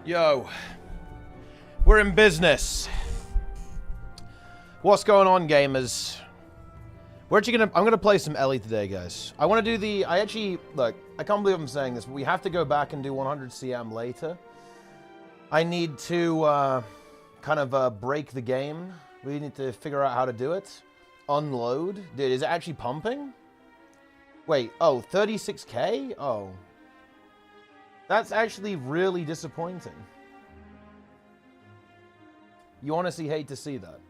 Yo, we're in business. What's going on, gamers? I'm gonna play some Ellie today, guys. I want to do the. Look, I can't believe I'm saying this, but we have to go back and do 100 CM later. I need to break the game. We need to figure out how to do it. Unload. Dude, is it actually pumping? Wait, oh, 36k? Oh. That's actually really disappointing. You honestly hate to see that.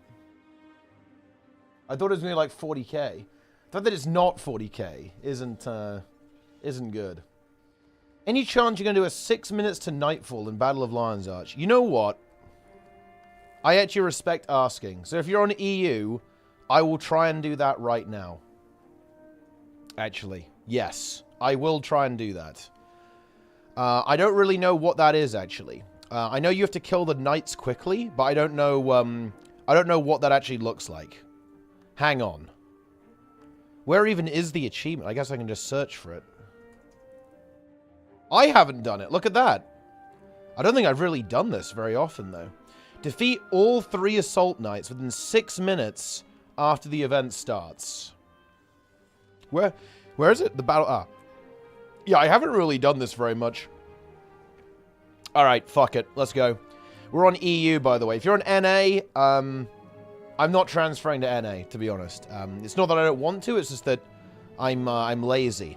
I thought it was going to be like 40k. The fact that it's not 40k isn't good. Any chance you're going to do a 6 minutes to Nightfall in Battle of Lion's Arch? You know what? I actually respect asking. So if you're on EU, I will try and do that right now. Actually, yes. I will try and do that. I don't really know what that is, actually. I know you have to kill the knights quickly, but I don't know what that actually looks like. Hang on. Where even is the achievement? I guess I can just search for it. I haven't done it. Look at that. I don't think I've really done this very often, though. Defeat all 3 assault knights within 6 minutes after the event starts. Where is it? The battle... Ah. Yeah, I haven't really done this very much. Alright, fuck it. Let's go. We're on EU, by the way. If you're on NA, I'm not transferring to NA, to be honest. It's not that I don't want to, it's just that I'm lazy.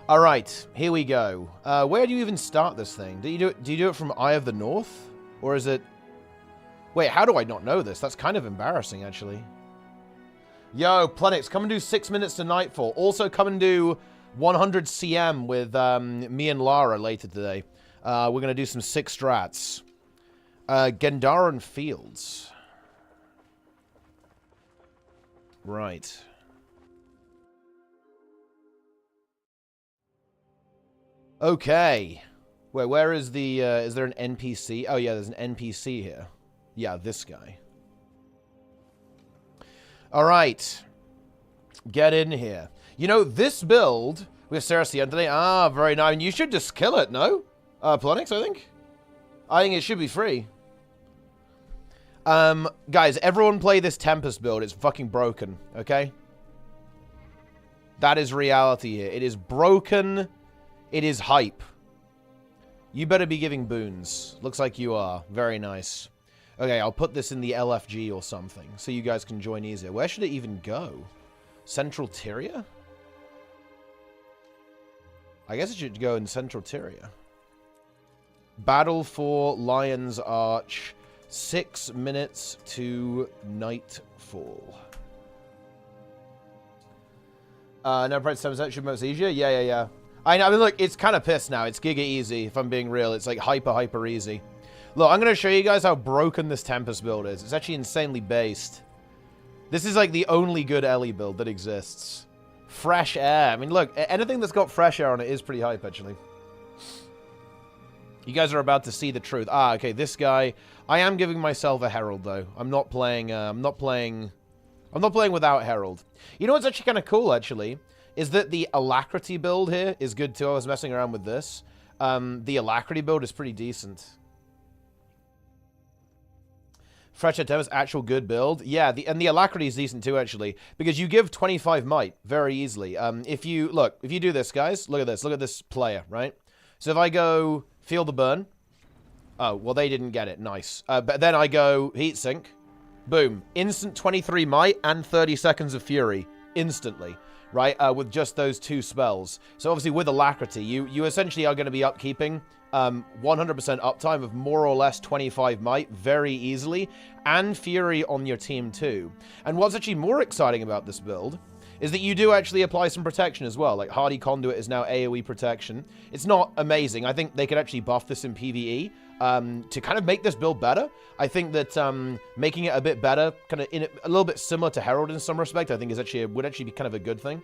Alright, here we go. Where do you even start this thing? Do you do it from Eye of the North? Or is it... Wait, how do I not know this? That's kind of embarrassing, actually. Yo, Plenix, come and do 6 minutes to Nightfall. Also, come and do 100 CM with me and Lara later today. We're going to do some 6 strats. Gendaran Fields. Right. Okay. Where is the, is there an NPC? Oh, yeah, there's an NPC here. Yeah, this guy. All right. Get in here. You know, this build with Cersei today. Ah, very nice. You should just kill it, no? Plenix, I think? I think it should be free. Guys, everyone play this Tempest build. It's fucking broken, okay? That is reality here. It is broken. It is hype. You better be giving boons. Looks like you are. Very nice. Okay, I'll put this in the LFG or something, so you guys can join easier. Where should it even go? Central Tyria? I guess it should go in Central Tyria. Battle for Lion's Arch. 6 minutes to Nightfall. No price 7% should be most easier? Yeah. I mean, look, it's kind of pissed now. It's giga easy, if I'm being real. It's like hyper easy. Look, I'm going to show you guys how broken this Tempest build is. It's actually insanely based. This is like the only good Ellie build that exists. Fresh air. I mean, look, anything that's got fresh air on it is pretty hype, actually. You guys are about to see the truth. Ah, okay, this guy. I am giving myself a Herald, though. I'm not playing without Herald. You know what's actually kind of cool, actually, is that the Alacrity build here is good, too. I was messing around with this. The Alacrity build is pretty decent. Fresh Tempest, actual good build. Yeah, and the Alacrity is decent too, actually, because you give 25 might very easily. If you do this, guys, look at this player, right? So if I go Feel the Burn, oh, well, they didn't get it, nice. But then I go Heat Sink, boom, instant 23 might and 30 seconds of Fury, instantly, right? With just those 2 spells. So obviously with Alacrity, you essentially are going to be upkeeping 100% uptime of more or less 25 might very easily, and Fury on your team too. And what's actually more exciting about this build is that you do actually apply some protection as well. Like Hardy Conduit is now AoE protection. It's not amazing. I think they could actually buff this in PvE to kind of make this build better. I think that making it a bit better, kind of a little bit similar to Herald in some respect, I think would actually be kind of a good thing.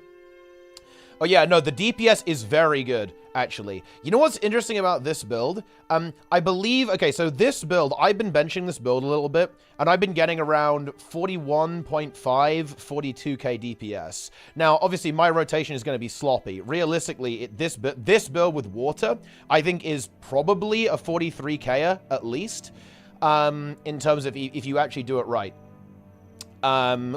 Oh yeah, no, the DPS is very good, actually. You know what's interesting about this build? I believe, okay, so this build, I've been benching this build a little bit, and I've been getting around 41.5, 42k DPS. Now, obviously, my rotation is going to be sloppy. Realistically, this build with water, I think is probably a 43k at least, in terms of if you actually do it right,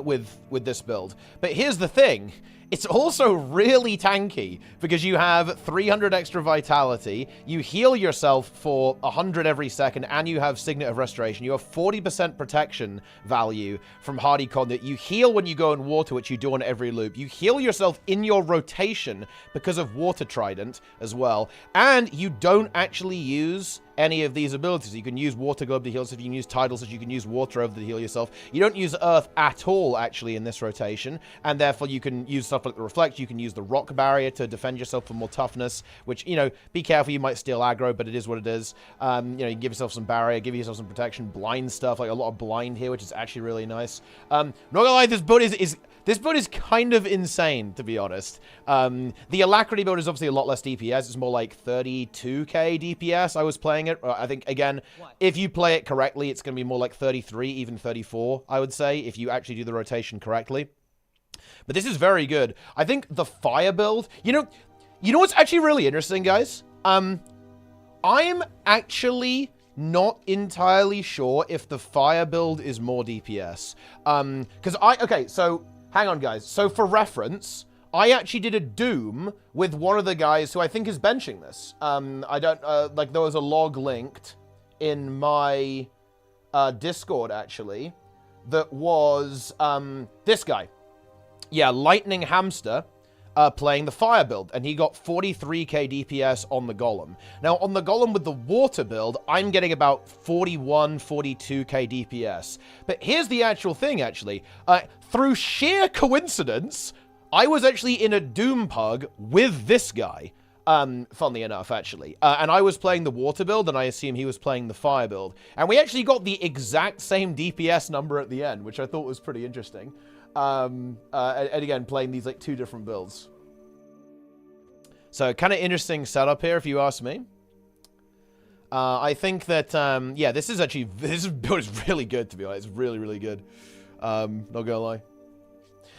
with this build. But here's the thing. It's also really tanky because you have 300 extra vitality, you heal yourself for 100 every second, and you have Signet of Restoration. You have 40% protection value from Hardy Conduit. You heal when you go in water, which you do on every loop. You heal yourself in your rotation because of Water Trident as well. And you don't actually use any of these abilities. You can use Water Globe to heal yourself, you can use Tidal Surge, you can use Water Over to heal yourself. You don't use Earth at all, actually, in this rotation, and therefore you can use stuff like the Reflect, you can use the Rock Barrier to defend yourself for more toughness, which, you know, be careful, you might steal aggro, but it is what it is. You know, you can give yourself some barrier, give yourself some protection, blind stuff, like a lot of blind here, which is actually really nice. Not gonna lie, this build is kind of insane, to be honest. The Alacrity build is obviously a lot less DPS. It's more like 32k DPS. I was playing it. I think, again, if you play it correctly, it's going to be more like 33, even 34, I would say, if you actually do the rotation correctly. But this is very good. I think the fire build... You know what's actually really interesting, guys? I'm actually not entirely sure if the fire build is more DPS. Okay, so... Hang on, guys. So, for reference, I actually did a Doom with one of the guys who I think is benching this. I don't, like, there was a log linked in my Discord, actually, that was this guy. Yeah, Lightning Hamster playing the fire build, and he got 43k DPS on the Golem. Now, on the Golem with the water build, I'm getting about 41, 42k DPS. But here's the actual thing, actually. Through sheer coincidence, I was actually in a Doom Pug with this guy, funnily enough, actually. And I was playing the water build, and I assume he was playing the fire build. And we actually got the exact same DPS number at the end, which I thought was pretty interesting. And again, playing these, like, two different builds. So, kind of interesting setup here, if you ask me. I think that, yeah, this build is really good, to be honest. It's really, really good. Not gonna lie.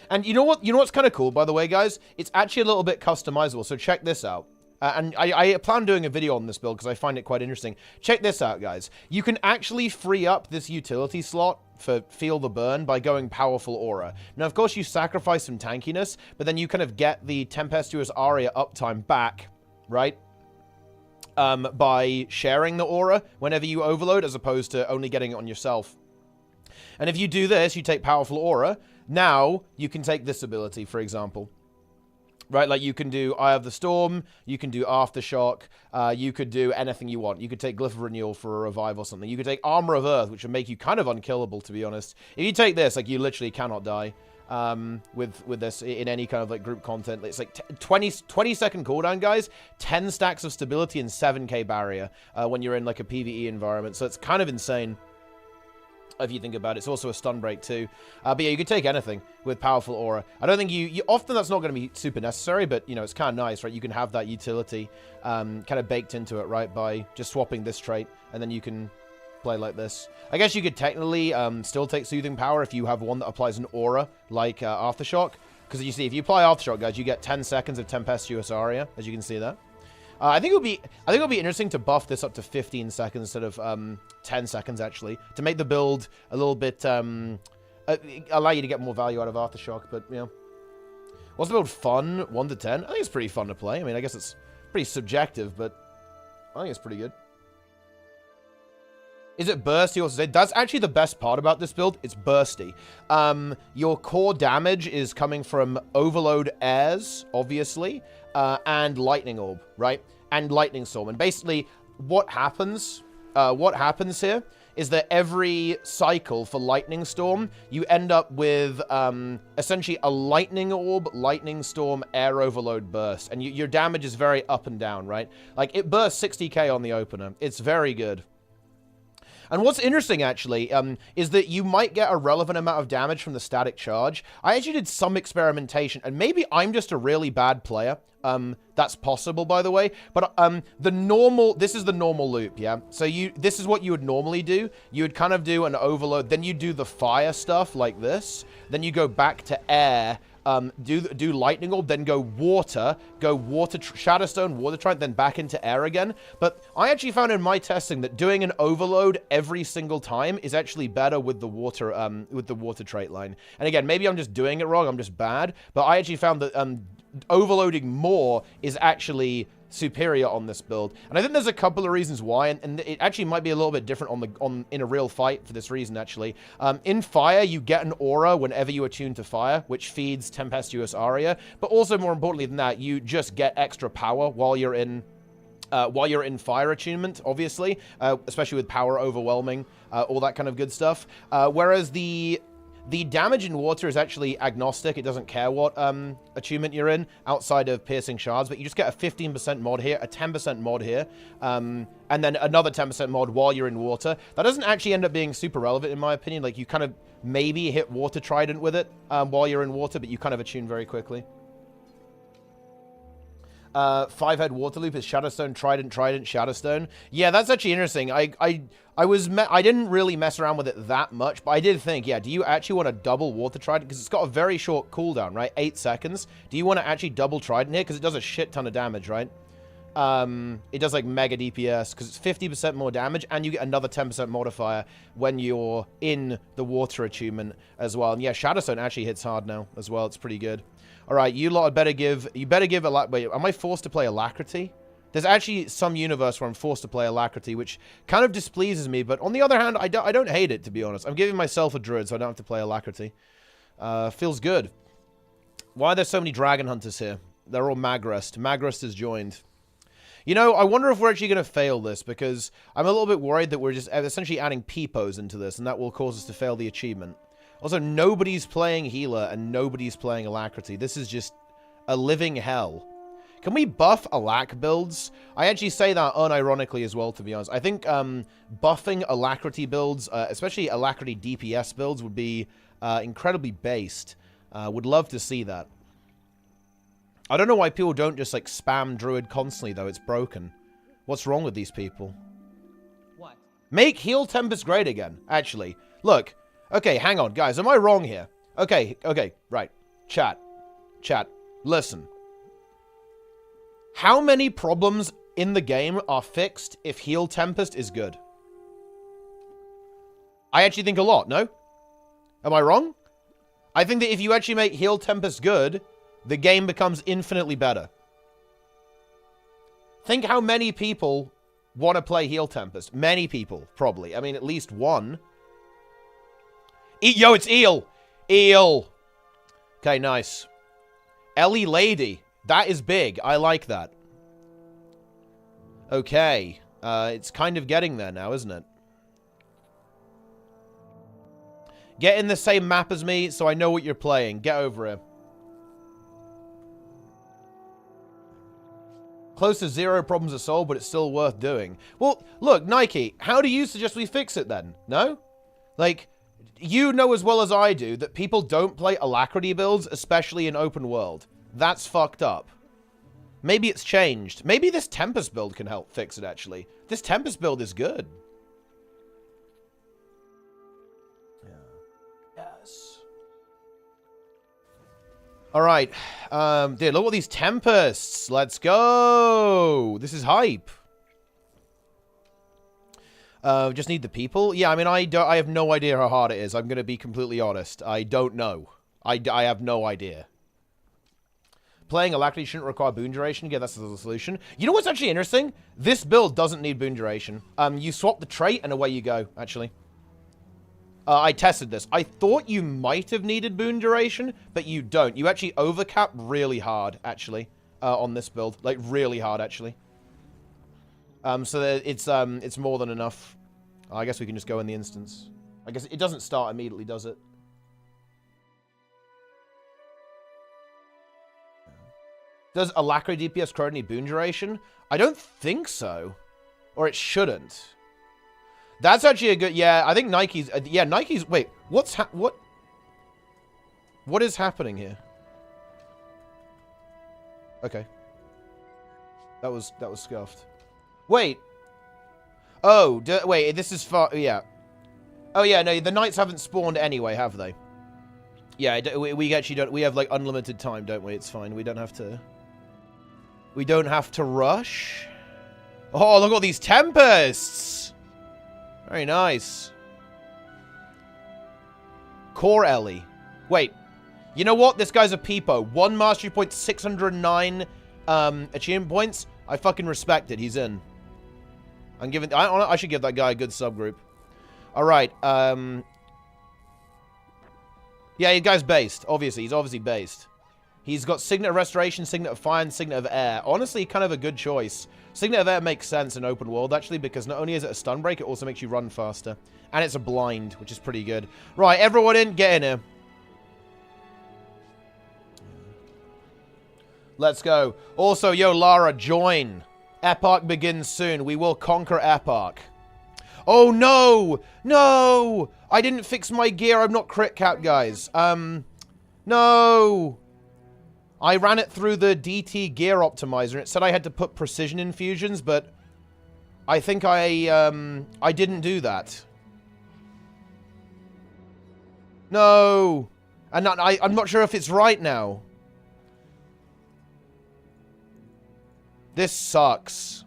And you know what? You know what's kind of cool, by the way, guys? It's actually a little bit customizable, so check this out. And I plan doing a video on this build because I find it quite interesting. Check this out, guys. You can actually free up this utility slot for Feel the Burn by going Powerful Aura. Now, of course, you sacrifice some tankiness, but then you kind of get the Tempestuous Aria uptime back, right? By sharing the aura whenever you overload, as opposed to only getting it on yourself. And if you do this, you take Powerful Aura, now you can take this ability, for example. Right, like you can do Eye of the Storm, you can do Aftershock, you could do anything you want. You could take Glyph of Renewal for a revive or something. You could take Armor of Earth, which would make you kind of unkillable, to be honest. If you take this, like, you literally cannot die with this in any kind of, like, group content. It's like 20-second cooldown, guys, 10 stacks of stability and 7k barrier when you're in, like, a PvE environment. So it's kind of insane. If you think about it. It's also a stun break too. But yeah, you could take anything with Powerful Aura. I don't think you often that's not going to be super necessary, but, you know, it's kind of nice, right? You can have that utility kind of baked into it, right? By just swapping this trait, and then you can play like this. I guess you could technically still take Soothing Power if you have one that applies an aura, like Aftershock. Because you see, if you apply Aftershock, guys, you get 10 seconds of Tempestuous Aria, as you can see there. I think it'll be interesting to buff this up to 15 seconds instead of 10 seconds, actually, to make the build a little bit allow you to get more value out of Aftershock. But, you know, was the build fun? 1 to 10. I think it's pretty fun to play. I mean, I guess it's pretty subjective, but I think it's pretty good. Is it bursty? Also said that's actually the best part about this build. It's bursty. Your core damage is coming from Overload Airs, obviously, and Lightning Orb, right? And Lightning Storm. And basically, what happens here is that every cycle for Lightning Storm, you end up with essentially a Lightning Orb, Lightning Storm, Air Overload burst. And your damage is very up and down, right? Like, it bursts 60k on the opener. It's very good. And what's interesting, actually, is that you might get a relevant amount of damage from the static charge. I actually did some experimentation, and maybe I'm just a really bad player. That's possible, by the way. But this is the normal loop, yeah? So this is what you would normally do. You would kind of do an overload, then you do the fire stuff like this. Then you go back to air, do lightning orb, then go water, Shadowstone, water trident, then back into air again. But I actually found in my testing that doing an overload every single time is actually better with the water trait line. And again, maybe I'm just doing it wrong, I'm just bad, but I actually found that overloading more is actually superior on this build. And I think there's a couple of reasons why, and it actually might be a little bit different in a real fight for this reason, actually. In fire, you get an aura whenever you attune to fire, which feeds Tempestuous Aria, but also more importantly than that, you just get extra power while you're in fire attunement, obviously, especially with power overwhelming, all that kind of good stuff. Whereas the damage in water is actually agnostic. It doesn't care what attunement you're in outside of piercing shards, but you just get a 15% mod here, a 10% mod here, and then another 10% mod while you're in water. That doesn't actually end up being super relevant in my opinion. Like, you kind of maybe hit water trident with it while you're in water, but you kind of attune very quickly. 5-head water loop is Shadowstone, Trident, Shadowstone. Yeah, that's actually interesting. I didn't really mess around with it that much, but I did think, yeah, do you actually want to double water trident? Because it's got a very short cooldown, right? 8 seconds. Do you want to actually double trident here? Because it does a shit ton of damage, right? It does like mega DPS because it's 50% more damage, and you get another 10% modifier when you're in the water attunement as well. And yeah, Shadowstone actually hits hard now as well. It's pretty good. All right, you lot better give wait, am I forced to play Alacrity? There's actually some universe where I'm forced to play Alacrity, which kind of displeases me, but on the other hand, I don't hate it, to be honest. I'm giving myself a druid, so I don't have to play Alacrity. Feels good. Why are there so many Dragon Hunters here? They're all Magrest. Magrest is joined. You know, I wonder if we're actually going to fail this, because I'm a little bit worried that we're just essentially adding peepos into this, and that will cause us to fail the achievement. Also, nobody's playing Healer, and nobody's playing Alacrity. This is just a living hell. Can we buff Alac builds? I actually say that unironically as well, to be honest. I think buffing Alacrity builds, especially Alacrity DPS builds, would be incredibly based. Would love to see that. I don't know why people don't just, like, spam Druid constantly, though. It's broken. What's wrong with these people? What? Make Heal Tempest great again, actually. Look. Okay, hang on, guys. Am I wrong here? Okay, right. Chat. Listen. How many problems in the game are fixed if Heal Tempest is good? I actually think a lot, no? Am I wrong? I think that if you actually make Heal Tempest good, the game becomes infinitely better. Think how many people want to play Heal Tempest. Many people, probably. I mean, at least one. Yo, it's Eel. Eel. Okay, nice. Ellie Lady. That is big. I like that. Okay. It's kind of getting there now, isn't it? Get in the same map as me so I know what you're playing. Get over here. Close to 0 problems are solved, but it's still worth doing. Well, look, Nike, how do you suggest we fix it then? No? Like, you know as well as I do that people don't play Alacrity builds, especially in open world. That's fucked up. Maybe it's changed. Maybe this Tempest build can help fix it, actually. This Tempest build is good. Yeah. Yes. Alright. Dude, look at all these Tempests. Let's go. This is hype. Just need the people? Yeah, I mean, I have no idea how hard it is. I'm going to be completely honest. I don't know. I have no idea. Playing Alacrity shouldn't require boon duration. Yeah, that's the solution. You know what's actually interesting? This build doesn't need boon duration. You swap the trait and away you go, actually. I tested this. I thought you might have needed boon duration, but you don't. You actually overcap really hard, actually, on this build. Like, really hard, actually. So that it's more than enough. I guess we can just go in the instance. I guess it doesn't start immediately, does it? Does Alacrity DPS currently need boon duration? I don't think so. Or it shouldn't. That's actually a good... Yeah, I think Nike's... yeah, Nike's... Wait, what is happening here? Okay. That was scuffed. Wait. Oh, wait, this is far... Yeah. Oh, yeah, no, the knights haven't spawned anyway, have they? Yeah, we actually don't... We have, like, unlimited time, don't we? It's fine. We don't have to... We don't have to rush. Oh, look at all these Tempests! Very nice. Core Ellie. Wait. You know what? This guy's a peepo. 1 mastery point, 609 achievement points. I fucking respect it. He's in. I'm giving... I should give that guy a good subgroup. Alright, yeah, the guy's based. Obviously, he's obviously based. He's got Signet of Restoration, Signet of Fire, and Signet of Air. Honestly, kind of a good choice. Signet of Air makes sense in open world, actually, because not only is it a stun break, it also makes you run faster. And it's a blind, which is pretty good. Right, everyone in, get in here. Let's go. Also, yo, Lara, join. EPARCH begins soon. We will conquer EPARCH. Oh, no! No! I didn't fix my gear. I'm not crit cap, guys. No! I ran it through the DT gear optimizer. It said I had to put precision infusions, but I think I didn't do that. No! And I'm not sure if it's right now. This sucks.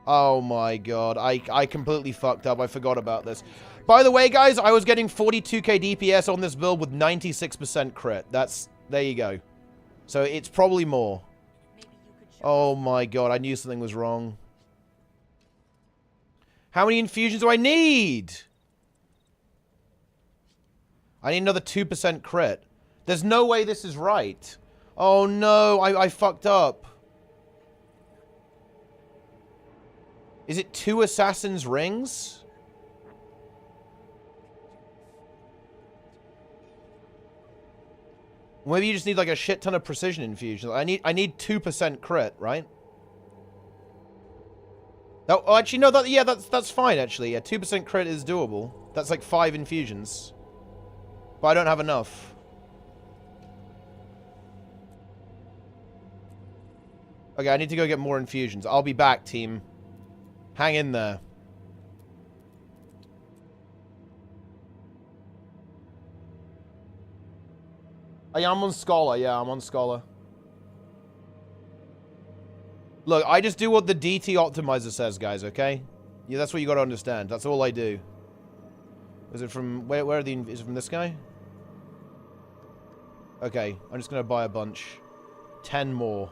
Oh my god, I completely fucked up. I forgot about this. By the way, guys, I was getting 42k DPS on this build with 96% crit. There you go. So it's probably more. Oh my god, I knew something was wrong. How many infusions do I need? I need another 2% crit. There's no way this is right. Oh no, I fucked up. Is it 2 Assassin's Rings? Maybe you just need like a shit ton of precision infusions. I need 2% crit, right? Oh, actually, no. That's fine. Actually, yeah, 2% crit is doable. That's like 5 infusions, but I don't have enough. Okay, I need to go get more infusions. I'll be back, team. Hang in there. Oh, yeah, I'm on Scholar. Yeah, I'm on Scholar. Look, I just do what the DT optimizer says, guys, okay? Yeah, that's what you gotta understand. That's all I do. Is it from... Where are the... Is it from this guy? Okay, I'm just gonna buy a bunch. 10 more.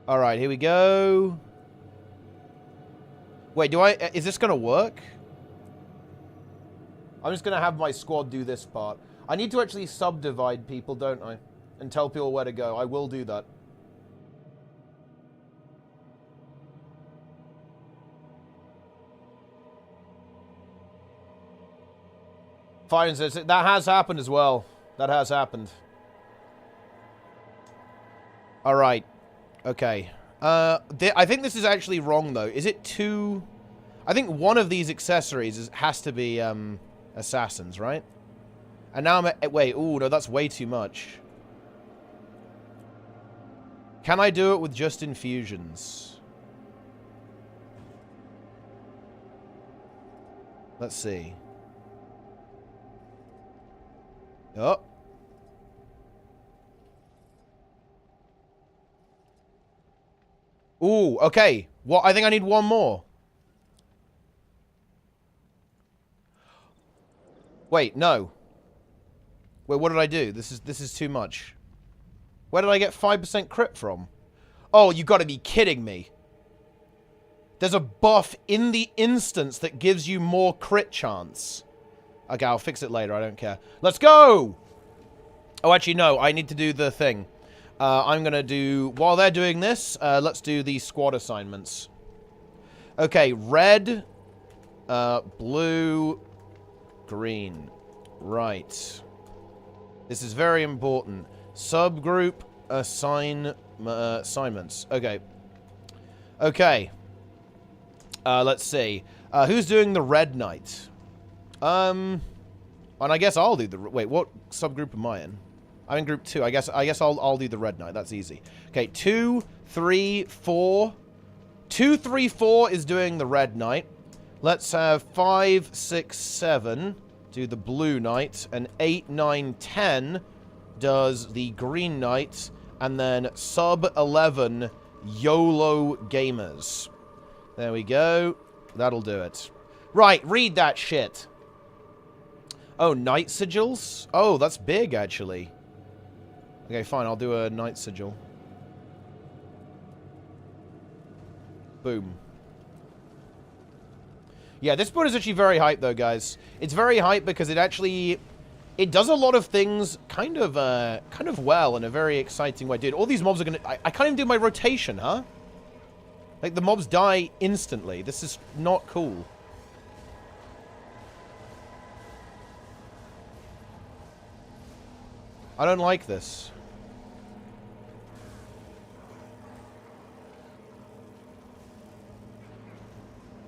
Alright, here we go. Wait, is this gonna work? I'm just gonna have my squad do this part. I need to actually subdivide people, don't I? And tell people where to go. I will do that. Fine, that has happened as well. That has happened. Alright. Okay. I think this is actually wrong, though. Is it 2... I think one of these accessories has to be, assassins, right? And now I'm at... Wait, ooh, no, that's way too much. Can I do it with just infusions? Let's see. Oh. Ooh, okay. What? I think I need one more. Wait, no. Wait, what did I do? This is too much. Where did I get 5% crit from? Oh, you gotta be kidding me. There's a buff in the instance that gives you more crit chance. Okay, I'll fix it later. I don't care. Let's go! Oh, actually, no. I need to do the thing. I'm going to do... While they're doing this, let's do the squad assignments. Okay, red, blue, green. Right. This is very important. Subgroup assignments. Okay. Okay. Let's see. Who's doing the Red Knight? And I guess I'll do the... Wait, what subgroup am I in? I'm in group 2. I guess I'll do the Red Knight. That's easy. Okay, 2, 3, 4. 2, 3, 4 is doing the Red Knight. Let's have 5, 6, 7 do the Blue Knight, and 8, 9, 10 does the Green Knight, and then sub 11 YOLO Gamers. There we go. That'll do it. Right, read that shit. Oh, Night Sigils? Oh, that's big, actually. Okay, fine, I'll do a Night Sigil. Boom. Yeah, this board is actually very hype, though, guys. It's very hype because it actually... It does a lot of things kind of well in a very exciting way. Dude, all these mobs are gonna... I can't even do my rotation, huh? Like, the mobs die instantly. This is not cool. I don't like this.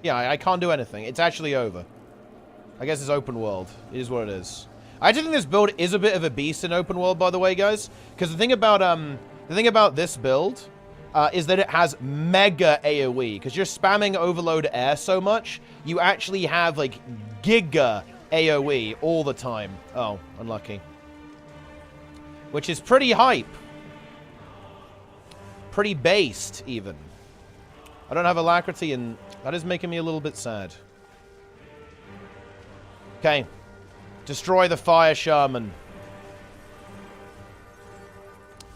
Yeah, I can't do anything. It's actually over. I guess it's open world. It is what it is. I actually think this build is a bit of a beast in open world, by the way, guys. Because the thing about this build is that it has mega AoE. Because you're spamming Overload Air so much, you actually have, like, giga AoE all the time. Oh, unlucky. Which is pretty hype. Pretty based, even. I don't have Alacrity, and that is making me a little bit sad. Okay. Destroy the Fire Shaman.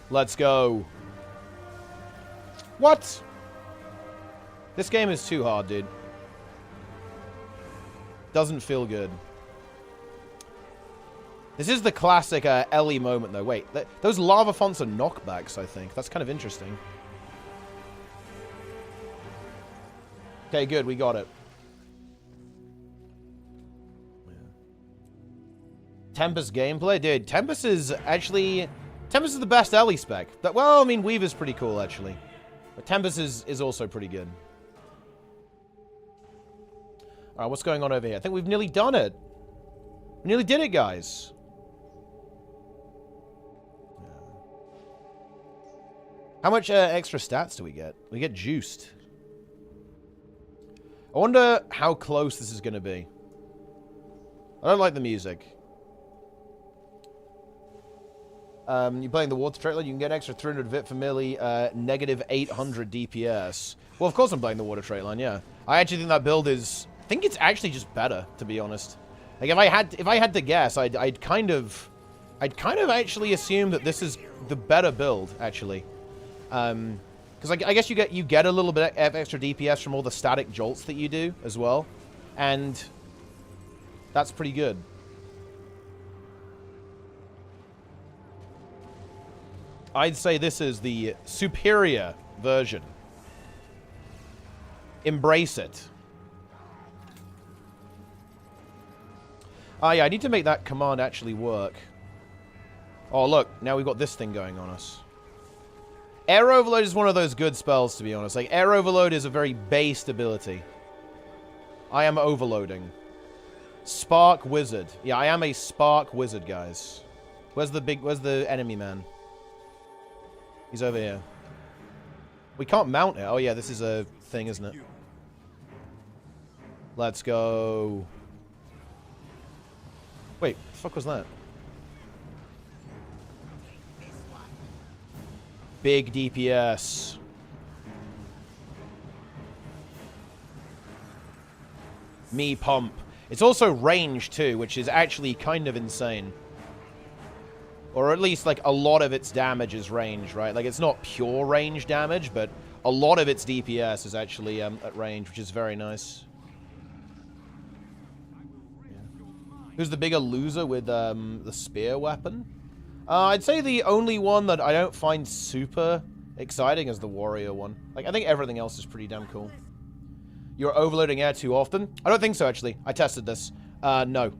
Let's go. What? This game is too hard, dude. Doesn't feel good. This is the classic Ellie moment, though. Wait, those lava fonts are knockbacks, I think. That's kind of interesting. Okay, good. We got it. Tempest gameplay? Dude, Tempest is actually... Tempest is the best Ellie spec. Well, I mean, Weaver's pretty cool, actually. But Tempest is also pretty good. Alright, what's going on over here? I think we've nearly done it. We nearly did it, guys. How much extra stats do we get? We get juiced. I wonder how close this is going to be. I don't like the music. You're playing the water trailer, you can get an extra 300 vit for merely negative 800 DPS. Well, of course I'm playing the water trade line, yeah. I actually think that build is... I think it's actually just better, to be honest. Like, if I had to guess, I'd kind of actually assume that this is the better build, actually. Because I guess you get a little bit of extra DPS from all the static jolts that you do as well, and that's pretty good. I'd say this is the superior version. Embrace it. Ah, yeah, I need to make that command actually work. Oh, look, now we've got this thing going on us. Air Overload is one of those good spells, to be honest. Like, Air Overload is a very based ability. I am overloading. Spark Wizard. Yeah, I am a Spark Wizard, guys. Where's the enemy man? He's over here. We can't mount it. Oh, yeah, this is a thing, isn't it? Let's go. Wait, what the fuck was that? Big DPS. Me pump. It's also range, too, which is actually kind of insane. Or at least, like, a lot of its damage is range, right? Like, it's not pure range damage, but a lot of its DPS is actually at range, which is very nice. Yeah. Who's the bigger loser with the spear weapon? I'd say the only one that I don't find super exciting is the warrior one. Like, I think everything else is pretty damn cool. You're overloading air too often? I don't think so, actually. I tested this. No.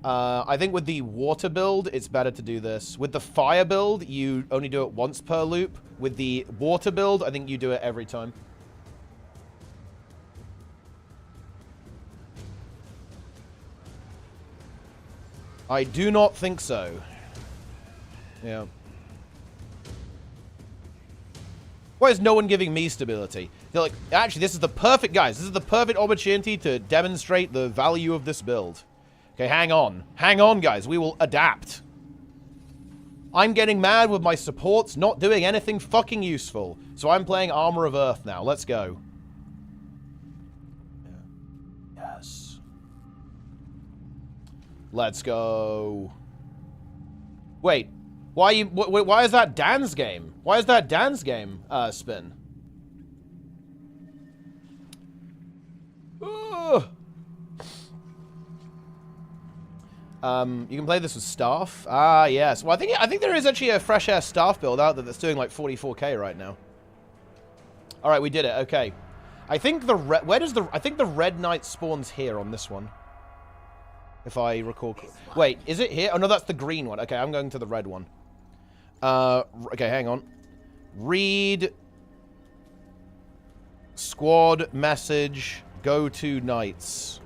I think with the water build, it's better to do this. With the fire build, you only do it once per loop. With the water build, I think you do it every time. I do not think so. Yeah. Why is no one giving me stability? They're like, actually, this is the perfect, guys. This is the perfect opportunity to demonstrate the value of this build. Okay, hang on. Hang on, guys. We will adapt. I'm getting mad with my supports not doing anything fucking useful. So I'm playing Armor of Earth now. Let's go. Yeah. Yes. Let's go. Wait. Why is that Dan's game? Why is that Dan's game spin? Ugh. You can play this with staff. Ah, yes. Well, I think there is actually a fresh air staff build out there that's doing like 44k right now. All right, we did it. Okay. I think the I think the red knight spawns here on this one. If I recall. Wait, is it here? Oh no, that's the green one. Okay, I'm going to the red one. Okay, hang on. Read squad message gw2 knights.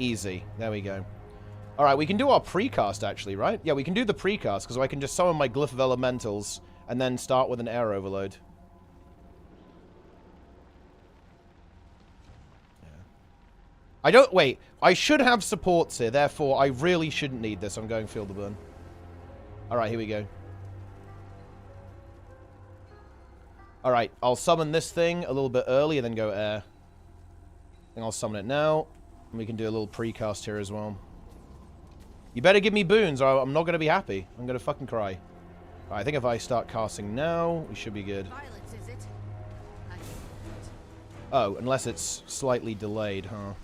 Easy. There we go. Alright, we can do our precast, actually, right? Yeah, we can do the precast, because I can just summon my Glyph of Elementals, and then start with an air overload. Yeah. I don't... Wait, I should have supports here, therefore I really shouldn't need this. I'm going Field of Burn. Alright, here we go. Alright, I'll summon this thing a little bit early, and then go air. And I'll summon it now, and we can do a little precast here as well. You better give me boons, or I'm not going to be happy. I'm going to fucking cry. Right, I think if I start casting now, we should be good. Oh, unless it's slightly delayed, huh?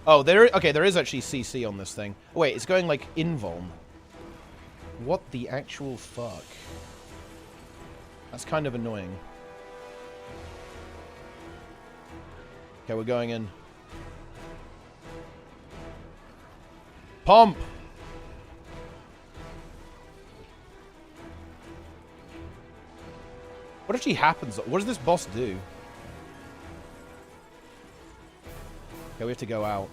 Oh, okay, there is actually CC on this thing. Oh, wait, it's going, like, invuln. What the actual fuck? That's kind of annoying. Okay, we're going in. Pump! What actually happens? What does this boss do? Okay, we have to go out.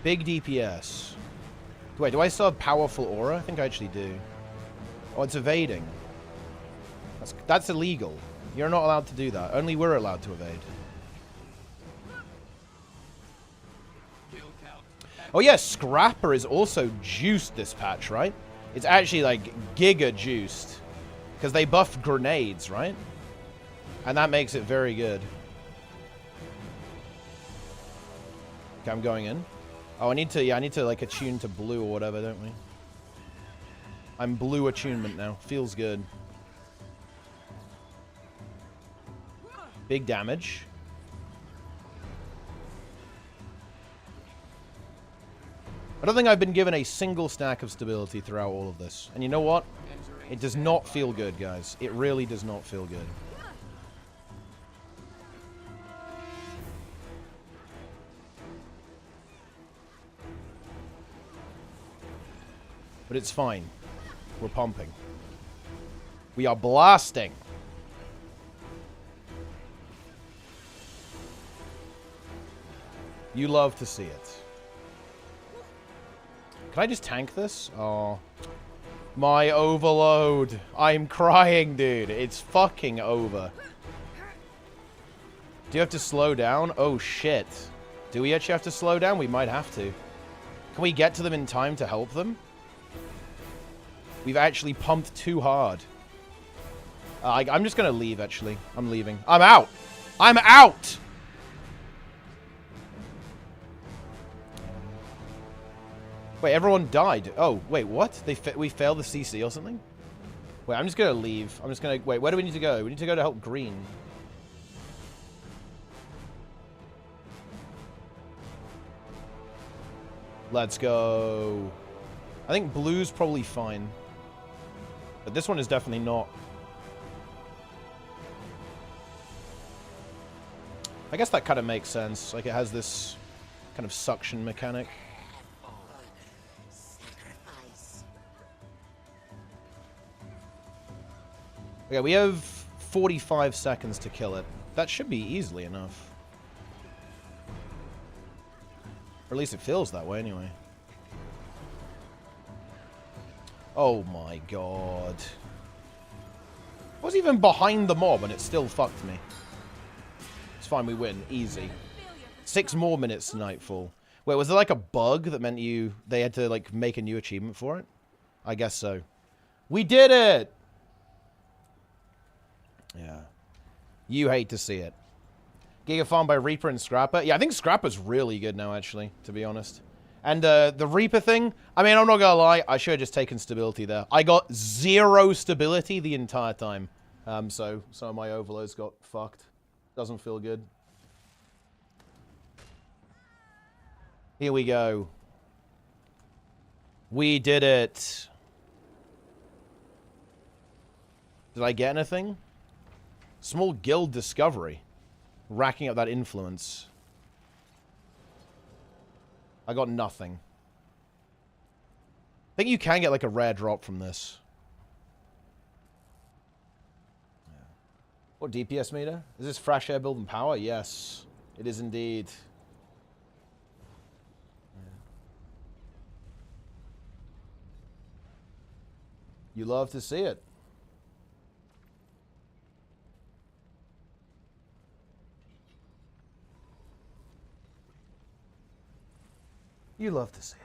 Big DPS. Wait, do I still have powerful aura? I think I actually do. Oh, it's evading. That's illegal. You're not allowed to do that. Only we're allowed to evade. Oh yeah, Scrapper is also juiced this patch, right? It's actually like giga juiced. Because they buffed grenades, right? And that makes it very good. Okay, I'm going in. Oh, I need to like attune to blue or whatever, don't we? I'm blue attunement now. Feels good. Big damage. I don't think I've been given a single stack of stability throughout all of this. And you know what? It does not feel good, guys. It really does not feel good. But it's fine. We're pumping. We are blasting. You love to see it. Can I just tank this? Oh. My overload. I'm crying, dude. It's fucking over. Do you have to slow down? Oh, shit. Do we actually have to slow down? We might have to. Can we get to them in time to help them? We've actually pumped too hard. I'm just going to leave, actually. I'm leaving. I'm out. I'm out! Wait, everyone died. Oh, wait, what? We failed the CC or something? Wait, I'm just going to leave. I'm just going to... Wait, where do we need to go? We need to go to help green. Let's go. I think blue's probably fine. But this one is definitely not. I guess that kind of makes sense. Like, it has this kind of suction mechanic. Okay, we have 45 seconds to kill it. That should be easily enough. Or at least it feels that way anyway. Oh my god. I was even behind the mob and it still fucked me. It's fine, we win. Easy. 6 more minutes to Nightfall. Wait, was there like a bug that meant they had to like make a new achievement for it? I guess so. We did it! Yeah. You hate to see it. Giga farm by Reaper and Scrapper. Yeah, I think Scrapper's really good now, actually, to be honest. And the Reaper thing, I mean, I'm not gonna lie, I should have just taken stability there. I got 0 stability the entire time. So some of my overloads got fucked. Doesn't feel good. Here we go. We did it. Did I get anything? Small guild discovery. Racking up that influence. I got nothing. I think you can get like a rare drop from this. Yeah. What DPS meter? Is this fresh air build and power? Yes. It is indeed. Yeah. You love to see it. You love to see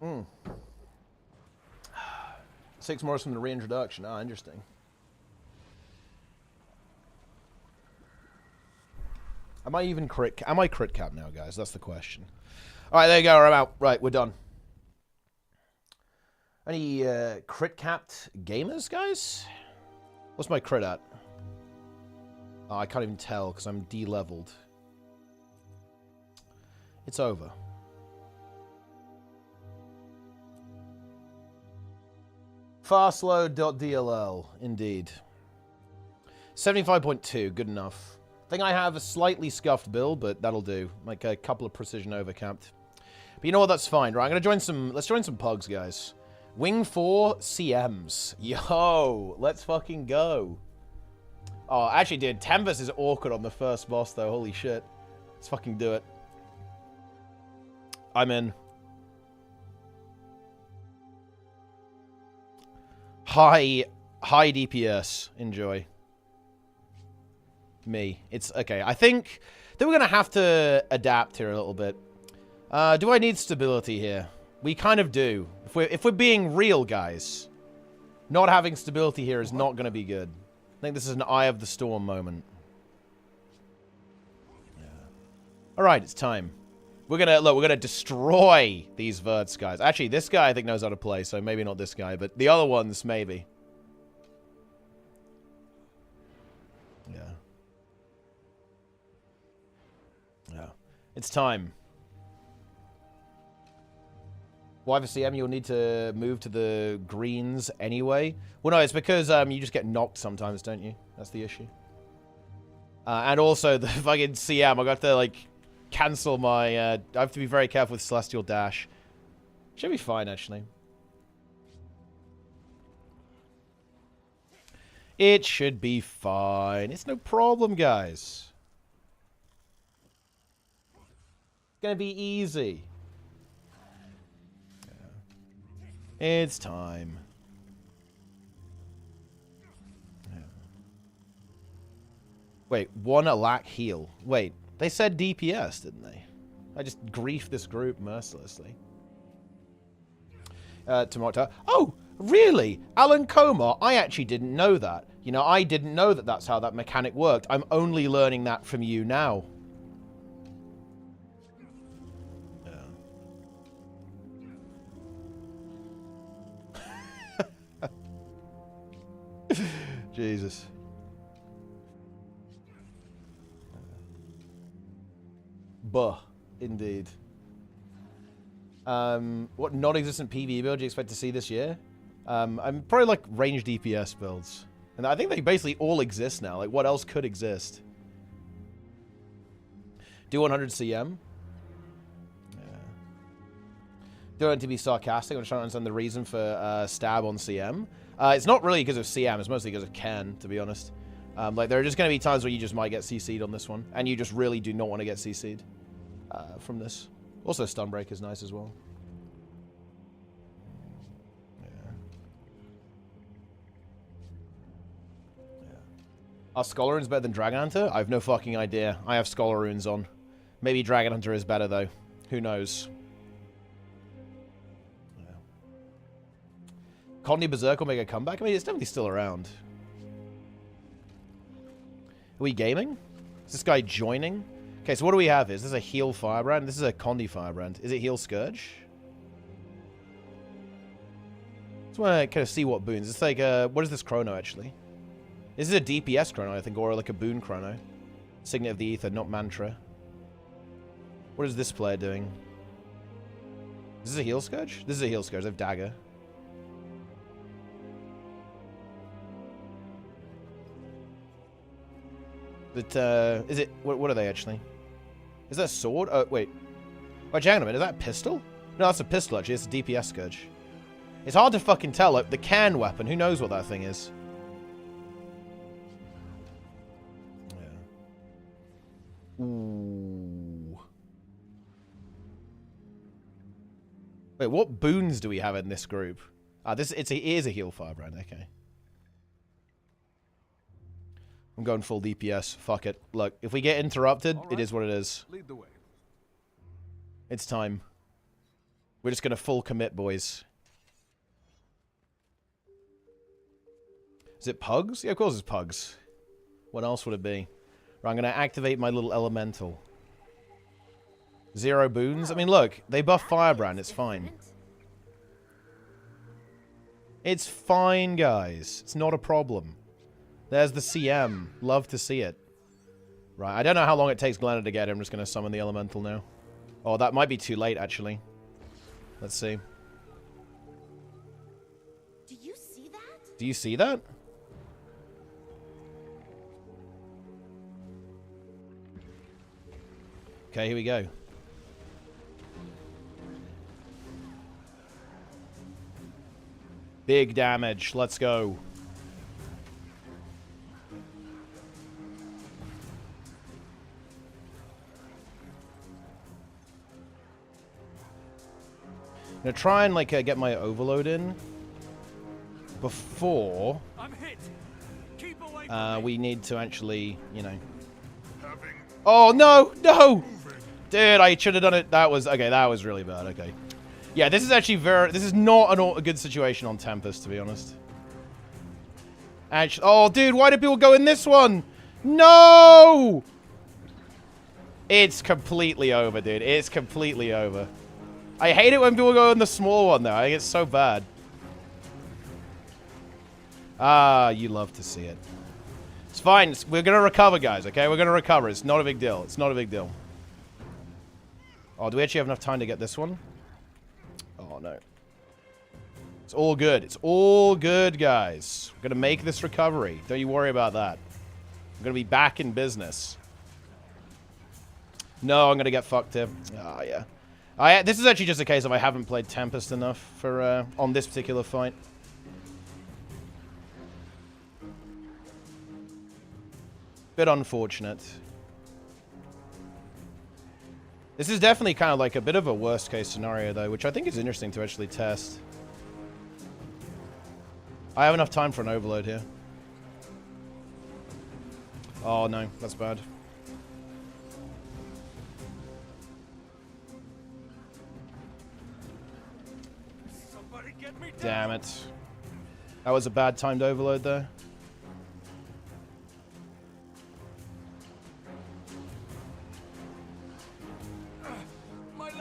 it. Hmm. 6 more from the reintroduction. Ah, interesting. Am I crit cap now, guys? That's the question. All right, there you go. I'm out. Right, we're done. Any crit capped gamers, guys? What's my crit at? Oh, I can't even tell because I'm de-leveled. It's over. Fastload.dll, indeed. 75.2, good enough. I think I have a slightly scuffed build, but that'll do. Like a couple of precision overcapped. But you know what, that's fine, right? I'm gonna join some, let's join some pugs, guys. Wing 4 CMs. Yo, let's fucking go. Oh, actually, dude, TEMPEST is awkward on the first boss, though. Holy shit. Let's fucking do it. I'm in. High DPS. Enjoy. Me. It's okay. I think that we're going to have to adapt here a little bit. Do I need stability here? We kind of do. If we're being real, guys, not having stability here is not going to be good. I think this is an Eye of the Storm moment. Yeah. All right, it's time. We're gonna destroy these verts, guys. Actually, this guy I think knows how to play, so maybe not this guy, but the other ones maybe. Yeah. Yeah. It's time. Why for CM you'll need to move to the greens anyway? Well, no, it's because you just get knocked sometimes, don't you? That's the issue. And also the fucking CM, I got to like cancel my. I have to be very careful with Celestial Dash. Should be fine actually. It should be fine. It's no problem, guys. It's gonna be easy. It's time. Yeah. Wait, 1 lack heal. Wait, they said DPS, didn't they? I just griefed this group mercilessly. Tomato. Oh, really? Alan Comar? I actually didn't know that. You know, I didn't know that that's how that mechanic worked. I'm only learning that from you now. Jesus. Buh, indeed. What non-existent PvE build do you expect to see this year? I'm probably like range DPS builds. And I think they basically all exist now. Like, what else could exist? Do 100 CM? Yeah. Don't want to be sarcastic. I'm trying to understand the reason for stab on CM. It's not really because of CM. It's mostly because of Ken, to be honest. Like, there are just going to be times where you just might get CC'd on this one. And you just really do not want to get CC'd from this. Also, Stunbreak is nice as well. Are Scholar Runes better than Dragon Hunter? I have no fucking idea. I have Scholar Runes on. Maybe Dragon Hunter is better, though. Who knows? Yeah. Colony Berserk will make a comeback? I mean, it's definitely still around. Are we gaming? Is this guy joining? Okay, so what do we have? Is this a heal Firebrand? This is a Condi Firebrand. Is it heal Scourge? Just want to kind of see what boons. It's like, what is this chrono, actually? This is a DPS chrono, I think, or like a boon chrono. Signet of the Ether, not mantra. What is this player doing? Is this a heal Scourge? This is a heal Scourge. I have dagger. But, is it... What are they, actually? Is that a sword? Oh, wait. Wait, hang on a minute. Is that a pistol? No, that's a pistol, actually. It's a DPS Scourge. It's hard to fucking tell. Like, the can weapon. Who knows what that thing is? Ooh. Wait, what boons do we have in this group? It is a heal Firebrand, okay. I'm going full DPS. Fuck it. Look, if we get interrupted, right. It is what it is. Lead the way. It's time. We're just gonna full commit, boys. Is it pugs? Yeah, of course it's pugs. What else would it be? Right, I'm going to activate my little elemental. 0 boons. I mean, look. They buff Firebrand. It's fine. It's fine, guys. It's not a problem. There's the CM. Love to see it. Right, I don't know how long it takes Glenna to get. I'm just going to summon the elemental now. Oh, that might be too late, actually. Let's see. Do you see that? Do you see that? Okay, here we go. Big damage. Let's go. I'm gonna try and like get my overload in before we need to actually, you know. Oh no, no! Dude, I should have done it. That was okay. That was really bad. Okay, yeah, this is actually this is not a good situation on Tempest, to be honest. Actually, oh, dude, why did people go in this one? No! It's completely over, dude. It's completely over. I hate it when people go in the small one, though. I think it's so bad. Ah, you love to see it. It's fine. We're going to recover, guys, okay? We're going to recover. It's not a big deal. It's not a big deal. Oh, do we actually have enough time to get this one? Oh, no. It's all good. It's all good, guys. We're going to make this recovery. Don't you worry about that. I'm going to be back in business. No, I'm going to get fucked here. Oh, yeah. This is actually just a case of I haven't played Tempest enough for on this particular fight. Bit unfortunate. This is definitely kind of like a bit of a worst case scenario, though, which I think is interesting to actually test. I have enough time for an overload here. Oh, no. That's bad. Damn it. That was a bad timed overload there.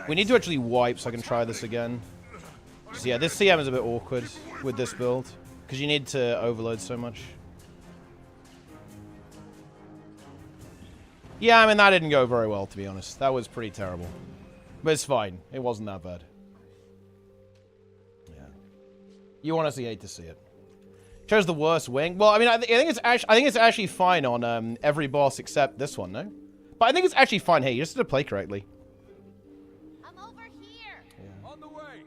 We need to actually wipe so I can try this again. So yeah, this CM is a bit awkward with this build. Because you need to overload so much. Yeah, I mean, that didn't go very well, to be honest. That was pretty terrible. But it's fine. It wasn't that bad. Yeah. You honestly hate to see it. Chose the worst wing. Well, I mean, I think it's actually fine on every boss except this one, no? But I think it's actually fine here. You just have to play correctly. I'm over here. Yeah. On the way.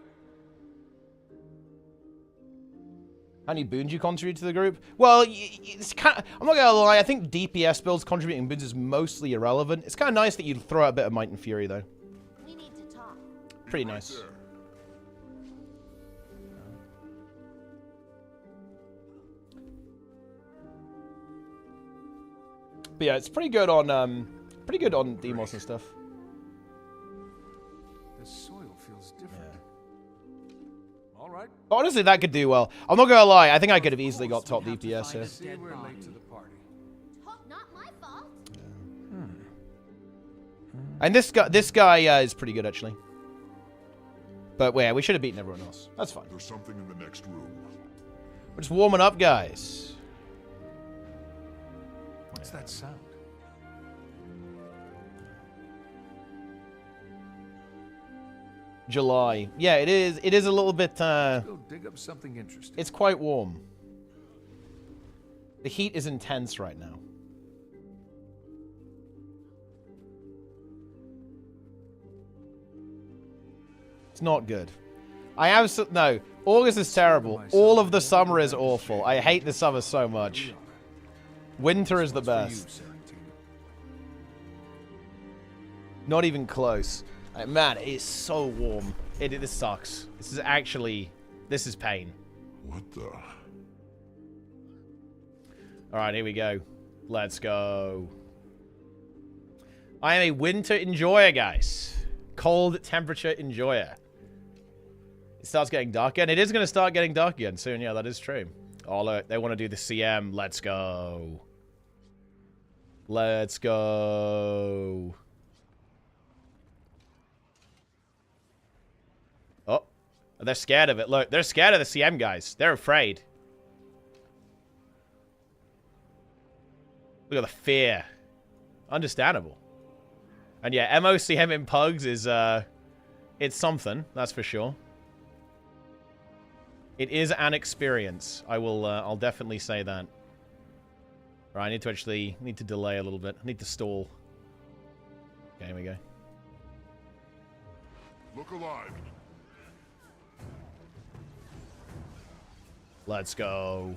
How many boons you contribute to the group? Well, it's kind of, I'm not gonna lie. I think DPS builds contributing boons is mostly irrelevant. It's kind of nice that you throw out a bit of Might and Fury, though. We need to talk. Pretty nice. But yeah, it's pretty good on Demos and stuff. The soil feels different. Yeah. All right. Honestly, that could do well. I'm not gonna lie. I think I could have easily got top DPS here. See, we're late to the party. Not my fault. And this guy is pretty good actually. But yeah, we should have beaten everyone else. That's fine. There's something in the next room. We're just warming up, guys. What's that sound? July. Yeah, it is. It is a little bit. Go dig up something interesting. It's quite warm. The heat is intense right now. It's not good. No. August is terrible. All of the summer is awful. I hate the summer so much. Winter is the best. Not even close. Like, man, it is so warm. This sucks. This is pain. What the? Alright, here we go. Let's go. I am a winter enjoyer, guys. Cold temperature enjoyer. It starts getting dark again. It is going to start getting dark again soon. Yeah, that is true. Oh, look. They want to do the CM. Let's go. Let's go. Oh. They're scared of it. Look, they're scared of the CM, guys. They're afraid. Look at the fear. Understandable. And yeah, MOCM in pugs is, it's something. That's for sure. It is an experience. I'll definitely say that. Right, I need to delay a little bit. I need to stall. Okay, here we go. Look alive. Let's go.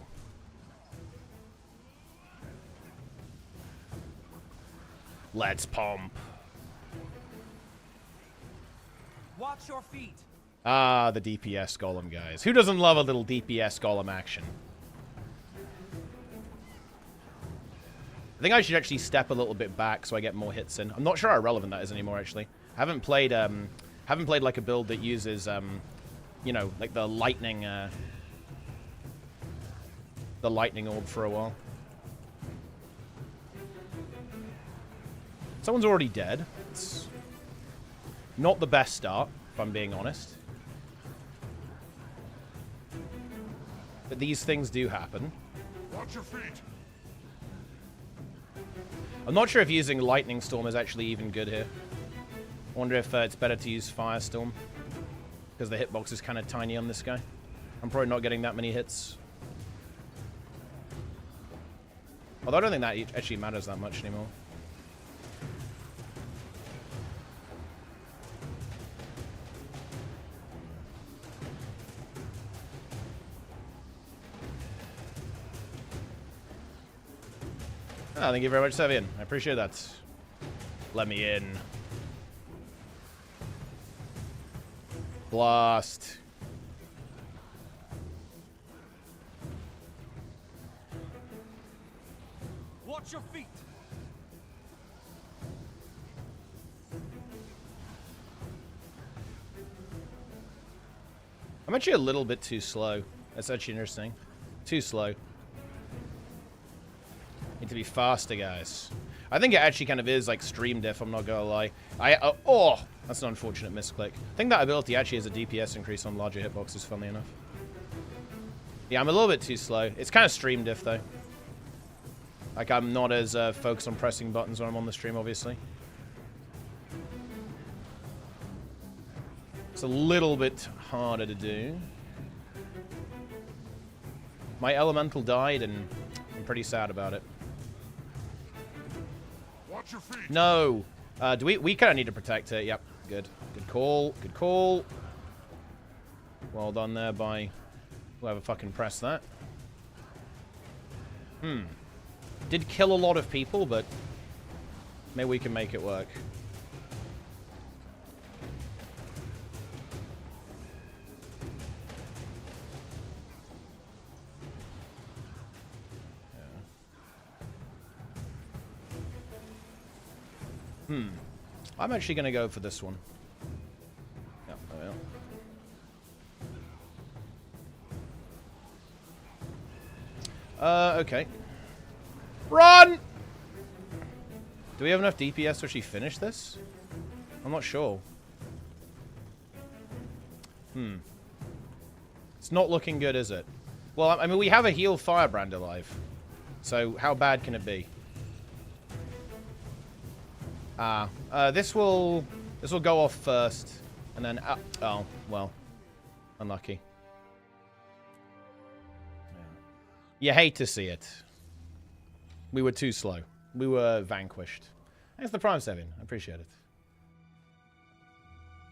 Let's pump. Watch your feet. Ah, the DPS golem, guys. Who doesn't love a little DPS golem action? I think I should actually step a little bit back so I get more hits in. I'm not sure how relevant that is anymore, actually. I haven't played like a build that uses, you know, like the lightning orb for a while. Someone's already dead. It's not the best start, if I'm being honest. But these things do happen. Watch your feet. I'm not sure if using Lightning Storm is actually even good here. I wonder if it's better to use Firestorm. Because the hitbox is kind of tiny on this guy. I'm probably not getting that many hits. Although I don't think that actually matters that much anymore. Oh, thank you very much, Sevian. I appreciate that. Let me in. Blast. Watch your feet. I'm actually a little bit too slow. That's actually interesting. Too slow. Need to be faster, guys. I think it actually kind of is like stream diff, I'm not gonna lie. Oh, that's an unfortunate misclick. I think that ability actually has a DPS increase on larger hitboxes, funnily enough. Yeah, I'm a little bit too slow. It's kind of stream diff, though. Like, I'm not as focused on pressing buttons when I'm on the stream, obviously. It's a little bit harder to do. My elemental died, and I'm pretty sad about it. Watch your feet. No! Do we kind of need to protect it. Yep, good. Good call. Good call. Well done there by whoever fucking pressed that. Did kill a lot of people, but maybe we can make it work. I'm actually going to go for this one. Yep, there we are. Okay. Run! Do we have enough DPS to actually finish this? I'm not sure. It's not looking good, is it? Well, I mean, we have a heal firebrand alive. So, how bad can it be? This will go off first, and then oh well, unlucky. Yeah. You hate to see it. We were too slow. We were vanquished. Thanks for the Prime 7. I appreciate it.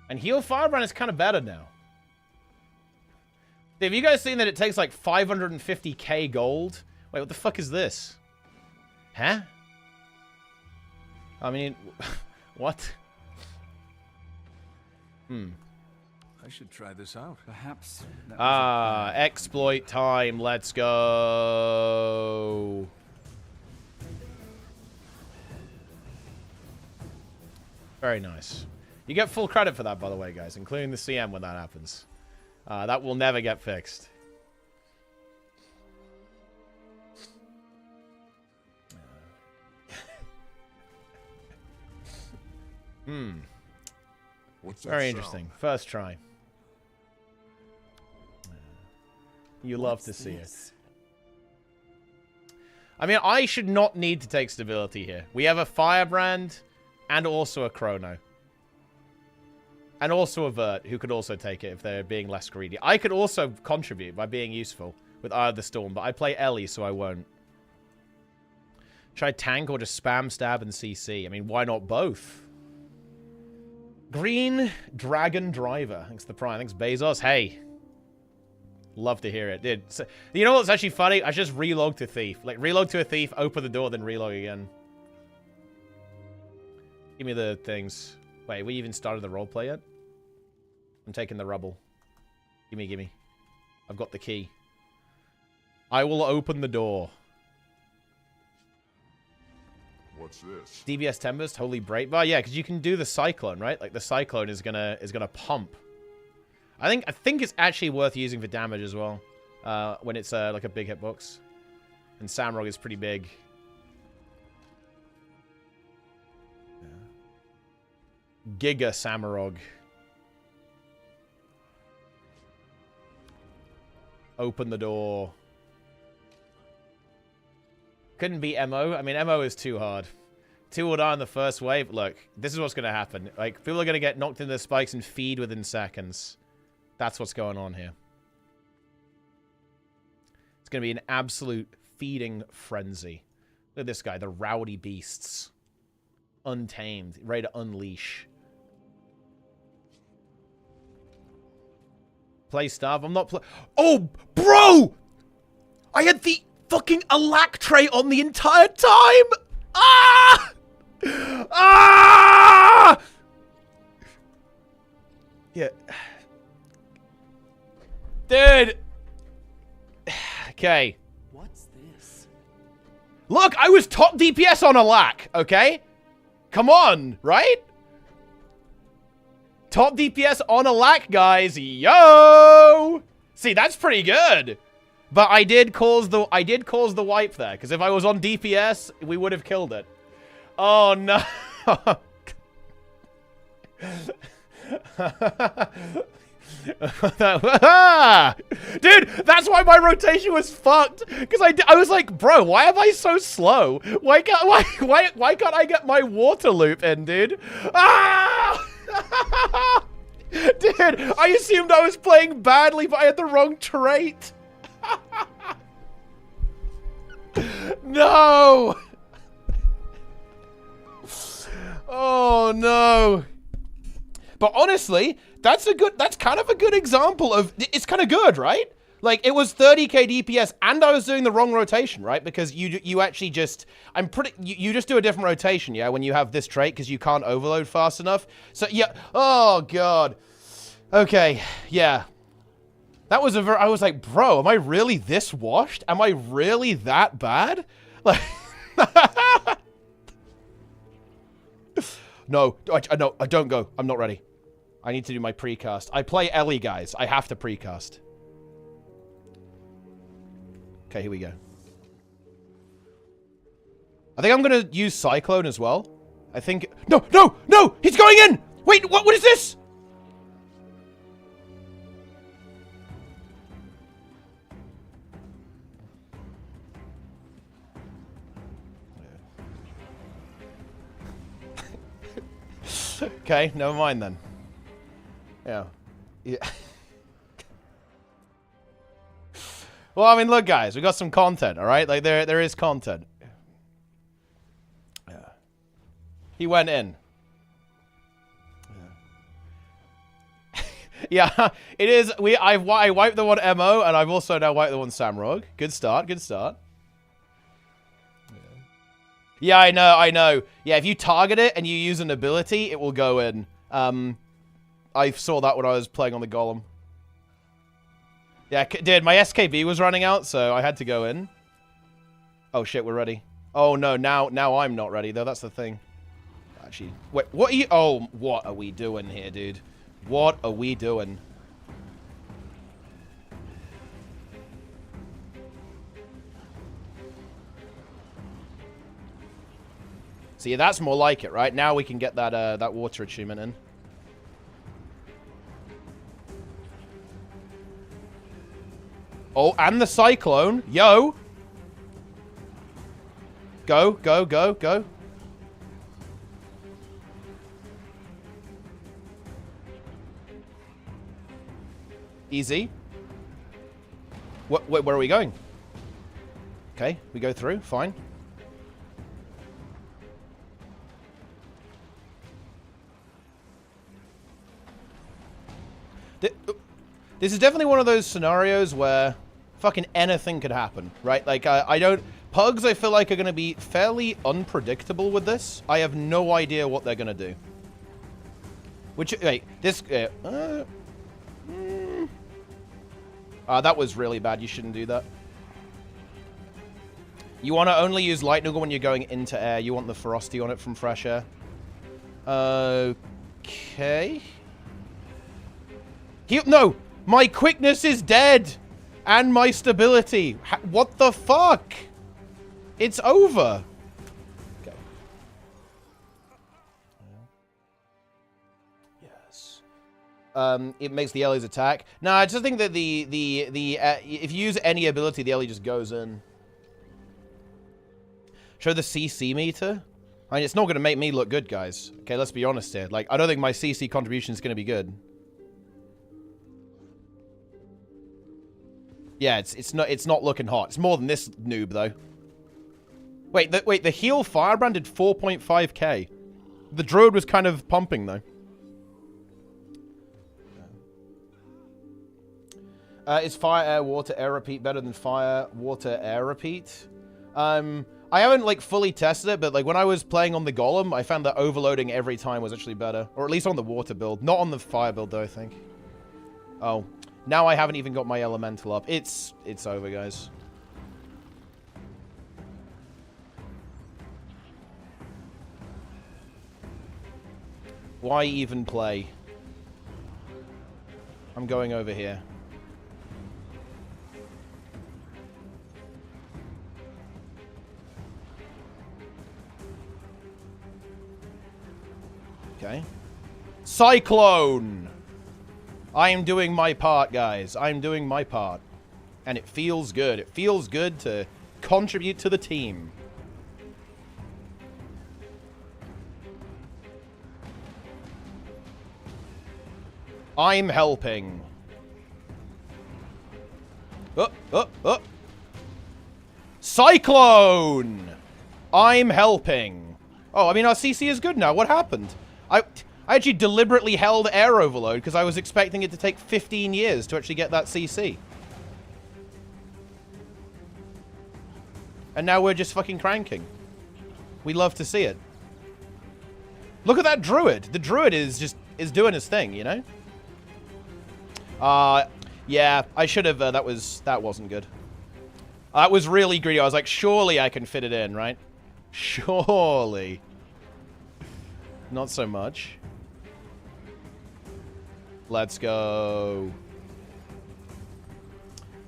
And heal firebrand is kind of better now. Have you guys seen that it takes like 550k gold? Wait, what the fuck is this? Huh? I mean, what? I should try this out. Perhaps. Exploit time. Let's go. Very nice. You get full credit for that, by the way, guys, including the CM when that happens. That will never get fixed. What's that Very sound? interesting. First try. You love to see it. I mean, I should not need to take stability here. We have a firebrand and also a chrono. And also a vert, who could also take it if they're being less greedy. I could also contribute by being useful with Eye of the Storm, but I play Ellie, so I won't. Should I tank or just spam, stab, and CC? I mean, why not both? Green Dragon Driver. Thanks to the Prime. Thanks, Bezos. Hey. Love to hear it. Dude, so, you know what's actually funny? I just relog to Thief. Like, relog to a Thief, open the door, then relog again. Give me the things. Wait, we even started the roleplay yet? I'm taking the rubble. Gimme, gimme. I've got the key. I will open the door. What's this? DBS Tempest, Holy Break. Well, yeah, because you can do the Cyclone, right? Like the Cyclone is gonna pump. I think it's actually worth using for damage as well. When it's like a big hitbox. And Samarog is pretty big. Giga Samarog. Open the door. Couldn't be MO. I mean, MO is too hard. 2 will die on the first wave. Look, this is what's going to happen. Like, people are going to get knocked into the spikes and feed within seconds. That's what's going on here. It's going to be an absolute feeding frenzy. Look at this guy, the rowdy beasts. Untamed, ready to unleash. Play Starve. I'm not play. Oh, bro! I had the fucking alac tray on the entire time! Ah! Ah! Yeah. Dude! Okay. What's this? Look, I was top DPS on alac, okay? Come on, right? Top DPS on alac, guys. Yo! See, that's pretty good. But I did cause the wipe there, because if I was on DPS, we would have killed it. Oh no. Dude, that's why my rotation was fucked. Because I was like, bro, why am I so slow? Why can't I get my water loop in, dude? Ah! Dude, I assumed I was playing badly, but I had the wrong trait. No! Oh, no. But honestly, that's kind of a good example of, it's kind of good, right? Like, it was 30k DPS, and I was doing the wrong rotation, right? Because you actually just, you just do a different rotation, yeah, when you have this trait, because you can't overload fast enough. So, yeah, oh, God. Okay, yeah. That was I was like, bro, am I really this washed? Am I really that bad? Like, no, I don't go. I'm not ready. I need to do my precast. I play Ellie, guys. I have to precast. Okay, here we go. I think I'm gonna use Cyclone as well. I think... No, no, no! He's going in! Wait, what is this? Okay, never mind then. Yeah. Well, I mean, look, guys, we got some content, all right? Like, there is content. Yeah. He went in. Yeah. Yeah, it is. I wiped the one MO, and I've also now wiped the one Samarog. Good start. Good start. Yeah, I know. Yeah, if you target it and you use an ability, it will go in. I saw that when I was playing on the Golem. Yeah, dude, my SKB was running out, so I had to go in. Oh, shit, we're ready. Oh, no, now I'm not ready, though. That's the thing. Actually, wait, what are you... Oh, what are we doing here, dude? What are we doing? See, that's more like it, right? Now we can get that that water achievement in. Oh, and the Cyclone. Yo! Go, go, go, go. Easy. Where are we going? Okay, we go through. Fine. This is definitely one of those scenarios where fucking anything could happen, right? Like, I don't... Pugs, I feel like, are going to be fairly unpredictable with this. I have no idea what they're going to do. Which, wait, this... that was really bad. You shouldn't do that. You want to only use Lightning when you're going into air. You want the Ferocity on it from fresh air. Okay. No! My quickness is dead! And my stability. What the fuck? It's over. Okay. Yes. It makes the Ellie's attack. No, I just think that if you use any ability, the Ellie just goes in. Show the CC meter? I mean, it's not going to make me look good, guys. Okay, let's be honest here. Like, I don't think my CC contribution is going to be good. Yeah, it's not looking hot. It's more than this noob though. Wait, the heal firebrand did 4.5k. The druid was kind of pumping though. Is fire, air, water, air repeat better than fire, water, air repeat? I haven't like fully tested it, but like when I was playing on the golem, I found that overloading every time was actually better, or at least on the water build, not on the fire build though, I think. Oh. Now I haven't even got my elemental up. It's over, guys. Why even play? I'm going over here. Okay. Cyclone! I am doing my part, guys. I'm doing my part. And it feels good. It feels good to contribute to the team. I'm helping. Cyclone! I'm helping. Oh, I mean, our CC is good now. What happened? I actually deliberately held air overload because I was expecting it to take 15 years to actually get that CC. And now we're just fucking cranking. We love to see it. Look at that druid. The druid is doing his thing, you know? Yeah, I should have, that wasn't good. That was really greedy. I was like, surely I can fit it in, right? Surely. Not so much. Let's go.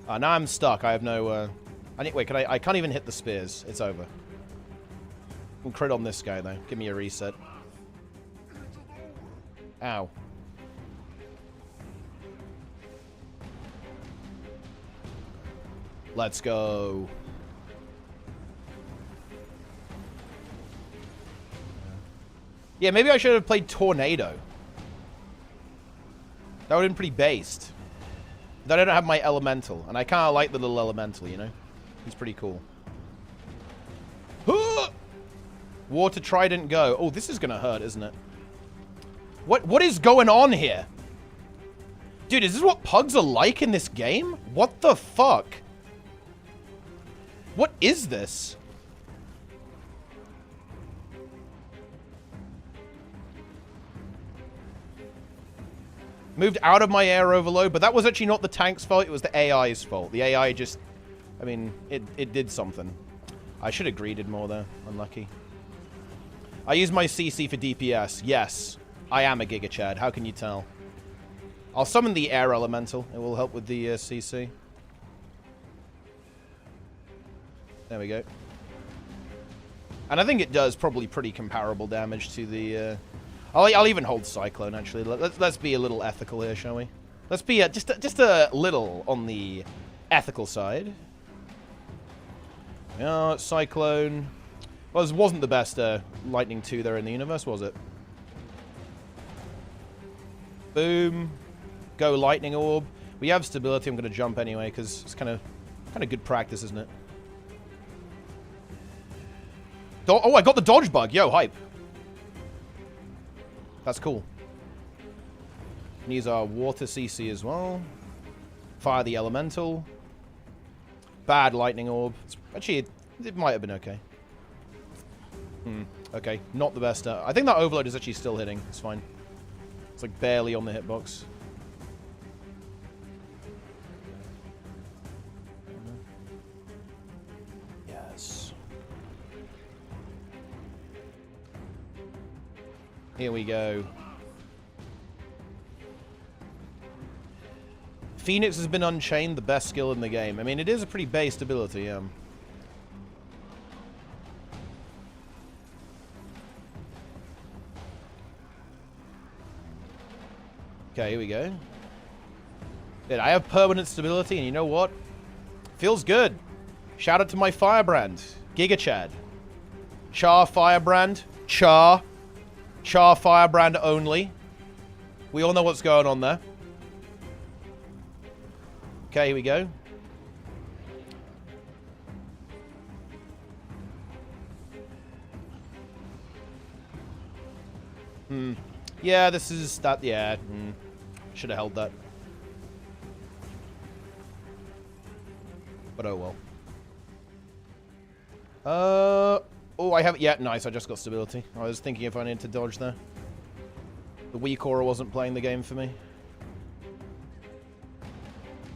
Now I'm stuck. I have no, wait, I can't even hit the spears. It's over. I can crit on this guy, though. Give me a reset. Ow. Let's go. Yeah, maybe I should have played Tornado. That would have been pretty based. Then I don't have my elemental, and I kind of like the little elemental, you know? He's pretty cool. Water Trident go. Oh, this is gonna hurt, isn't it? What is going on here? Dude, is this what pugs are like in this game? What the fuck? What is this? Moved out of my air overload, but that was actually not the tank's fault. It was the AI's fault. The AI just... I mean, it did something. I should have greeted more, though. Unlucky. I use my CC for DPS. Yes, I am a Giga Chad. How can you tell? I'll summon the air elemental. It will help with the CC. There we go. And I think it does probably pretty comparable damage to the... I'll even hold Cyclone, actually. Let's be a little ethical here, shall we? Let's be just a little on the ethical side. Yeah, Cyclone. Well, this wasn't the best Lightning 2 there in the universe, was it? Boom. Go Lightning Orb. We have stability. I'm going to jump anyway, because it's kind of good practice, isn't it? Oh, I got the dodge bug. Yo, hype. That's cool. And use our water CC as well. Fire the elemental. Bad lightning orb. Actually, it might have been okay. Okay, not the best. I think that overload is actually still hitting. It's fine. It's like barely on the hitbox. Yes. Here we go. Phoenix has been unchained, the best skill in the game. I mean, it is a pretty based ability, Okay, here we go. Yeah, I have permanent stability, and you know what? Feels good. Shout out to my firebrand, Giga Chad. Char firebrand. Char firebrand only. We all know what's going on there. Okay, here we go. Yeah, this is that. Yeah. Should have held that. But oh well. Oh, I have... Yeah, nice. I just got stability. I was thinking if I needed to dodge there. The weak aura wasn't playing the game for me.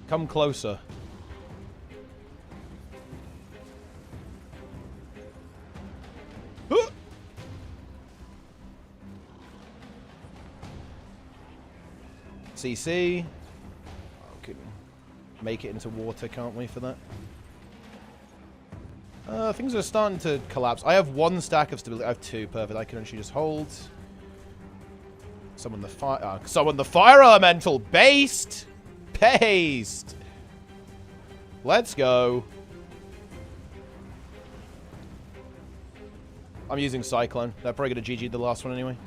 Come closer. CC. Oh, can make it into water, can't we, for that? Things are starting to collapse. I have one stack of stability. I have two. Perfect. I can actually just hold. Summon the fire. Summon the fire elemental. Based. Paste. Let's go. I'm using Cyclone. They're probably going to GG the last one anyway.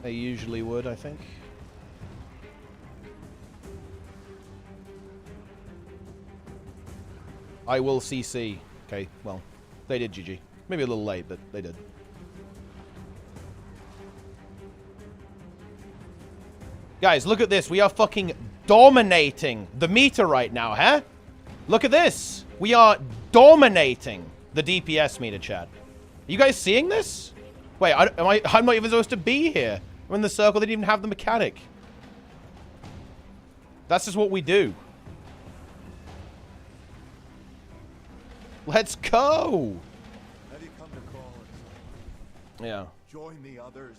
They usually would, I think. I will CC. Okay, well, they did GG. Maybe a little late, but they did. Guys, look at this. We are fucking dominating the meter right now, huh? Look at this. We are dominating the DPS meter, chat. Are you guys seeing this? Wait, I'm not even supposed to be here. I'm in the circle. They didn't even have the mechanic. That's just what we do. Let's go. Have you come to call us? Yeah. Join the others.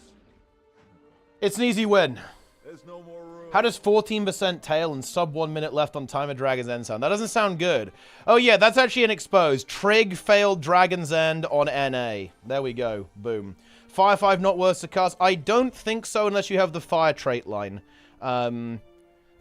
It's an easy win. There's no more room. How does 14% tail and sub 1 minute left on Time of Dragon's End sound? That doesn't sound good. Oh yeah, that's actually an expose. Trig failed Dragon's End on NA. There we go. Boom. Fire 5 not worth to cast? I don't think so unless you have the fire trait line.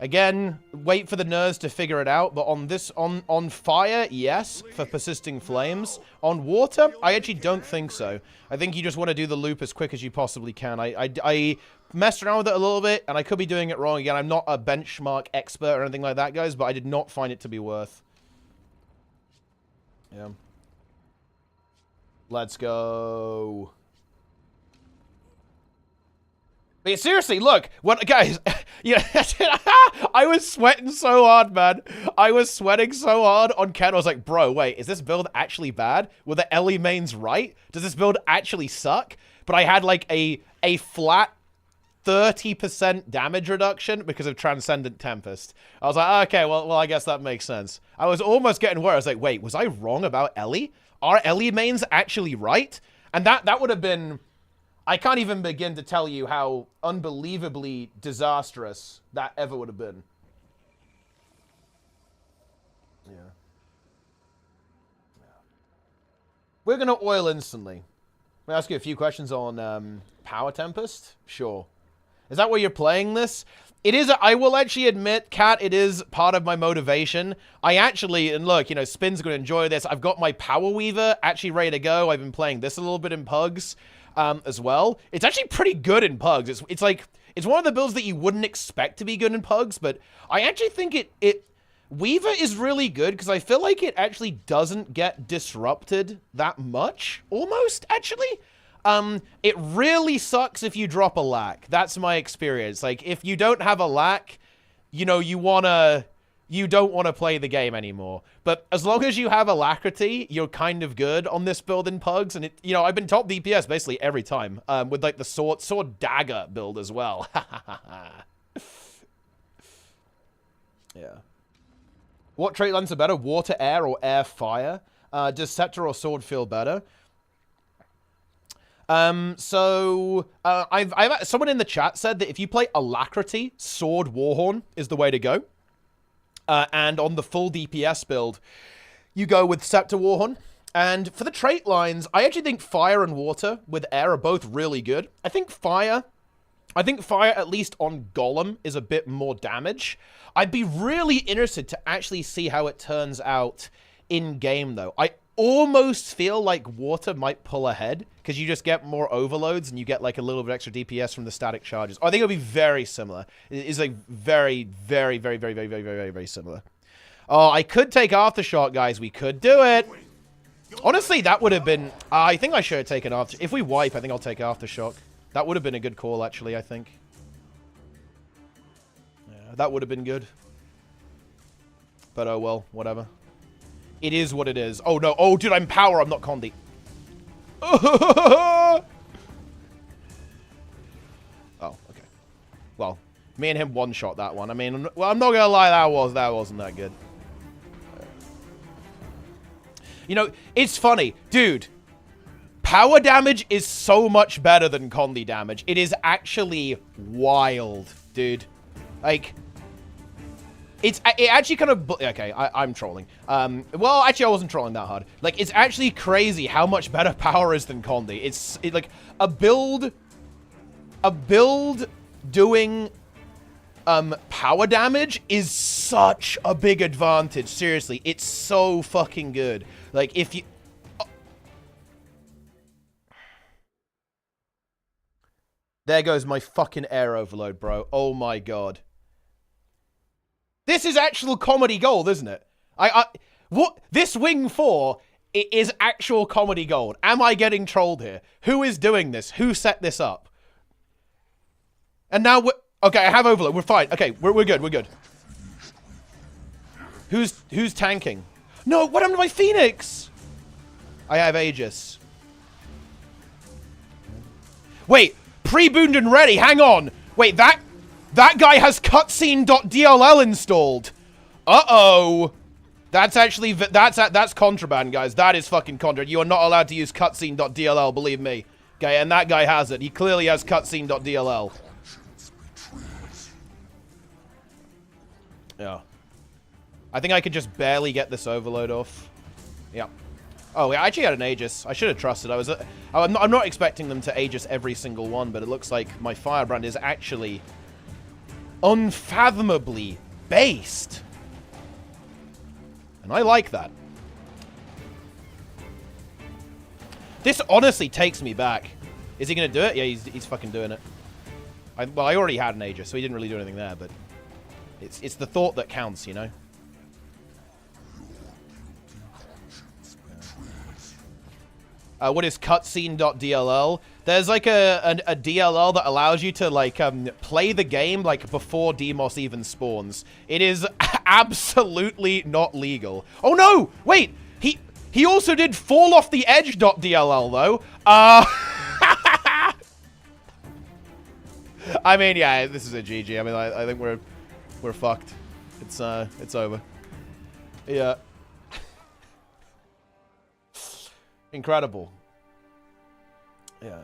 Again, wait for the nerds to figure it out, but on this, on fire, yes, for persisting flames. On water, I actually don't think so. I think you just want to do the loop as quick as you possibly can. I messed around with it a little bit, and I could be doing it wrong. Again, I'm not a benchmark expert or anything like that, guys, but I did not find it to be worth. Yeah. Let's go. But yeah, seriously, look, what, guys, yeah, I was sweating so hard, man. I was sweating so hard on Ken. I was like, bro, wait, is this build actually bad? Were the Ellie mains right? Does this build actually suck? But I had like a flat 30% damage reduction because of Transcendent Tempest. I was like, okay, well, I guess that makes sense. I was almost getting worried. I was like, wait, was I wrong about Ellie? Are Ellie mains actually right? And that would have been... I can't even begin to tell you how unbelievably disastrous that ever would have been. Yeah. We're going to oil instantly. Let me ask you a few questions on Power Tempest. Sure. Is that why you're playing this? It is, I will actually admit, Kat, it is part of my motivation. I actually, and look, you know, Spin's going to enjoy this. I've got my Power Weaver actually ready to go. I've been playing this a little bit in Pugs. As well. It's actually pretty good in Pugs. It's like, it's one of the builds that you wouldn't expect to be good in Pugs, but I actually think Weaver is really good because I feel like it actually doesn't get disrupted that much, almost, actually. It really sucks if you drop a lack. That's my experience. Like, if you don't have a lack, you know, you don't want to play the game anymore. But as long as you have alacrity, you're kind of good on this build in Pugs. And, you know, I've been top DPS basically every time with, like, the sword dagger build as well. Yeah. What trait lines are better? Water, air, or air, fire? Does scepter or sword feel better? I've someone in the chat said that if you play alacrity, sword warhorn is the way to go. And on the full DPS build, you go with Scepter Warhorn. And for the trait lines, I actually think Fire and Water with Air are both really good. I think Fire, at least on Golem, is a bit more damage. I'd be really interested to actually see how it turns out in-game, though. I almost feel like Water might pull ahead, because you just get more overloads, and you get, like, a little bit extra DPS from the static charges. I think it'll be very similar. It's, like, very, very, very, very, very, very, very, very similar. Oh, I could take Aftershock, guys. We could do it. Honestly, that would have been... I think I should have taken Aftershock. If we wipe, I think I'll take Aftershock. That would have been a good call, actually, I think. Yeah, that would have been good. But, oh, well, whatever. It is what it is. Oh, no. Oh, dude, I'm power. I'm not Condi. Oh, okay. Well, me and him one-shot that one. I mean, well, I'm not going to lie. That wasn't that good. You know, it's funny. Dude, power damage is so much better than Condi damage. It is actually wild, dude. Like... It actually kind of... Okay, I'm trolling. Well, actually, I wasn't trolling that hard. Like, it's actually crazy how much better power is than Condi. It's like, a build doing power damage is such a big advantage. Seriously, it's so fucking good. Like, if you... There goes my fucking air overload, bro. Oh my god. This is actual comedy gold, isn't it? What? This Wing 4 is actual comedy gold. Am I getting trolled here? Who is doing this? Who set this up? And now we're... Okay, I have overload. We're fine. Okay, we're good. We're good. Who's tanking? No, what happened to my Phoenix? I have Aegis. Wait, pre-booned and ready. Hang on. Wait, that guy has cutscene.dll installed. Uh-oh. That's actually, that's contraband, guys. That is fucking contraband. You are not allowed to use cutscene.dll, believe me. Okay, and that guy has it. He clearly has cutscene.dll. Yeah. I think I could just barely get this overload off. Yeah. Oh, I actually had an Aegis. I should have trusted. I'm not expecting them to Aegis every single one, but it looks like my Firebrand is actually unfathomably based. And I like that. This honestly takes me back. Is he going to do it? Yeah, he's fucking doing it. Well, I already had an Aegis, so he didn't really do anything there, but it's the thought that counts, you know? What is cutscene.dll? There's like a DLL that allows you to like play the game like before Demos even spawns. It is absolutely not legal. Oh no! Wait! He also did fall off the edge.dll though. I mean, yeah, this is a GG. I mean, I think we're fucked. It's over. Yeah. Incredible. Yeah.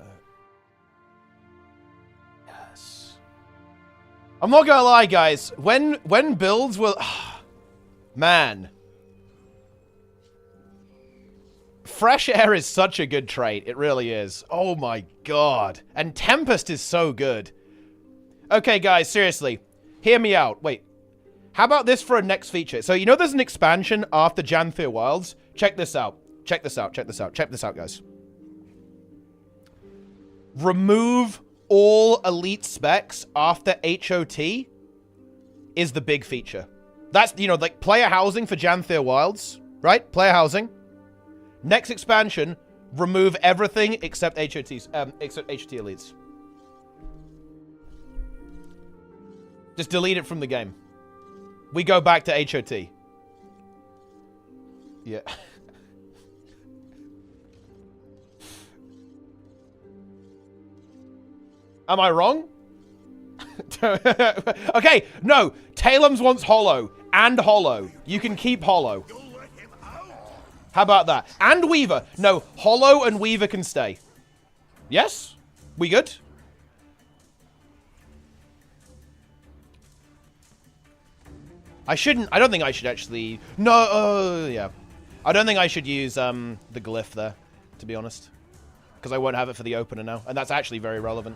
Yes. I'm not gonna lie, guys. When builds will... Man. Fresh air is such a good trait. It really is. Oh my god. And Tempest is so good. Okay, guys, seriously. Hear me out. Wait. How about this for a next feature? So, you know there's an expansion after Janthir Wilds? Check this out. Check this out. Check this out. Check this out, guys. Remove all elite specs after HOT is the big feature. That's, you know, like player housing for Janthir Wilds, right? Player housing. Next expansion, remove everything except HOTs, except HOT elites. Just delete it from the game. We go back to HOT. Yeah. Am I wrong? Okay, no. Talem's wants Hollow and Hollow. You can keep Hollow. How about that? And Weaver. No, Hollow and Weaver can stay. Yes? We good? I don't think I should actually... No, yeah. I don't think I should use the glyph there, to be honest. Because I won't have it for the opener now. And that's actually very relevant.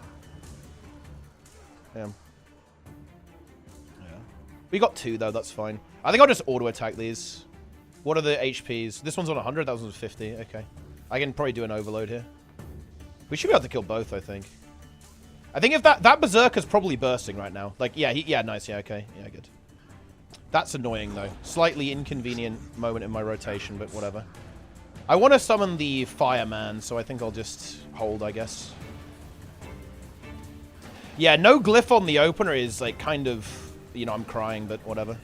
Yeah. We got 2, though. That's fine. I think I'll just auto-attack these. What are the HPs? This one's on 100. That one's on 50. Okay. I can probably do an overload here. We should be able to kill both, I think. I think if that Berserker's probably bursting right now. Like, yeah, yeah, nice. Yeah, okay. Yeah, good. That's annoying, though. Slightly inconvenient moment in my rotation, but whatever. I want to summon the Fireman, so I think I'll just hold, I guess. Yeah, no glyph on the opener is, like, kind of... You know, I'm crying, but whatever.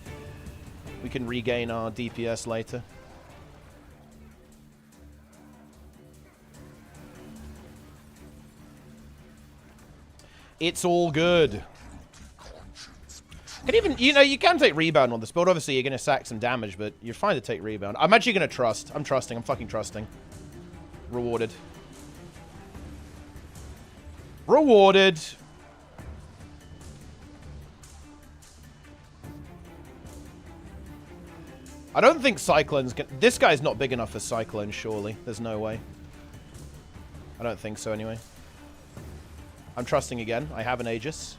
We can regain our DPS later. It's all good. Can even, you know, you can take rebound on this build. Obviously, you're going to sack some damage, but you're fine to take rebound. I'm actually going to trust. I'm trusting. I'm fucking trusting. Rewarded. Rewarded. I don't think Cyclone's gonna... This guy's not big enough for Cyclone, surely. There's no way. I don't think so, anyway. I'm trusting again. I have an Aegis.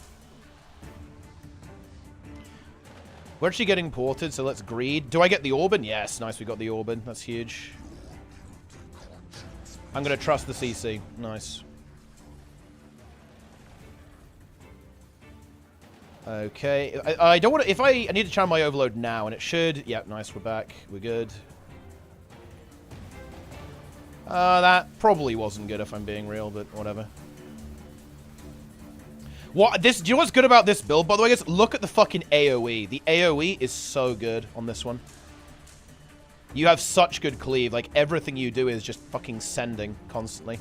We're actually getting ported, so let's greed. Do I get the Orban? Yes, nice. We got the Orban. That's huge. I'm going to trust the CC. Nice. Okay. I don't want to... If I need to channel my overload now, and it should... Yeah, nice. We're back. We're good. That probably wasn't good if I'm being real, but whatever. Do you know what's good about this build, by the way, guys? Look at the fucking AoE. The AoE is so good on this one. You have such good cleave. Like, everything you do is just fucking sending constantly.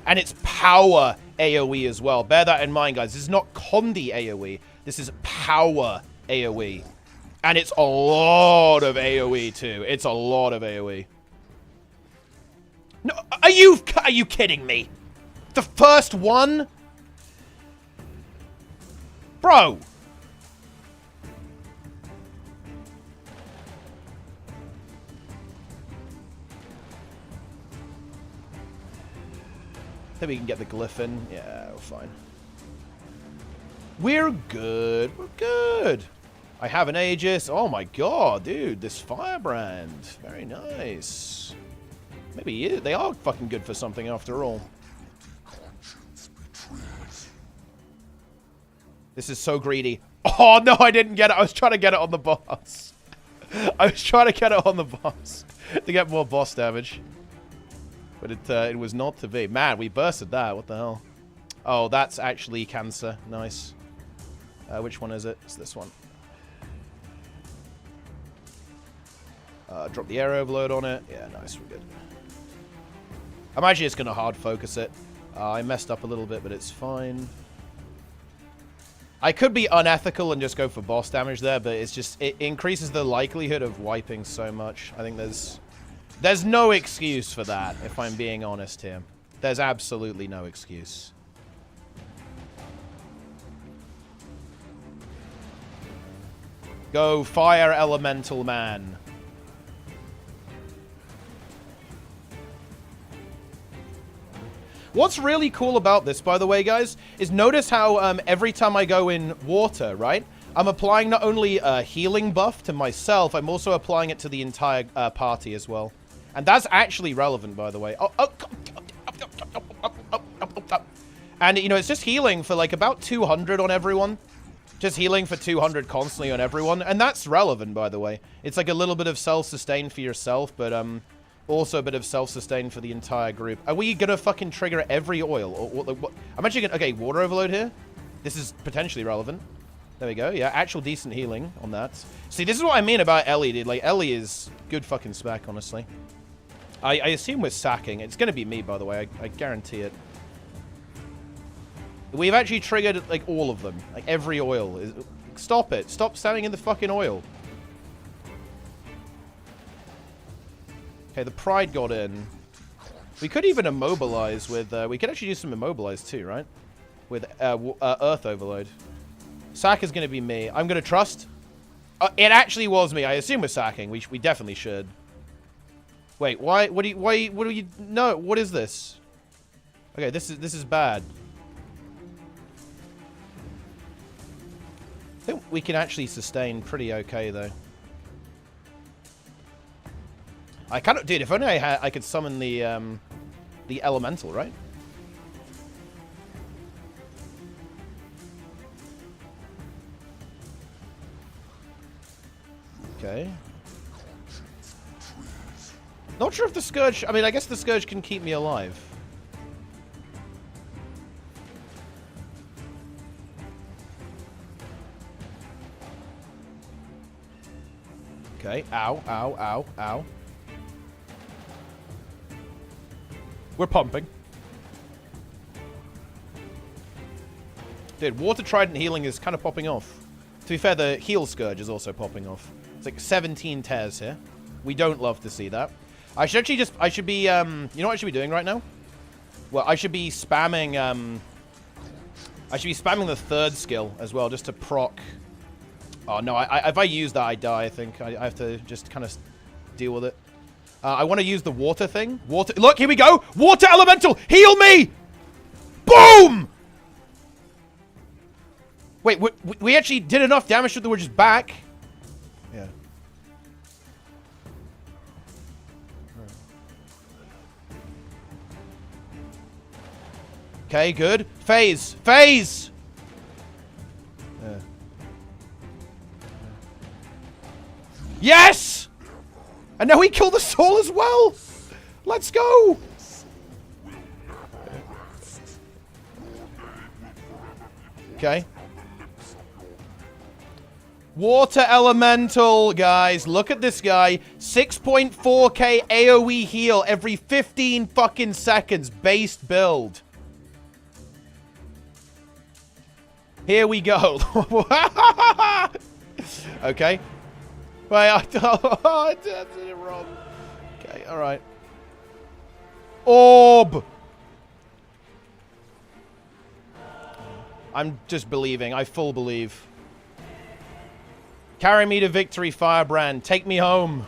And it's power AoE as well. Bear that in mind, guys. This is not Condi AoE. This is power AoE. And it's a lot of AoE, too. It's a lot of AoE. No, are you kidding me? The first one? Bro! Then we can get the glyph in. Yeah, we're fine. We're good. We're good. I have an Aegis. Oh my god, dude. This firebrand. Very nice. Maybe they are fucking good for something after all. This is so greedy. Oh, no, I didn't get it. I was trying to get it on the boss. I was trying to get it on the boss to get more boss damage. But it was not to be. Man, we bursted that. What the hell? Oh, that's actually cancer. Nice. Which one is it? It's this one. Drop the air overload on it. Yeah, nice. We're good. I'm actually just going to hard focus it. I messed up a little bit, but it's fine. I could be unethical and just go for boss damage there, but it's just, it increases the likelihood of wiping so much. I think there's no excuse for that, if I'm being honest here. There's absolutely no excuse. Go fire elemental man. What's really cool about this, by the way, guys, is notice how every time I go in water, right, I'm applying not only a healing buff to myself, I'm also applying it to the entire party as well. And that's actually relevant, by the way. And, you know, it's just healing for, like, about 200 on everyone. Just healing for 200 constantly on everyone. And that's relevant, by the way. It's like a little bit of self-sustain for yourself, but, also a bit of self-sustain for the entire group. Are we gonna fucking trigger every oil? Or what? I'm actually gonna... Okay, water overload here. This is potentially relevant. There we go. Yeah, actual decent healing on that. See, this is what I mean about Ellie, dude. Like, Ellie is good fucking spec, honestly. I assume we're sacking. It's gonna be me, by the way. I guarantee it. We've actually triggered, like, all of them. Like, every oil. Stop it. Stop standing in the fucking oil. Okay, the Pride got in. We could even immobilize with... we could actually do some immobilize too, right? With Earth Overload. Sack is going to be me. I'm going to trust. It actually was me. I assume we're sacking. We definitely should. Wait, why? What do you... No, what is this? Okay, this is bad. I think we can actually sustain pretty okay, though. I kind of, dude. If only I could summon the elemental, right? Okay. Not sure if the Scourge... I mean, I guess the Scourge can keep me alive. Okay. Ow, ow, ow, ow. We're pumping. Dude, Water Trident healing is kind of popping off. To be fair, the Heal Scourge is also popping off. It's like 17 tears here. We don't love to see that. I should actually just... I should be... you know what I should be doing right now? Well, I should be spamming... I should be spamming the third skill as well, just to proc... Oh, no. If I use that, I die, I think. I have to just kind of deal with it. I want to use the water thing. Water. Look, here we go. Water elemental. Heal me. Boom. Wait, we actually did enough damage so that we're just back. Yeah. Okay, good. Phase. Phase. Yeah. Yes. And now we kill the soul as well. Let's go. Okay. Water Elemental, guys. Look at this guy. 6.4k AoE heal every 15 fucking seconds. Based build. Here we go. Okay. Wait, I did it wrong. Okay, alright. Orb! I'm just believing. I full believe. Carry me to victory, Firebrand. Take me home.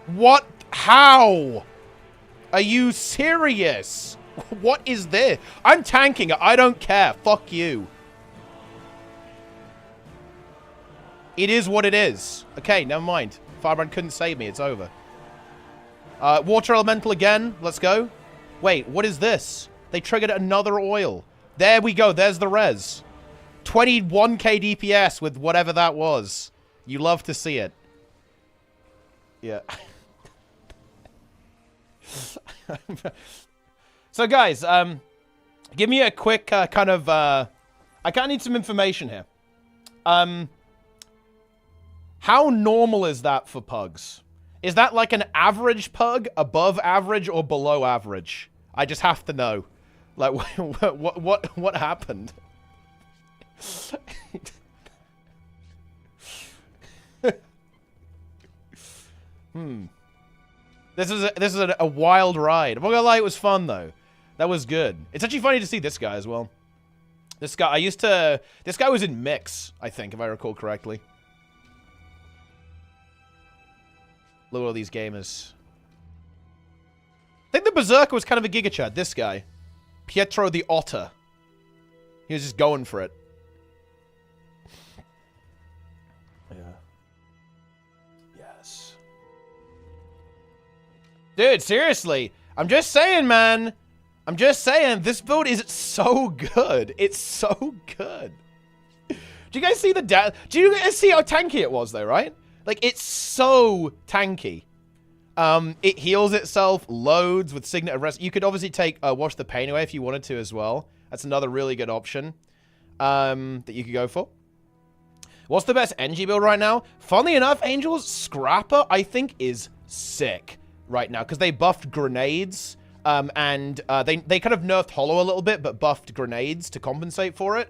What? How? Are you serious? What is this? I'm tanking it. I don't care. Fuck you. It is what it is. Okay, never mind. Firebrand couldn't save me. It's over. Water Elemental again. Let's go. Wait, what is this? They triggered another oil. There we go. There's the res. 21k DPS with whatever that was. You love to see it. Yeah. So, guys, give me a quick kind of... I kind of need some information here. How normal is that for pugs? Is that like an average pug, above average, or below average? I just have to know. Like, what happened? This is a wild ride. I'm not gonna lie, it was fun though. That was good. It's actually funny to see this guy as well. This guy, this guy was in Mix, I think, if I recall correctly. Look at all these gamers. I think the Berserker was kind of a Giga Chad, this guy. Pietro the Otter. He was just going for it. Yeah. Yes. Dude, seriously. I'm just saying, man. I'm just saying, this build is so good. It's so good. Do you guys see the do you guys see how tanky it was, though, right? Like, it's so tanky. It heals itself, loads with Signet of Rest. You could obviously take Wash the Pain Away if you wanted to as well. That's another really good option that you could go for. What's the best NG build right now? Funnily enough, Angels, Scrapper, I think, is sick right now. Because they buffed grenades, and they kind of nerfed Hollow a little bit, but buffed grenades to compensate for it.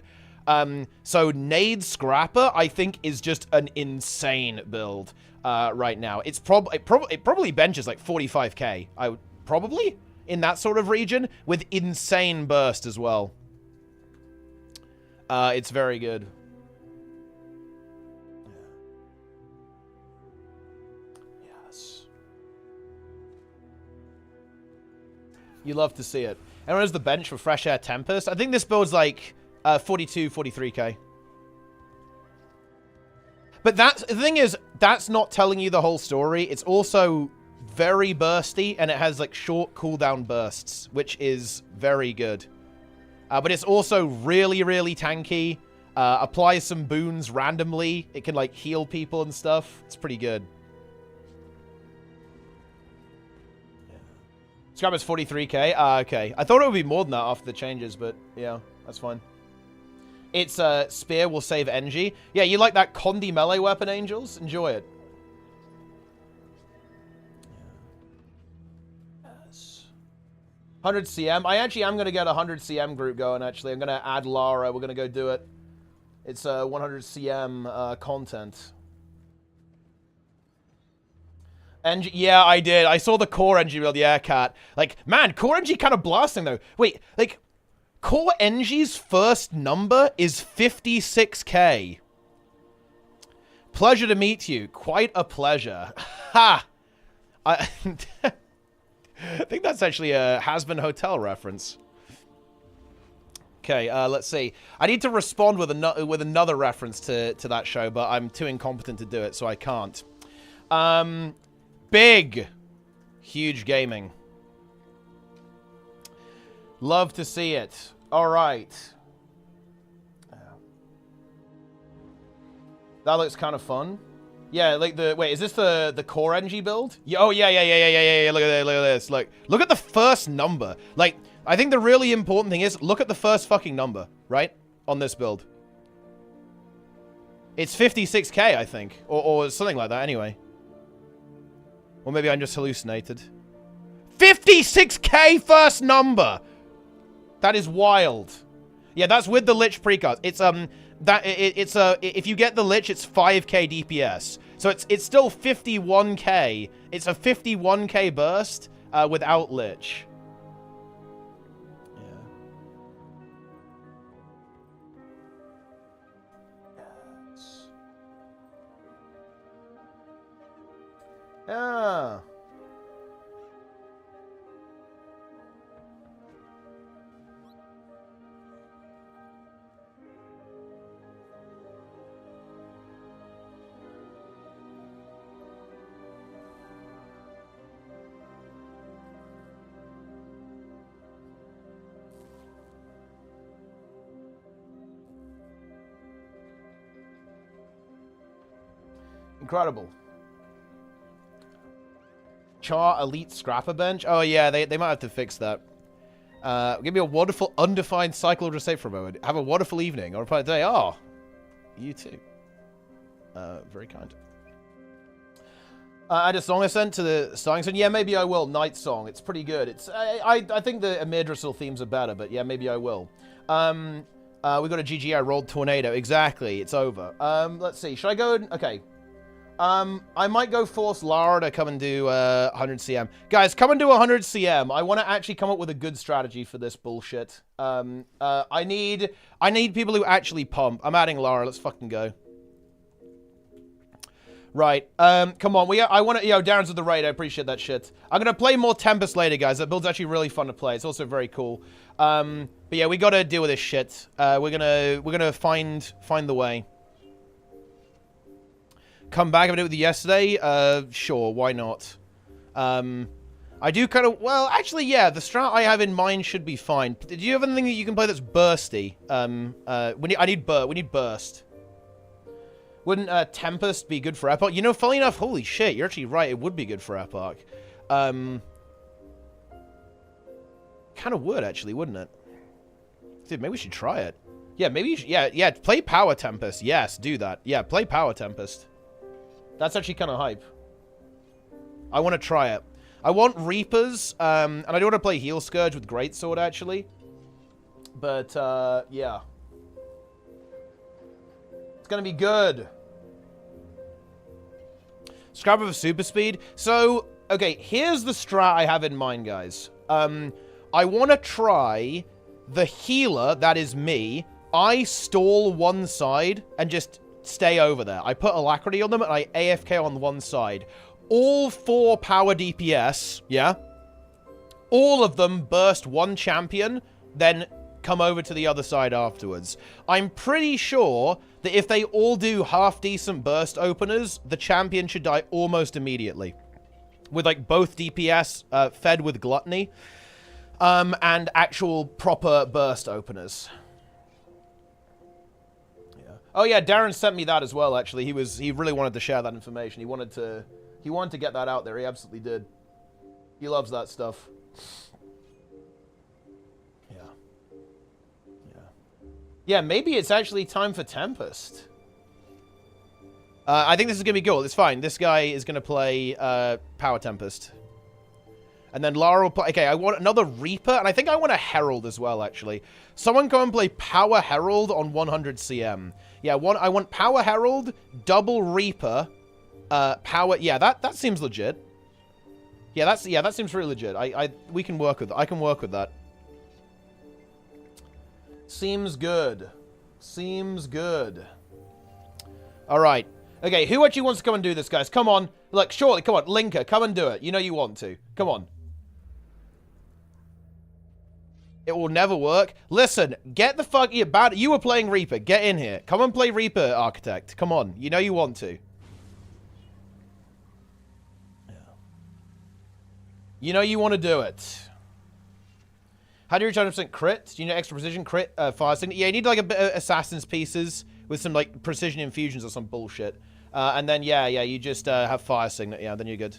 So Nade Scrapper, I think, is just an insane build right now. It probably benches like 45k. I would probably in that sort of region with insane burst as well. It's very good. Yes. You love to see it. And where's the bench for Fresh Air Tempest? I think this build's like 42, 43k. But the thing is, that's not telling you the whole story. It's also very bursty, and it has like short cooldown bursts, which is very good. But it's also really, really tanky. Applies some boons randomly. It can like heal people and stuff. It's pretty good. Scrapper's 43k. Okay. I thought it would be more than that after the changes, but yeah, that's fine. It's Spear will save NG. Yeah, you like that Condi melee weapon, Angels? Enjoy it. Yes. 100 CM. I actually am going to get a 100 CM group going, actually. I'm going to add Lara. We're going to go do it. It's 100 CM content. NG, yeah, I did. I saw the core NG build, yeah, Cat. Like, man, core NG kind of blasting, though. Wait, like... Core NG's first number is 56k. Pleasure to meet you. Quite a pleasure. Ha! I think that's actually a Has-Been Hotel reference. Okay, let's see. I need to respond with another reference to that show, but I'm too incompetent to do it, so I can't. Big. Huge gaming. Love to see it. All right. That looks kind of fun. Yeah, like the wait, is this the core NG build? Yeah, oh yeah. Look at this. Look at the first number. Like, I think the really important thing is look at the first fucking number, right? On this build. It's 56k, I think, or something like that. Anyway, or maybe I'm just hallucinated. 56k first number. That is wild. Yeah, that's with the Lich precast. It's if you get the Lich, it's 5k DPS. So it's still 51k. It's a 51k burst without Lich. Yeah. Yes. Ah. Incredible. Char Elite Scrapper Bench. Oh, yeah, they might have to fix that. Give me a wonderful, undefined cycle of save for a moment. Have a wonderful evening. I'll reply today. Oh, you too. Very kind. Add a song I sent to the starting song. Yeah, maybe I will. Night Song. It's pretty good. It's I think the Amidrisil themes are better, but yeah, maybe I will. We got a GG. I rolled Tornado. Exactly. It's over. Let's see. Should I go? Okay. I might go force Lara to come and do 100 CM. Guys, come and do 100 CM. I want to actually come up with a good strategy for this bullshit. I need people who actually pump. I'm adding Lara. Let's fucking go. Right. Come on. I want to... Yo, Darren's with the raid. I appreciate that shit. I'm going to play more Tempest later, guys. That build's actually really fun to play. It's also very cool. But yeah, we got to deal with this shit. We're gonna find the way. Come back and do it with you yesterday? Sure, why not? I do kind of... Well, actually, yeah, the strat I have in mind should be fine. Do you have anything that you can play that's bursty? We need burst. Wouldn't Tempest be good for Epoch? You know, funny enough, holy shit, you're actually right. It would be good for Epoch. Kind of would, actually, wouldn't it? Dude, maybe we should try it. Yeah, maybe you should... Yeah, play Power Tempest. Yes, do that. Yeah, play Power Tempest. That's actually kind of hype. I want to try it. I want Reapers, and I do want to play Heal Scourge with Greatsword, actually. But, yeah. It's going to be good. Scrapper for Super Speed. So, okay, here's the strat I have in mind, guys. I want to try the healer, that is me. I stall one side and just... stay over there. I put Alacrity on them and I AFK on one side. All 4 power DPS, yeah? All of them burst one champion, then come over to the other side afterwards. I'm pretty sure that if they all do half-decent burst openers, the champion should die almost immediately. With, like, both DPS fed with Gluttony, and actual proper burst openers. Oh yeah, Darren sent me that as well, actually. He really wanted to share that information. He wanted to get that out there. He absolutely did. He loves that stuff. Yeah. Yeah. Yeah, maybe it's actually time for Tempest. I think this is going to be cool. It's fine. This guy is going to play Power Tempest. And then Lara will play... Okay, I want another Reaper, and I think I want a Herald as well, actually. Someone go and play Power Herald on 100 CM. Yeah, I want Power Herald, double Reaper, Power... Yeah, that seems legit. Yeah, that seems really legit. We can work with... I can work with that. Seems good. Seems good. All right. Okay, who actually wants to come and do this, guys? Come on. Look, surely, come on. Linker, come and do it. You know you want to. Come on. It will never work. Listen, get the fuck... You were playing Reaper. Get in here. Come and play Reaper, Architect. Come on. You know you want to. Yeah. You know you want to do it. How do you return 100% crit? Do you need extra precision crit? Fire signature? Yeah, you need like a bit of Assassin's Pieces with some like precision infusions or some bullshit. And then, yeah, you just have fire signet. Yeah, then you're good.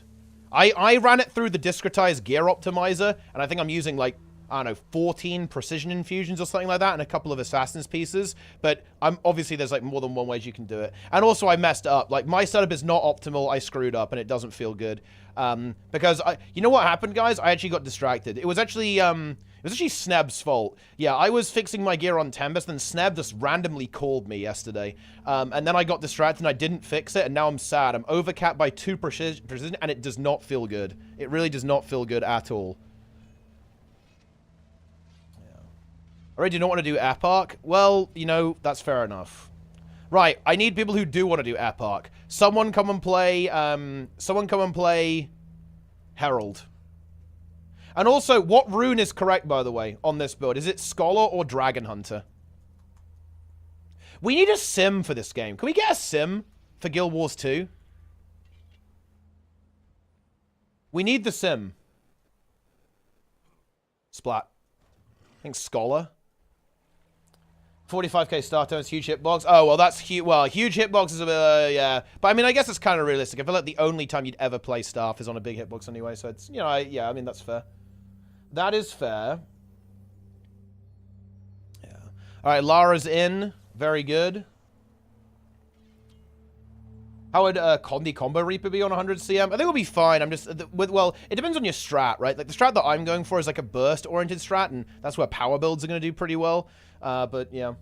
I ran it through the discretized gear optimizer, and I think I'm using, like, I don't know, 14 precision infusions or something like that, and a couple of assassin's pieces. But obviously there's, like, more than one way you can do it. And also I messed up. Like, my setup is not optimal. I screwed up, and it doesn't feel good. Because you know what happened, guys? I actually got distracted. It was actually Sneb's fault. Yeah, I was fixing my gear on Tempest, and Sneb just randomly called me yesterday. And then I got distracted, and I didn't fix it, and now I'm sad. I'm overcapped by 2 precision, and it does not feel good. It really does not feel good at all. I really do not want to do EPARCH. Well, you know, that's fair enough. Right, I need people who do want to do EPARCH. Someone come and play, Herald. And also, what rune is correct, by the way, on this build? Is it Scholar or Dragon Hunter? We need a sim for this game. Can we get a sim for Guild Wars 2? We need the sim. Splat. I think Scholar. 45k star tones, huge hitbox. Oh, well, that's huge. Well, huge hitbox is a bit, yeah. But, I mean, I guess it's kind of realistic. I feel like the only time you'd ever play staff is on a big hitbox anyway. So, it's, you know, yeah, I mean, that's fair. That is fair. Yeah. All right, Lara's in. Very good. How would Condi Combo Reaper be on 100 CM? I think it'll be fine. I'm just, well, it depends on your strat, right? Like, the strat that I'm going for is like a burst-oriented strat, and that's where power builds are going to do pretty well. But, yeah.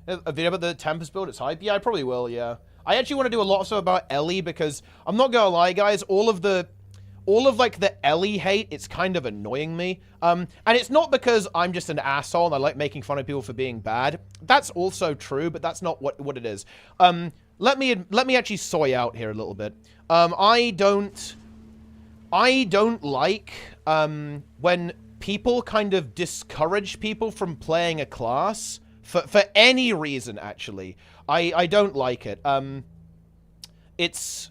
A video about the Tempest build, it's hype? Yeah, I probably will, yeah. I actually want to do a lot of stuff about Ellie, because I'm not going to lie, guys, all of, like, the Ellie hate, it's kind of annoying me. And it's not because I'm just an asshole and I like making fun of people for being bad. That's also true, but that's not what it is. Let me actually soy out here a little bit. I don't like when people kind of discourage people from playing a class for any reason. Actually, I don't like it. It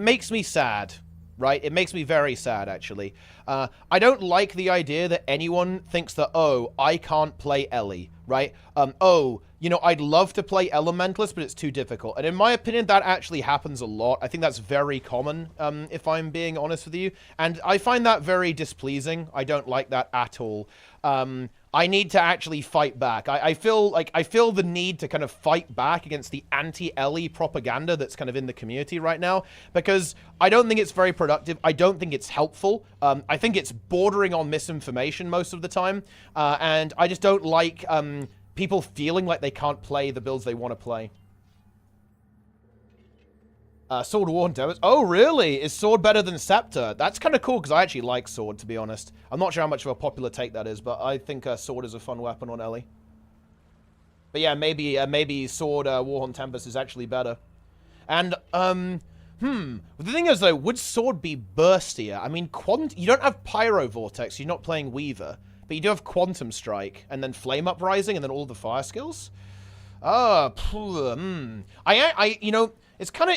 makes me sad, right? It makes me very sad, actually. I don't like the idea that anyone thinks that, oh, I can't play Ellie, right? Oh, you know, I'd love to play Elementalist, but it's too difficult. And in my opinion, that actually happens a lot. I think that's very common, if I'm being honest with you. And I find that very displeasing. I don't like that at all. I need to actually fight back. I feel the need to kind of fight back against the anti-Ellie propaganda that's kind of in the community right now, because I don't think it's very productive. I don't think it's helpful. I think it's bordering on misinformation most of the time. And I just don't like people feeling like they can't play the builds they want to play. Sword War and Tempest. Oh, really? Is Sword better than Scepter? That's kind of cool, because I actually like Sword, to be honest. I'm not sure how much of a popular take that is, but I think Sword is a fun weapon on Ellie. But yeah, maybe Sword Warhorn Tempest is actually better. And, the thing is, though, would Sword be burstier? I mean, you don't have Pyro Vortex, you're not playing Weaver. But you do have Quantum Strike, and then Flame Uprising, and then all the fire skills. You know, it's kind of,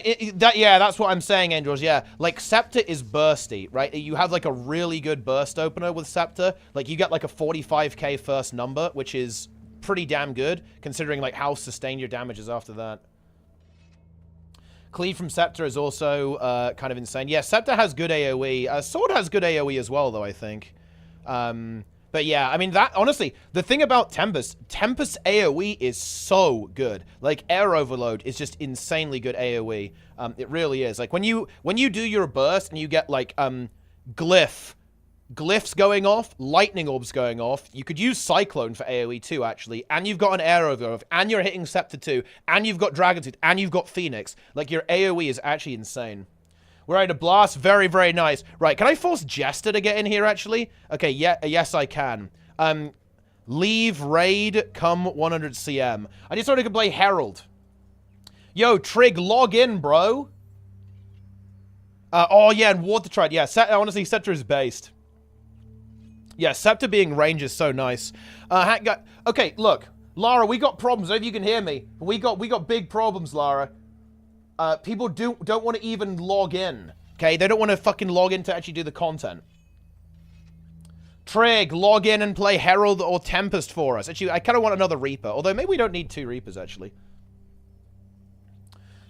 yeah, that's what I'm saying, Angels, yeah. Like, Scepter is bursty, right? You have, like, a really good burst opener with Scepter. Like, you get, like, a 45k first number, which is pretty damn good, considering, like, how sustained your damage is after that. Cleave from Scepter is also kind of insane. Yeah, Scepter has good AoE. Sword has good AoE as well, though, I think. But yeah, I mean, that, honestly, the thing about Tempest AoE is so good. Like, Air Overload is just insanely good AoE. It really is. Like, when you do your burst and you get, like, glyphs going off, lightning orbs going off, you could use Cyclone for AoE too, actually, and you've got an Air Overload, and you're hitting Scepter too, and you've got Dragon Tooth, and you've got Phoenix. Like, your AoE is actually insane. We're ready to blast. Very, very nice. Right, can I force Jester to get in here, actually? Okay, yeah, yes, I can. Leave, raid, come 100 CM. I just thought I could play Herald. Yo, Trig, log in, bro. Oh, yeah, and Water Tride. Yeah, honestly, Scepter is based. Yeah, Scepter being range is so nice. Okay, look. Lara, we got problems. I don't know if you can hear me. We got big problems, Lara. People don't want to even log in, okay? They don't want to fucking log in to actually do the content. Trig, log in and play Herald or Tempest for us. Actually, I kind of want another Reaper, although maybe we don't need 2 Reapers, actually.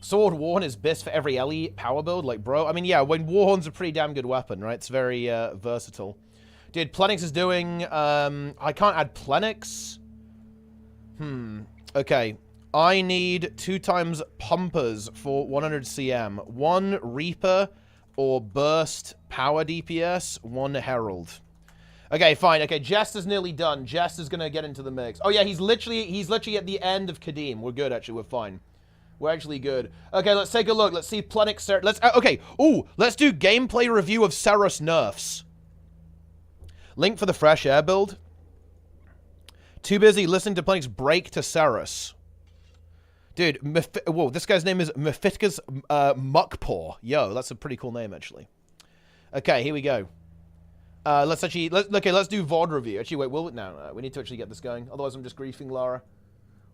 Sword Warhorn is best for every elite power build, like, bro. I mean, yeah, when Warhorn's a pretty damn good weapon, right? It's very versatile. Dude, Plenix is doing, I can't add Plenix. Okay. I need 2 times Pumpers for 100 CM. 1 Reaper or Burst Power DPS, 1 Herald. Okay, fine. Okay, Jester's nearly done. Jester's gonna get into the mix. Oh yeah, he's literally at the end of Kadim. We're good, actually. We're fine. We're actually good. Okay, let's take a look. Let's see Plenix. Okay. Ooh, let's do gameplay review of Saros nerfs. Link for the fresh air build. Too busy listening to Plenix break to Saros. Dude, whoa, this guy's name is Mefitka's Muckpaw. Yo, that's a pretty cool name, actually. Okay, here we go. Let's do VOD review. Actually, wait, no, we need to actually get this going. Otherwise, I'm just griefing Lara.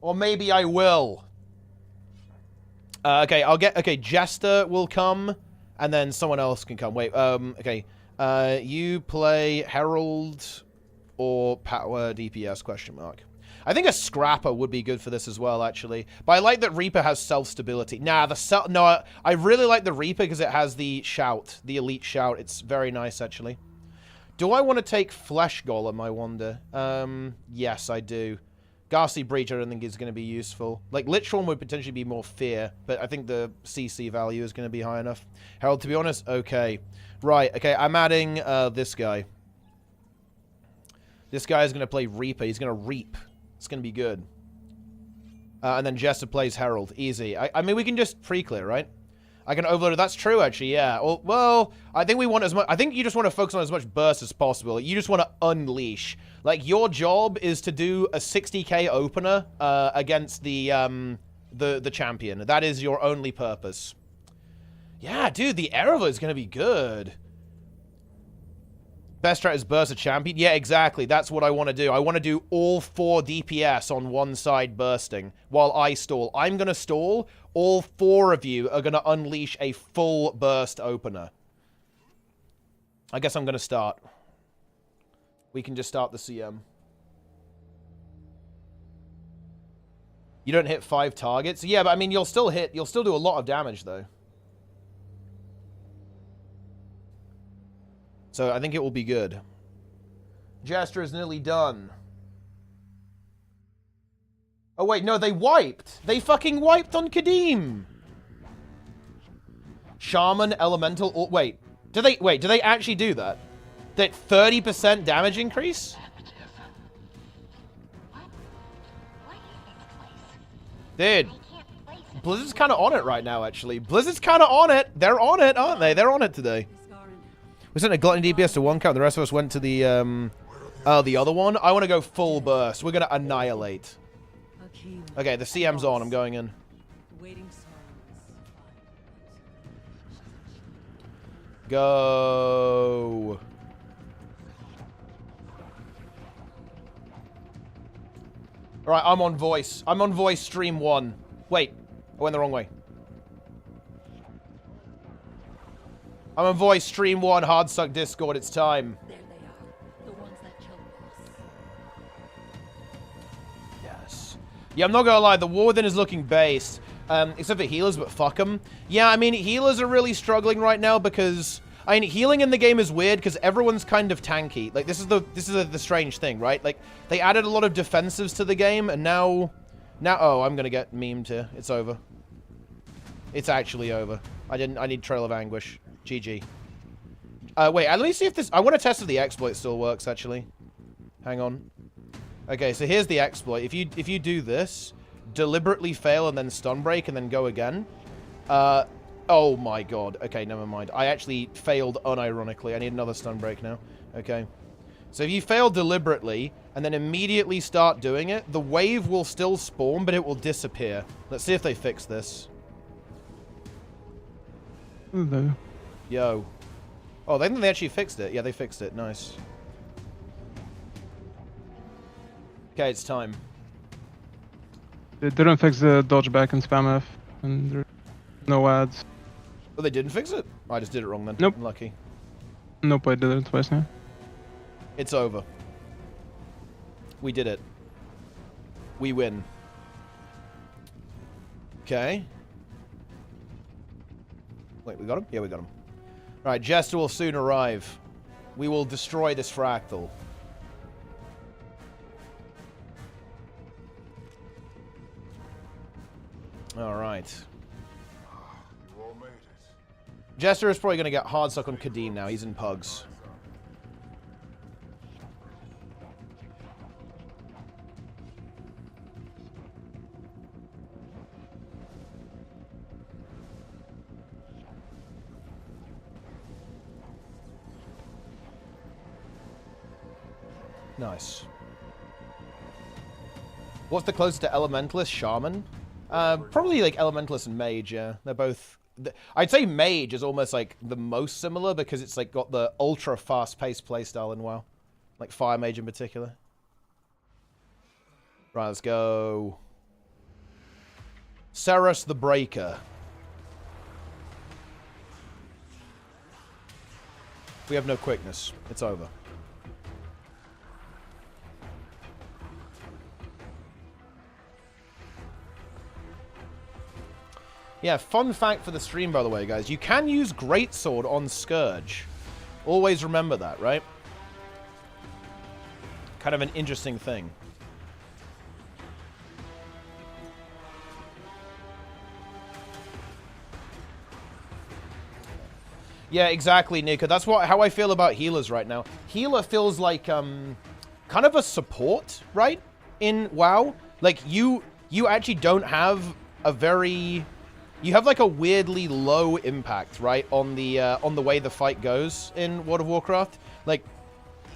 Or maybe I will. Okay, Jester will come, and then someone else can come. Wait, okay. You play Herald or Power DPS, question mark. I think a Scrapper would be good for this as well, actually. But I like that Reaper has self-stability. Nah, I really like the Reaper because it has the shout, the elite shout. It's very nice, actually. Do I want to take Flesh Golem, I wonder? Yes, I do. Ghastly Breach, I don't think is going to be useful. Like, Lich One would potentially be more fear, but I think the CC value is going to be high enough. Herald, to be honest, okay. Right, okay, I'm adding this guy. This guy is going to play Reaper. He's going to reap. It's going to be good. And then Jester plays Herald. Easy. I mean, we can just pre-clear, right? I can overload it. That's true, actually, yeah. Well, I think we want as much... I think you just want to focus on as much burst as possible. You just want to unleash. Like, your job is to do a 60k opener against the champion. That is your only purpose. Yeah, dude, the Erevo is going to be good. Best strat is burst a champion. Yeah, exactly. That's what I want to do. I want to do all 4 DPS on one side bursting while I stall. I'm going to stall. All 4 of you are going to unleash a full burst opener. I guess I'm going to start. We can just start the CM. You don't hit 5 targets? Yeah, but I mean, you'll still do a lot of damage, though. So I think it will be good. Jester is nearly done. Oh wait, no, they wiped. They fucking wiped on Kadim. Shaman, Elemental, or wait. Do they actually do that? That 30% damage increase? Dude. Blizzard's kind of on it right now, actually. Blizzard's kind of on it. They're on it, aren't they? They're on it today. We sent a Gluttony DPS to 1 count. The rest of us went to the other one. I want to go full burst. We're going to annihilate. Okay, the CM's on. I'm going in. Go. Alright, I'm on voice. I'm on voice stream 1. Wait, I went the wrong way. I'm on voice stream 1, Hardstuck Discord, it's time. There they are. The ones that killed us. Yes. Yeah, I'm not gonna lie, the War Within is looking based. Except for healers, but fuck them. Yeah, I mean, healers are really struggling right now because... I mean, healing in the game is weird because everyone's kind of tanky. Like, this is the strange thing, right? Like, they added a lot of defensives to the game, and now... Oh, I'm gonna get memed here. It's over. It's actually over. I need Trail of Anguish. GG. Wait, let me see if this... I want to test if the exploit still works, actually. Hang on. Okay, so here's the exploit. If you do this, deliberately fail and then stun break and then go again. Oh my god. Okay, never mind. I actually failed unironically. I need another stun break now. Okay. So if you fail deliberately and then immediately start doing it, the wave will still spawn, but it will disappear. Let's see if they fix this. Hello. Yo. Oh, they think they actually fixed it. Yeah, they fixed it. Nice. Okay, it's time. They didn't fix the dodge back and spam F, and there's no ads. Oh, they didn't fix it? I just did it wrong then. Nope. I'm lucky. Nope, I did it twice now. It's over. We did it. We win. Okay. Wait, we got him? Yeah, we got him. Alright, Jester will soon arrive. We will destroy this Fractal. Alright. You all made it. Jester is probably going to get Hardstuck on Kadim now. He's in pugs. Nice. What's the closest to Elementalist? Shaman? Probably like Elementalist and Mage, yeah. They're both... I'd say Mage is almost like the most similar because it's like got the ultra fast-paced playstyle in WoW. Like Fire Mage in particular. Right, let's go. Ceres the Breaker. We have no quickness. It's over. Yeah, fun fact for the stream, by the way, guys. You can use Greatsword on Scourge. Always remember that, right? Kind of an interesting thing. Yeah, exactly, Nico. That's how I feel about healers right now. Healer feels like kind of a support, right? In WoW. Like, you actually don't have a very... You have like a weirdly low impact, right, on the way the fight goes in World of Warcraft. Like,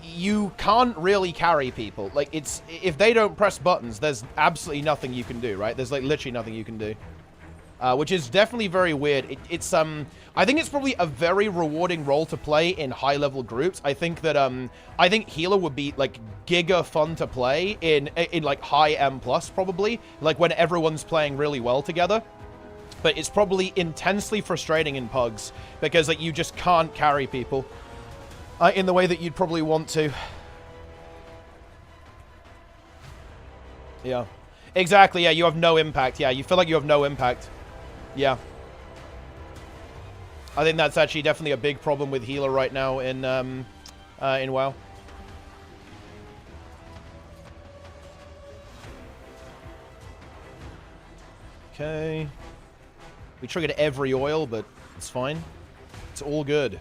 you can't really carry people. Like, it's if they don't press buttons, there's absolutely nothing you can do, right? There's like literally nothing you can do, which is definitely very weird. I think it's probably a very rewarding role to play in high-level groups. I think that I think healer would be like giga fun to play in like high M plus probably, like when everyone's playing really well together. But it's probably intensely frustrating in pugs because like you just can't carry people in the way that you'd probably want to. Yeah, exactly. Yeah, you have no impact. Yeah, you feel like you have no impact. Yeah, I think that's actually definitely a big problem with healer right now in WoW. Okay. We triggered every oil, but it's fine. It's all good.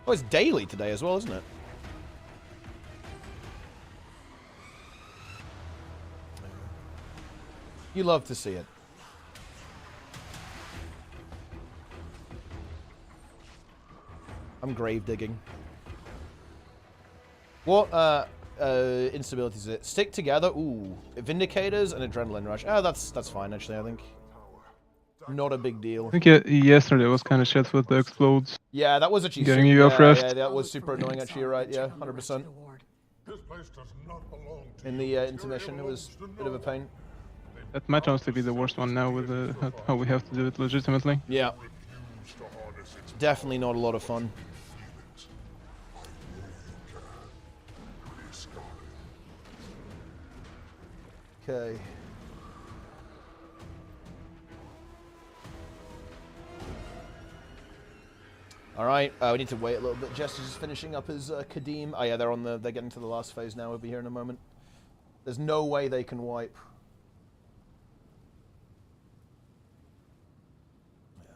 Oh, it's daily today as well, isn't it? You love to see it. I'm grave digging. What, instabilities is it? Stick together. Ooh, Vindicators and Adrenaline Rush. Oh, that's fine actually. I think not a big deal. I think yesterday was kind of shit with the explodes. Yeah, that was actually getting you off rest. Yeah, that was super annoying. Actually, you're right. Yeah, 100%. This place does not belong to In the intermission, it was a bit of a pain. That might honestly be the worst one now with how we have to do it legitimately. Yeah, definitely not a lot of fun. Okay. All right. We need to wait a little bit. Jester's just finishing up his Kadim. Oh yeah, they're getting to the last phase now. We'll be here in a moment. There's no way they can wipe. Yeah.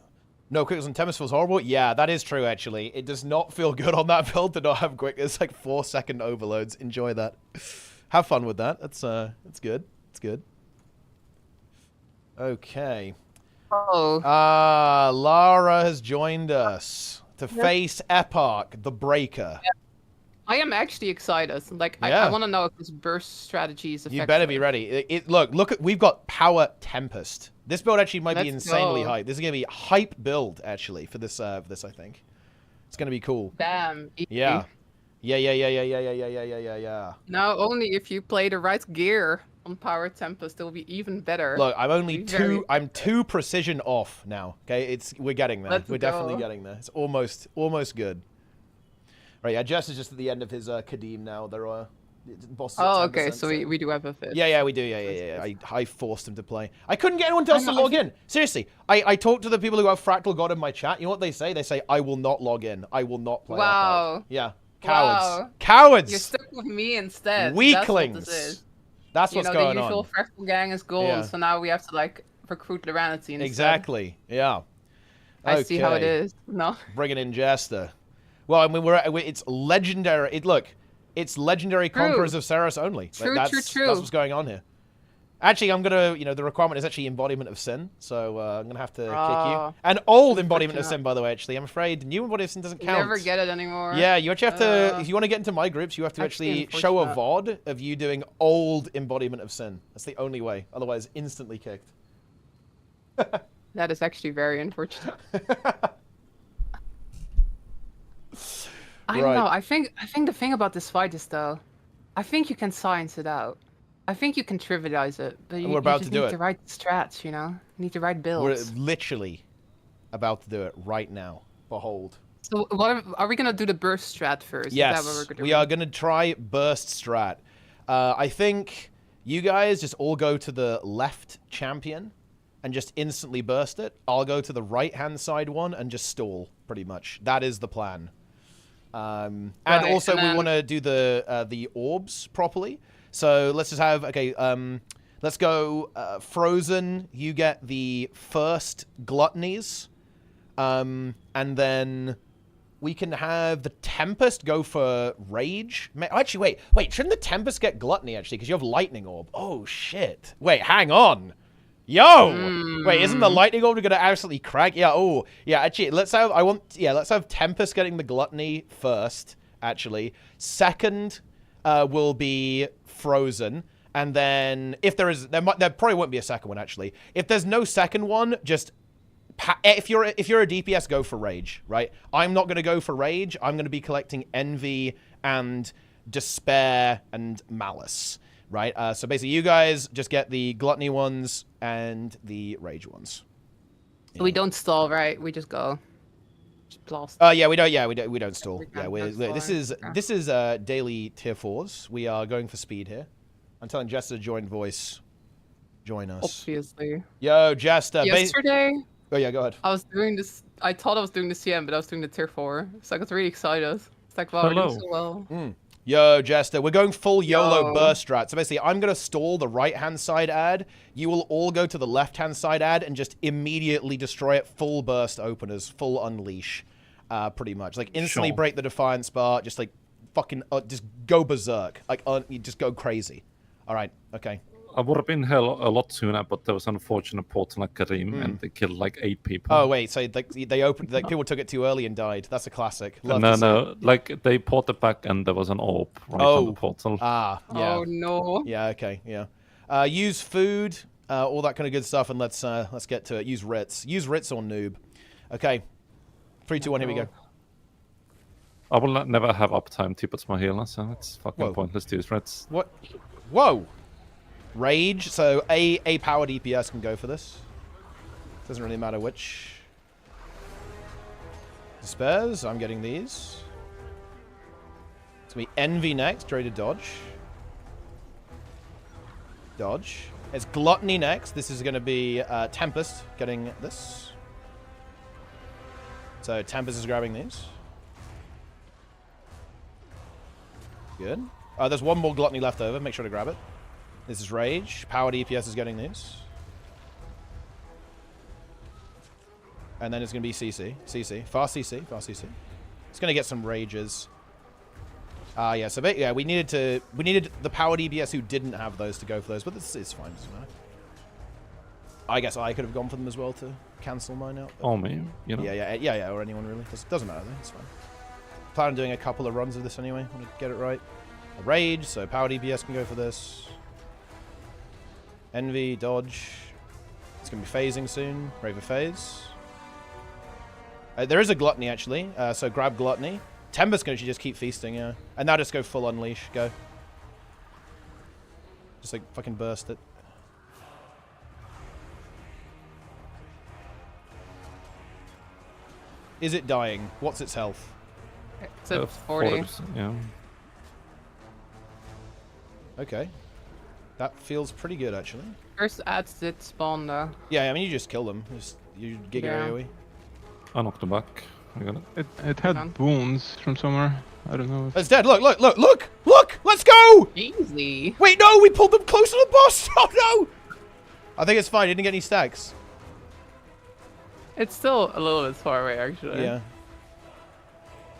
No quickness on TEMPEST feels horrible. Yeah, that is true. Actually, it does not feel good on that build to not have quick. It's like 4-second overloads. Enjoy that. Have fun with that. That's good. It's good. Okay. Oh. Lara has joined us to face EPARCH, the Breaker. Yeah. I am actually excited. Like, Yeah. I want to know if this burst strategy is effective. You better be ready. Look, we've got Power Tempest. This build actually might be insanely hype. This is gonna be a hype build actually for this. I think it's gonna be cool. Bam. Yeah. Yeah. Now, only if you play the right gear on Power Tempest, it'll be even better. Look, I'm two precision off now. Okay, we're getting there. We're definitely getting there. It's almost good. Right, yeah, Jess is just at the end of his Kadim now. They're Bosses at Oh, 10%, okay. So we do have a fit. Yeah, we do. Yeah. I forced him to play. I couldn't get anyone else to log in. Seriously, I talked to the people who have Fractal God in my chat. You know what they say? They say, I will not log in. I will not play. Wow. Yeah. Cowards. Wow. Cowards. You're stuck with me instead. Weaklings. That's what this is. That's what's going the usual on. Fractal gang is gold, Yeah. so now we have to like recruit Loranity instead. Exactly. Yeah. I see how it Okay. is. No. Bringing in Jester. Well, I mean, it's legendary. It's legendary Conquerors of Ceres only. True. That's what's going on here. Actually, I'm gonna, the requirement is actually embodiment of sin, so I'm gonna have to kick you. An old embodiment of sin, by the way. Actually, I'm afraid new embodiment of sin doesn't count. You never get it anymore. Yeah, you actually have to. If you want to get into my groups, you have to actually show a VOD of you doing old embodiment of sin. That's the only way. Otherwise, instantly kicked. That is actually very unfortunate. I don't know. I think the thing about this fight is though, I think you can science it out. I think you can trivialize it, but you, we're about you just to do need it. the right strats, you know? You need the right builds. We're literally about to do it right now. Behold. So what are we gonna do the burst strat first? Yes, is that what we're gonna we do? are gonna try burst strat. I think you guys just all go to the left champion and just instantly burst it. I'll go to the right-hand side one and just stall, pretty much. That is the plan. And also we want to do the orbs properly. So let's just have, okay, let's go Frozen, you get the first Gluttonies, and then we can have the Tempest go for Rage. Actually, wait, shouldn't the Tempest get Gluttony, actually, because you have Lightning Orb? Oh, shit. Wait, hang on. Yo! Wait, isn't the Lightning Orb gonna absolutely crack? Yeah, oh, yeah, actually, let's have Tempest getting the Gluttony first, actually. Second will be Frozen, and then if there probably won't be a second one, actually. If there's no second one, just if you're a DPS, go for Rage, right? I'm not gonna go for Rage. I'm gonna be collecting Envy and Despair and Malice, right? So basically, you guys just get the Gluttony ones and the Rage ones. So we don't stall, right? We just go. Just blast. Yeah, we don't stall. can't This is daily tier 4s. We are going for speed here. I'm telling Jester to join voice. Join us. Obviously. Yo, Jester. Yesterday, Oh yeah, go ahead. I was doing this. I thought I was doing the CM, but I was doing the tier 4. So I got really excited. It's like, wow, we're doing so well. Yo, Jester, we're going full YOLO burst strat. So basically, I'm going to stall the right-hand side ad. You will all go to the left-hand side ad and just immediately destroy it. Full burst openers, full unleash, pretty much. Like, instantly break the Defiance bar. Just, like, fucking, just go berserk. Like, you just go crazy. All right, okay. I would have been hell a lot sooner, but there was an unfortunate portal at Karim, and they killed like 8 people. Oh wait, so like they opened, like people took it too early and died. That's a classic. No, like they ported back, and there was an orb right on the portal. Ah, yeah. Oh no. Yeah, okay, yeah. Use food, all that kind of good stuff, and let's get to it. Use Ritz. Use Ritz or noob. Okay, 3, 2, 1. Here we go. I will never have uptime to put my healer, so it's fucking pointless to use Ritz. What? Whoa. Rage, so a power DPS can go for this. Doesn't really matter which. Despairs, I'm getting these. It's gonna be Envy next, ready to dodge. Dodge. It's Gluttony next. This is gonna be Tempest getting this. So Tempest is grabbing these. Good. There's one more Gluttony left over. Make sure to grab it. This is Rage. Power DPS is getting these. And then it's going to be CC. CC. Fast CC. Fast CC. It's going to get some Rages. Yeah, so yeah, we needed the Power DPS who didn't have those to go for those, but it's fine. Doesn't matter. I guess I could have gone for them as well to cancel mine out. Oh, me? You know? Yeah, or anyone really. Doesn't matter though. It's fine. Plan on doing a couple of runs of this anyway. Want to get it right. A Rage, so Power DPS can go for this. Envy, dodge. It's going to be phasing soon. Raver phase. There is a Gluttony, actually. So grab Gluttony. Tempest's going to just keep feasting, yeah. And now just go full unleash. Go. Just, like, fucking burst it. Is it dying? What's its health? It's at 40. Yeah. Okay. That feels pretty good, actually. First ads did spawn though. Yeah, I mean, you just kill them. You Giga Yeah. AoE. I knocked him back. I got it. It had on. wounds from somewhere. I don't know. It's dead. Look, look, look, look! Look! Let's go! Easy. Wait, no! We pulled them close to the boss! Oh, no! I think it's fine. He didn't get any stacks. It's still a little bit far away, actually. Yeah.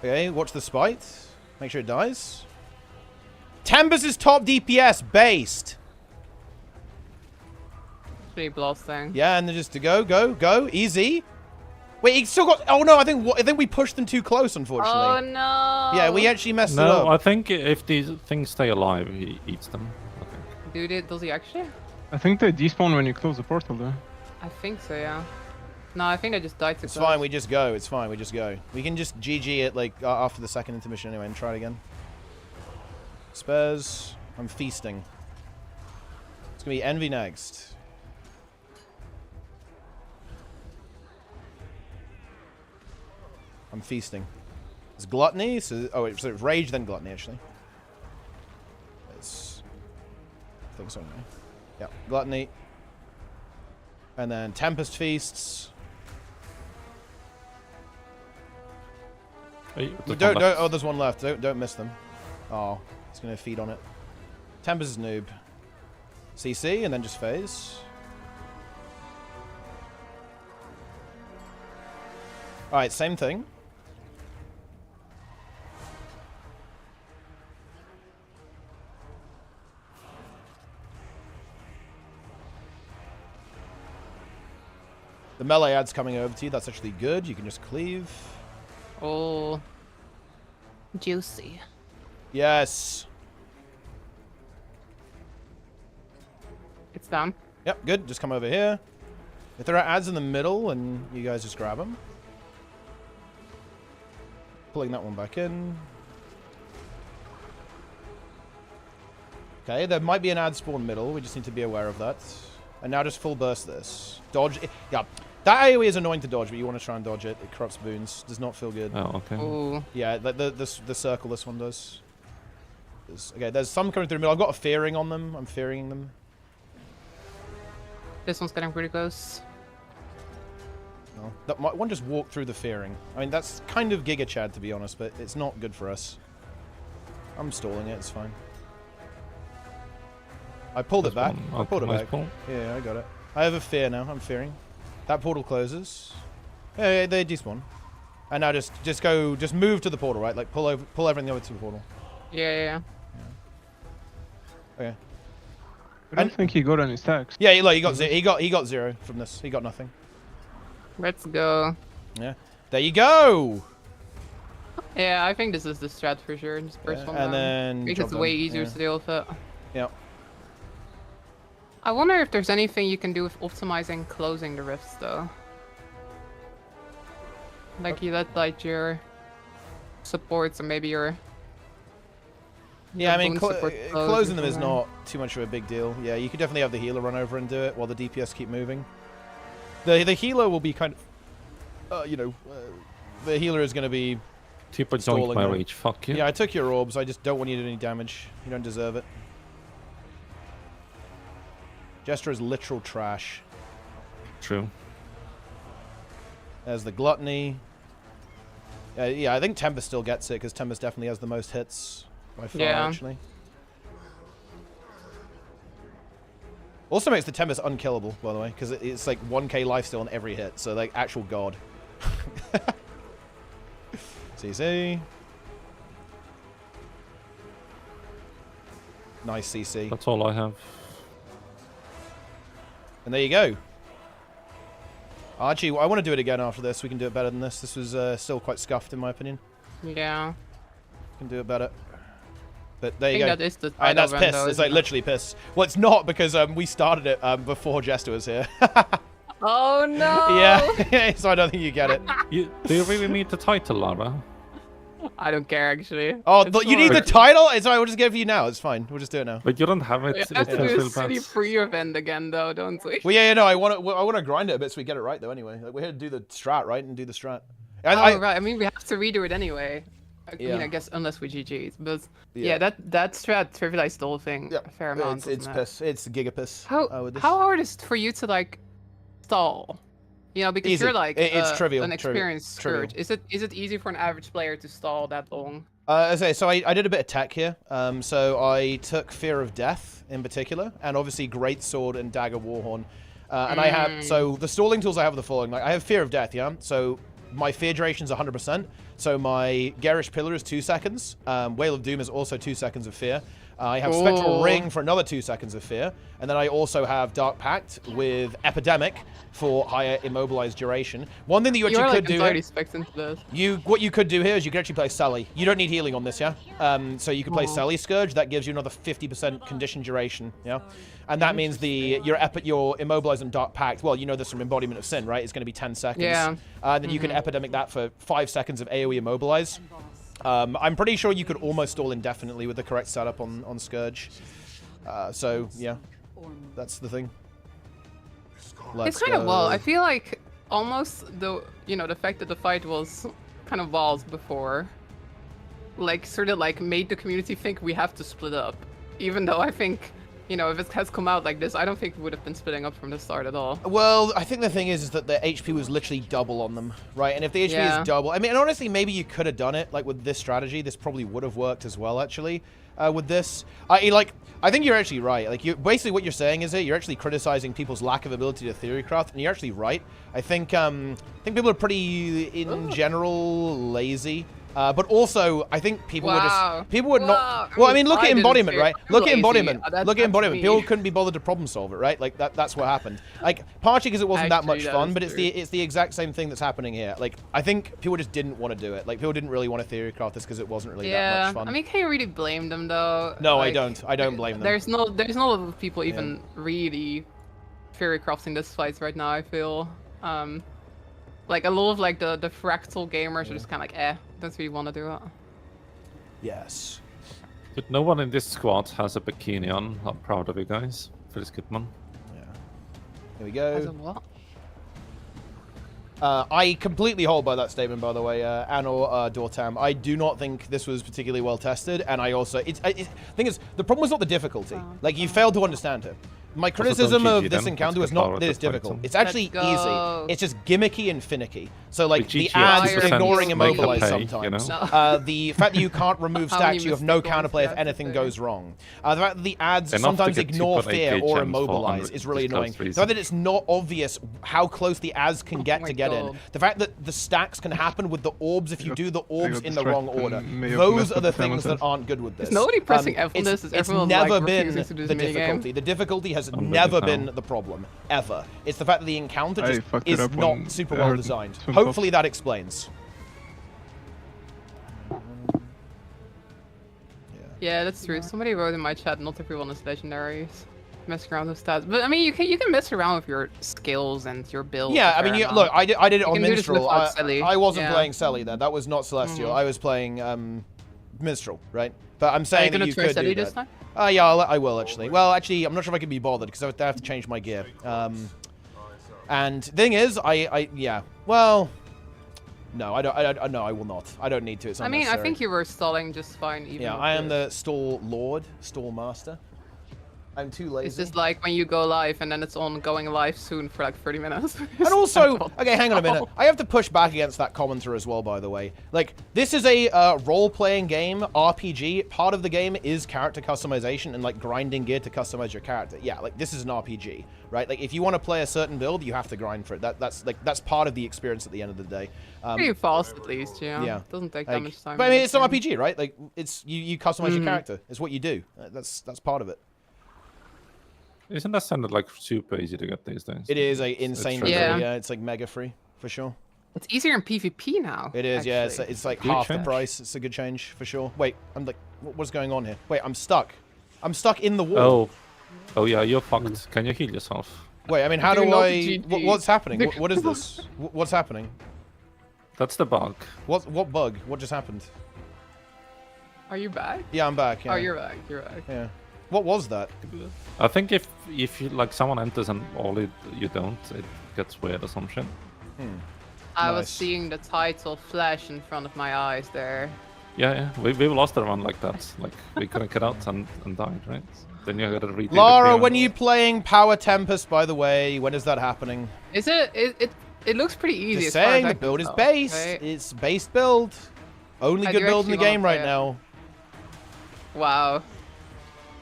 Okay, watch the spite. Make sure it dies. Tempest is top DPS based. Pretty blasting. Yeah, and then just to go, easy. Wait, he still got. Oh no, I think we pushed them too close, unfortunately. Oh no. Yeah, we actually messed it No, up. I think if these things stay alive, he eats them. I think. Does he actually? I think they despawn when you close the portal, though. I think so, yeah. No, I think I just died too It's close. fine, we just go. It's fine, we just go. We can just GG it like after the second intermission anyway and try it again. Spares. I'm feasting. It's gonna be Envy next. I'm feasting. It's Gluttony. So wait, so it's Rage then Gluttony actually. It's. I think so. Anyway. Yeah, Gluttony. And then Tempest feasts. Hey, Don't. Oh, there's one left. Don't miss them. Oh, it's gonna feed on it. Tempest is noob. CC and then just phase. All right, same thing. The melee ad's coming over to you. That's actually good. You can just cleave. Oh. Juicy. Yes. It's done. Yep, good. Just come over here. If there are ads in the middle, and you guys just grab them. Pulling that one back in. Okay, there might be an ad spawn middle. We just need to be aware of that. And now just full burst this. Dodge. Yeah, that AoE is annoying to dodge, but you want to try and dodge it. It corrupts boons. Does not feel good. Oh, okay. Ooh. Yeah, the circle this one does. Okay, there's some coming through the middle. I've got a fearing on them. I'm fearing them. This one's getting pretty close. No. That one just walked through the fearing. I mean, that's kind of Giga Chad, to be honest, but it's not good for us. I'm stalling it. It's fine. I pulled it back. I pulled it back. Yeah, I got it. I have a fear now. I'm fearing. That portal closes. Yeah, they despawn. And now just move to the portal, right? Like pull everything over to the portal. Yeah. Okay. I don't think he got any stacks. Yeah, look, he got 0 from this. He got nothing. Let's go. Yeah. There you go. Yeah, I think this is the strat for sure. Just first one And down. then Makes drop it way them. easier Yeah. to deal with it. Yeah. I wonder if there's anything you can do with optimizing closing the rifts though. Like you let like your supports or maybe your Yeah, I mean, boon support close closing or them is something. not too much of a big deal. Yeah, you could definitely have the healer run over and do it while the DPS keep moving. The healer will be kind of, the healer is going to be. Tipo stalling joined my them. rage. Fuck you. Yeah, I took your orbs. I just don't want you to do any damage. You don't deserve it. Jester is literal trash. True. There's the Gluttony. Yeah, I think Tempest still gets it because Tempest definitely has the most hits by far, Yeah. actually. Also makes the Tempest unkillable, by the way, because it's like 1k lifesteal on every hit, so like actual god. CC. Nice CC. That's all I have. And there you go. Archie, I want to do it again after this. We can do it better than this. This was still quite scuffed, in my opinion. Yeah. We can do it better. But there I you think go. that is the Alright, that's title piss. run, though, It's like isn't it? literally piss. Well, it's not because we started it before Jester was here. Oh no! Yeah, so I don't think you get it. Do you really need the title, Lara? I don't care actually. Oh, It's you need the more- title? It's alright, we'll just get it for you now. It's fine. We'll just do it now. But you don't have it. We It have to feels do real a city bad. free event again though, don't we? Well, yeah, no, I want to grind it a bit so we get it right, though, anyway. Like, we're here to do the strat, right? And do the strat. Oh, right. I mean, we have to redo it anyway. I Yeah. mean, I guess unless we GG's, but Yeah. yeah, that strat trivialized the whole thing Yeah. a fair amount. It's doesn't it? piss. It's gigapiss. How with this. how hard is it for you to like stall? You know, because Easy. you're like It's trivial. an experienced trivial. Scourge. Is it easy for an average player to stall that long? So I did a bit of tech here. So I took Fear of Death in particular, and obviously Greatsword and Dagger Warhorn. And I have, so the stalling tools I have are the following. Like I have Fear of Death, yeah? So my fear duration is 100%. So my Garish Pillar is 2 seconds. Whale of Doom is also 2 seconds of fear. I have Spectral Ring for another 2 seconds of fear. And then I also have Dark Pact with Epidemic for higher immobilized duration. One thing that you actually could do... already specced into this. What you could do here is you could actually play Sally. You don't need healing on this, yeah? So you could play Sally Scourge. That gives you another 50% condition duration, yeah? And that means your immobilized and Dark Pact, well, you know this from Embodiment of Sin, right? It's going to be 10 seconds. Yeah. Then you can Epidemic that for 5 seconds of AoE immobilize. I'm pretty sure you could almost stall indefinitely with the correct setup on Scourge. So, yeah. That's the thing. It's kind of well. I feel like almost the fact that the fight was kind of walls before, like sort of like made the community think we have to split up. Even though I think, if it has come out like this, I don't think we would have been splitting up from the start at all. Well, I think the thing is that the HP was literally double on them, right? And if the HP is double, I mean, and honestly, maybe you could have done it like with this strategy. This probably would have worked as well, actually. With this, I think you're actually right. Like, basically what you're saying is that you're actually criticizing people's lack of ability to theory craft, and you're actually right. I think people are pretty, in general, lazy. But also, I think people would not. Well, I mean, look at embodiment, right? Look at embodiment. Look at embodiment. People couldn't be bothered to problem solve it, right? Like that's what happened. Like partially because it wasn't that much fun, but it's the exact same thing that's happening here. Like I think people just didn't want to do it. Like people didn't really want to theory craft this because it wasn't really that much fun. I mean, can you really blame them though? No, like, I don't. I don't blame them. There's no lot of people even really theory crafting this fight right now. I feel. Like a lot of like the Fractal gamers are just kind of like, don't really want to do it. Yes. But no one in this squad has a bikini on. I'm proud of you guys. Feels good, man. Yeah. Here we go. As a what? I completely hold by that statement, by the way, Anor Dortam. I do not think this was particularly well tested, and I also... the thing is, the problem was not the difficulty. Like, you failed to understand it. My criticism of this encounter is not that it's difficult. It's actually easy. It's just gimmicky and finicky. So, like, the ads ignoring immobilize sometimes. The fact that you can't remove stacks, you have no counterplay if anything goes wrong. The fact that the ads sometimes ignore fear or immobilize is really annoying. The fact that it's not obvious how close the ads can get to get in. The fact that the stacks can happen with the orbs if you do the orbs in the wrong order. Those are the things that aren't good with this. Is nobody pressing F on this? It's never been the difficulty. The difficulty has never been the problem, ever. It's the fact that the encounter just is not super well designed. Hopefully that explains. Yeah, that's true. Somebody wrote in my chat, not everyone is legendaries. Mess around with stats, but I mean, you can mess around with your skills and your build. Yeah, I mean, look, I did it on Minstrel. I wasn't playing Selly then. That was not Celestial. I was playing Minstrel, right? But I'm saying that you could do that. This time? Yeah, I will actually. Well, actually, I'm not sure if I can be bothered because I would have to change my gear. And the thing is, yeah. Well, no, no, I will not. I don't need to. It's I mean, I think you were stalling just fine. Even I am the stall lord, stall master. I'm too lazy. It's just like when you go live and then it's on going live soon for like 30 minutes. And also, okay, hang on a minute. I have to push back against that commenter as well, by the way. Like, this is a role-playing game, RPG. Part of the game is character customization and, like, grinding gear to customize your character. Yeah, like, this is an RPG, right? Like, if you want to play a certain build, you have to grind for it. That's part of the experience at the end of the day. Pretty fast, at least, yeah. It doesn't take that much time. But, I mean, it's an RPG, right? Like, it's you customize your character. It's what you do. That's part of it. Isn't that sounded like super easy to get these days? It is insanely free. Yeah, it's like mega free for sure. It's easier in PvP now. It is, yeah. It's like half the price. It's a good change for sure. Wait, I'm like, what's going on here? Wait, I'm stuck. I'm stuck in the wall. Oh yeah, you're fucked. Can you heal yourself? Wait, I mean, how do I? What's happening? What is this? What's happening? That's the bug. What bug? What just happened? Are you back? Yeah, I'm back. Yeah. Oh, you're back. You're back. Yeah. What was that? I think if you like someone enters and you don't, it gets weird or some shit. I was seeing the title flash in front of my eyes there. Yeah. We've lost a run like that. Like we couldn't get out and died, right? Then you gotta redo Lara, the when are you playing Power Tempest, by the way? When is that happening? Is it? It looks pretty easy. Just as far as saying, I the can build is tell, based. right? It's based build. Only I good do build in the actually wanna game right play it. now. Wow.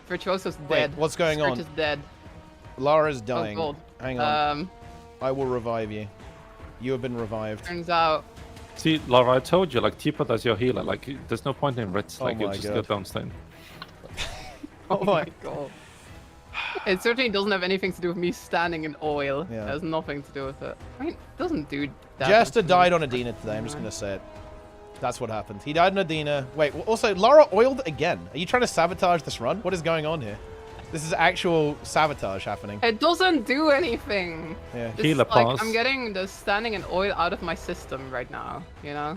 Virtuoso's dead. what's going Scourge on? is dead. Lara's Oh, dying. gold. Hang on. I will revive you. You have been revived. Turns out. See, Lara, I told you, like, Teapot as your healer. Like, there's no point in Ritz. Oh Like, you my just God. go downstairs. Oh my god. It certainly doesn't have anything to do with me standing in oil. Yeah. It has nothing to do with it. I mean, it doesn't do that. Jester much to me. died on Adina today. I'm just going to say it. That's what happened. He died on Adina. Wait, also, Lara oiled again. Are you trying to sabotage this run? What is going on here? This is actual sabotage happening. It doesn't do anything. Yeah. It's Healer like pass. I'm getting the standing in oil out of my system right now, you know?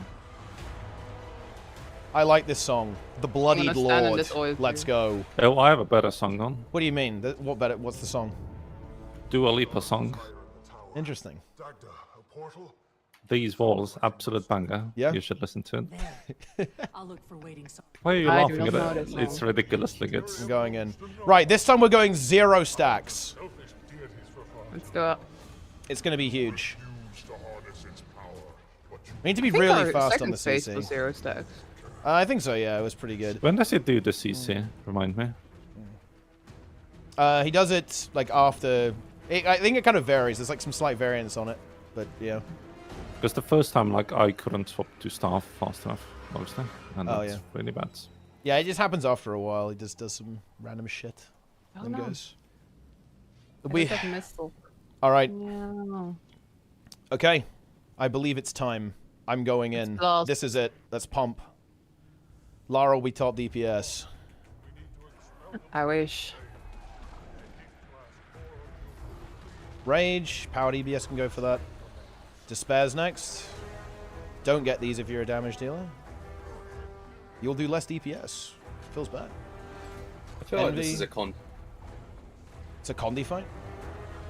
I like this song. The Bloodied gonna stand in Lord. this oil Let's too. go. Oh, I have a better song on. What do you mean? What better? What's the song? Dua Lipa song. Interesting. Dagda, a portal? These walls, absolute banger. Yeah? You should listen to it. There. I'll look for waiting signs. Why are you I do laughing not at know it? this It's song. ridiculously good. I'm going in. Right, this time we're going 0 stacks. Selfish deities for fun. Let's do it. It's going to be huge. Use to harness its power. But you We need to be I think really our fast on second the phase was CC. 0 stacks. I think so, yeah. It was pretty good. When does he do the CC? Remind me. He does it, like, after... I think it kind of varies. There's, like, some slight variance on it. But, yeah. Because the first time, like, I couldn't swap to staff fast enough, mostly. And Oh, that's yeah. really bad. Yeah, it just happens after a while. He just does some random shit. Oh, Then no. goes. I We... just have missile. All right. Yeah. Okay. I believe it's time. I'm going in. blast. This is it. Let's pump. Lara will be top DPS. I wish. Rage. Power DPS can go for that. Despair's next. Don't get these if you're a damage dealer. You'll do less DPS. Feels bad. I feel like Envy. this is a con. It's a Condi fight.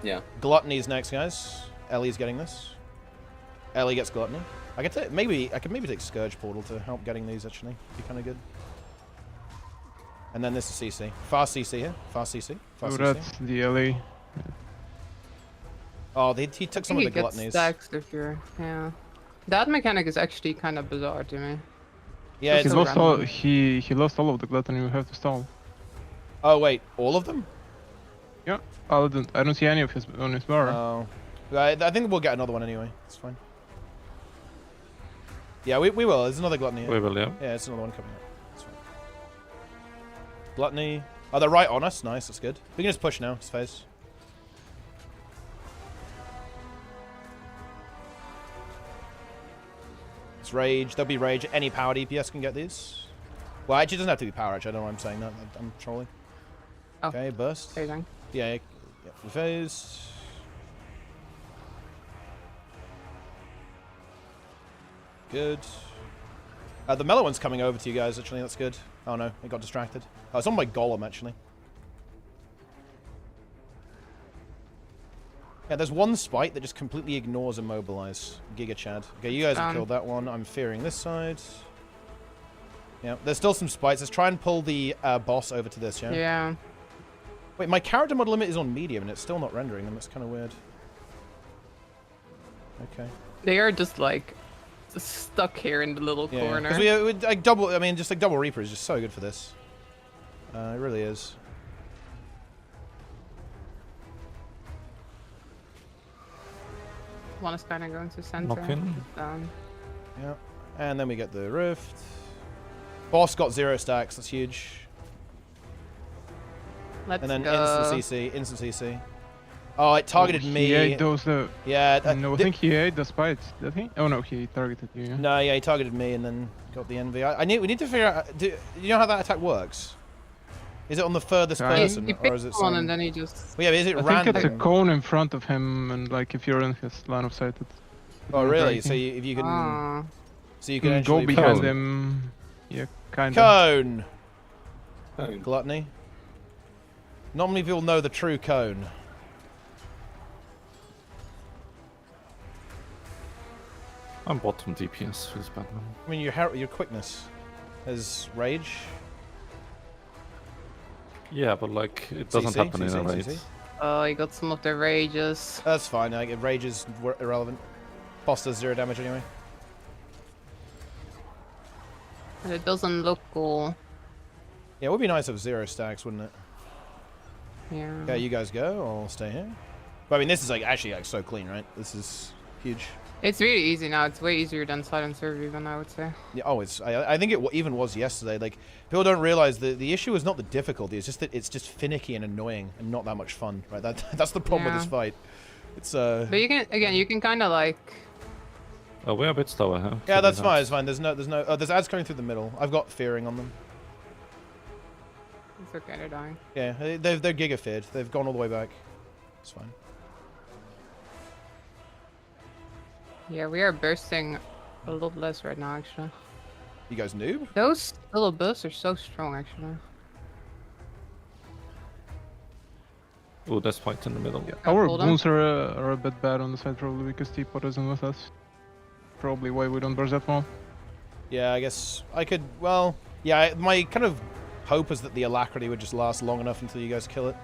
Yeah. Gluttony's next, guys. Ellie's getting this. Ellie gets Gluttony. I could take maybe take Scourge Portal to help getting these. Actually, be kind of good. And then this is CC. Fast CC here. Fast CC. So Fast that's CC. the LA. Oh, he took some of the Gluttonies. Stacks if you're, yeah. That mechanic is actually kind of bizarre to me. Yeah. He It's so lost all. random. He lost all of the gluttony. We have to stall. oh wait, all of them? Yeah. I don't see any of his on his bar. Oh. I think we'll get another one anyway. It's fine. Yeah, we will. There's another Gluttony here. We will, yeah. Yeah, it's another one coming up. It's fine. Gluttony. Oh, they're right on us. Nice, that's good. We can just push now. It's phase. It's Rage. There'll be Rage. Any power DPS can get these. Well, actually, it doesn't have to be power, actually. I don't know why I'm saying that. I'm trolling. Oh. Okay, burst. Phasing. Yeah, phase. Good. The mellow one's coming over to you guys, actually. That's good. Oh, no. It got distracted. Oh, it's on my golem, actually. Yeah, there's one spite that just completely ignores Immobilize. Giga Chad. Okay, you guys have killed that one. I'm fearing this side. Yeah, there's still some spites. Let's try and pull the boss over to this, yeah? Yeah. Wait, my character mod limit is on medium and it's still not rendering them. That's kind of weird. Okay. They are just like stuck here in the little Yeah, corner. because we like double. I mean, just like double Reaper is just so good for this. It really is. One is kind of going to center. Knock in. Down. Yeah, and then we get the Rift. Boss got 0 stacks. That's huge. Let's And then go. instant CC. Instant CC. Oh, it targeted He me. ate those. Yeah. No, I think he ate the spites. Did he? Oh no, he targeted you. Yeah? No, yeah, he targeted me and then got the envy. We need to figure out. Do you know how that attack works? Is it on the furthest Yeah. person, He or picked is it one some... and then he just. Well, yeah, but is it I random? think it's a cone in front of him, and like if you're in his line of sight, it's. Oh, really? So breaking. if you can, Ah. so you You can can go actually behind Cone. him. Yeah, kind of. Cone. Cone. Gluttony. Not many people know the true cone. I'm bottom DPS for this Batman. I mean, your quickness. There's rage. Yeah, but like it doesn't CC, happen in a CC, raid. CC. Oh, you got some of the rages. That's fine. Like, rage is irrelevant. Boss does 0 damage anyway. And it doesn't look cool. Yeah, it would be nice if 0 stacks, wouldn't it? Yeah. Okay, you guys go. I'll stay here. But I mean, this is like actually like so clean, right? This is huge. It's really easy now. It's way easier than Silent Server even, I would say. Yeah. Oh, it's. I think it even was yesterday. Like people don't realize the issue is not the difficulty. It's just that it's just finicky and annoying and not that much fun, right? That's the problem with this fight. It's But you can kind of like. Oh, we're a bit slower, huh? Yeah, that's fine. It's fine. There's ads coming through the middle. I've got fearing on them. It's okay, they're dying. Yeah, they're gigafeared. They've gone all the way back. It's fine. Yeah, we are bursting a lot less right now, actually. You guys noob? Those little bursts are so strong, actually. Oh, there's fight in the middle. Yeah. Oh, Our hold on. boons are a bit bad on the side, probably because Teapot isn't with us. Probably why we don't burst that well. Yeah, I guess I could. Well, yeah. My kind of hope is that the alacrity would just last long enough until you guys kill it.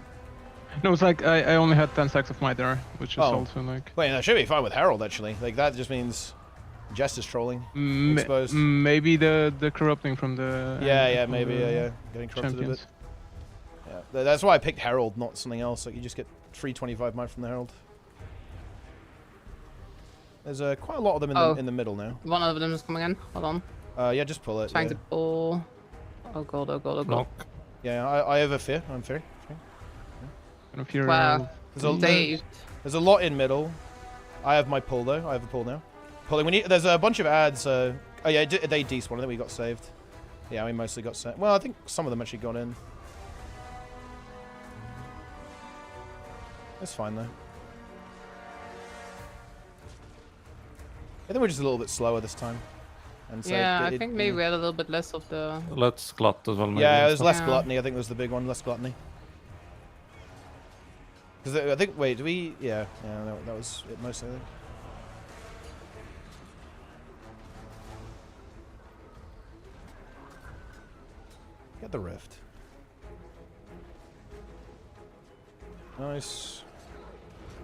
No, it's like I only had 10 stacks of might there, which is Oh. also like... Wait, that should be fine with Herald actually. Like that just means Jest is trolling. Exposed. Maybe the corrupting from the... Yeah, from maybe, the yeah. Getting corrupted champions. a bit. Yeah, that's why I picked Herald, not something else. Like you just get 325 might from the Herald. There's quite a lot of them in the middle now. One of them is coming in. Hold on. Yeah, just pull it. Trying Yeah, to pull. Oh god, oh god, oh god. Knock. yeah I have a fear. I'm fair. Kind of here, Wow. There's a lot in middle. I have my pull though. I have a pull now. Pulling. We need. There's a bunch of ads. Oh yeah, they despawned. I think we got saved. Yeah, we mostly got saved. Well, I think some of them actually got in. That's fine though. I think we're just a little bit slower this time. And so Yeah, I think maybe we had a little bit less of the... Let's glut as well. Maybe. Yeah, there's less Yeah. gluttony. I think was the big one. Less gluttony. Because I think, wait, do we? Yeah, that was it mostly. I think. Get the rift. Nice.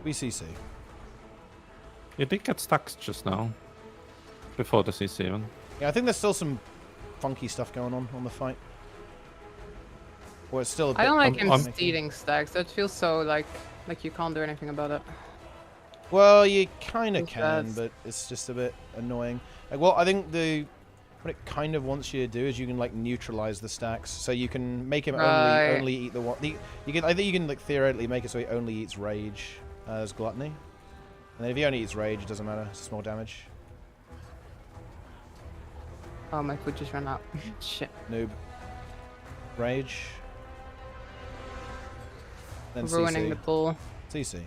BCC. You did get stacks just now. Before the CC even. Yeah, I think there's still some funky stuff going on the fight. Or it's still a bit... I don't like him I'm- stealing stacks. That feels so like you can't do anything about it. Well, you kind of It's can, bad. but it's just a bit annoying. Like, well, I think what it kind of wants you to do is you can like neutralize the stacks, so you can make him Right. only eat the one. I think you can like theoretically make it so he only eats rage as gluttony, and then if he only eats rage, it doesn't matter. It's small damage. Oh, my food just ran out. Shit. Noob. Rage. Then Ruining CC. the pool. CC.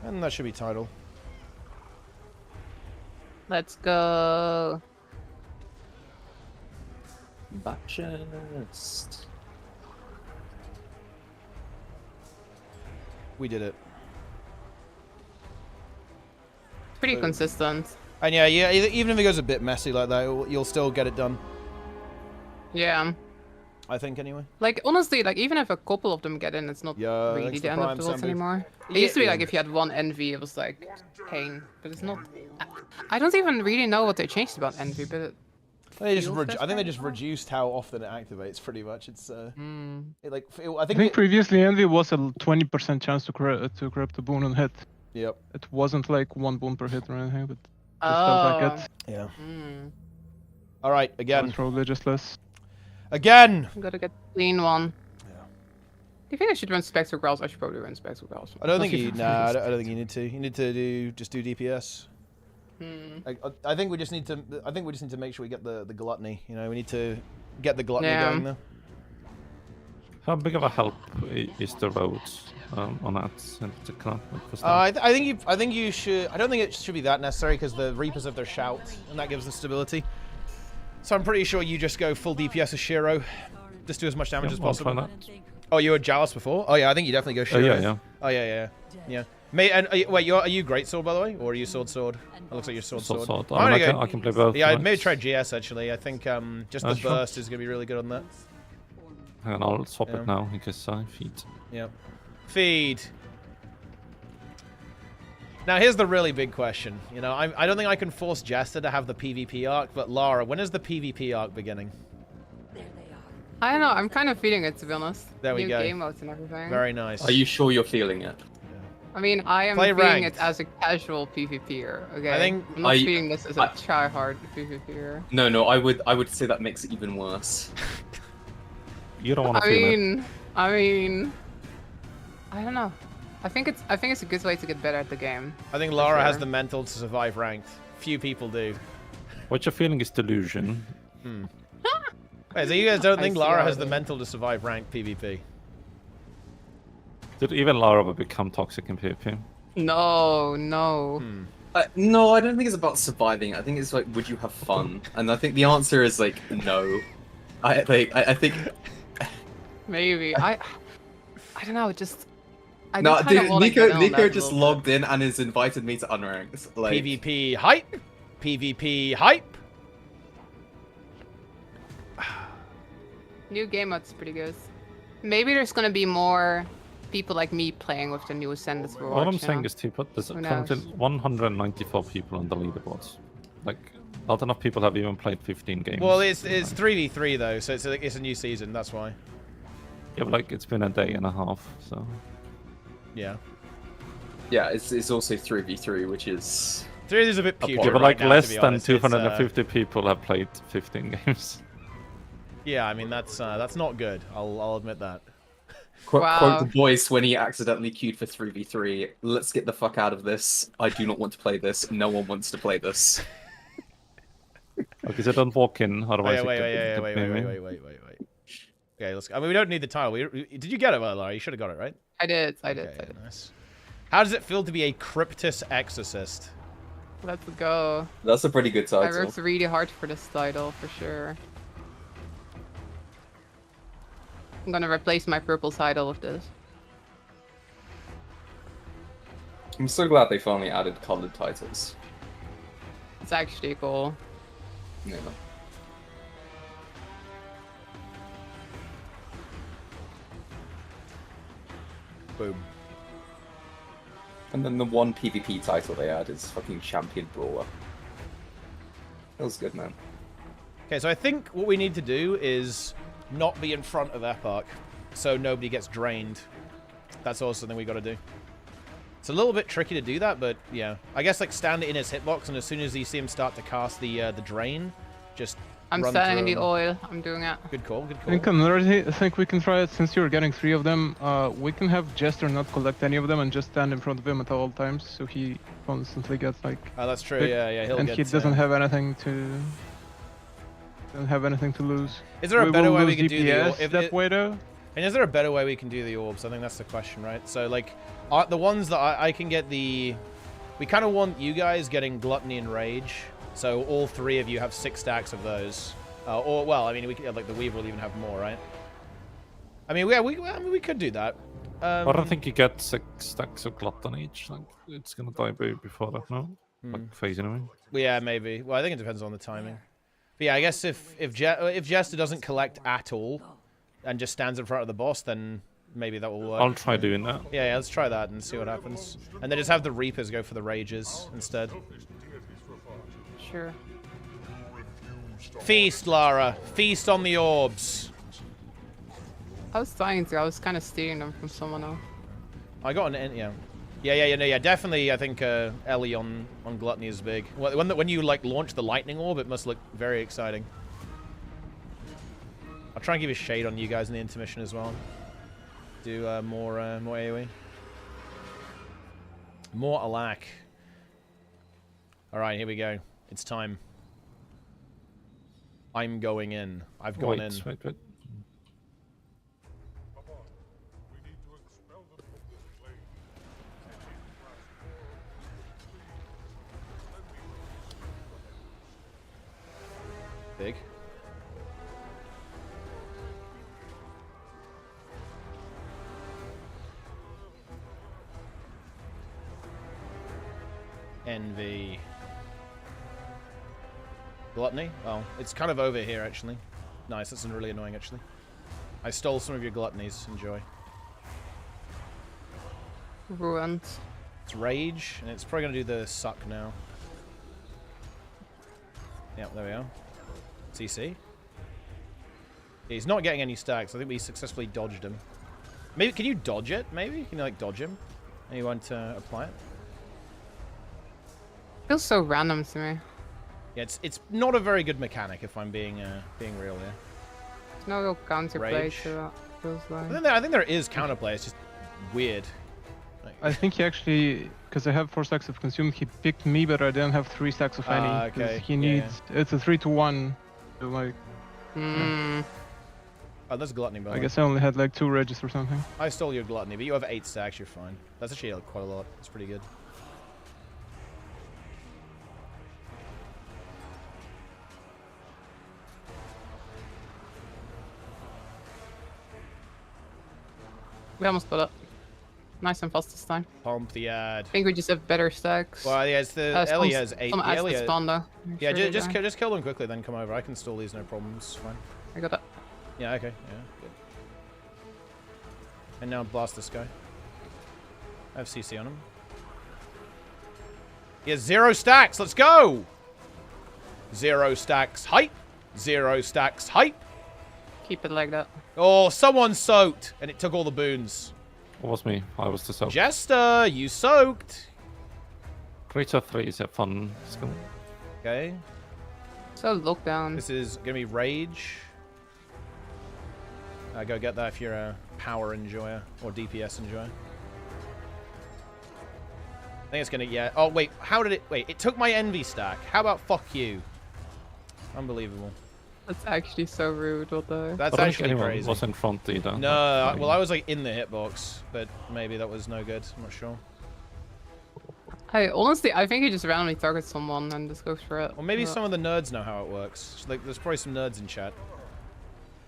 And that should be title. Let's go. Butchers. We did it. Pretty So- consistent. And yeah, even if it goes a bit messy like that, you'll still get it done. Yeah. I think anyway. Like, honestly, like, even if a couple of them get in, it's not Yeah, really thanks the for end of Prime, the world Sambu. anymore. It Yeah, used to be yeah. like if you had one envy, it was like pain. But it's not. I don't even really know what they changed about envy, but They just feels I think they different. just reduced how often it activates. Pretty much, it's I I think think previously Envy was a 20% chance to corrupt the boon on hit. Yep. It wasn't like one boon per hit or anything, but it felt like it. Yeah. Mm. All right, It again, was probably just less. again. I'm gotta get clean one. Yeah. Do you think I should run Spectre Growls? I should probably run Spectre Growls. I don't think Not you. even Nah, I first. don't think you need to. You need to just do DPS. I think we just need to. I think we just need to make sure we get the gluttony. You know, we need to get the gluttony Yeah. going there. How big of a help is the roads on that? I think you should. I don't think it should be that necessary because the Reapers have their shout, and that gives them stability. So I'm pretty sure you just go full DPS as Shiro. Just do as much damage as I'll try possible. that. Oh, you were jealous before? Oh yeah, I think you definitely go Oh shoot. yeah. Oh yeah. Mate, and wait, are you great sword by the way, or are you sword? It looks like you're sword. Sword. I'm I gonna go. can play both. Yeah, I'd right? maybe try GS actually. I think just the Sure. burst is gonna be really good on that. Hang on, I'll swap Yeah. it now in case I feed. Yep. Feed. Now here's the really big question. You know, I don't think I can force Jester to have the PvP arc, but Lara, when is the PvP arc beginning? I don't know. I'm kind of feeling it, to be honest. There we New go. game modes and everything. Very nice. Are you sure you're feeling it? I mean, I am Play feeling ranked. it as a casual PvPer. Okay. I think- I'm not feeling this as a try-hard PvPer. No, I would say that makes it even worse. You don't want to I feel mean, I don't know. I think it's a good way to get better at the game. I think Lara has sure. the mental to survive ranked. Few people do. it. What you're feeling is delusion. Wait, so you guys don't I think see Lara how has it the is. mental to survive ranked PvP? Did even Lara will become toxic in PvP? No. No, I don't think it's about surviving. I think it's like, would you have fun? And I think the answer is like, no. I think. Maybe. I don't know. Just. I No, do kinda dude, wanna get in on Nico that just a little logged in and has invited me to unranked. Like, PvP hype? PvP hype? bit. New game mode's pretty good. Maybe there's gonna be more people like me playing with the new Ascendants for What I'm saying is, Teapot, there's Who currently knows? 194 people on the leaderboards. Like, not enough people have even played 15 games. Well, it's 3v3 though, so it's a new season. That's why. Yeah, but like, it's been a day and a half, so... Yeah. yeah, it's also 3v3, which is 3 is a bit putrid. Yeah, but right like, now, less to be than honest. It's, 250 people have played 15 games. Yeah, I mean that's not good. I'll admit that. quote Wow. the voice when he accidentally queued for 3v3. Let's get the fuck out of this. I do not want to play this. No one wants to play this. Okay, so don't walk in, otherwise Wait. you can Wait. Okay, let's go. I mean, we don't need the title. Did you get it, Lara? You should have got it, right? I did. Okay, nice. How does it feel to be a Cryptus Exorcist? Let's go. That's a pretty good I title. worked really hard for this title, for sure. I'm gonna replace my purple title with this. I'm so glad they finally added colored titles. It's actually cool. Yeah. Boom. And then the one PvP title they add is fucking Champion Brawler. Feels good, man. Okay, so I think what we need to do is not be in front of EPARCH, so nobody gets drained. That's also something we got to do. It's a little bit tricky to do that, but yeah. I guess like stand in his hitbox, and as soon as you see him start to cast the drain, just I'm run standing in through the him. oil. I'm doing it. Good call, good I call. think I think we can try it since you're getting 3 of them. We can have Jester not collect any of them and just stand in front of him at all times, so he constantly gets like. Oh, that's true. picked, Yeah, he'll and get. he doesn't have anything to lose. Is there a We better will way we lose can do the DPS orb? that way though? And is there a better way we can do the orbs? I think that's the question, right? So like, the ones that I can get the, we kind of want you guys getting Gluttony and Rage. So all 3 of you have 6 stacks of those. Or well, I mean, we could, like the Weaver will even have more, right? I mean, I mean, we could do that. I don't think you get 6 stacks of Glutton each. Like, it's gonna die before that, no? Like, phase anyway. Well, yeah, maybe. Well, I think it depends on the timing. But yeah, I guess if Jester doesn't collect at all and just stands in front of the boss, then maybe that will work. I'll try doing that. Yeah, let's try that and see what happens. And then just have the Reapers go for the Rages instead. Sure. Feast, Lara. Feast on the orbs. I was trying to. I was kind of stealing them from someone else. I got an yeah. Yeah, definitely. I think Ellie on Gluttony is big. When you like launch the lightning orb, it must look very exciting. I'll try and give a shade on you guys in the intermission as well. Do more AoE. More Alack. All right, here we go. It's time. I'm going in. I've gone in. Wait. We need to expel them from this plane. Big. Envy. Gluttony? Oh, it's kind of over here, actually. Nice, that's really annoying, actually. I stole some of your gluttonies. Enjoy. Ruined. It's Rage, and it's probably going to do the suck now. Yep, there we are. CC. He's not getting any stacks. I think we successfully dodged him. Maybe, can you dodge it, maybe? Can you, like, dodge him? And you want to apply it? Feels so random to me. Yeah, it's not a very good mechanic, if I'm being real here. There's no real counterplay Rage. to that. Feels like. I think there is counterplay. It's just weird. Like, I think he actually, because I have 4 stacks of consumed, he picked me, but I didn't have 3 stacks of any. okay. He needs, it's a 3-to-1. So like, Hmm. oh, that's gluttony, by the I way. guess I only had like 2 regs or something. I stole your gluttony, but you have 8 stacks. You're fine. That's actually quite a lot. It's pretty good. We almost got it. Nice and fast this time. Pump the ad. I think we just have better stacks. Well, yeah, it's the Ellie has 8. Some The ads Ellie that has- spawn though. Make yeah, sure they just die. just kill them quickly, then come over. I can stall these, no problems. Fine. I got it. Yeah, okay. Yeah, good. And now blast this guy. I have CC on him. He has 0 stacks. Let's go! 0 stacks. Hype. 0 stacks. Hype. Keep it like that. Oh, someone soaked, and it took all the boons. It was me. I was the soak. Jester, you soaked. Creature 3 is a fun skill. Okay. So look down. This is gonna be Rage. Go get that if you're a power enjoyer or DPS enjoyer. I think it's gonna, yeah. Oh, wait, how did it, wait, it took my envy stack. How about fuck you? Unbelievable. That's actually so rude. What the? That's I don't think actually anyone crazy. was in front either. No, well, I was like in the hitbox, but maybe that was no good. I'm not sure. I think he just randomly targets someone and just goes for it. Or maybe But- some of the nerds know how it works. Like, there's probably some nerds in chat.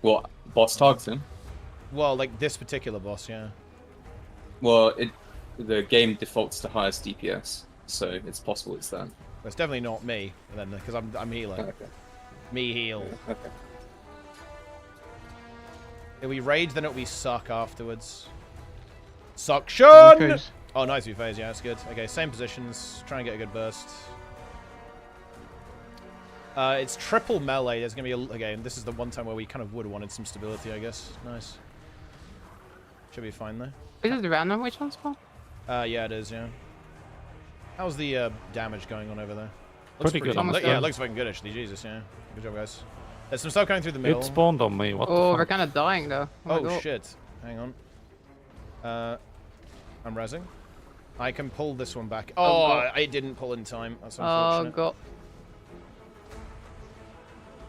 What? Boss targets him? Well, like this particular boss, yeah. Well, the game defaults to highest DPS, so it's possible it's that. Well, it's definitely not me, then, because I'm healer. Okay. Me heal. Okay. If we rage, then it'll be suck afterwards. Suction! Phase. Oh, nice view phase. Yeah, that's good. Okay, same positions. Try and get a good burst. It's triple melee. There's going to be again, this is the one time where we kind of would have wanted some stability, I guess. Nice. Should be fine, though. Is it random which one spawn? Yeah, it is, yeah. How's the damage going on over there? Pretty good. Almost Yeah, it done. looks fucking good, actually. Jesus, yeah. Good job, guys. There's some stuff going through the middle. It spawned on me. What Oh, the we're fuck? kind of dying though. Oh, my Oh, God. shit. Hang on. I'm rezzing. I can pull this one back. Oh, Oh, God. I didn't pull in time. That's Oh unfortunate. god.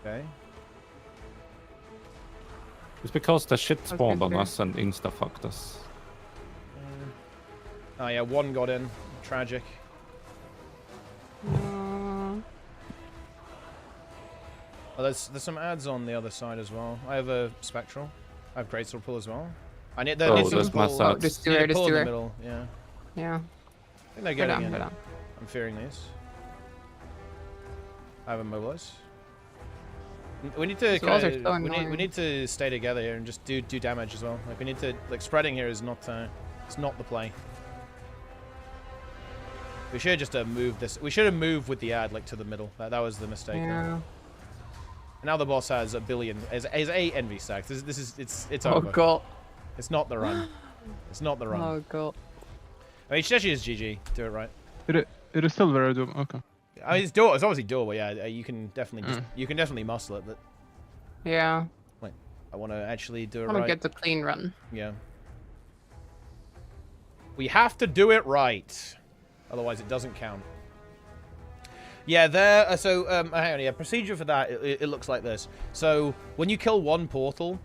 Okay. It's because the shit spawned on good. us and insta-fucked us. Oh, yeah, one got in. Tragic. Oh, there's some ads on the other side as well. I have a Spectral. I have Great Sword Pull as well. I need, Oh, need some there's pull. mass ads. Just Yeah, do it, just pull in do the it. middle, yeah. Yeah. I think they're Go getting down, in. go down. I'm fearing these. I have a Mobilize. We need to These walls are kinda- so we annoying. need to stay together here and just do damage as well. Like we need to like spreading here is not it's not the play. We should just move this. We should have moved with the ad like to the middle. That was the mistake. there. Yeah. And now the boss has a billion. Has 8 envy stacks. This is it's Oh over. god. It's not the run. It's not the run. Oh god. I mean, Shishi is GG. Do it right. It is still very doable. Okay. I mean, it's doable. It's obviously doable. Yeah, you can definitely you can definitely muscle it. But Yeah. wait, I want to actually do it I want right. to get the clean run. Yeah. We have to do it right. Otherwise, it doesn't count. Yeah, there. Hang on. Yeah, procedure for that. It looks like this. So when you kill one portal,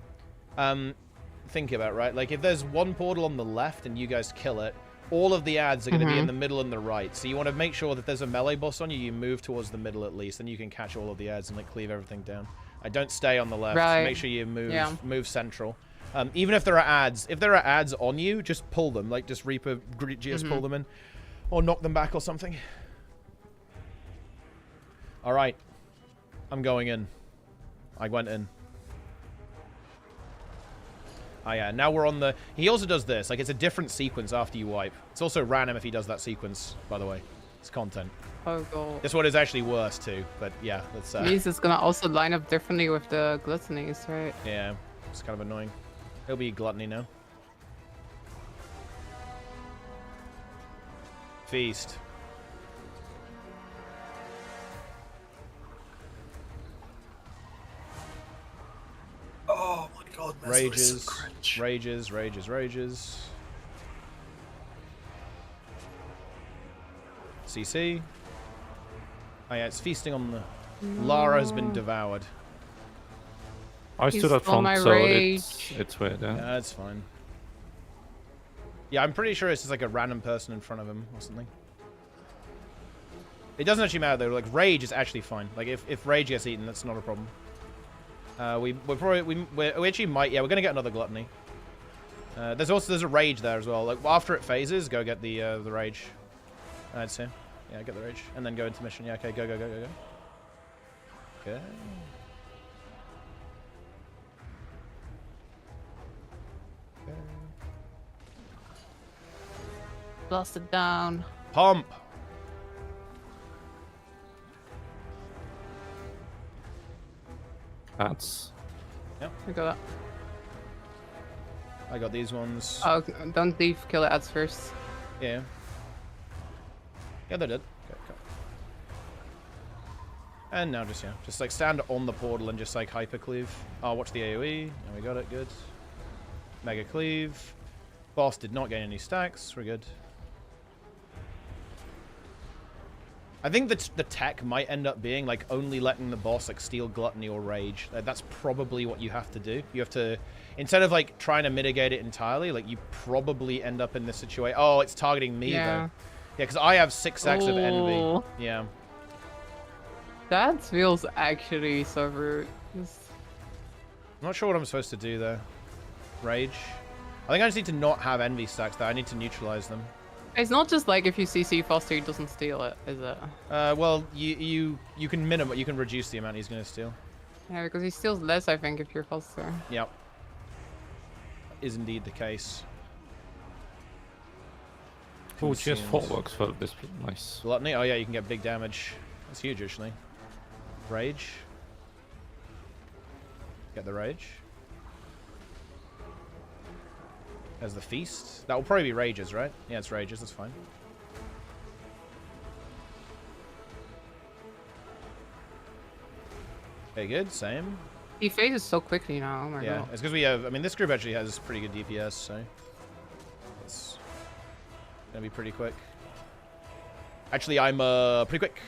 think about it, right. Like if there's one portal on the left and you guys kill it, all of the ads are going to be in the middle and the right. So you want to make sure that there's a melee boss on you. You move towards the middle at least, then you can catch all of the ads and like cleave everything down. I don't stay on the left. Right. Make sure you move Yeah. move central. Even if there are ads on you, just pull them. Like just Reaper GS pull them in, or knock them back or something. All right. I'm going in. I went in. Oh yeah, now we're on the... He also does this. Like, it's a different sequence after you wipe. It's also random if he does that sequence, by the way. It's content. Oh, God. This one is actually worse, too. But, yeah, that's... Means it's gonna also line up differently with the gluttonies, right? Yeah, it's kind of annoying. It'll be gluttony now. Feast. Oh my god, Meslo is so cringe. Rages. CC. Oh yeah, it's feasting on the... Lara has been devoured. I He's stood up on my front, so rage. it's weird, yeah. Yeah, that's fine. Yeah, I'm pretty sure it's just like a random person in front of him or something. It doesn't actually matter though. Like rage is actually fine. Like if rage gets eaten, that's not a problem. We actually might. Yeah, we're gonna get another gluttony. There's a rage there as well. Like after it phases, go get the rage. I'd say. Yeah, get the rage and then go into mission. Yeah, okay, go. Okay. Blast it down. Pump. That's... I got that. I got these ones. Oh, don't leave. Kill the ads first. Yeah. Yeah, they did. Okay. And now just like stand on the portal and just like hyper cleave. Oh, watch the AoE. And we got it. Good. Mega cleave. Boss did not gain any stacks. We're good. I think that the tech might end up being like only letting the boss like steal gluttony or rage. That's probably what you have to do. You have to, instead of like trying to mitigate it entirely, like you probably end up in this situation. Oh, it's targeting me though. Yeah, because I have 6 stacks of envy. Yeah. That feels actually so rude. I'm not sure what I'm supposed to do there. Rage. I think I just need to not have envy stacks there. I need to neutralize them. It's not just like if you CC faster, he doesn't steal it, is it? Well, you can you can reduce the amount he's going to steal. Yeah, because he steals less, I think, if you're faster. Yep. Is indeed the case. Oh, GS4 works for this. Nice. Gluttony? Oh yeah, you can get big damage. That's huge, actually. Rage. Get the rage. As the feast. That will probably be rages, right? Yeah, it's rages. That's fine. Okay, good. Same. He phases so quickly now. Oh my god. Yeah, it's because we have... I mean, this group actually has pretty good DPS, so... It's gonna be pretty quick. Actually, I'm pretty quick.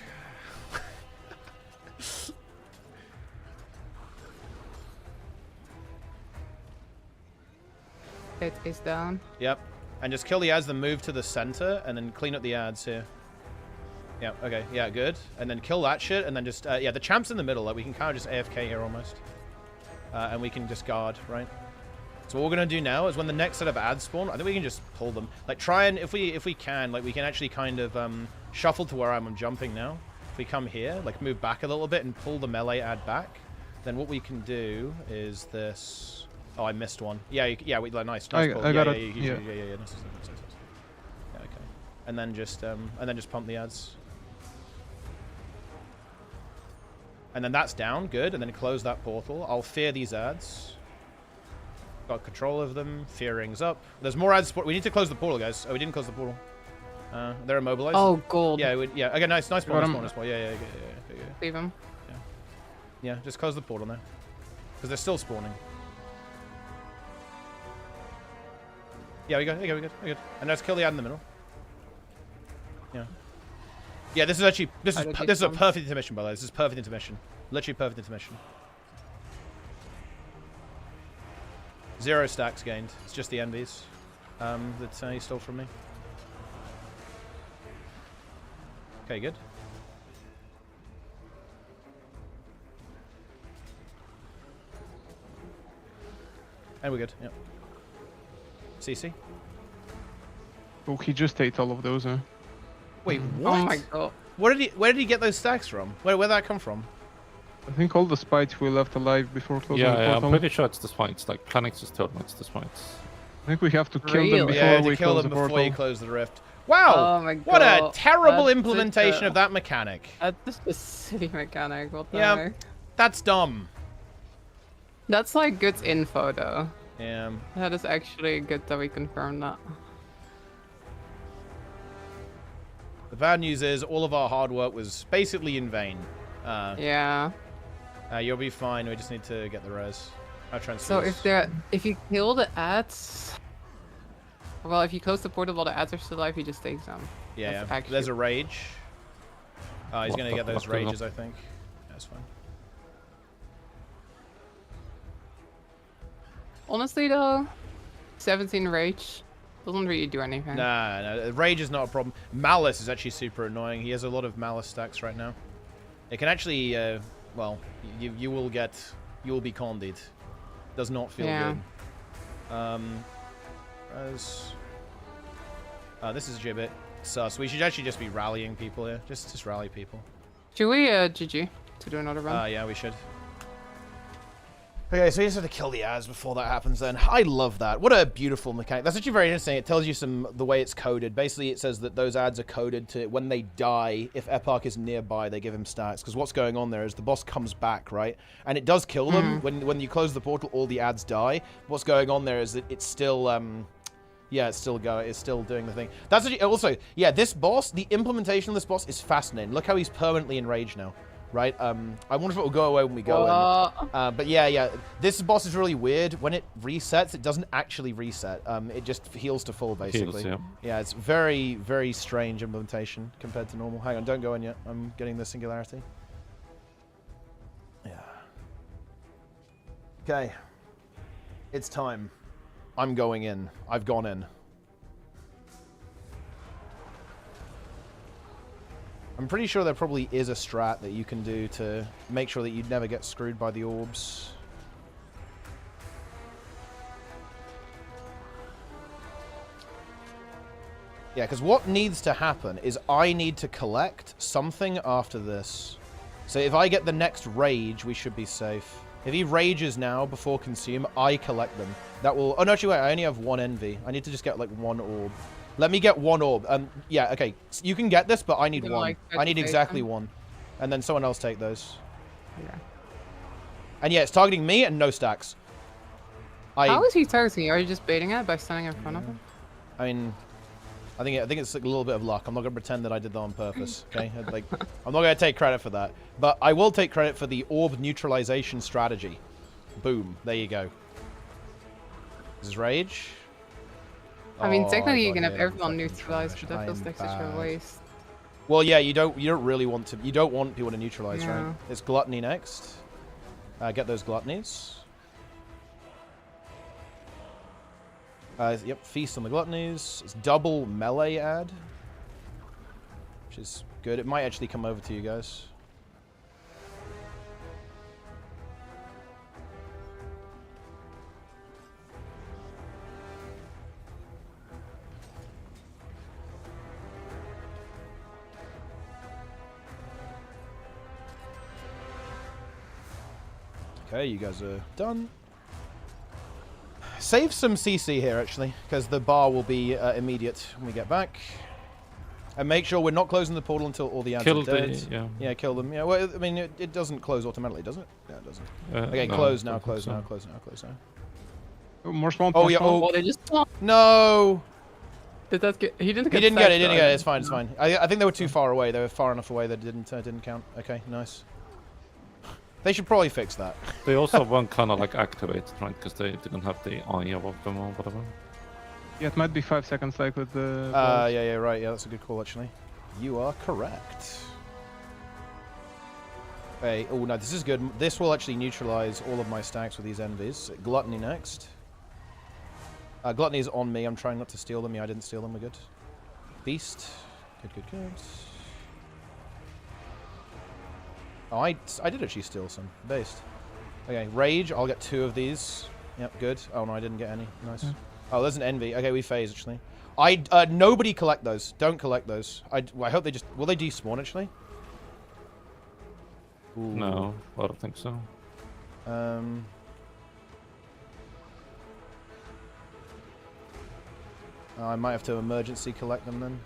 It is down. Yep. And just kill the ads, then move to the center, and then clean up the ads here. Yeah, okay. Yeah, good. And then kill that shit, and then just... yeah, the champ's in the middle. Like, we can kind of just AFK here almost. And we can just guard, right? So what we're going to do now is when the next set of ads spawn, I think we can just pull them. Like, try and... If we can, like, we can actually kind of shuffle to where I'm jumping now. If we come here, like, move back a little bit and pull the melee ad back, then what we can do is this... Oh, I missed one. Yeah, nice. I pull. got it. Yeah, nice. Yeah, okay. And then just pump the ads. And then that's down, good. And then close that portal. I'll fear these ads. Got control of them. Fear rings up. There's more ads. We need to close the portal, guys. Oh, we didn't close the portal. They're immobilized. Oh, gold. Yeah, yeah. Okay, nice spawn. Yeah. Leave him. Yeah, just close the portal now. Because they're still spawning. Yeah, we good. And let's kill the ad in the middle. Yeah. Yeah, this is actually this is a perfect intermission, by the way. This is perfect intermission. Literally perfect intermission. 0 stacks gained. It's just the envies that he stole from me. Okay, good. And we're good. Yep. CC. Oh, he just ate all of those, huh? Wait, what? Oh my god. Where did he get those stacks from? Where'd that come from? I think all the spites we left alive before closing the Yeah, portal. I'm pretty sure it's the spites. Like, Planix just told me it's the spites. I think we have to kill them Really? Yeah, before we to kill close them the before portal. you close the rift. Wow! Oh my What a God, terrible that's implementation such a- of that mechanic. That's just a silly mechanic. What the Yeah, heck? that's dumb. That's like good info though. Yeah. That is actually good that we confirmed that. The bad news is all of our hard work was basically in vain. Yeah. You'll be fine. We just need to get the res. Our So transfers. if you kill the ads, well, if you close the portal while the ads are still alive, he just takes them. Yeah, That's yeah. actually- There's a rage. He's What gonna the get those fuck is rages, I think. That's fine. Honestly though, 17 rage doesn't really do anything. Nah, no, rage is not a problem. Malice is actually super annoying. He has a lot of malice stacks right now. It can actually, well, you will be conded. Does not feel Yeah. good. This is Gibbet. Sus. We should actually just be rallying people here. Just rally people. Should we GG to do another run? Yeah, we should. Okay, so you just have to kill the ads before that happens then. I love that. What a beautiful mechanic. That's actually very interesting. It tells you the way it's coded. Basically, it says that those ads are coded to when they die, if EPARCH is nearby, they give him stats. Because what's going on there is the boss comes back, right? And it does kill them. When you close the portal, all the ads die. What's going on there is that it's still... yeah, it's still doing the thing. That's actually, also, yeah, this boss, the implementation of this boss is fascinating. Look how he's permanently enraged now. Right? I wonder if it will go away when we go in. But yeah, this boss is really weird. When it resets, it doesn't actually reset. It just heals to full, basically. Heals, yeah, it's very, very strange implementation compared to normal. Hang on, don't go in yet. I'm getting the singularity. Yeah. Okay. It's time. I'm going in. I've gone in. I'm pretty sure there probably is a strat that you can do to make sure that you never get screwed by the orbs. Yeah, because what needs to happen is I need to collect something after this. So if I get the next rage, we should be safe. If he rages now before consume, I collect them. That will... Oh, no, actually, wait. I only have one envy. I need to just get, like, one orb. Let me get one orb. Yeah, okay. You can get this, but I need one. Like, I need exactly one. And then someone else take those. Yeah. And yeah, it's targeting me and no stacks. How is he targeting you? Are you just baiting it by standing in front of him? I mean... I think it's like a little bit of luck. I'm not going to pretend that I did that on purpose, okay? Like, I'm not going to take credit for that. But I will take credit for the orb neutralization strategy. Boom. There you go. This is rage. I mean, Oh, technically I you got can have hit. everyone Fucking neutralized, trash. but that feels I'm like such a bad. waste. Well, yeah, you don't really want to. You don't want people to neutralize, Yeah. right? It's gluttony next. Get those gluttonies. Yep, feast on the gluttonies. It's double melee ad, which is good. It might actually come over to you guys. Okay, you guys are done. Save some CC here, actually, because the bar will be immediate when we get back. And make sure we're not closing the portal until all the ads are dead. Yeah, kill them. Yeah, well, I mean, it doesn't close automatically, does it? Yeah, it doesn't. Okay, no, close I now, don't close think now, so. close now, close now. Oh, more spawn. Oh, more yeah, spawn. oh. Oh, they just No! did that get? He didn't get. He didn't get it, stacked, didn't get it. right? It's fine, it's fine. I think they were too far away. They were far enough away that it didn't count. Okay, nice. They should probably fix that. They also weren't kind of like activated, right? Because they didn't have the eye above them or whatever. Yeah, it might be 5 seconds like with the... Yeah, right. Yeah, that's a good call, actually. You are correct. Hey, oh, no, this is good. This will actually neutralize all of my stacks with these envies. Gluttony next. Gluttony is on me. I'm trying not to steal them. Yeah, I didn't steal them. We're good. Beast. Good. Oh, I did actually steal some. Based. Okay, Rage. I'll get 2 of these. Yep, good. Oh, no, I didn't get any. Nice. Oh, there's an envy. Okay, we phase actually. Nobody collect those. Don't collect those. I hope they just... Will they despawn actually? Ooh. No, I don't think so. I might have to emergency collect them then.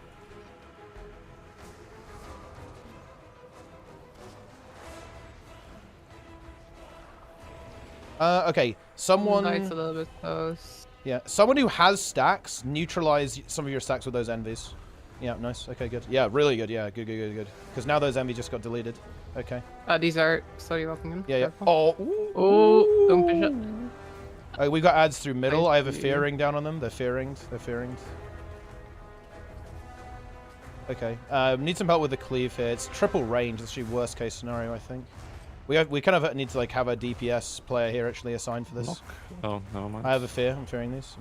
Okay, someone... It's a little bit close. Yeah, someone who has stacks, neutralize some of your stacks with those envies. Yeah, nice. Okay, good. Yeah, really good. Yeah, good. Because now those envies just got deleted. Okay. These are slowly walking in. Yeah, yeah. Careful. Oh. Don't push it. We got ads through middle. I have a see. fear ring down on them. They're fear ringed. Okay. Need some help with the cleave here. It's triple range. That's actually worst case scenario, I think. We kind of need to like have a DPS player here actually assigned for this. Lock. Oh, never mind. I have a fear. I'm fearing these.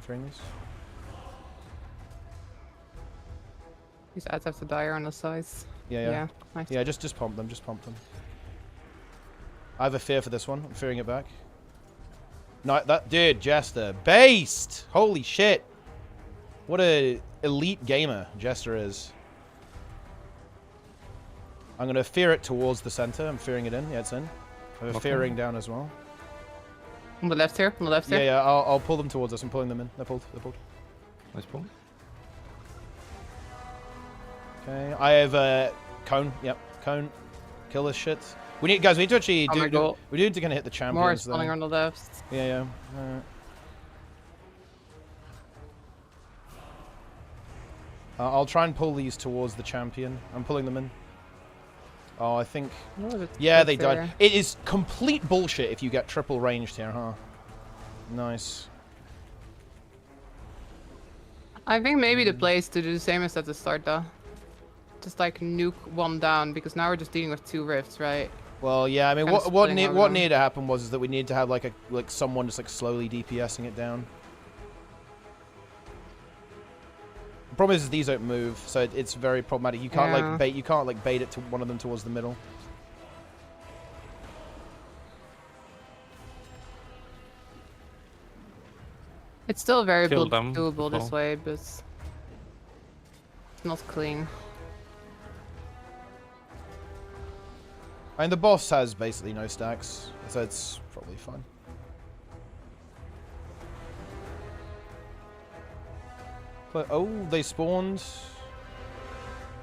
These ads have to die on the sides. Yeah. Nice. Yeah, just pump them. I have a fear for this one. I'm fearing it back. No, dude, Jester. Based! Holy shit. What a elite gamer Jester is. I'm going to fear it towards the center. I'm fearing it in. Yeah, it's in. I have a fear ring down as well. On the left here. Yeah, I'll pull them towards us. I'm pulling them in. They're pulled. Nice pull. Okay, I have a cone. Yep, cone. Kill this shit. We need to actually we need to kind of hit the champions. More spawning on the left. Yeah. I'll try and pull these towards the champion. I'm pulling them in. Oh, I think... Yeah, they died. It is complete bullshit if you get triple ranged here, huh? Nice. I think maybe the play is to do the same as at the start, though. Just like nuke one down, because now we're just dealing with 2 rifts, right? Well, yeah. I mean, what needed to happen was that we needed to have like someone just like slowly DPSing it down. The problem is these don't move, so it's very problematic. You can't like bait. You can't like bait it to one of them towards the middle. It's still very Kill them. doable this way, but it's not clean. I mean, the boss has basically no stacks, so it's probably fine. But oh, they spawned.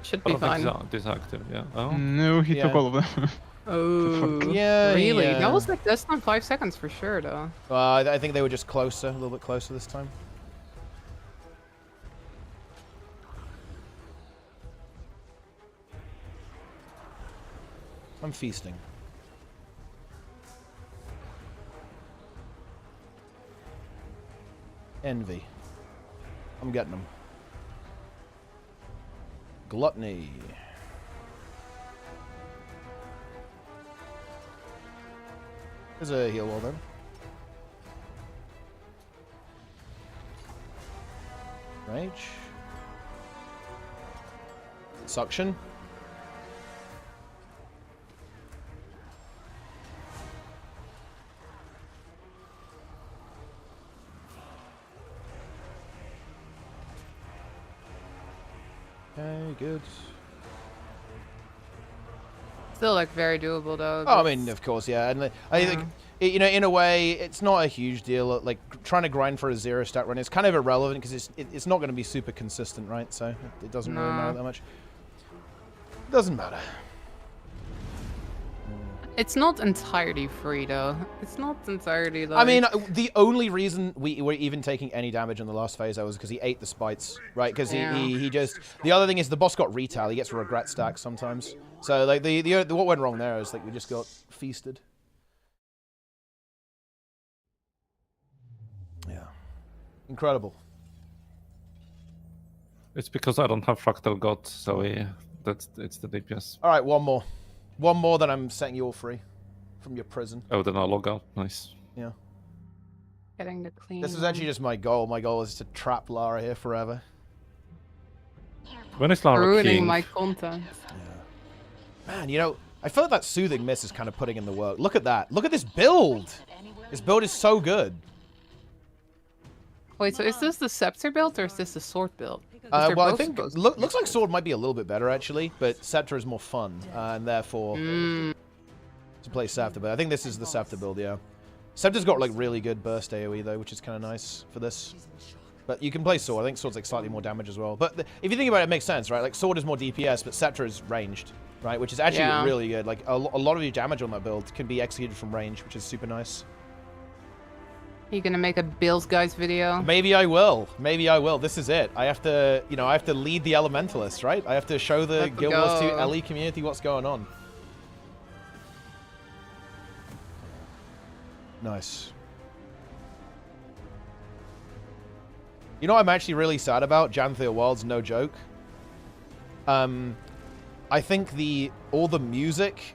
Should be fine. Disactive, yeah. Oh. No, he took all of them. Oh, yeah. Really? Yeah. That was like less than 5 seconds for sure, though. I think they were just closer, a little bit closer this time. I'm feasting. Envy. I'm getting them. Gluttony. There's a heal wall then. Rage. Suction. Okay, good. Still like very doable though. Oh, I mean, of course, yeah. And I think, you know, in a way, it's not a huge deal. Like trying to grind for a 0 stat run is kind of irrelevant because it's not going to be super consistent, right? So it doesn't really matter that much. It doesn't matter. It's not entirely free though. It's not entirely like... I mean, the only reason we were even taking any damage in the last phase was because he ate the spites, right? Because he just... The other thing is the boss got retail. He gets regret stacks sometimes. So like the what went wrong there is like we just got feasted. Yeah. Incredible. It's because I don't have Fractal God, so it's the DPS. All right, one more. One more, then I'm setting you all free from your prison. Oh, then I'll log out. Nice. Yeah. Getting the clean. This is actually just my goal. My goal is to trap Lara here forever. When is Lara ruining king? my content. Yeah. Man, you know, I feel like that soothing mist is kind of putting in the work. Look at that. Look at this build. This build is so good. Wait, so is this the scepter build or is this the sword build? 'Cause they're Well, I both think supposed to be looks like sword might be a little bit better actually, but scepter is more fun, and therefore to play scepter. But I think this is the scepter build, yeah. Scepter's got like really good burst AOE though, which is kind of nice for this. But you can play sword. I think sword's like slightly more damage as well. But if you think about it, it makes sense, right? Like sword is more DPS, but scepter is ranged, right? Which is actually really good. Like a lot of your damage on that build can be executed from range, which is super nice. You gonna make a Bills Guys video? Maybe I will. Maybe I will. This is it. I have to, you know, I have to lead the elementalists, right? I have to show the Guild Wars 2 LE community what's going on. Nice. You know what I'm actually really sad about? Janthea Wilds, no joke. I think all the music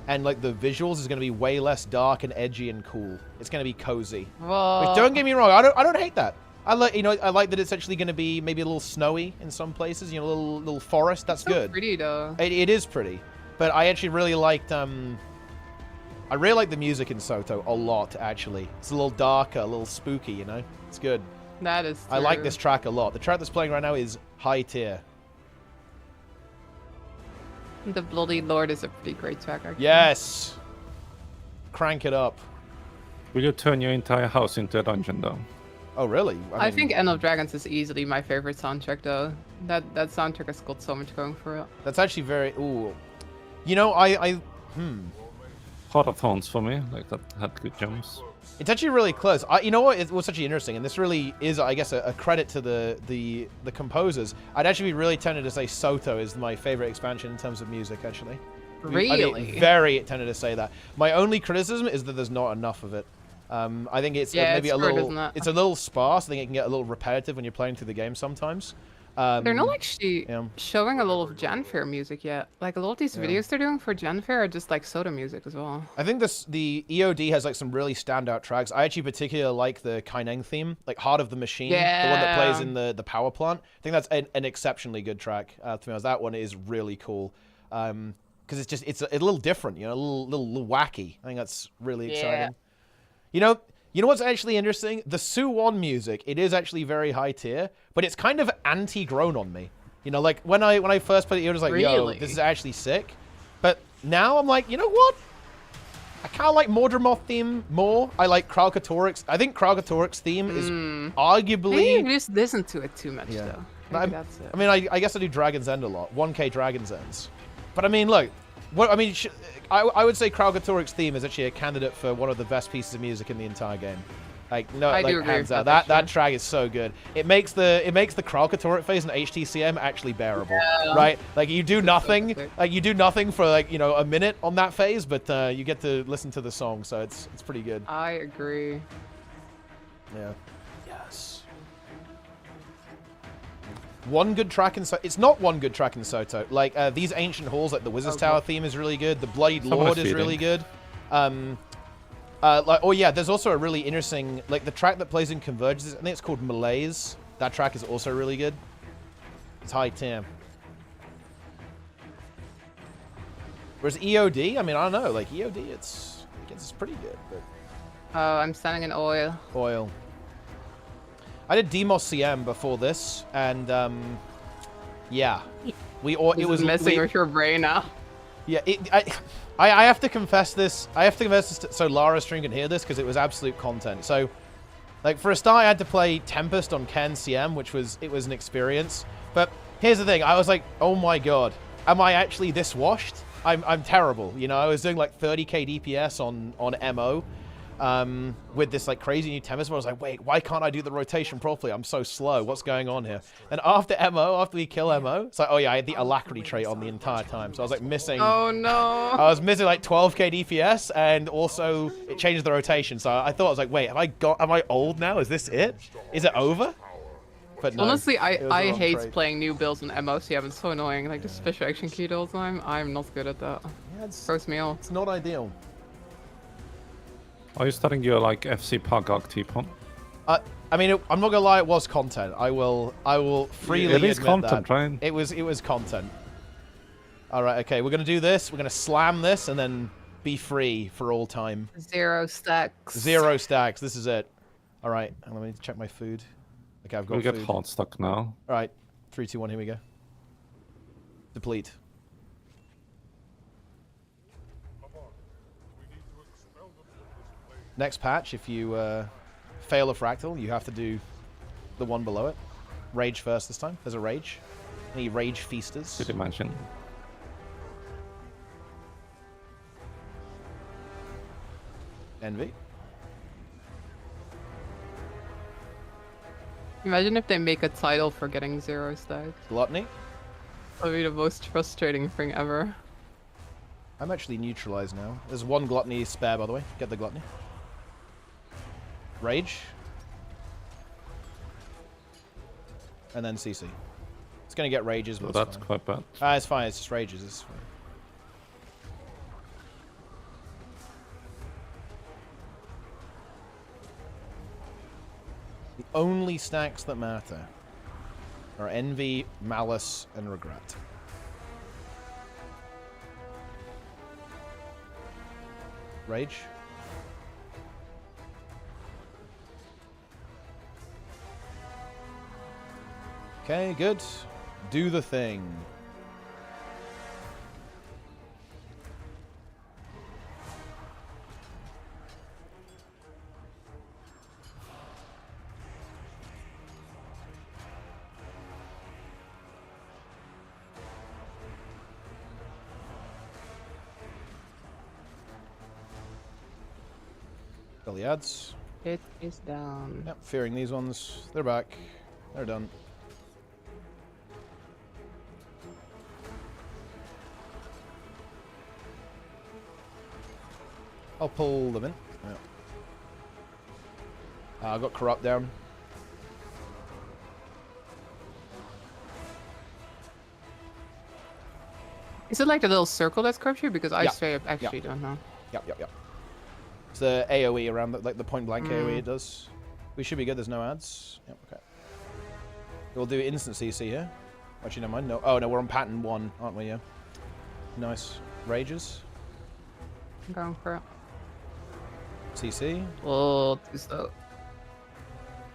and like the visuals is going to be way less dark and edgy and cool. It's going to be cozy. Whoa. Which, don't get me wrong, I don't hate that. I like that it's actually going to be maybe a little snowy in some places. You know, a little forest. That's good. Pretty though. It is pretty, but I actually really liked I really like the music in Soto a lot. Actually, it's a little darker, a little spooky. You know, it's good. That is true. I like this track a lot. The track that's playing right now is high tier. The Bloody Lord is a pretty great track, actually. Yes! Crank it up. Will you turn your entire house into a dungeon, though? Oh, really? I mean, think End of Dragons is easily my favorite soundtrack, though. That soundtrack has got so much going for it. That's actually very... Ooh. You know, Heart of Thorns for me, like that had good jumps. It's actually really close. You know what? It was actually interesting, and this really is, I guess, a credit to the composers. I'd actually be really tempted to say Soto is my favorite expansion in terms of music, actually. Really? I'd be very tempted to say that. My only criticism is that there's not enough of it. I think it's maybe a little... It's a little sparse. I think it can get a little repetitive when you're playing through the game sometimes. They're not actually showing a lot of Janfair music yet. Like a lot of these videos they're doing for Janfair are just like Soda music as well. I think the EOD has like some really standout tracks. I actually particularly like the Kaineng theme, like Heart of the Machine, the one that plays in the power plant. I think that's an exceptionally good track. To be honest, that one is really cool because it's a little different, you know, a little wacky. I think that's really exciting. You know what's actually interesting? The Suwon music, it is actually very high tier, but it's kind of anti-grown on me. You know, like when I first played it, it was like, yo, this is actually sick. But now I'm like, you know what? I kind of like Mordramoth theme more. I like Kralkatorix. I think Kralkatorix theme is arguably... Maybe you just listen to it too much, though. Maybe that's it. I mean, I guess I do Dragon's End a lot. 1K Dragon's Ends. But I mean, look... I would say Kralkatorix theme is actually a candidate for one of the best pieces of music in the entire game. Like, no, I like, do agree hands with out. That track is so good. It makes the Kralkatorix phase in HTCM actually bearable, right? Like you do nothing, for like, you know, a minute on that phase, but you get to listen to the song, so it's pretty good. I agree. Yeah. Yes. One good track in Soto. It's not one good track in Soto. Like these ancient halls, like the Wizard's Tower theme is really good. The Bloodied Lord is really good. There's also a really interesting, like the track that plays in Convergence. I think it's called Malaise. That track is also really good. It's high tier. Whereas EOD, I mean, I don't know. Like EOD, it's pretty good. But Oh, I'm standing in oil. Oil. I did Demos CM before this, and yeah, it was messing with your brain now. Yeah, I have to confess this. So Lara stream can hear this because it was absolute content. So, like for a start, I had to play Tempest on Ken CM, which was an experience. But here's the thing: I was like, oh my god, am I actually this washed? I'm terrible. You know, I was doing like 30k DPS on MO. With this like crazy new Tempest, I was like, wait, why can't I do the rotation properly? I'm so slow. What's going on here? And after we kill MO, it's like, oh yeah, I had the Alacrity trait on the entire time. So I was like missing. Oh no. I was missing like 12k DPS, and also it changes the rotation. So I thought, I was like, wait, am I old now? Is this it? Is it over? But no, honestly, I hate playing new builds in MOCM. It's so annoying. Like, just special action key all the time. I'm not good at that. Yeah, throws me off. It's not ideal. Are you starting your like FC Pug Arctipon? I mean, I'm not gonna lie, it was content. I will freely admit that. It is content, right? It was content. All right, okay, we're gonna do this. We're gonna slam this and then be free for all time. 0 stacks. 0 stacks. This is it. All right, and let me check my food. Okay, I've got We'll get food. Hardstuck now. All right, 3, 2, 1. Here we go. Deplete. Come on. We need to expel them from this plane. Next patch, if you fail a fractal, you have to do the one below it. Rage first this time. There's a rage. Any rage feasters? Could imagine. Envy. Imagine if they make a title for getting 0 stacks. Gluttony. That would be the most frustrating thing ever. I'm actually neutralized now. There's 1 gluttony spare, by the way. Get the gluttony. Rage. And then CC. It's gonna get rages, but So it's that's fine. quite bad. Ah, it's fine. It's just rages. It's fine. The only stacks that matter are envy, malice, and regret. Rage. Okay, good. Do the thing. Kill the ads. It is down. Yep, fearing these ones. They're back. They're done. I'll pull them in. Yeah. I got corrupt down. Is it like the little circle that's corrupt you? Because I Yeah. straight up actually Yeah. don't know. Yep. It's the AoE around, like the point blank AoE it does. We should be good, there's no ads. Yep, okay. We'll do instant CC here. Actually, never mind. No. Oh, no, we're on pattern 1, aren't we? Yeah. Nice. Rages. I'm going for it. CC. Oh, too slow.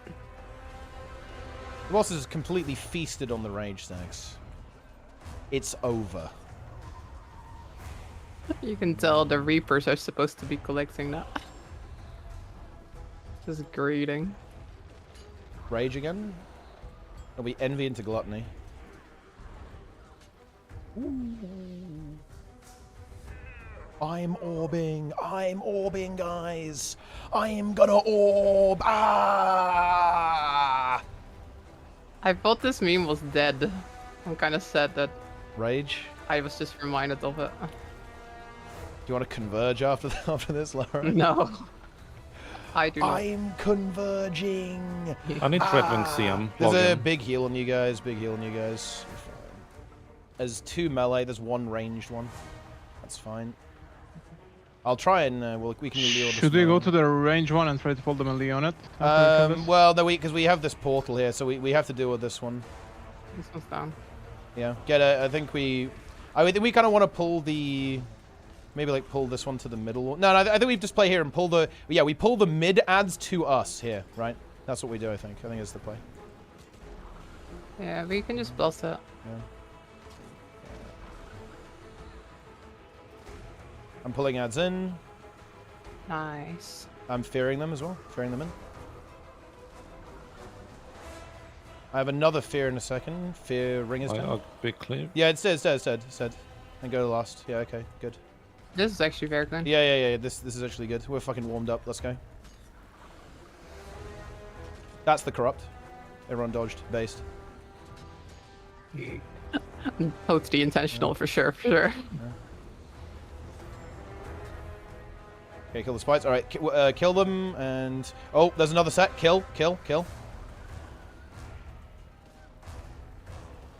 The boss is completely feasted on the rage stacks. It's over. You can tell the Reapers are supposed to be collecting that. Just greeting. Rage again. And we envy into gluttony. Ooh. I'm orbing, guys. I'm gonna orb. Ah! I thought this meme was dead. I'm kind of sad that Rage. I was just reminded of it. Do you want to converge after this, Laura? No. I do not. I'm converging. I need Red Wing CM. There's a Log in. big heal on you guys. There's 2 melee. There's 1 ranged one. That's fine. I'll try and we can lure this Should we go one. to the range one and try to pull the melee on it? after we kill this? Well, no, because we have this portal here, so we have to deal with this one. This one's down. Yeah, I think we kind of want to pull the, maybe like pull this one to the middle. No, I think we just play here and pull the, we pull the mid ads to us here, right? That's what we do. I think it's the play. Yeah, we can just blast it. Yeah. I'm pulling ads in. Nice. I'm fearing them as well. Fearing them in. I have another fear in a second. Fear ring is down. I'll be clear. Yeah, it's dead. And go to the last. Yeah, okay, good. This is actually very good. Yeah. This is actually good. We're fucking warmed up. Let's go. That's the corrupt. Everyone dodged. Based. Totally intentional, for sure. Okay, kill the spites. All right, kill them and oh, there's another set. Kill.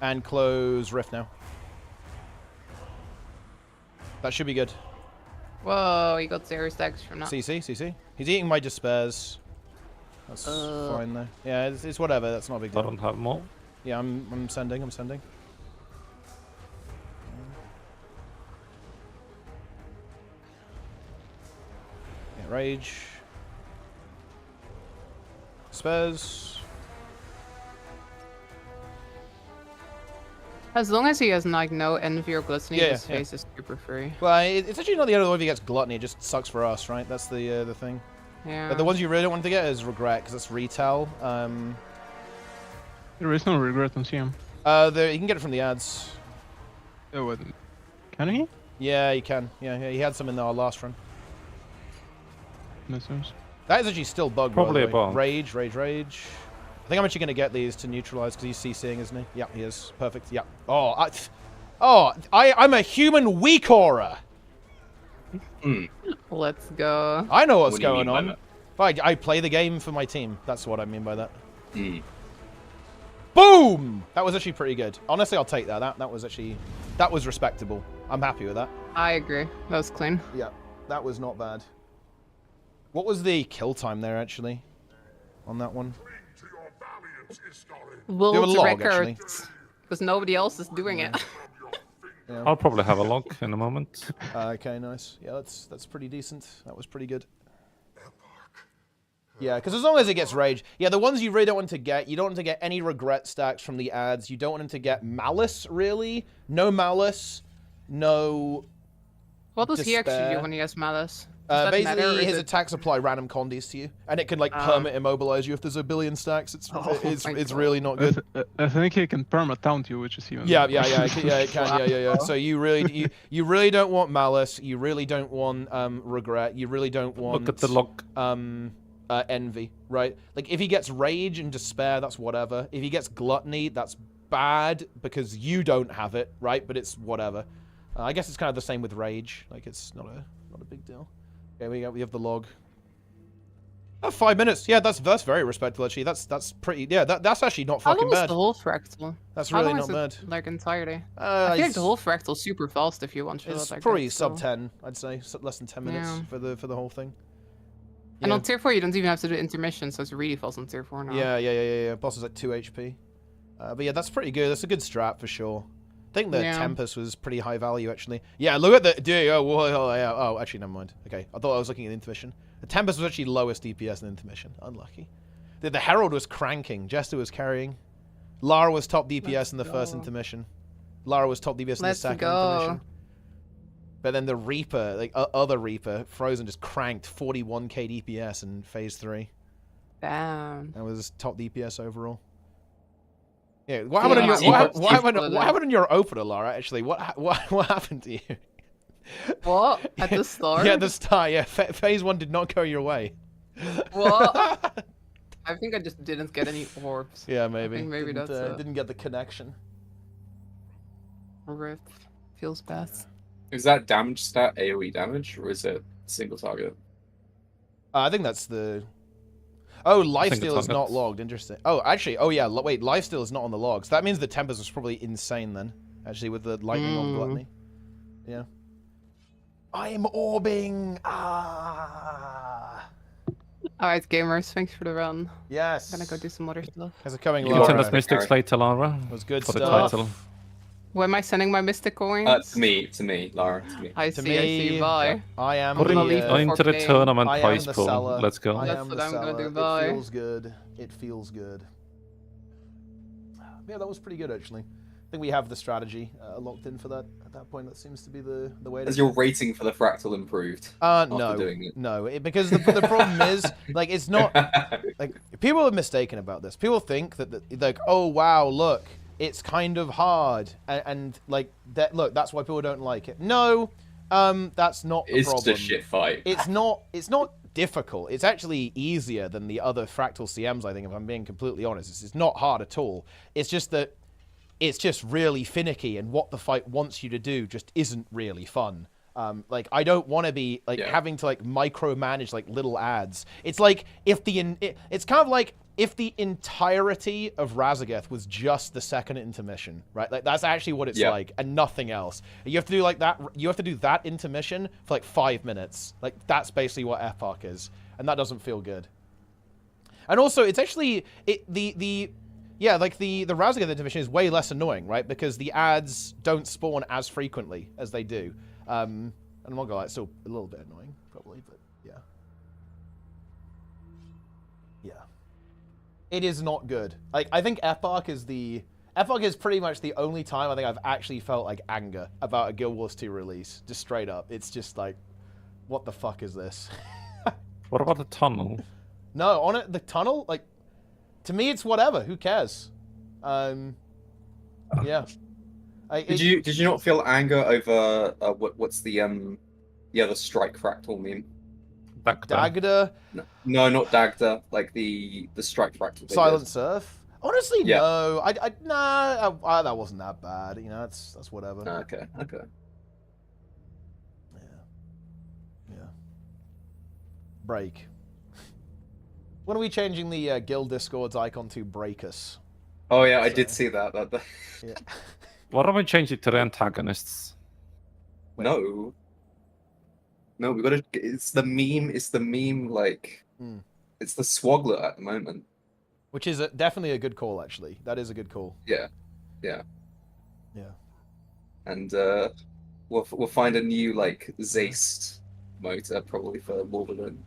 And close rift now. That should be good. Whoa, he got 0 stacks from that. CC. He's eating my despairs. That's fine though. Yeah, it's whatever. That's not a big I deal. don't have more. Yeah, I'm sending. Yeah, rage. Spares. As long as he has like no envy or gluttony, Yeah, his yeah. face is super free. Well, it's actually not the other way if he gets gluttony. It just sucks for us, right? That's the thing. Yeah. But the ones you really don't want to get is regret, because it's retail. There is no regret on CM. You can get it from the ads. Oh, what? Can he? Yeah, you can. Yeah, he had some in our last run. Misses. That is actually still bugged. Probably by the way. a bug. Rage. I think I'm actually going to get these to neutralize because he's CCing, isn't he? Yeah, he is. Perfect. Yeah. I'm a human weak aura. Let's go. I know what's What do you going mean by on. that? I play the game for my team. That's what I mean by that. Mm. Boom! That was actually pretty good. Honestly, I'll take that. That was respectable. I'm happy with that. I agree. That was clean. Yeah, that was not bad. What was the kill time there, actually, on that one? To your valiance, Iskari. World log, records. Because nobody else is doing it. I'll probably have a log in a moment. Okay, nice. Yeah, that's pretty decent. That was pretty good. Yeah, because as long as it gets rage. Yeah, the ones you really don't want to get, you don't want to get any regret stacks from the ads. You don't want them to get malice, really. No malice. No What does he actually despair. do when he has malice? Does that matter, or Basically, is his it- attacks apply random condies to you, and it can like permit immobilize you if there's a billion stacks. It's Oh my it's God. really not good. I think he can perma taunt you, which is even. Yeah, it can. Yeah. So you really don't want malice. You really don't want regret. You really don't want Look at the log. envy, right? Like if he gets rage and despair, that's whatever. If he gets gluttony, that's bad because you don't have it, right? But it's whatever. I guess it's kind of the same with rage. Like it's not a big deal. Okay, we have the log. 5 minutes. Yeah, that's very respectful actually. That's pretty. Yeah, that's actually not How fucking long is bad. the whole fractal? That's How really long not is it, bad. like entirety? I feel like the whole fractal's super fast if you want to. It's like probably that, sub so- 10, I'd say. Less than 10 minutes Yeah. for the whole thing. And Yeah. on tier 4, you don't even have to do intermission, so it's really fast on tier 4 now. Yeah. Boss is like 2 HP. But yeah, that's pretty good. That's a good strat for sure. I think the Yeah. Tempest was pretty high value, actually. Yeah, look at the... Oh, actually, never mind. Okay, I thought I was looking at intermission. The Tempest was actually lowest DPS in intermission. Unlucky. The Herald was cranking. Jester was carrying. Lara was top DPS in the first intermission. Lara was top DPS in the Let's second go. intermission. But then the Reaper, like other Reaper, Frozen, just cranked 41k DPS in phase 3. Damn. That was top DPS overall. Yeah, what happened on your Yeah, what happened on your opener, Lara? Actually, what happened to you? What? At the start? Yeah, at the start. Yeah, phase 1 did not go your way. What? I think I just didn't get any orbs. Yeah, maybe. I think maybe didn't, that's didn't get the connection. Rip. Feels bad. Is that damage stat AoE damage, or is it single target? I think that's the. Oh, lifesteal it's is on not that. logged. Interesting. Oh, actually. Oh, yeah. Wait, lifesteal is not on the logs. That means the Tempest was probably insane then. Actually, with the lightning on gluttony. Yeah. I'm orbing. Alright, gamers, thanks for the run. Yes. I'm gonna go do some other stuff. How's it coming, You Lara? got Internet Mystics later, Lara. Was good For the stuff. title. Where am I sending my mystic coins? To me, Lara, to me. I To see, I see. me, Bye. I am Put the, gonna leave into the playing. tournament I am prize the pool. seller. Let's go. I That's am what the I'm gonna seller. do, bye. It feels good. It feels good. Yeah, that was pretty good actually. I think we have the strategy locked in for that. At that point, that seems to be the way. Has your rating for the fractal improved? No, doing it? no, because the problem is like it's not like people are mistaken about this. People think that like, oh wow, look, it's kind of hard, and like that. Look, that's why people don't like it. No, that's not the It's problem. just a shit fight. It's not difficult. It's actually easier than the other Fractal CMs, I think, if I'm being completely honest. It's not hard at all. It's just that it's just really finicky, and what the fight wants you to do just isn't really fun. Like, I don't want to be, like, having to, like, micromanage, like, little ads. It's like, if it's kind of like if the entirety of Razageth was just the second intermission, right? Like, that's actually what it's like, and nothing else. You have to do, like, that, you have to do that intermission for, like, 5 minutes. Like, that's basically what EPARCH is, and that doesn't feel good. And also, it's actually, yeah, like the Razageth intermission is way less annoying, right? Because the ads don't spawn as frequently as they do. And I'm not gonna lie, it's still a little bit annoying, probably, but yeah. Yeah. It is not good. Like, I think EPARCH is pretty much the only time I think I've actually felt like anger about a Guild Wars 2 release. Just straight up. It's just like, what the fuck is this? What about the tunnel? No, on it, the tunnel, like, to me, it's whatever. Who cares? Yeah. Did you not feel anger over what's the strike fractal meme? Dagda? No, not Dagda. Like the strike fractal. Silent Surf? Honestly, Yeah. no. That wasn't that bad. You know, that's whatever. Okay. Yeah. Break. When are we changing the Guild Discord's icon to Break Us? Oh yeah, I did see that. Yeah. Why don't we change it to the antagonists? No, we gotta. It's the meme. Like, it's the Swoggler at the moment. Which is definitely a good call, actually. That is a good call. Yeah. Yeah. And we'll find a new like Zaist motor probably for Wolverine.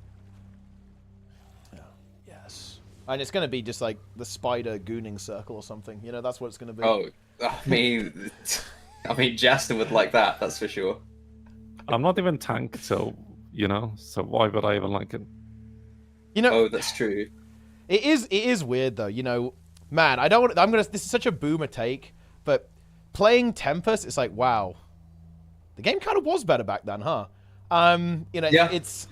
Yes. And it's going to be just like the spider gooning circle or something. You know, that's what it's going to be. Oh, I mean, Jester would like that. That's for sure. I'm not even tank, so why would I even like it? You know. Oh, that's true. It is weird though. You know, man, this is such a boomer take, but playing Tempest, it's like, wow, the game kind of was better back then, huh? You know, it's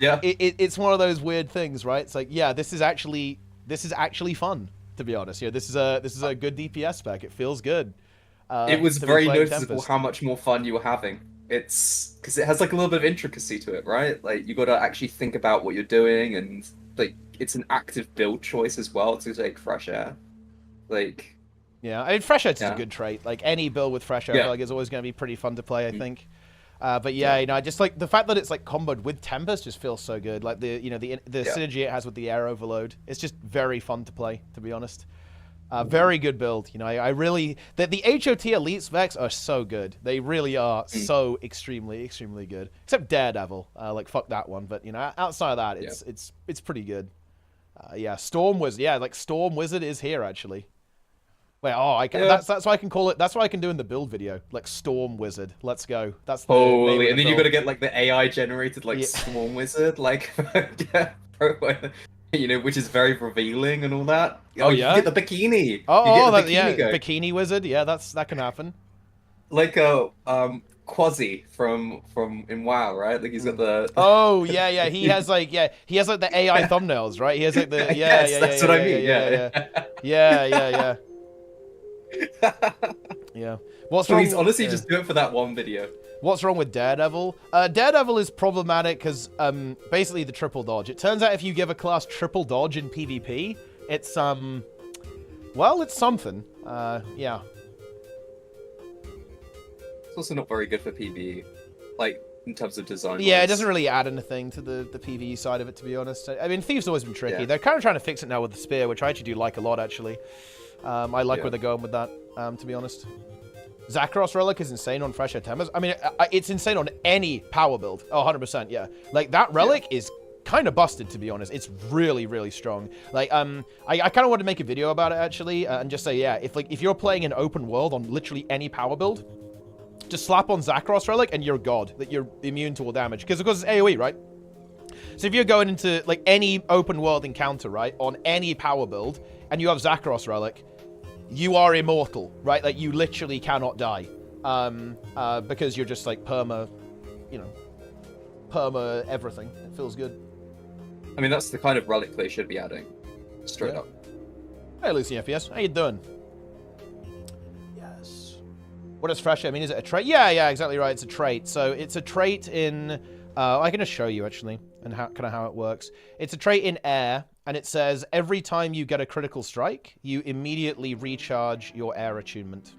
one of those weird things, right? It's like, yeah, this is actually fun, to be honest. You know, this is a good DPS spec. It feels good. It was very noticeable how much more fun you were having. It's because it has like a little bit of intricacy to it, right? Like you got to actually think about what you're doing, and like it's an active build choice as well to take fresh air. Like, yeah, I mean, fresh air is a good trait. Like any build with fresh air, like is always going to be pretty fun to play, I think. But yeah, you know, just like the fact that it's like comboed with Tempest just feels so good. Like the synergy it has with the air overload, it's just very fun to play, to be honest. Very good build. You know, I really the HOT elite specs are so good. They really are so extremely good. Except Daredevil, like fuck that one. But you know, outside of that, it's pretty good. Yeah, Storm Wizard. Yeah, like Storm Wizard is here actually. Wait, that's why I can call it. That's what I can do in the build video, like Storm Wizard. Let's go. That's the holy, and then you got to get like the AI generated like Storm Wizard, like you know, which is very revealing and all that. Oh yeah, you get the bikini. Bikini Wizard. Yeah, that can happen. Like Quasi from in WoW, right? Like he's got the. Oh yeah. He has like the AI thumbnails, right? He has like the that's what I mean. Yeah. Yeah. What's wrong? Please, honestly, just do it for that one video. What's wrong with Daredevil? Daredevil is problematic because basically the triple dodge. It turns out if you give a class triple dodge in PvP, it's well, it's something. Yeah. It's also not very good for PvE, like in terms of design. Yeah, it doesn't really add anything to the PvE side of it, to be honest. I mean, Thief's always been tricky. Yeah. They're kind of trying to fix it now with the spear, which I actually do like a lot, actually. I like where they're going with that, to be honest. Zakros Relic is insane on Fresh Air Tempest. I mean, it's insane on any power build. Oh, 100%, yeah. Like, that Relic is kind of busted, to be honest. It's really, really strong. Like, I kind of want to make a video about it, actually, and just say, yeah, if you're playing an open world on literally any power build, just slap on Zakros Relic and you're god. That you're immune to all damage. Because, of course, it's AoE, right? So if you're going into, like, any open world encounter, right, on any power build, and you have Zakros Relic, you are immortal, right? Like, you literally cannot die. Because you're just, like, perma everything. It feels good. I mean, that's the kind of relic they should be adding. Straight up. Hey, Lucy FPS. How you doing? Yes. What is Fresh? I mean, is it a trait? Yeah, exactly right. It's a trait. So, it's a trait in... I can just show you, actually, and how it works. It's a trait in air, and it says every time you get a critical strike, you immediately recharge your air attunement.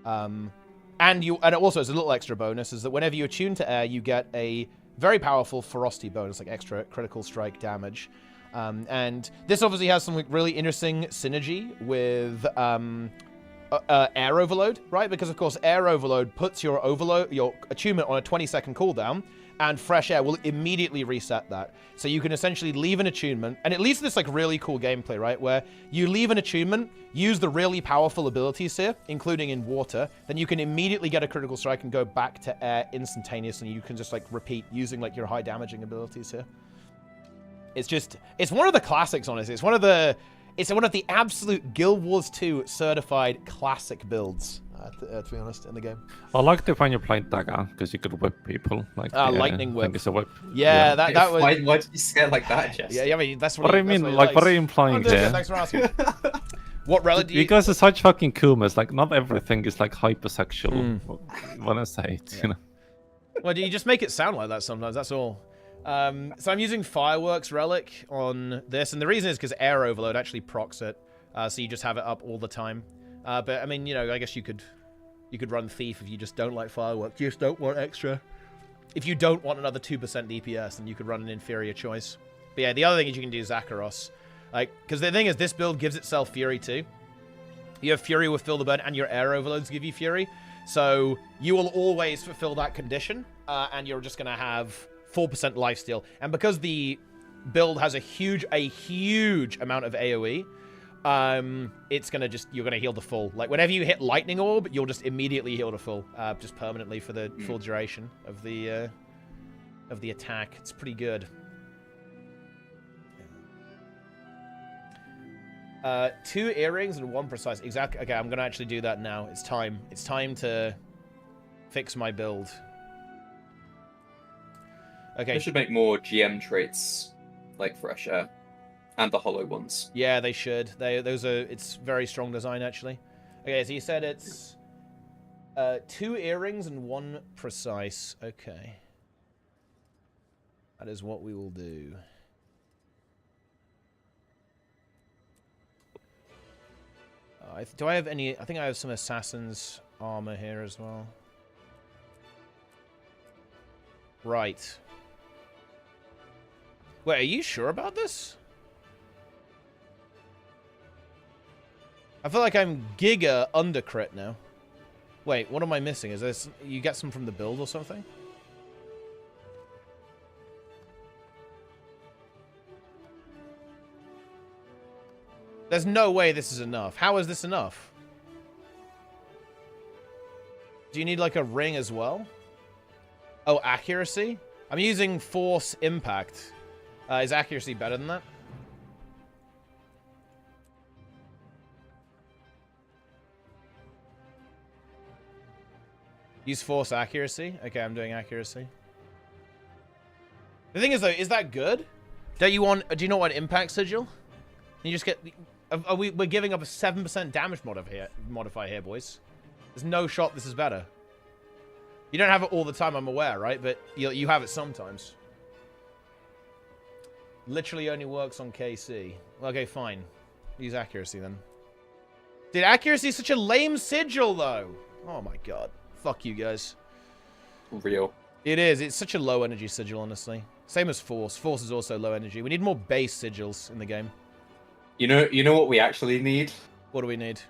And it also has a little extra bonus, is that whenever you attune to air, you get a very powerful ferocity bonus, like extra critical strike damage. And this obviously has some really interesting synergy with air overload, right? Because of course air overload puts your attunement on a 20-second cooldown, and fresh air will immediately reset that. So you can essentially leave an attunement, and it leads to this like really cool gameplay, right? Where you leave an attunement, use the really powerful abilities here, including in water, then you can immediately get a critical strike and go back to air instantaneously. You can just like repeat using like your high damaging abilities here. It's one of the classics, honestly. It's one of the absolute Guild Wars 2 certified classic builds, to be honest, in the game. I liked it when you played Dagger, because you could whip people. Like lightning whip. I think it's a whip. Yeah, that was... Why did you say it like that, Jess? Yeah, I mean, that's what I mean. Like, what are you implying here? Thanks for asking. What relic do you... You guys are such fucking coomers. Like, not everything is like hypersexual when I say it, you know. Well, you just make it sound like that sometimes, that's all. So I'm using Fireworks Relic on this, and the reason is because Air Overload actually procs it, so you just have it up all the time. But I mean, you know, I guess you could run Thief if you just don't like Fireworks. You just don't want extra. If you don't want another 2% DPS, then you could run an inferior choice. But yeah, the other thing is you can do Zakharos. Like, because the thing is, this build gives itself Fury too. You have Fury with Fill the Burn, and your Air Overloads give you Fury. So you will always fulfill that condition, and you're just going to have 4% lifesteal. And because the build has a huge amount of AoE, it's gonna you're gonna heal to full. Like whenever you hit Lightning Orb, you'll just immediately heal to full, just permanently for the full duration of the attack. It's pretty good. 2 earrings and 1 precise. Exactly. Okay, I'm gonna actually do that now. It's time. It's time to fix my build. Okay. They should make more GM traits like fresh air and the hollow ones. Yeah, they should. It's very strong design actually. Okay, so you said it's 2 earrings and 1 precise. Okay. That is what we will do. Do I have any... I think I have some assassin's armor here as well. Right. Wait, are you sure about this? I feel like I'm giga under crit now. Wait, what am I missing? Is this... You get some from the build or something? There's no way this is enough. How is this enough? Do you need like a ring as well? Oh, accuracy? I'm using force impact. Is accuracy better than that? Use force accuracy? Okay, I'm doing accuracy. The thing is though, is that good? Do you not want impact sigil? You just get... we're giving up a 7% damage modifier here, boys. There's no shot this is better. You don't have it all the time, I'm aware, right? But you have it sometimes. Literally only works on KC. Okay, fine. Use accuracy then. Dude, accuracy is such a lame sigil, though. Oh my god. Fuck you guys. Real. It is. It's such a low energy sigil, honestly. Same as force. Force is also low energy. We need more base sigils in the game. You know what we actually need? What do we need?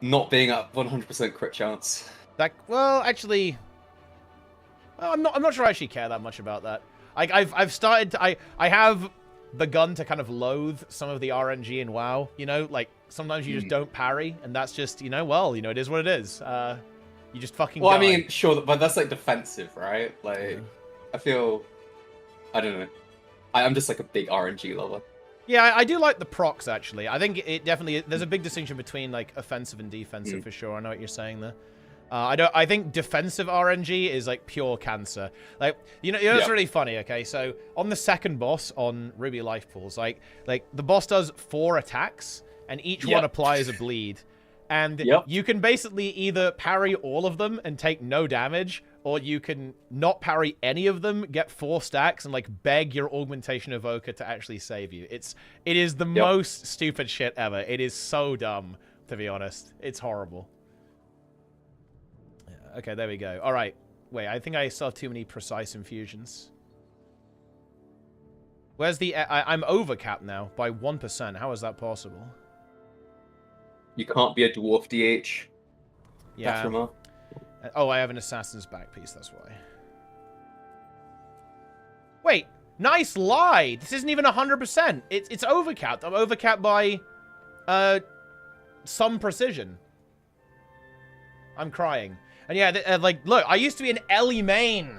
Not being at 100% crit chance. Well, actually, I'm not sure I actually care that much about that. I've started to, I have begun to kind of loathe some of the RNG in WoW. You know, like sometimes you just don't parry, and that's just it is what it is. You just fucking. Well, die. I mean, sure, but that's like defensive, right? Like, I don't know. I'm just like a big RNG lover. Yeah, I do like the procs, actually. I think it definitely... There's a big distinction between, like, offensive and defensive, for sure. I know what you're saying there. I think defensive RNG is, like, pure cancer. Like, it's really funny, okay? So, on the second boss on Ruby Life Pools, like the boss does 4 attacks, and each one applies a bleed. And you can basically either parry all of them and take no damage, or you can not parry any of them, get 4 stacks, and like beg your augmentation evoker to actually save you. It is the most stupid shit ever. It is so dumb, to be honest. It's horrible. Yeah, okay, there we go. All right. Wait, I think I still have too many precise infusions. Where's the... I'm overcapped now by 1%. How is that possible? You can't be a dwarf DH. Yeah. That's Oh, I have an assassin's back piece, that's why. Wait, nice lie. This isn't even 100%. It's overcapped. I'm overcapped by some precision. I'm crying. And yeah, like, look, I used to be an Ellie main,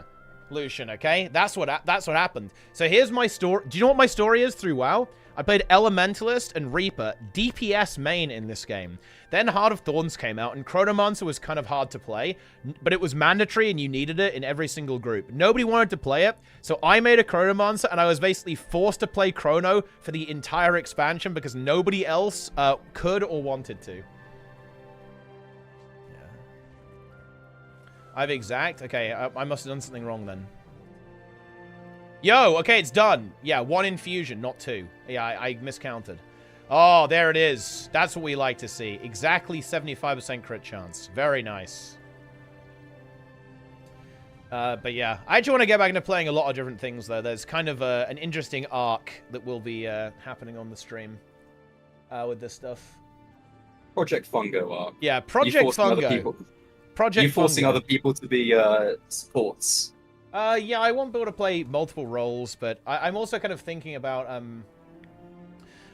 Lucian, okay? That's what happened. So here's my story. Do you know what my story is through WoW? I played Elementalist and Reaper, DPS main in this game. Then Heart of Thorns came out, and Chronomancer was kind of hard to play, but it was mandatory and you needed it in every single group. Nobody wanted to play it, so I made a Chronomancer, and I was basically forced to play Chrono for the entire expansion because nobody else could or wanted to. Yeah. I have exact? Okay, I must have done something wrong then. Yo, okay, it's done. Yeah, 1 infusion, not 2. Yeah, I miscounted. Oh, there it is. That's what we like to see. Exactly 75% crit chance. Very nice. But yeah, I actually want to get back into playing a lot of different things, though. There's kind of an interesting arc that will be happening on the stream with this stuff. Project Fungo arc. Yeah, Project Fungo. You forcing other people to be supports. Yeah, I won't be able to play multiple roles, but I'm also kind of thinking about,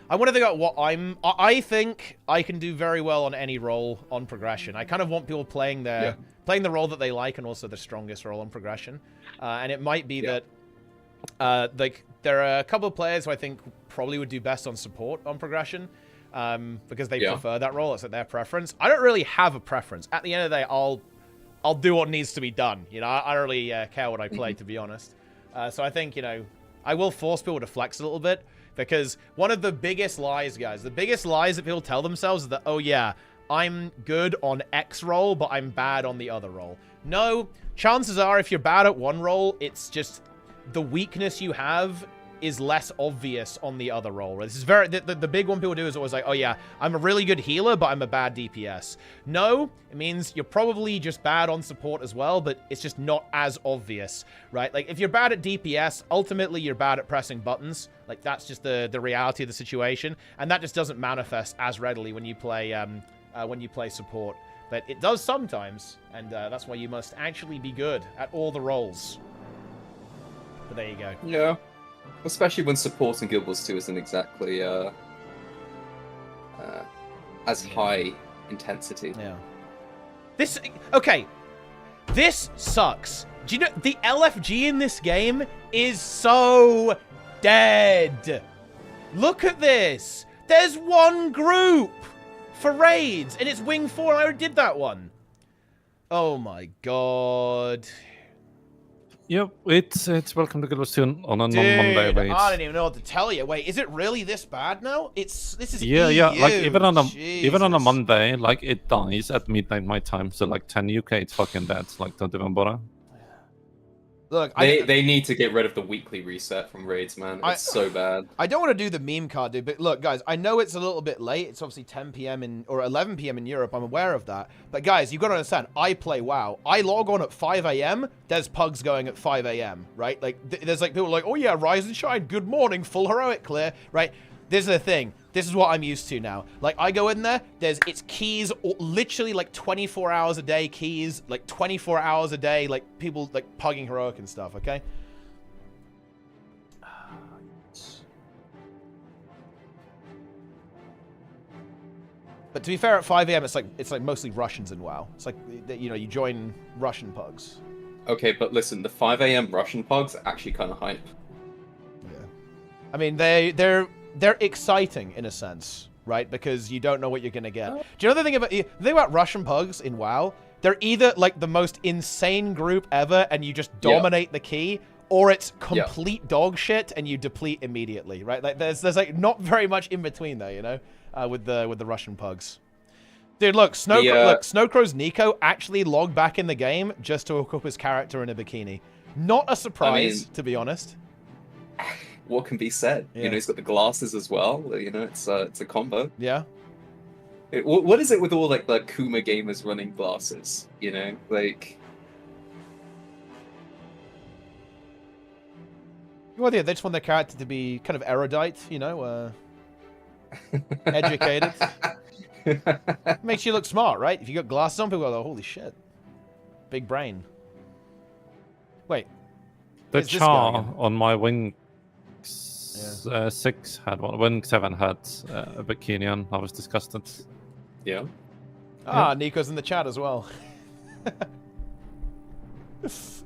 I want to think about what I think I can do very well on any role on progression. I kind of want people playing the role that they like and also the strongest role on progression. And it might be that, like, there are a couple of players who I think probably would do best on support on progression, because they prefer that role. It's like their preference. I don't really have a preference. At the end of the day, I'll do what needs to be done. You know, I don't really care what I play, to be honest. So I think, you know, I will force people to flex a little bit, because one of the biggest lies, guys, the biggest lies that people tell themselves is that, oh yeah, I'm good on X role, but I'm bad on the other role. No, chances are if you're bad at one role, it's just the weakness you have is less obvious on the other role. This is very the big one people do is always like, oh yeah, I'm a really good healer, but I'm a bad DPS. No, it means you're probably just bad on support as well, but it's just not as obvious, right? Like if you're bad at DPS, ultimately you're bad at pressing buttons. Like that's just the reality of the situation, and that just doesn't manifest as readily when you play support. But it does sometimes, and that's why you must actually be good at all the roles. But there you go. Yeah. Especially when supporting Guild Wars 2 isn't exactly as high intensity. Yeah. Okay. This sucks. Do you know the LFG in this game is so dead? Look at this. There's one group for raids, and it's Wing 4. I already did that one. Oh my god. Yep, it's welcome to Guild Wars 2 on a non-Monday raid. I don't even know what to tell you. Wait, is it really this bad now? This is yeah, EU. yeah. Like even on a Monday, like it dies at midnight my time, so like 10 UK, it's fucking dead. Like don't even bother. Look, they need to get rid of the weekly reset from raids, man. It's so bad. I don't want to do the meme card, dude, but look, guys, I know it's a little bit late. It's obviously 10 p.m. or 11 p.m. in Europe. I'm aware of that. But guys, you've got to understand, I play WoW. I log on at 5 a.m. There's pugs going at 5 a.m., right? Like, there's like people like, oh yeah, rise and shine. Good morning, full heroic clear, right? This is the thing. This is what I'm used to now. Like, I go in there, it's keys, literally like 24 hours a day keys, like 24 hours a day, like people like pugging heroic and stuff, okay? But to be fair, at 5 a.m. it's like mostly Russians in WoW. It's like, you know, you join Russian pugs. Okay, but listen, the 5 a.m. Russian pugs are actually kind of hype. Yeah. I mean, they're exciting in a sense, right? Because you don't know what you're gonna get. Do you know the thing about Russian pugs in WoW? They're either like the most insane group ever, and you just dominate the key, or it's complete dog shit and you deplete immediately, right? Like there's like not very much in between there, you know, with the Russian pugs. Dude, look, Snowcrow's Nico actually logged back in the game just to hook up his character in a bikini. Not a surprise, to be honest. What can be said? Yeah. You know, he's got the glasses as well. You know, it's a combo. Yeah. What is it with all like the Kuma gamers running glasses? You know, like. Well, yeah, they just want their character to be kind of erudite, you know, educated. Makes you look smart, right? If you got glasses on, people go, oh, holy shit, big brain. Wait. The It's this guy char again. on my wing 6 had one. Wing 7 had a bikini on. I was disgusted. Yeah. Ah, Nico's in the chat as well. It's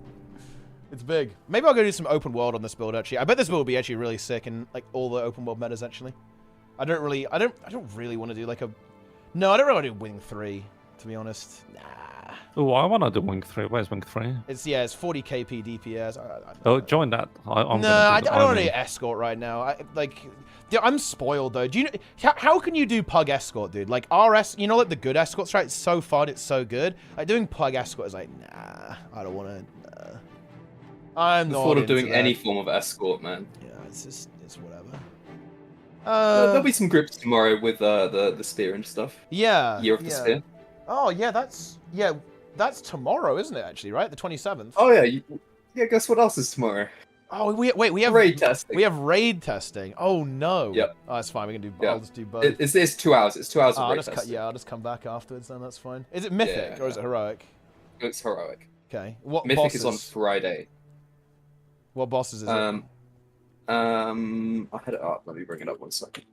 big. Maybe I'll go do some open world on this build actually. I bet this build will be actually really sick in like all the open world metas actually. I don't really want to do like a. No, I don't really want to do wing 3 to be honest. Nah. Oh, I want to do wing 3. Where's wing 3? It's 40 KP DPS. Oh, join that. No, I don't want to do escort right now. I'm spoiled though. Do you know how can you do pug escort, dude? Like RS, you know, like the good escorts, right? It's so fun, it's so good. Like doing pug escort is like, nah, I don't want to. I'm not. The thought of into doing that. any form of escort, man. Yeah, it's whatever. There'll be some groups tomorrow with the spear and stuff. Yeah. Year of the spear. Oh yeah, that's tomorrow, isn't it? Actually, right? The 27th. Oh yeah. Yeah. Guess what else is tomorrow? Oh, we have raid testing. We have raid testing. Oh no. Yep. Oh, that's fine. We can do. Yeah. I'll just do both. It's 2 hours. It's 2 hours of raid testing. I'll just come back afterwards. Then that's fine. Is it mythic or is it heroic? It's heroic. Okay. What Mythic bosses? is on Friday. What bosses is it? I had it up. Let me bring it up 1 second.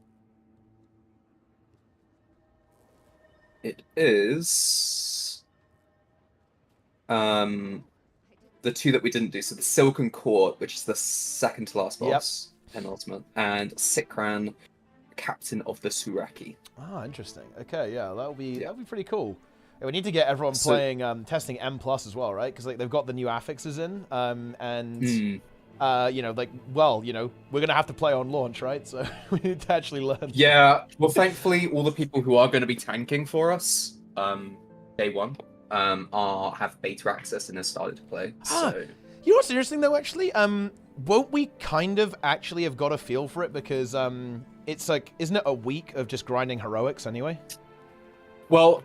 It is the 2 that we didn't do. So the Silken Court, which is the second to last boss, penultimate, and Sikran, Captain of the Suraki. Ah, interesting. Okay, yeah, that'll be pretty cool. Yeah, we need to get everyone playing testing M+ as well, right? Because like they've got the new affixes in, you know, like, well, you know, we're gonna have to play on launch, right? So we need to actually learn. Yeah, well, thankfully, all the people who are going to be tanking for us, day 1, have beta access and have started to play. So. You know what's interesting though, actually? Won't we kind of actually have got a feel for it because it's like, isn't it a week of just grinding heroics anyway? Well,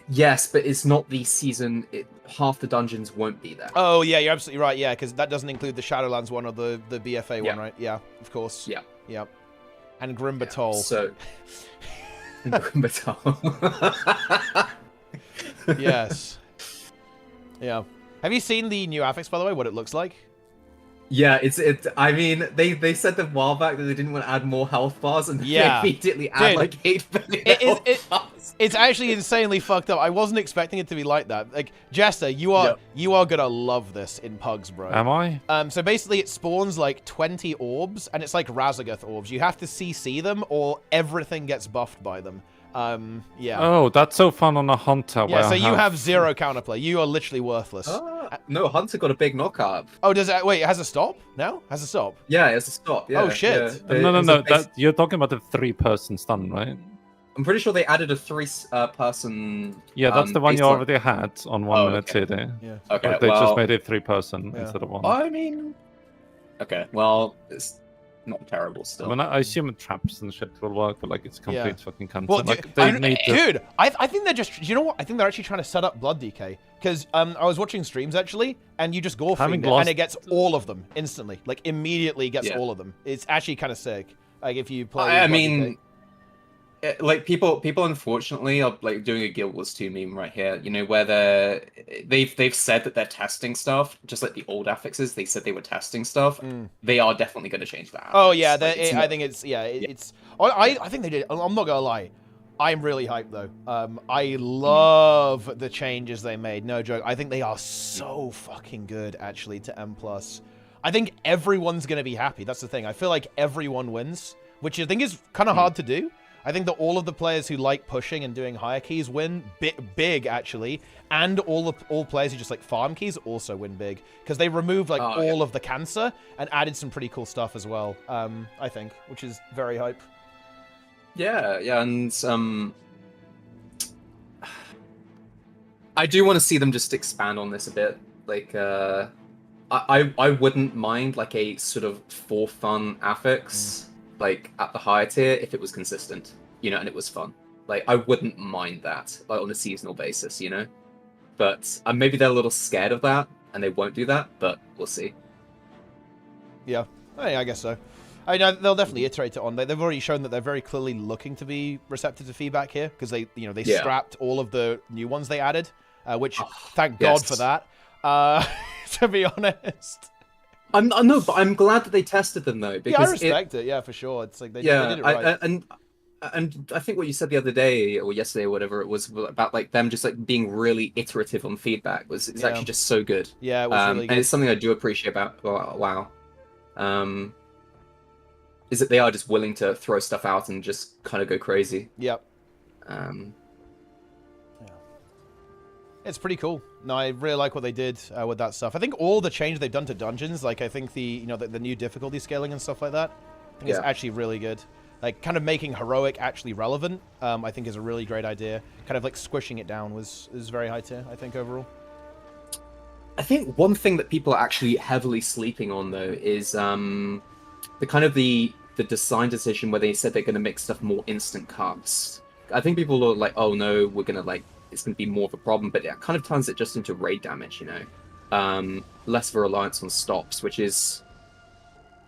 yes, but it's not the season. Half the dungeons won't be there. Oh yeah, you're absolutely right. Yeah, because that doesn't include the Shadowlands one or the BFA one, right? Yeah, of course. Yeah. Yep. And Grimbatol. So. Grimbatol. Yes. Yeah. Have you seen the new affix, by the way? What it looks like? Yeah, I mean, they said a while back that they didn't want to add more health bars, and they immediately add like 8 billion health bars. It's actually insanely fucked up. I wasn't expecting it to be like that. Like, Jester, you are gonna love this in Pugs, bro. Am I? So basically, it spawns like 20 orbs, and it's like Razagath orbs. You have to CC them, or everything gets buffed by them. Yeah. Oh, that's so fun on a hunter. Yeah, so you have 0 counterplay. You are literally worthless. No, Hunter got a big knockup. Oh, does it? Wait, it has a stop now? Has a stop? Yeah, it has a stop. Yeah. Oh shit! Yeah. No. You're talking about the 3-person stun, right? I'm pretty sure they added a 3-person. Yeah, that's the one you already had on 1 minute TD. Yeah. Okay. But they just made it 3-person instead of 1. I mean. Okay. Well, it's not terrible still. I mean, I assume traps and shit will work, but like it's complete fucking content. Well, like, dude, I think they're just. You know what? I think they're actually trying to set up blood DK because I was watching streams actually, and you just gore fiend it, and it gets all of them instantly, like immediately gets all of them. It's actually kind of sick. Like if you play. I mean, like people unfortunately are like doing a Guild Wars 2 meme right here. You know where they've said that they're testing stuff, just like the old affixes. They said they were testing stuff. They are definitely going to change that. Oh yeah, I think it's it's. I think they did. I'm not gonna lie. I'm really hyped though. I love the changes they made. No joke. I think they are so fucking good actually to M+. I think everyone's gonna be happy. That's the thing. I feel like everyone wins, which I think is kind of hard to do. I think that all of the players who like pushing and doing higher keys win big actually, and all players who just like farm keys also win big because they removed like all of the cancer and added some pretty cool stuff as well. I think, which is very hype. Yeah, and I do want to see them just expand on this a bit. Like, I wouldn't mind like a sort of for fun affix. Like at the higher tier if it was consistent, you know, and it was fun. Like I wouldn't mind that, like on a seasonal basis, you know. But maybe they're a little scared of that and they won't do that, but we'll see. Yeah, I guess so. I mean, they'll definitely iterate it on. They've already shown that they're very clearly looking to be receptive to feedback here because they scrapped all of the new ones they added, which thank God for that. To be honest. but I'm glad that they tested them though, because yeah, I respect it. Yeah, for sure. It's like they did it right. And I think what you said the other day or yesterday or whatever it was about like them just like being really iterative on feedback was actually just so good. Yeah, it was really good. And it's something I do appreciate about WoW. Is that they are just willing to throw stuff out and just kind of go crazy. Yep. It's pretty cool. No, I really like what they did with that stuff. I think all the change they've done to dungeons, like I think the new difficulty scaling and stuff like that, I think it's actually really good. Like kind of making heroic actually relevant, I think is a really great idea. Kind of like squishing it down is very high tier, I think overall. I think one thing that people are actually heavily sleeping on though is the kind of the design decision where they said they're going to make stuff more instant cuts. I think people are like, oh no, we're going to like, it's going to be more of a problem, but it kind of turns it just into raid damage, you know? Less of a reliance on stops, which is,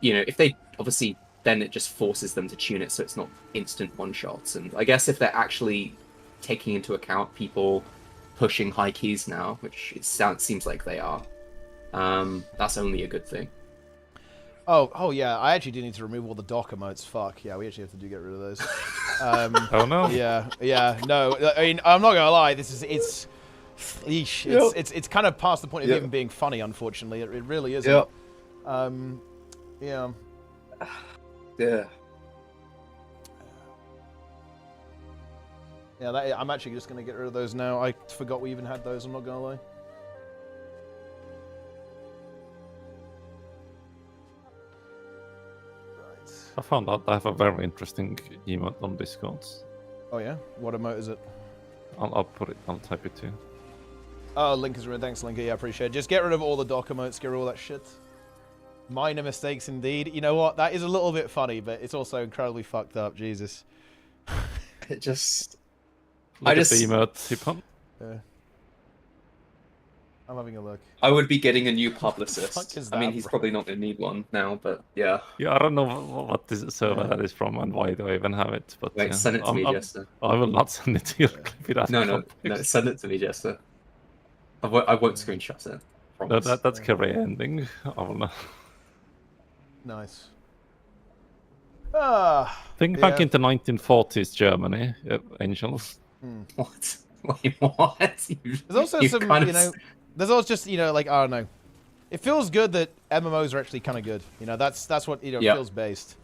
you know, if they, obviously, then it just forces them to tune it so it's not instant one-shots. And I guess if they're actually taking into account people pushing high keys now, which it seems like they are, that's only a good thing. Oh yeah, I actually do need to remove all the dock emotes. Fuck, yeah, we actually have to get rid of those. Oh no. Yeah, no. I mean, I'm not gonna lie. It's kind of past the point of even being funny. Unfortunately, it really isn't. Yep. Yeah. Yeah. Yeah, I'm actually just gonna get rid of those now. I forgot we even had those. I'm not gonna lie. I found out I have a very interesting emote on Discord. Oh yeah? What emote is it? I'll type it to you. Oh, Link is rid. Thanks, Linker. Yeah, I appreciate it. Just get rid of all the dock emotes, get rid of all that shit. Minor mistakes indeed. You know what? That is a little bit funny, but it's also incredibly fucked up. Jesus. It just... Look at the emote, Hippon. Yeah. I'm having a look. I would be getting a new publicist. What the fuck is that, I mean, he's probably not going to need one now, but yeah. Yeah, I don't know what this server that is from and why do I even have it. But wait, send it to me, Jester. I will not send it to you. No, send it to me, Jester. I won't screenshot it. No, that's career ending. I will not. Nice. Think back into 1940s Germany, Angels. What? Wait, what? There's also some, you know, there's also just, you know, like, I don't know. It feels good that MMOs are actually kind of good. You know, that's what, you know, feels based.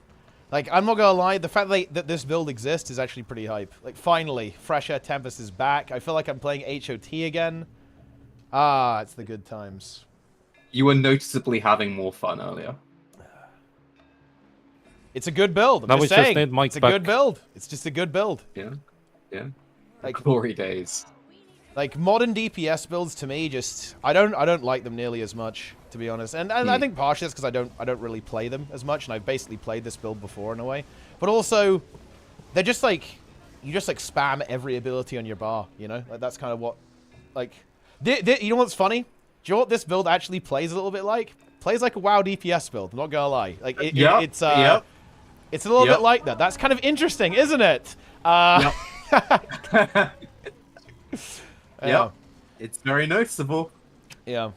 Like, I'm not gonna lie, the fact that this build exists is actually pretty hype. Like, finally, Fresh Air Tempest is back. I feel like I'm playing HOT again. Ah, it's the good times. You were noticeably having more fun earlier. It's a good build. I'm just saying. It's a good build. It's just a good build. Yeah. Yeah. Like glory days. Like modern DPS builds to me, just I don't like them nearly as much, to be honest. And I think partially that's because I don't really play them as much, and I've basically played this build before in a way. But also, they're just like you just like spam every ability on your bar, you know? Like that's kind of what like you know what's funny? Do you know what this build actually plays a little bit like? Plays like a WoW DPS build, I'm not gonna lie. Like it's a little bit like that. That's kind of interesting, isn't it? Yeah, it's very noticeable. Yeah,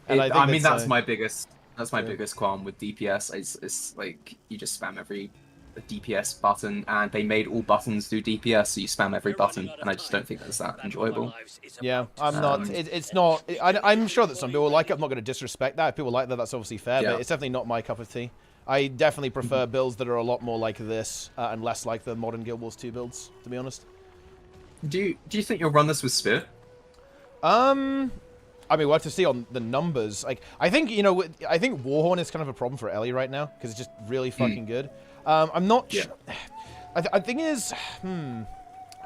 and I mean that's my biggest qualm with DPS. It's like you just spam every DPS button, and they made all buttons do DPS, so you spam every button, and I just don't think that's that enjoyable. Yeah, I'm not. It's not. I'm sure that some people like it. I'm not going to disrespect that. If people like that, that's obviously fair, but it's definitely not my cup of tea. I definitely prefer builds that are a lot more like this and less like the modern Guild Wars 2 builds, to be honest. Do you think you'll run this with Spear? I mean, we'll have to see on the numbers. Like, I think, you know, I think Warhorn is kind of a problem for Ellie right now because it's just really fucking good. I'm not sure. I think is, I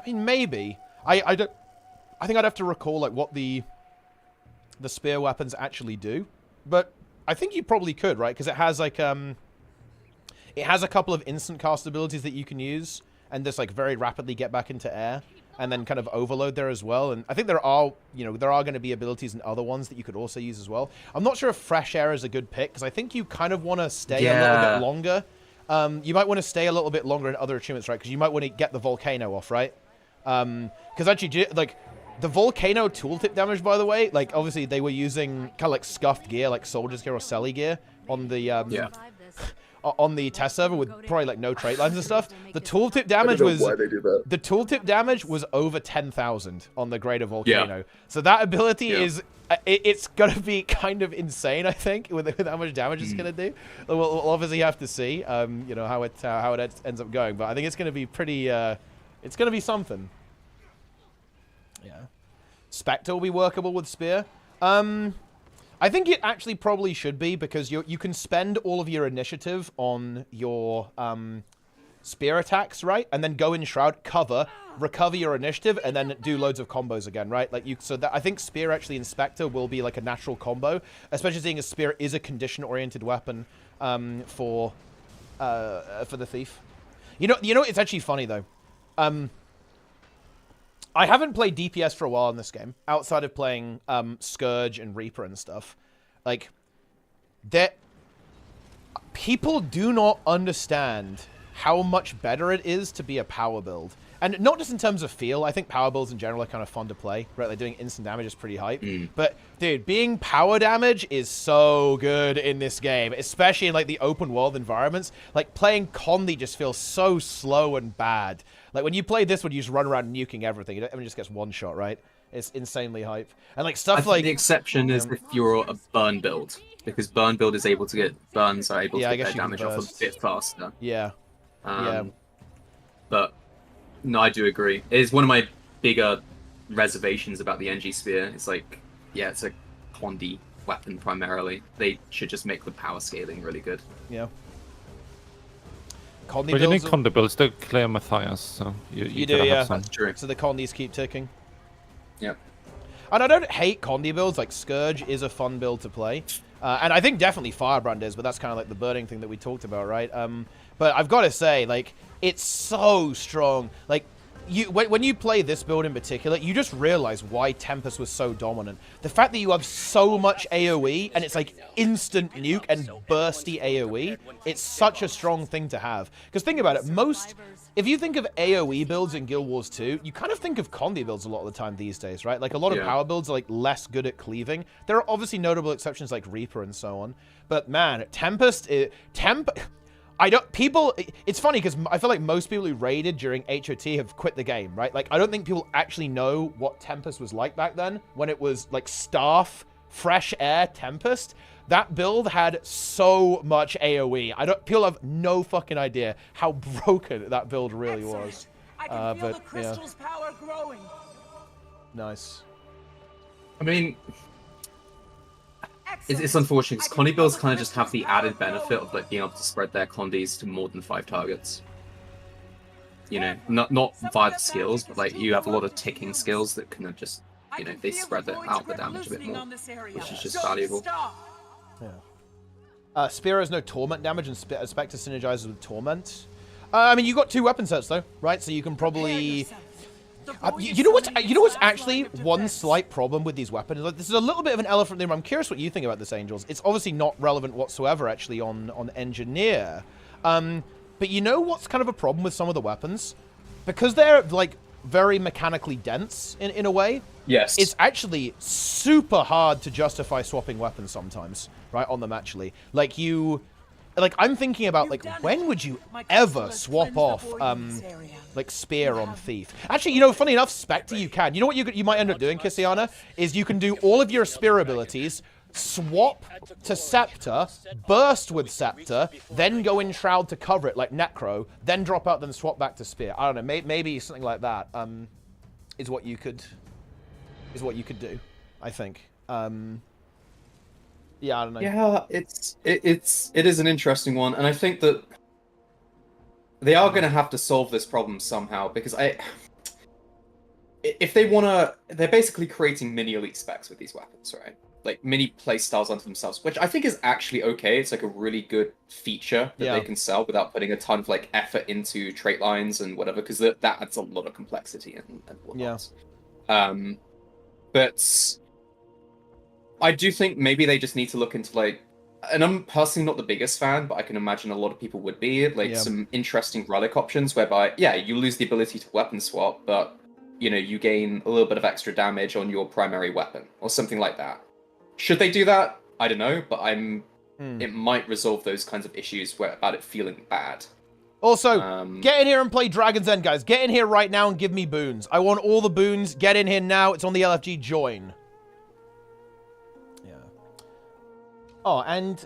mean, maybe. I don't. I think I'd have to recall like what the spear weapons actually do, but I think you probably could, right? Because it has like it has a couple of instant cast abilities that you can use and just like very rapidly get back into air. And then kind of overload there as well. And I think there are, you know, there are going to be abilities and other ones that you could also use as well. I'm not sure if Fresh Air is a good pick, because I think you kind of want to stay a little bit longer. You might want to stay a little bit longer in other achievements, right? Because you might want to get the Volcano off, right? Because actually, like, The Volcano tooltip damage, by the way, like, obviously they were using kind of like scuffed gear, like Soldier's gear or Selly gear on the, on the test server with probably like no trait lines and stuff. The tooltip damage was... why they do that. The tooltip damage was over 10,000 on the Greater Volcano. So that ability is... It's going to be kind of insane, I think, with how much damage it's going to do. We'll obviously have to see, you know, how it ends up going. But I think it's going to be pretty... it's going to be something. Yeah. Spectre will be workable with Spear. I think it actually probably should be, because you can spend all of your initiative on your Spear attacks, right? And then go in Shroud, cover, recover your initiative, and then do loads of combos again, right? Like I think Spear actually in Spectre will be like a natural combo, especially seeing as Spear is a condition-oriented weapon for the Thief. You know, it's actually funny though. I haven't played DPS for a while in this game, outside of playing Scourge and Reaper and stuff. Like, people do not understand how much better it is to be a power build. And not just in terms of feel, I think power builds in general are kind of fun to play, right? Like doing instant damage is pretty hype. But, dude, being power damage is so good in this game, especially in, like, the open world environments. Like, playing Condi just feels so slow and bad. Like, when you play this one, you just run around nuking everything. Everyone just gets one shot, right? It's insanely hype. And, like, stuff like... the exception is if you're a burn build, because burn build is able to get... Burns are able to get their damage off a bit faster. Yeah. But... No, I do agree. It is one of my bigger reservations about the NG Spear. It's like, yeah, it's a Condi weapon primarily. They should just make the power scaling really good. Yeah. But you need Condi builds to clear Matthias, so you do, yeah. That's true. So the Condis keep ticking. Yep. And I don't hate Condi builds, like Scourge is a fun build to play. And I think definitely Firebrand is, but that's kind of like the burning thing that we talked about, right? But I've got to say, like, it's so strong. Like, when you play this build in particular, you just realize why Tempest was so dominant. The fact that you have so much AoE, and it's like instant nuke and bursty AoE, it's such a strong thing to have. Because think about it, if you think of AoE builds in Guild Wars 2, you kind of think of Condi builds a lot of the time these days, right? Like, a lot of power builds are, like, less good at cleaving. There are obviously notable exceptions like Reaper and so on. But, man, Tempest... It's funny because I feel like most people who raided during HOT have quit the game, right? Like, I don't think people actually know what Tempest was like back then, when it was, like, Staff, Fresh Air, Tempest. That build had so much AoE. People have no fucking idea how broken that build really was. I can feel the crystal's power growing. Nice. I mean... It's unfortunate, because Condi builds kind of just have the added benefit of, like, being able to spread their Condis to more than 5 targets. You know, not via the skills, but, like, you have a lot of ticking skills that can just, you know, they spread out the damage a bit more, which is just valuable. Yeah. Spear has no Torment damage, and Spectre synergizes with Torment. I mean, you got 2 weapon sets, though, right? So you can probably... you know what's actually one slight problem with these weapons? Like, this is a little bit of an elephant in the room. I'm curious what you think about this, Angels. It's obviously not relevant whatsoever, actually, on Engineer. But you know what's kind of a problem with some of the weapons? Because they're, like, very mechanically dense, in a way. Yes. It's actually super hard to justify swapping weapons sometimes, right, on them, actually. Like, I'm thinking about, like, when would you ever swap off, like, Spear on Thief? Actually, you know, funny enough, Spectre you can. You know what you might end up doing, Kissiana? Is you can do all of your Spear abilities, swap to Scepter, burst with Scepter, then go in Shroud to cover it, like Necro, then drop out, then swap back to Spear. I don't know, maybe something like that, is what you could do, I think. Yeah, I don't know. Yeah, it is an interesting one, and I think that they are going to have to solve this problem somehow, because if they want to, they're basically creating mini elite specs with these weapons, right? Like mini playstyles unto themselves, which I think is actually okay. It's like a really good feature that they can sell without putting a ton of like effort into trait lines and whatever, because that adds a lot of complexity and whatnot. Yeah. But I do think maybe they just need to look into, like, and I'm personally not the biggest fan, but I can imagine a lot of people would be, like, some interesting relic options whereby, yeah, you lose the ability to weapon swap, but you know, you gain a little bit of extra damage on your primary weapon or something like that. Should they do that? I don't know, but it might resolve those kinds of issues about it feeling bad. Also, get in here and play Dragon's End, guys. Get in here right now and give me boons. I want all the boons. Get in here now. It's on the LFG join. Yeah. Oh, and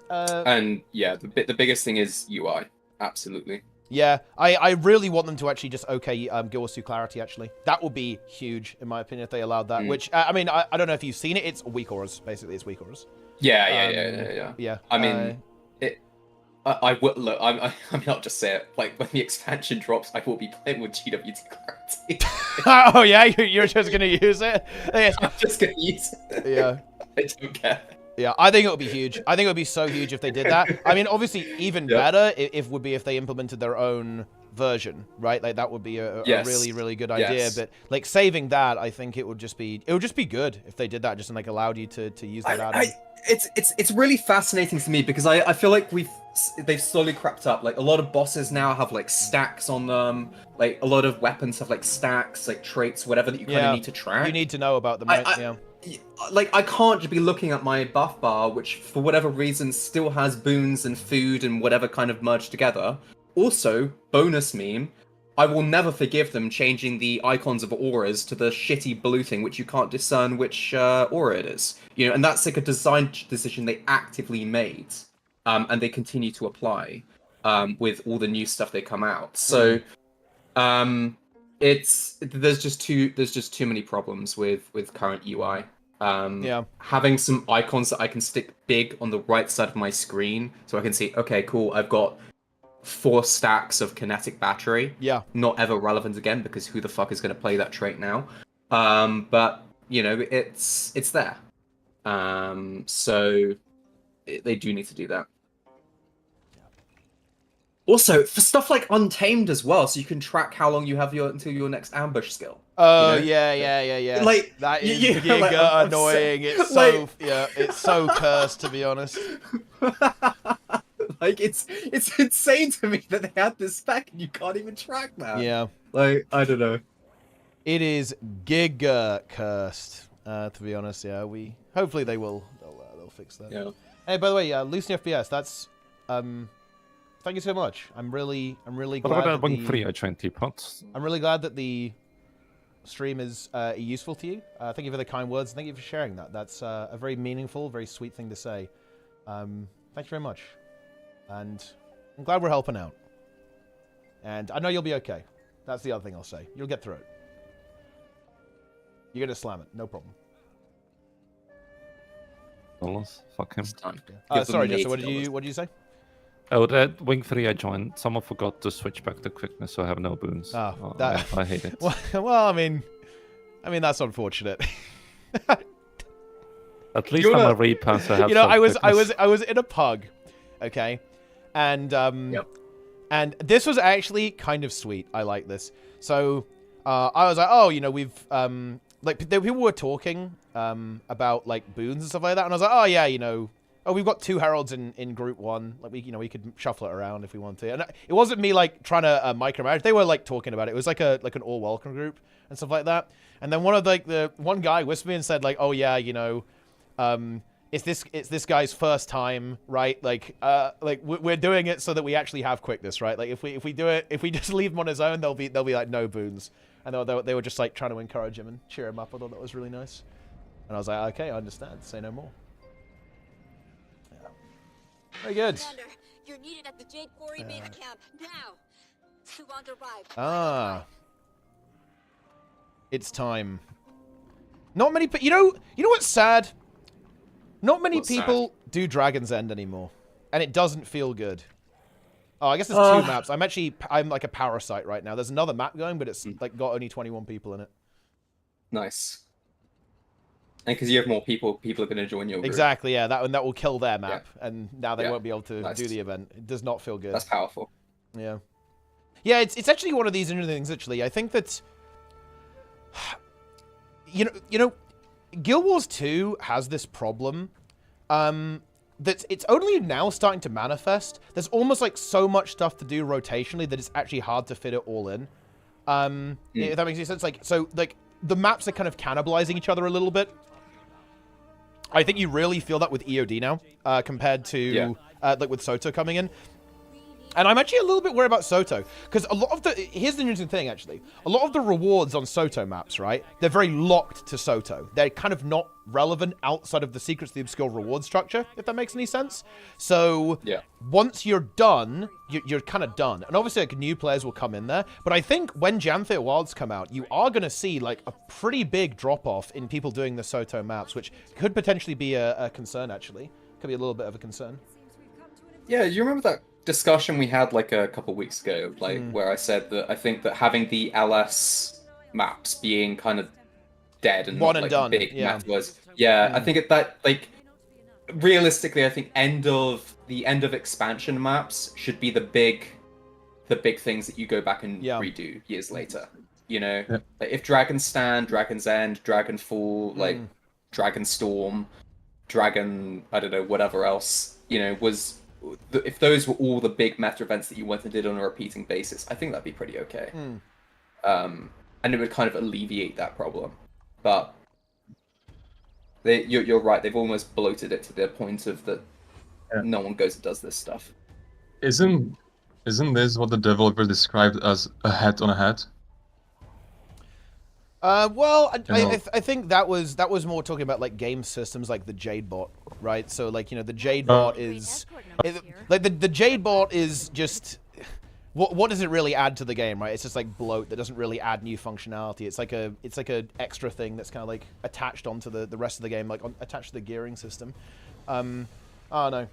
yeah, the biggest thing is UI. Absolutely. Yeah, I really want them to actually just Guild Wars 2 Clarity, actually. That would be huge, in my opinion, if they allowed that. Which, I mean, I don't know if you've seen it. It's weak auras, basically. It's weak auras. Yeah. I mean, I will look. I mean, I'll just say it. Like when the expansion drops, I will be playing with gw2 Clarity. Oh yeah, you're just gonna use it. I'm just gonna use it. Yeah. I don't care. Yeah, I think it would be huge. I think it would be so huge if they did that. I mean, obviously, even better would be if they implemented their own version, right? Like that would be a really, really good idea. Yes. But like saving that, I think it would just be good if they did that, just and like allowed you to use that add-on. It's really fascinating to me because I feel like they've slowly crept up. Like a lot of bosses now have like stacks on them. Like a lot of weapons have like stacks, like traits, whatever that you kind of need to track. You need to know about them, right? Yeah. Like I can't just be looking at my buff bar, which for whatever reason still has boons and food and whatever kind of merged together. Also, bonus meme, I will never forgive them changing the icons of auras to the shitty blue thing, which you can't discern which aura it is. You know, and that's like a design decision they actively made, and they continue to apply with all the new stuff they come out. So, there's just too many problems with current UI. Having some icons that I can stick big on the right side of my screen, so I can see, okay, cool, I've got 4 stacks of kinetic battery. Yeah. Not ever relevant again because who the fuck is going to play that trait now? But you know, it's there. So they do need to do that. Also, for stuff like Untamed as well, so you can track how long you have until your next ambush skill. Oh, you know? yeah. Like that is giga like, annoying. It's so it's so cursed, to be honest. Like it's insane to me that they had this spec and you can't even track that. Yeah. Like I don't know. It is giga cursed. To be honest, yeah. Hopefully they'll fix that. Yeah. Hey, by the way, Lucy FPS. That's thank you so much. I'm really glad. What about Wing 3 I joined Teapots? I'm really glad that the stream is useful to you. Thank you for the kind words. Thank you for sharing that. That's a very meaningful, very sweet thing to say. Thank you very much. And I'm glad we're helping out. And I know you'll be okay. That's the other thing I'll say. You'll get through it. You're gonna slam it, no problem. Fuck him. Sorry, Jesse, what did you say? Oh, that Wing 3 I joined. Someone forgot to switch back to quickness, so I have no boons. Oh, I hate it. Well, I mean, that's unfortunate. At least I'm a repass. So I have I was in a pug, okay, and and this was actually kind of sweet. I like this. So I was like, oh, you know, we've like people were talking about like boons and stuff like that, and I was like, oh yeah, you know. Oh, we've got 2 heralds in group 1. Like we could shuffle it around if we want to. And it wasn't me like trying to micromanage. They were like talking about it. It was like an all welcome group and stuff like that. And then the one guy whispered me and said like, oh yeah, you know, it's this guy's first time, right? Like we're doing it so that we actually have quickness, right? Like if we do it, if we just leave him on his own, there'll be like no boons. And they were just like trying to encourage him and cheer him up. I thought that was really nice. And I was like, okay, I understand. Say no more. Very good. Commander, you're needed at the Jade Quarry base camp now. Suvan arrived. Ah. It's time. Not many people. You know what's sad? Not many people do Dragon's End anymore, and it doesn't feel good. Oh, I guess there's 2 maps. I'm like a parasite right now. There's another map going, but it's like got only 21 people in it. Nice. And because you have more people are going to join your group. Exactly, yeah. That will kill their map, and now they won't be able to do the event. It does not feel good. That's powerful. Yeah. Yeah, it's actually one of these interesting things, actually. I think that... You know, Guild Wars 2 has this problem that it's only now starting to manifest. There's almost like so much stuff to do rotationally that it's actually hard to fit it all in. If that makes any sense. Like, so, like, the maps are kind of cannibalizing each other a little bit. I think you really feel that with EOD now, compared to, like, with Soto coming in. And I'm actually a little bit worried about Soto, because a lot of the... Here's the interesting thing, actually. A lot of the rewards on Soto maps, right? They're very locked to Soto. They're kind of not relevant outside of the Secrets of the Obscure reward structure, if that makes any sense. So, once you're done, you're kind of done. And obviously, like, new players will come in there. But I think when Jamfit Wilds come out, you are going to see, like, a pretty big drop-off in people doing the Soto maps, which could potentially be a concern, actually. Could be a little bit of a concern. Yeah, you remember that discussion we had like a couple weeks ago, like where I said that I think that having the LS maps being kind of dead and one not, and like, done. big map was, I think that like realistically, I think the end of expansion maps should be the big things that you go back and redo years later. You know, like if Dragon's Stand, Dragon's End, Dragonfall, like Dragonstorm, Dragon, I don't know, whatever else, you know, was. If those were all the big meta events that you went and did on a repeating basis, I think that'd be pretty okay. And it would kind of alleviate that problem. But you're right, they've almost bloated it to the point of that no one goes and does this stuff. Isn't this what the developer described as a hat on a hat? Well, I think that was more talking about, like, game systems like the Jade bot, right? So, like, you know, the Jade bot is like the Jade bot is just what does it really add to the game, right? It's just like bloat that doesn't really add new functionality. It's like a extra thing that's kind of like attached onto the rest of the game, like attached to the gearing system. I don't know.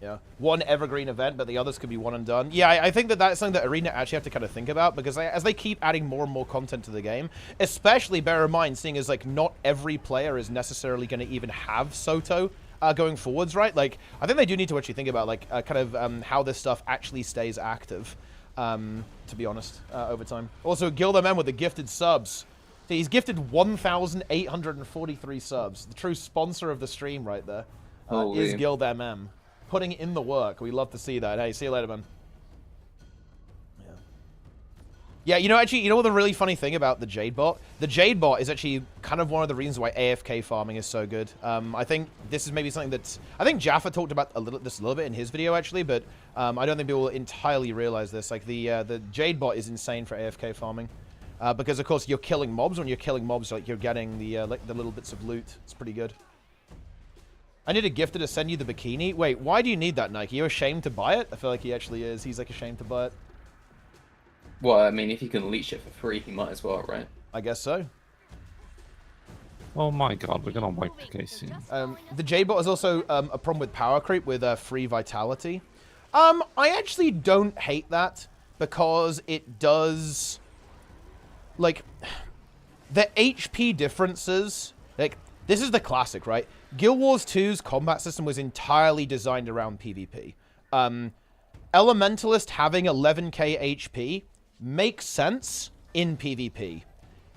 Yeah, one evergreen event, but the others could be one and done. Yeah, I think that's something that ArenaNet actually have to kind of think about, because as they keep adding more and more content to the game, especially bear in mind, seeing as like not every player is necessarily going to even have Soto going forwards, right? Like, I think they do need to actually think about like kind of how this stuff actually stays active, to be honest, over time. Also, Gilderman with the gifted subs. See, he's gifted 1,843 subs. The true sponsor of the stream right there is Gilderman. Putting in the work. We love to see that. Hey, see you later, man. Yeah, you know, actually, you know what the really funny thing about the Jade bot? The Jade bot is actually kind of one of the reasons why AFK farming is so good. I think this is maybe something that... I think Jaffa talked about this a little bit in his video, actually, but I don't think people entirely realize this. Like, the Jade bot is insane for AFK farming. Because, of course, you're killing mobs. When you're killing mobs, like, you're getting the little bits of loot. It's pretty good. I need a gifter to send you the bikini. Wait, why do you need that, Nike? Are you ashamed to buy it? I feel like he actually is. He's, like, ashamed to buy it. Well, I mean, if you can leech it for free, he might as well, right? I guess so. Oh my god, we're gonna wipe the case soon. The J-bot is also a problem with power creep with free vitality. I actually don't hate that, because it does... Like, the HP differences... Like, this is the classic, right? Guild Wars 2's combat system was entirely designed around PvP. Elementalist having 11k HP makes sense in PvP.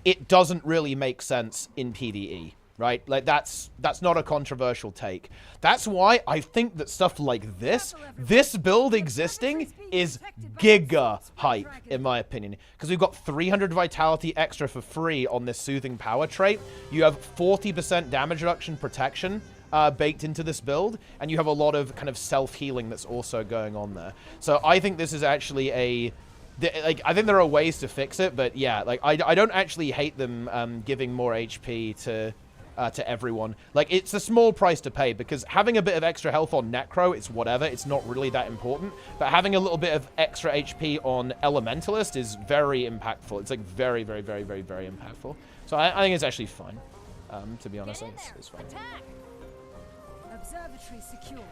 It doesn't really make sense in PvE, right? Like, that's not a controversial take. That's why I think that stuff like this build existing is giga hype, in my opinion. Because we've got 300 vitality extra for free on this soothing power trait. You have 40% damage reduction protection baked into this build, and you have a lot of kind of self-healing that's also going on there. So I think this is actually like, I think there are ways to fix it, but yeah, like, I don't actually hate them giving more HP to everyone. Like, it's a small price to pay, because having a bit of extra health on Necro, it's whatever, it's not really that important, but having a little bit of extra HP on Elementalist is very impactful. It's like very, very, very, very, very impactful. So I think it's actually fine, to be honest. It's fine. Observatory secure.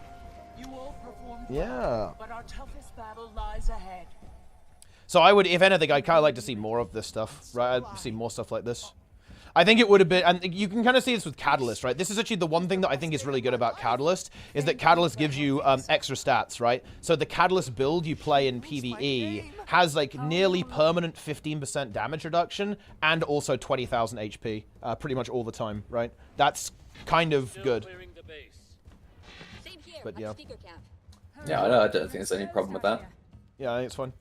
You all performed Yeah. but our toughest battle lies ahead. So I would, if anything, I'd kind of like to see more of this stuff, right? I'd see more stuff like this. I think it would have been, and you can kind of see this with Catalyst, right? This is actually the one thing that I think is really good about Catalyst, is that Catalyst gives you extra stats, right? So the Catalyst build you play in PvE has like nearly permanent 15% damage reduction and also 20,000 HP pretty much all the time, right? That's kind of good. But yeah. Yeah, I don't think there's any problem with that. Yeah, I think it's fine.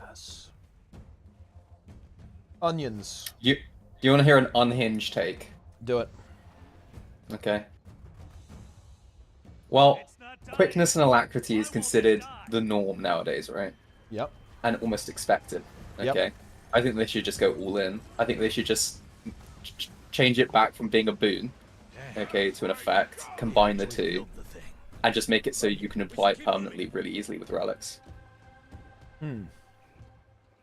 Yes. Onions. Do you want to hear an unhinged take? Do it. Okay. Well, quickness and alacrity is considered the norm nowadays, right? Yep. And almost expected. Okay. Yep. I think they should just go all in. I think they should just change it back from being a boon, okay, to an effect, combine the two, and just make it so you can apply it permanently really easily with relics.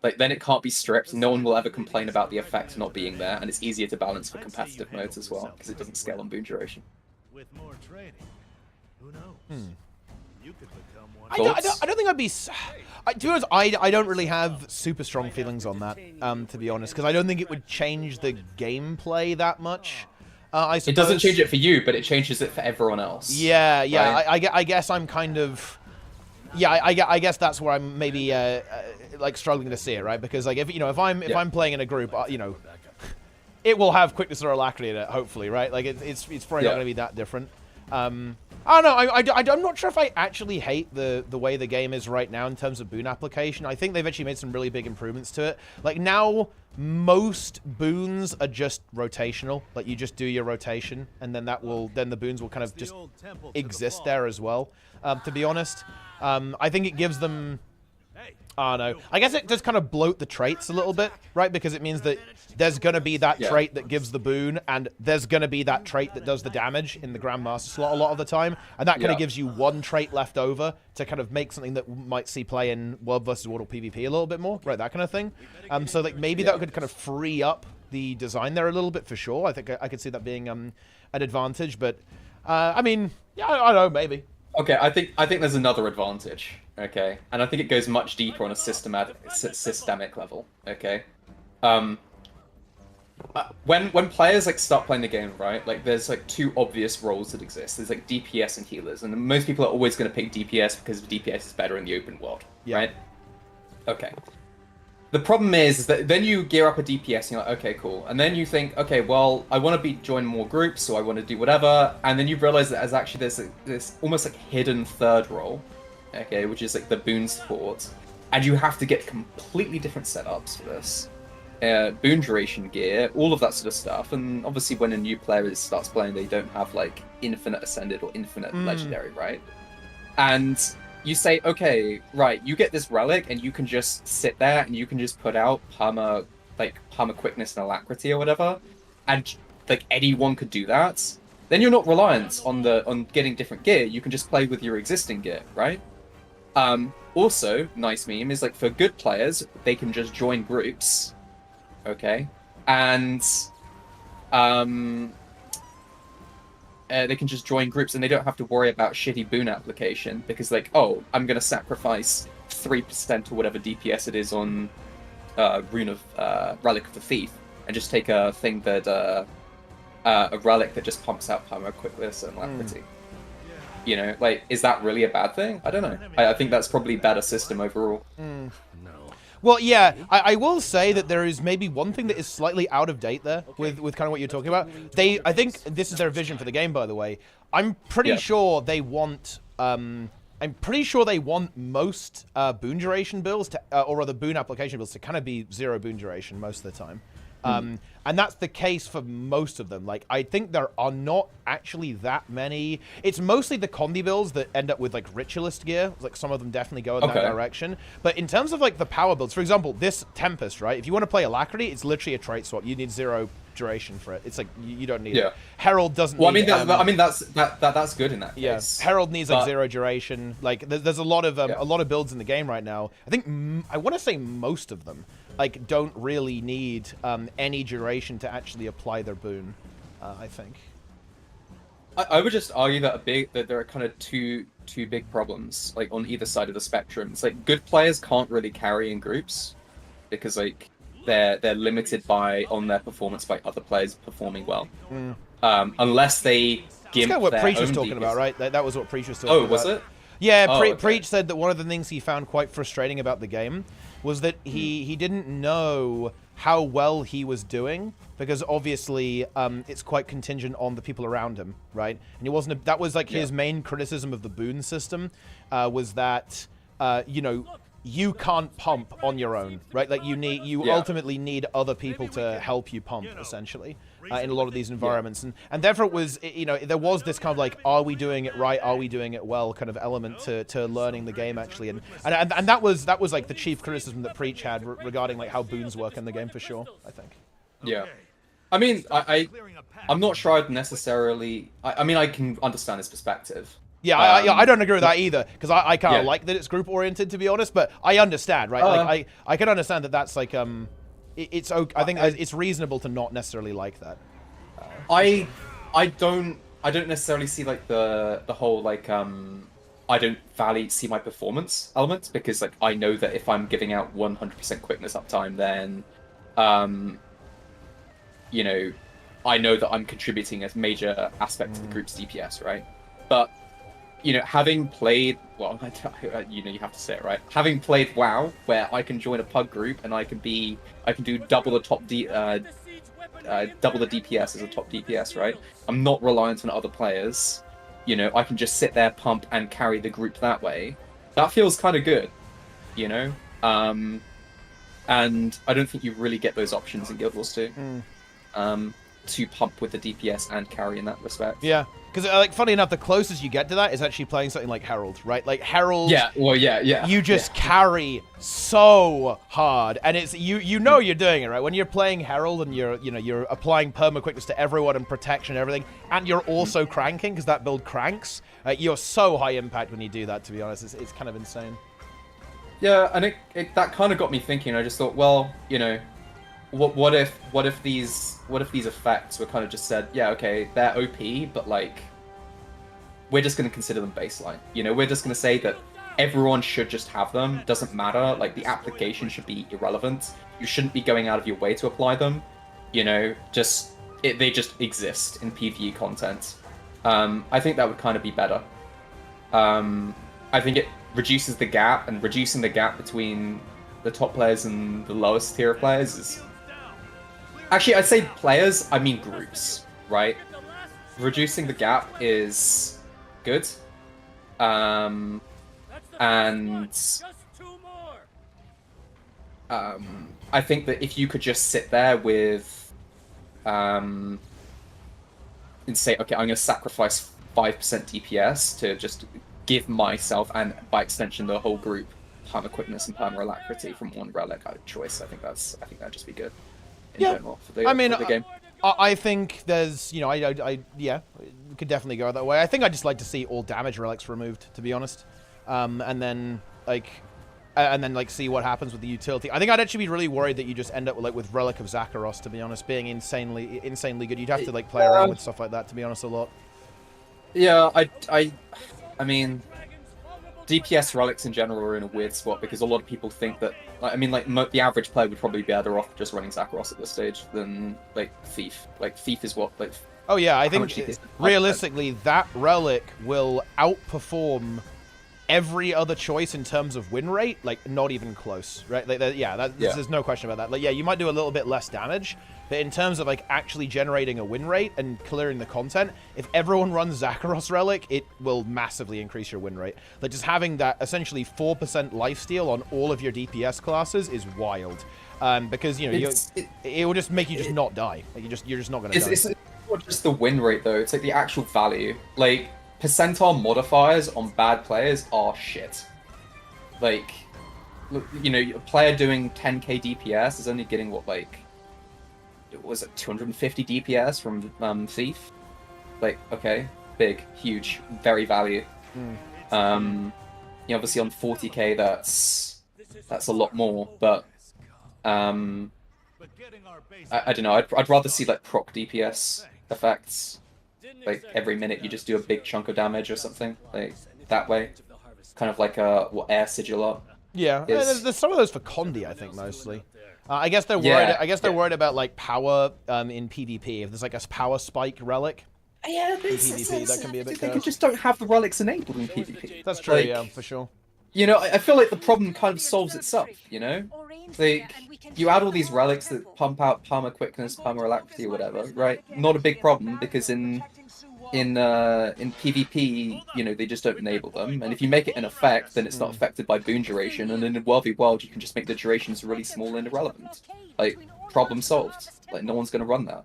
Like, then it can't be stripped, no one will ever complain about the effect not being there, and it's easier to balance for competitive modes as well, because it doesn't scale on boon duration. With more training, who knows? You could become one. I don't think I'd be... to be honest, I don't really have super strong feelings on that, to be honest, because I don't think it would change the gameplay that much. I suppose. It doesn't change it for you, but it changes it for everyone else. Yeah, yeah. Right? I guess I'm kind of... Yeah, I guess that's where I'm maybe like struggling to see it, right? Because like if I'm playing in a group, it will have quickness or alacrity in it, hopefully, right? Like it's probably not going to be that different. I don't know. I'm not sure if I actually hate the way the game is right now in terms of boon application. I think they've actually made some really big improvements to it. Like now, most boons are just rotational. Like you just do your rotation, and then the boons will kind of just exist there as well. To be honest, I think it gives them. I don't know. I guess it does kind of bloat the traits a little bit, right? Because it means that there's going to be that trait that gives the boon, and there's going to be that trait that does the damage in the Grandmaster slot a lot of the time. And that kind of gives you one trait left over to kind of make something that might see play in World vs. World or PvP a little bit more, right? That kind of thing. So like maybe that could kind of free up the design there a little bit for sure. I think I could see that being an advantage. But, I mean, yeah, I don't know, maybe. Okay, I think there's another advantage, okay? And I think it goes much deeper on a systemic level, okay? When players like start playing the game, right? Like there's like two obvious roles that exist. There's like DPS and healers, and most people are always going to pick DPS because DPS is better in the open world, right? Okay. The problem is that then you gear up a DPS and you're like, okay, cool. And then you think, okay, well, I want to join more groups, so I want to do whatever. And then you realize that there's this almost like hidden third role, okay, which is like the boon support. And you have to get completely different setups for this. Boon duration gear, all of that sort of stuff. And obviously when a new player starts playing, they don't have like infinite ascended or infinite legendary, right? And you say, okay, right, you get this relic and you can just sit there and you can just put out perma quickness and alacrity or whatever, and like anyone could do that. Then you're not reliant on getting different gear. You can just play with your existing gear, right? Also, nice meme is like for good players, they can just join groups, okay, and they can just join groups and they don't have to worry about shitty boon application because like, oh, I'm going to sacrifice 3% or whatever DPS it is on Rune of Relic of the Thief and just take a thing that a relic that just pumps out perma quickness and alacrity. You know, like, is that really a bad thing? I don't know. I think that's probably better system overall. Well, yeah, I will say that there is maybe one thing that is slightly out of date there with kind of what you're talking about. I think this is their vision for the game, by the way. I'm pretty sure they want most boon duration builds to, or rather boon application builds to kind of be 0 boon duration most of the time. And that's the case for most of them. Like, I think there are not actually that many. It's mostly the Condi builds that end up with, like, Ritualist gear. Like, some of them definitely go in that direction. But in terms of, like, the power builds, for example, this Tempest, right? If you want to play Alacrity, it's literally a trait swap. You need 0 duration for it. It's like, you don't need it. Herald doesn't need that's good in that case. Herald needs, like, 0 duration. Like, there's a lot of builds in the game right now. I think, I want to say most of them, like, don't really need any duration to actually apply their boon, I think. I would just argue that there are kind of two big problems, like, on either side of the spectrum. It's like, good players can't really carry in groups, because, like, they're limited on their performance by other players performing well. Unless they gimp That's kind of what Preach was talking about, right? That was what Preach was talking about. Oh, was it? Yeah, Preach said that one of the things he found quite frustrating about the game was that he didn't know how well he was doing, because obviously it's quite contingent on the people around him, right? And he wasn't. That was like his main criticism of the boon system, was that you know, you can't pump on your own, right? Like you ultimately need other people to help you pump, essentially, in a lot of these environments, and therefore it was, you know, there was this kind of like, are we doing it right? Are we doing it well? Kind of element to learning the game actually, and that was like the chief criticism that Preach had regarding like how boons work in the game for sure. I think. Yeah, I mean, I'm not sure I'd necessarily. I mean, I can understand his perspective. Yeah, I don't agree with that either, because I kind of like that it's group oriented, to be honest. But I understand, right? Like I can understand that that's like it's okay. I think it's reasonable to not necessarily like that. I don't necessarily see like the whole like I don't see my performance element, because like I know that if I'm giving out 100% quickness uptime, then you know, I know that I'm contributing a major aspect to the group's DPS, right? But you know, having played, well, you know, you have to say it, right? Having played WoW, where I can join a pug group and I can do double the double the DPS as a top DPS, right? I'm not reliant on other players. You know, I can just sit there, pump, and carry the group that way. That feels kind of good, you know? And I don't think you really get those options in Guild Wars 2. To pump with the DPS and carry in that respect. Yeah, because like funny enough, the closest you get to that is actually playing something like Herald, right? Like Herald. Yeah. Well, yeah. You just carry so hard, and it's you know you're doing it right when you're playing Herald and you're applying perma quickness to everyone and protection and everything, and you're also cranking because that build cranks. You're so high impact when you do that. To be honest, it's kind of insane. Yeah, and that kind of got me thinking. I just thought, well, you know. What if these effects were kind of just said, yeah, okay, they're OP, but like we're just going to consider them baseline. You know, we're just going to say that everyone should just have them. Doesn't matter. Like the application should be irrelevant. You shouldn't be going out of your way to apply them. You know, they just exist in PvE content. I think that would kind of be better. I think it reduces the gap, and reducing the gap between the top players and the lowest tier of players is. Actually, I'd say players, I mean groups, right? Reducing the gap is good. And I think that if you could just sit there with and say, okay, I'm going to sacrifice 5% DPS to just give myself, and by extension the whole group, perma quickness and perma alacrity from one relic choice, I think that'd just be good. In general for the game. I think there's, you know, yeah, we could definitely go that way. I think I'd just like to see all damage relics removed, to be honest, and then like see what happens with the utility. I think I'd actually be really worried that you just end up with Relic of Zakharos, to be honest, being insanely good. You'd have to like play around with stuff like that, to be honest, a lot. Yeah, I mean, DPS relics in general are in a weird spot because a lot of people think that, I mean, like the average player would probably be better off just running Zakharos at this stage than like Thief. Like Thief is what like. Oh yeah, I think realistically that relic will outperform every other choice in terms of win rate, like not even close, right? Like, there's no question about that. Like, yeah, you might do a little bit less damage, but in terms of like actually generating a win rate and clearing the content, if everyone runs Zakharos Relic, it will massively increase your win rate. Like just having that essentially 4% lifesteal on all of your DPS classes is wild, because you know it will just make you just not die. Like you're just not gonna die. It's not just the win rate though; it's like the actual value. Like percentile modifiers on bad players are shit. Like, you know, a player doing 10k DPS is only getting what, like, was it 250 DPS from Thief? Like, okay, big, huge, very value. You know, obviously on 40k that's a lot more, but I don't know. I'd rather see like proc DPS effects. Like every minute you just do a big chunk of damage or something, like that way, kind of like what Air Sigil up. Yeah, there's some of those for Condi, I think mostly. I guess they're worried. I guess they're worried about like power in PvP. If there's like a power spike relic. Yeah, but PvP, that can be a bit. They just don't have the relics enabled in PvP. That's true. Like, yeah, for sure. You know, I feel like the problem kind of solves itself. You know, like you add all these relics that pump out perma quickness, perma alacrity, or whatever, right? Not a big problem because in in PvP, you know, they just don't enable them. And if you make it an effect, then it's not affected by boon duration. And in a world v world, you can just make the durations really small and irrelevant. Like, problem solved. Like, no one's gonna run that.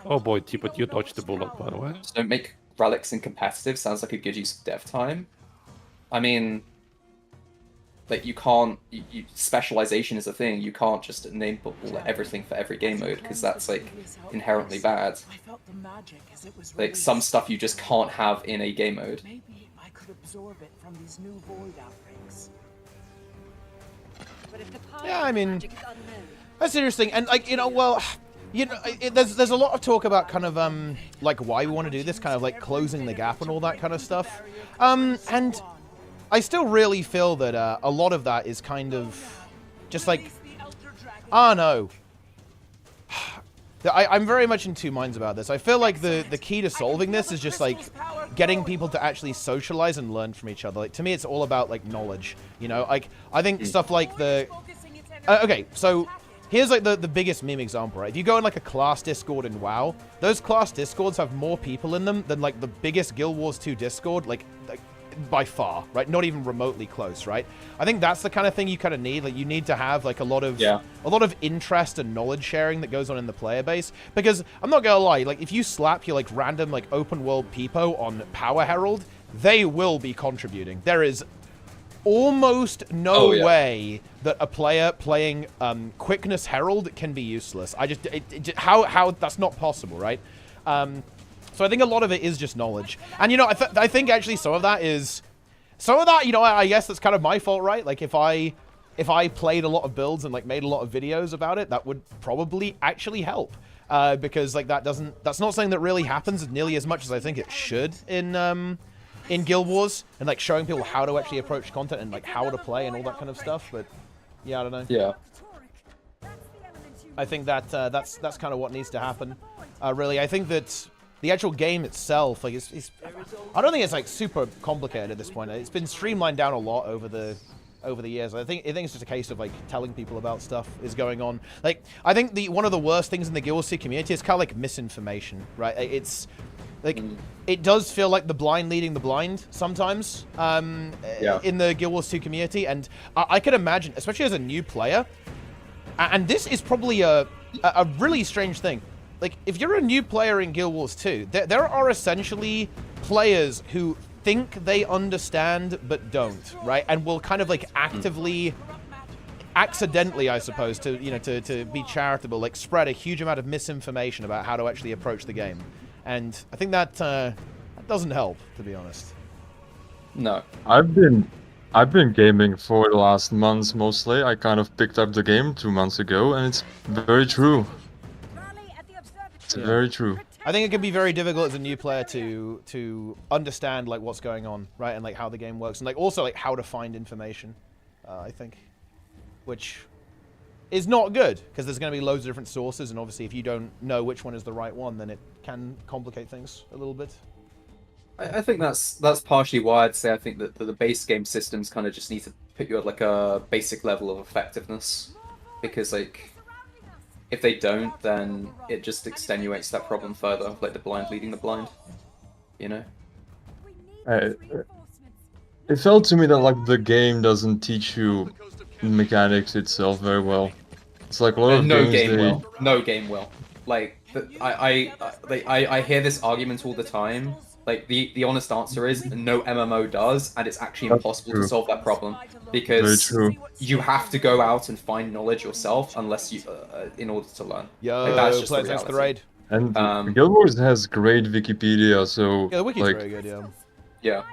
Oh boy, but you dodged the bullet, by the way. So don't make relics in competitive. Sounds like it gives you some dev time. I mean, like, you can't... specialization is a thing. You can't just enable everything for every game mode, because that's, like, inherently bad. Like, some stuff you just can't have in a game mode. Maybe I could absorb it from these new void outbreaks. Yeah, I mean, that's interesting. And, like, you know, well, you know, there's a lot of talk about kind of, like, why we want to do this, kind of, like, closing the gap and all that kind of stuff. And I still really feel that a lot of that is kind of just like, oh no. I'm very much in two minds about this. I feel like the key to solving this is just like getting people to actually socialize and learn from each other. Like, to me, it's all about like knowledge, you know? Like, I think stuff like the... okay, so here's like the biggest meme example, right? If you go in like a class Discord in WoW, those class Discords have more people in them than like the biggest Guild Wars 2 Discord, like by far, right? Not even remotely close, right? I think that's the kind of thing you kind of need. Like, you need to have like a lot of interest and knowledge sharing that goes on in the player base. Because I'm not gonna lie, like if you slap your like random like open world peepo on Power Herald, they will be contributing. There is almost no way that a player playing Quickness Herald can be useless. How that's not possible, right? So I think a lot of it is just knowledge. And, you know, I think actually some of that, you know, I guess that's kind of my fault, right? Like, if I played a lot of builds and, like, made a lot of videos about it, that would probably actually help. Because, like, that's not something that really happens nearly as much as I think it should in Guild Wars. And, like, showing people how to actually approach content and, like, how to play and all that kind of stuff. But, yeah, I don't know. Yeah. I think that's kind of what needs to happen. Really, I think that... the actual game itself, like, I don't think it's like super complicated at this point. It's been streamlined down a lot over the years. I think it's just a case of like telling people about stuff is going on. Like, I think one of the worst things in the Guild Wars 2 community is kind of like misinformation, right? It's like it does feel like the blind leading the blind sometimes in the Guild Wars 2 community, and I can imagine, especially as a new player, and this is probably a really strange thing. Like, if you're a new player in Guild Wars 2, there are essentially players who think they understand but don't, right? And will kind of, like, accidentally, I suppose, to, you know, to be charitable, like, spread a huge amount of misinformation about how to actually approach the game. And I think that doesn't help, to be honest. No. I've been gaming for the last months, mostly. I kind of picked up the game 2 months ago, and it's very true. It's very true. I think it can be very difficult as a new player to understand like what's going on, right, and like how the game works, and like also like how to find information. I think, which is not good because there's going to be loads of different sources, and obviously if you don't know which one is the right one, then it can complicate things a little bit. I think that's partially why I'd say I think that the base game systems kind of just need to put you at like a basic level of effectiveness, because like, if they don't, then it just extenuates that problem further, like the blind leading the blind, you know? It felt to me that like the game doesn't teach you mechanics itself very well. It's like a lot of no games game will. No game will. Like, I hear this argument all the time. Like, the honest answer is no MMO does, and it's actually impossible to solve that problem. Because you have to go out and find knowledge yourself unless you, in order to learn. Yo, like, that's just thanks for the raid. And Guild Wars has great Wikipedia, so yeah, the wiki's like, very good, yeah.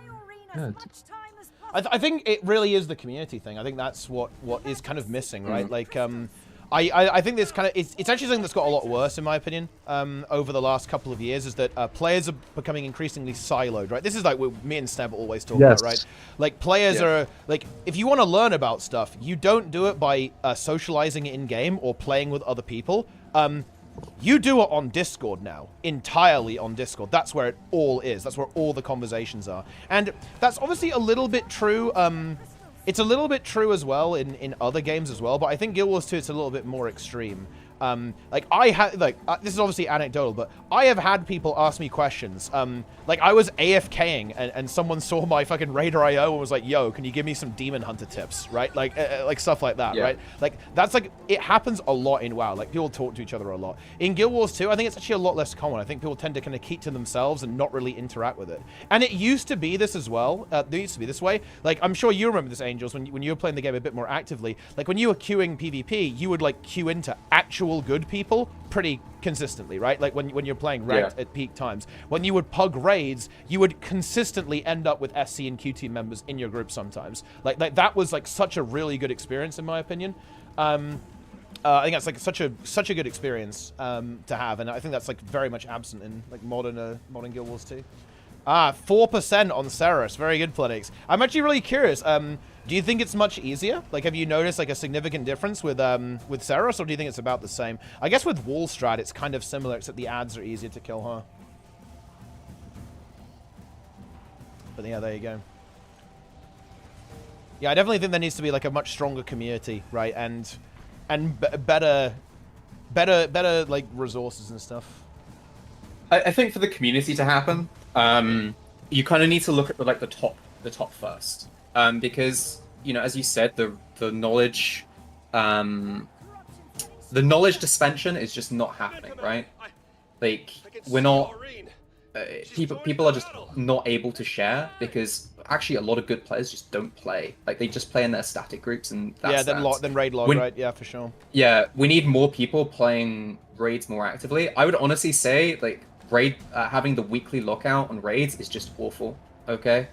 I think it really is the community thing. I think that's what is kind of missing, right? Like, I think this kind of it's actually something that's got a lot worse in my opinion over the last couple of years, is that players are becoming increasingly siloed, right? This is like what me and Sneb always talk about, right? Like, players are like, if you want to learn about stuff, you don't do it by socializing in game or playing with other people. You do it on Discord now, entirely on Discord. That's where it all is. That's where all the conversations are, and that's obviously a little bit true. It's a little bit true as well in other games as well, but I think Guild Wars 2 it's a little bit more extreme. Like I had, like this is obviously anecdotal, but I have had people ask me questions. Like I was AFKing and someone saw my fucking Raider IO and was like, "Yo, can you give me some Demon Hunter tips?" Right? Like stuff like that, right? Like that's like it happens a lot in WoW. Like people talk to each other a lot. In Guild Wars 2, I think it's actually a lot less common. I think people tend to kind of keep to themselves and not really interact with it. And it used to be this as well. There used to be this way. Like I'm sure you remember this, Angels, when you were playing the game a bit more actively. Like when you were queuing PvP, you would like queue into actual good people pretty consistently, right? Like when you're playing ranked at peak times. When you would pug raids, you would consistently end up with SC and QT members in your group sometimes. Like that was like such a really good experience in my opinion. I think that's like such a good experience to have, and I think that's like very much absent in like modern Guild Wars 2. 4% on Ceres. Very good, Plenix. I'm actually really curious. Do you think it's much easier? Like, have you noticed like a significant difference with Ceres, or do you think it's about the same? I guess with Wallstrat, it's kind of similar, except the ads are easier to kill, huh? But yeah, there you go. Yeah, I definitely think there needs to be like a much stronger community, right? And better like resources and stuff. I think for the community to happen, you kind of need to look at like the top first, because you know, as you said, the knowledge dispensation is just not happening, right? Like we're not people are just not able to share because actually a lot of good players just don't play. Like they just play in their static groups and that's then raid log, right? Yeah, for sure. Yeah, we need more people playing raids more actively. I would honestly say like raid having the weekly lockout on raids is just awful. Okay,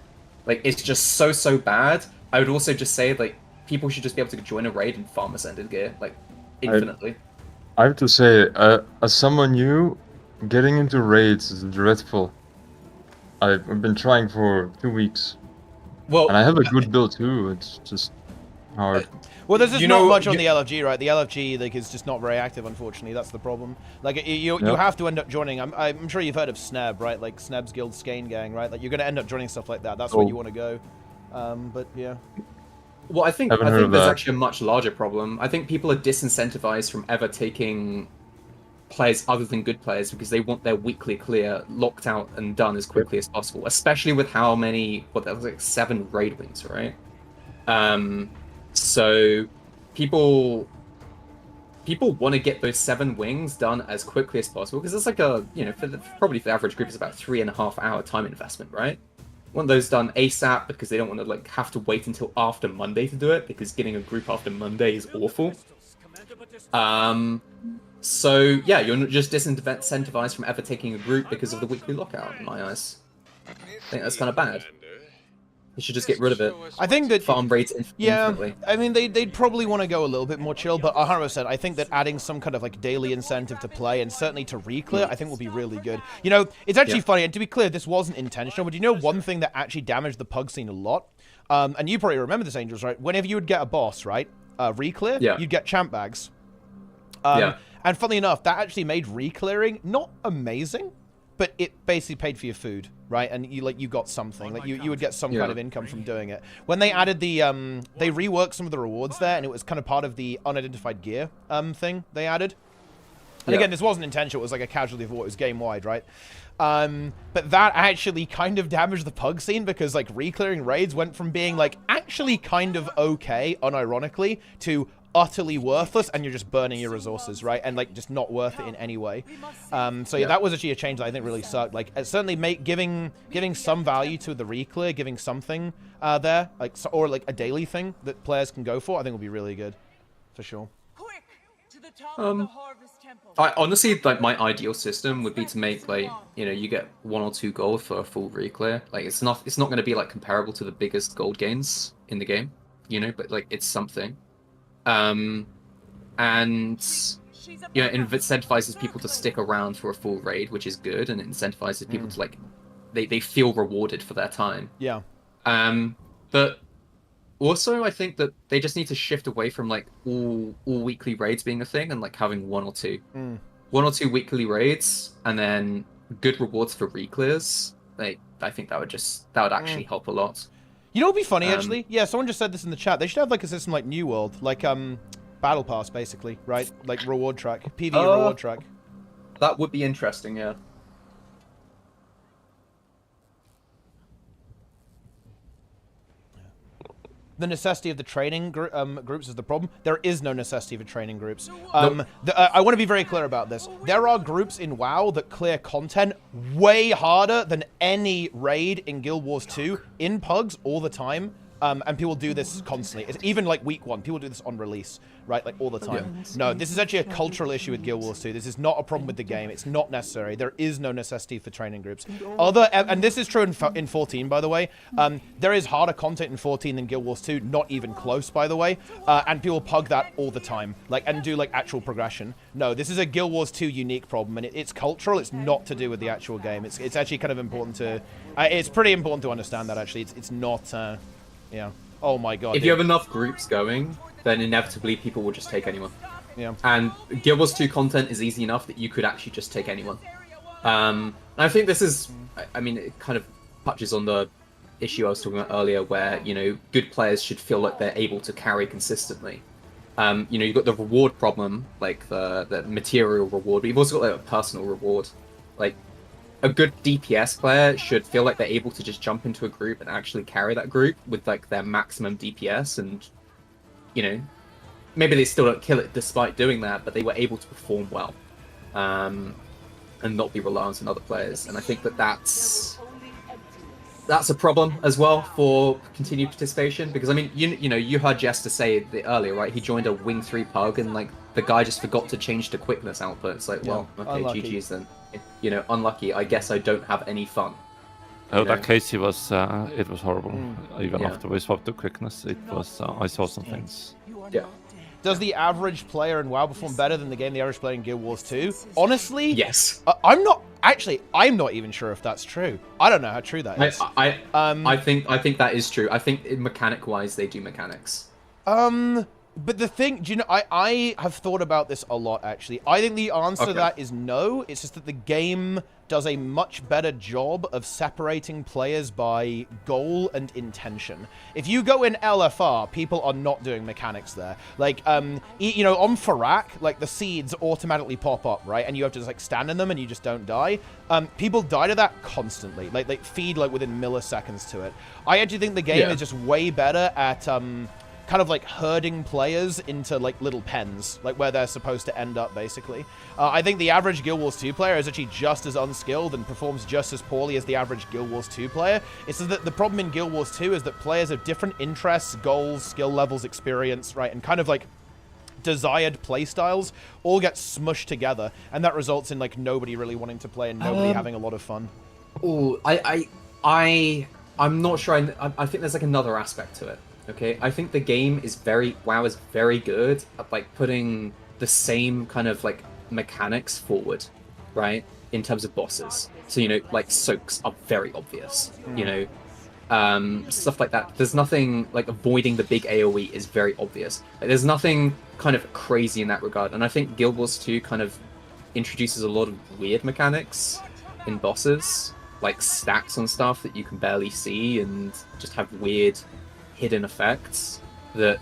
like it's just so bad. I would also just say like people should just be able to join a raid and farm ascended gear like infinitely. I have to say, as someone new, getting into raids is dreadful. I've been trying for 2 weeks. Well, and I have a good build too. It's just hard. Well, there's just not much on the LFG, right? The LFG like is just not very active, unfortunately. That's the problem. Like you have to end up joining. I'm sure you've heard of Sneb, right? Like Sneb's Guild Skane Gang, right? Like you're gonna end up joining stuff like that. That's where you want to go. But yeah. Well, I think there's actually a much larger problem. I think people are disincentivized from ever taking players other than good players because they want their weekly clear locked out and done as quickly as possible, especially with how many, that was like 7 raid wings, right? So people want to get those 7 wings done as quickly as possible because it's like a, you know, probably for the average group it's about 3.5 hour time investment, right? Want those done ASAP because they don't want to like have to wait until after Monday to do it because getting a group after Monday is awful. So yeah, you're just disincentivized from ever taking a group because of the weekly lockout, in my eyes. I think that's kind of bad. You should just get rid of it. I think that farm rates infinitely. I mean they'd probably want to go a little bit more chill, but 100%. I think that adding some kind of like daily incentive to play and certainly to reclear, I think will be really good. You know, it's actually funny, and to be clear, this wasn't intentional. But you know, one thing that actually damaged the pug scene a lot, and you probably remember this, Angels, right? Whenever you would get a boss, right, reclear, you'd get champ bags. And funnily enough, that actually made reclearing not amazing, but it basically paid for your food, right? And you got something, like you would get some kind of income from doing it. When they added the they reworked some of the rewards there, and it was kind of part of the unidentified gear thing they added. And again, this wasn't intentional; it was like a casualty of what was game wide, right? But that actually kind of damaged the pug scene because like reclearing raids went from being like actually kind of okay, unironically, to utterly worthless, and you're just burning your resources, right? And like just not worth it in any way. So yeah, that was actually a change that I think really sucked. Like certainly giving some value to the reclear, giving something there, like or like a daily thing that players can go for, I think will be really good, for sure. I honestly like my ideal system would be to make like, you know, you get 1 or 2 gold for a full reclear. Like it's not going to be like comparable to the biggest gold gains in the game, you know, but like it's something. And you know, it incentivizes people to stick around for a full raid, which is good, and it incentivizes people to like they feel rewarded for their time. Yeah. But also I think that they just need to shift away from like all weekly raids being a thing and like having 1 or 2. 1 or 2 weekly raids and then good rewards for reclears. Like I think that would actually help a lot. You know what would be funny, actually? Yeah, someone just said this in the chat. They should have, like, a system like New World. Like, battle pass, basically, right? Like reward track, PvE reward track. That would be interesting, yeah. The necessity of the training groups is the problem. There is no necessity for training groups. I want to be very clear about this. There are groups in WoW that clear content way harder than any raid in Guild Wars 2 in pugs all the time. And people do this constantly. It's even like week 1, people do this on release, right? Like all the time. Yeah. No, this is actually a cultural issue with Guild Wars 2. This is not a problem with the game. It's not necessary. There is no necessity for training groups. And this is true in 14, by the way. There is harder content in 14 than Guild Wars 2, not even close, by the way. And people pug that all the time, like, and do like actual progression. No, this is a Guild Wars 2 unique problem, and it's cultural. It's not to do with the actual game. It's actually kind of important to. It's pretty important to understand that actually. It's not. Yeah. Oh my god. If you have enough groups going, then inevitably people will just take anyone. Yeah. And Guild Wars 2 content is easy enough that you could actually just take anyone. And I think this is, I mean, it kind of touches on the issue I was talking about earlier where, you know, good players should feel like they're able to carry consistently. You know, you've got the reward problem, like the material reward, but you've also got like, a personal reward. Like, a good DPS player should feel like they're able to just jump into a group and actually carry that group with like their maximum DPS, and you know, maybe they still don't kill it despite doing that, but they were able to perform well, and not be reliant on other players. And I think that that's a problem as well for continued participation, because I mean, you know, you heard Jester say earlier, right? He joined a Wing 3 pug and like the guy just forgot to change the quickness output. It's like, well, okay, unlucky. GG's then. You know, unlucky. I guess I don't have any fun. Oh, that case, he was. It was horrible. Even after we swapped the quickness, it was. I saw some things. Yeah. Does the average player in WoW perform better than the game the average player in Guild Wars 2? Honestly, yes. I'm not even sure if that's true. I don't know how true that is. I think that is true. I think mechanic-wise, they do mechanics. But the thing, do you know, I have thought about this a lot, actually. I think the answer to that is no. It's just that the game does a much better job of separating players by goal and intention. If you go in LFR, people are not doing mechanics there. Like, you know, on Farak, like, the seeds automatically pop up, right? And you have to just, like, stand in them and you just don't die. People die to that constantly. Like, they feed, like, within milliseconds to it. I actually think the game is just way better at, kind of like herding players into like little pens, like where they're supposed to end up, basically. I think the average Guild Wars 2 player is actually just as unskilled and performs just as poorly as the average Guild Wars 2 player. It's that the problem in Guild Wars 2 is that players have different interests, goals, skill levels, experience, right, and kind of like desired playstyles all get smushed together, and that results in like nobody really wanting to play and nobody having a lot of fun. Oh, I'm not sure. I think there's like another aspect to it. Okay, I think the game is WoW is very good at like putting the same kind of like mechanics forward, right? In terms of bosses. So, you know, like soaks are very obvious, you know, stuff like that. There's nothing like avoiding the big AoE is very obvious. Like, there's nothing kind of crazy in that regard. And I think Guild Wars 2 kind of introduces a lot of weird mechanics in bosses, like stacks on stuff that you can barely see and just have weird hidden effects that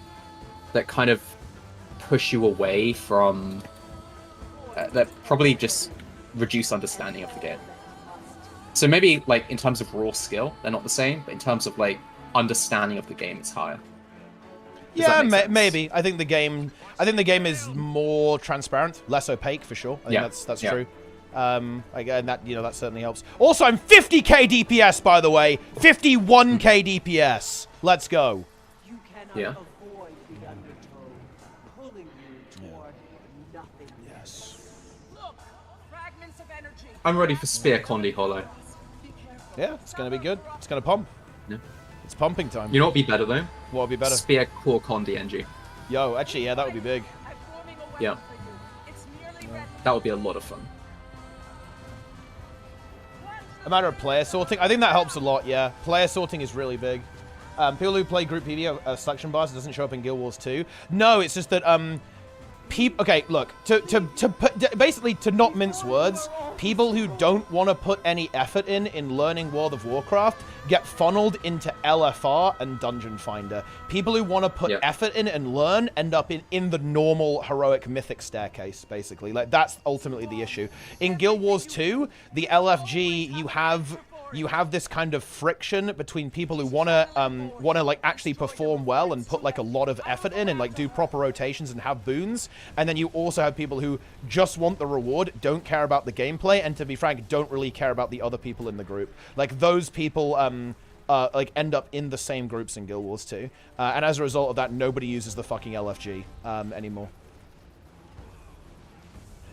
kind of push you away from that probably just reduce understanding of the game. So maybe like in terms of raw skill they're not the same, but in terms of like understanding of the game it's higher. Yeah, maybe. I think the game is more transparent, less opaque for sure. I think that's true. Again, that, you know, that certainly helps. Also, I'm 50k DPS, by the way. 51k DPS. Let's go. You cannot avoid the undertow, pulling you toward nothingness. Look, fragments of energy. I'm ready for Spear Condi Hollow. Yeah, it's gonna be good. It's gonna pump. Yeah. It's pumping time. You know what would be better though? What would be better? Spear Core Condi NG. Yo, actually, yeah, that would be big. Yeah. That would be a lot of fun. A matter of player sorting. I think that helps a lot, yeah. Player sorting is really big. People who play group PvE suction bars, it doesn't show up in Guild Wars 2. No, it's just that Okay, look, basically, to not mince words, people who don't want to put any effort in learning World of Warcraft get funneled into LFR and Dungeon Finder. People who want to put effort in and learn end up in the normal heroic mythic staircase, basically. Like, that's ultimately the issue. In Guild Wars 2, the LFG, you have this kind of friction between people who wanna like actually perform well and put like a lot of effort in and like do proper rotations and have boons, and then you also have people who just want the reward, don't care about the gameplay, and to be frank, don't really care about the other people in the group. Like those people like end up in the same groups in Guild Wars 2, and as a result of that, nobody uses the fucking LFG anymore.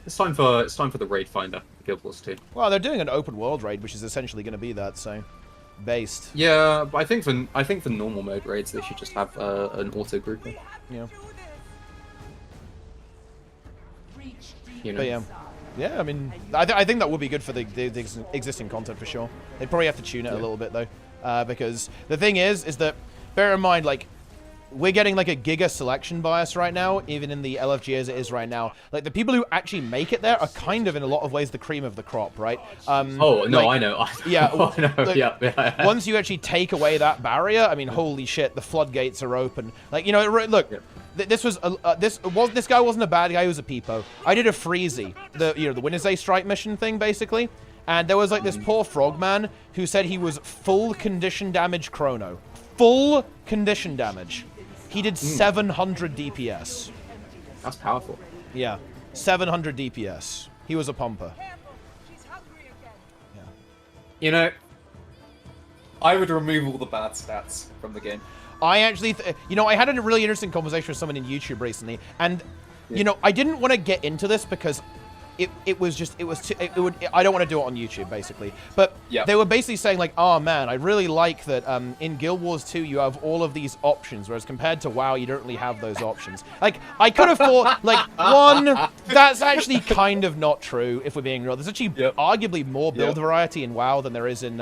It's time for the raid finder, Guild Wars 2. Well, they're doing an open world raid, which is essentially going to be that, so based. Yeah, but I think for normal mode raids, they should just have an auto grouper. Yeah. You know. But yeah. I mean, I think that would be good for the existing content for sure. They'd probably have to tune it a little bit though, because the thing is that bear in mind, like, we're getting like a giga selection bias right now, even in the LFG as it is right now. Like, the people who actually make it there are kind of in a lot of ways the cream of the crop, right? Oh no, like, I know. Yeah, I know. Like, yeah. Once you actually take away that barrier, I mean, holy shit, the floodgates are open. Like, you know, look. This guy wasn't a bad guy, he was a peepo. I did a Freezy, the Wednesday Strike mission thing, basically. And there was like this poor frogman who said he was full condition damage chrono. Full condition damage. He did 700 DPS. That's powerful. Yeah, 700 DPS. He was a pumper. Yeah. You know, I would remove all the bad stats from the game. I actually, I had a really interesting conversation with someone in YouTube recently, and I didn't want to get into this because I don't want to do it on YouTube, basically. But they were basically saying, like, oh, man, I really like that in Guild Wars 2 you have all of these options, whereas compared to WoW, you don't really have those options. Like, I could have thought, like, one, that's actually kind of not true, if we're being real. There's actually arguably more build variety in WoW than there is in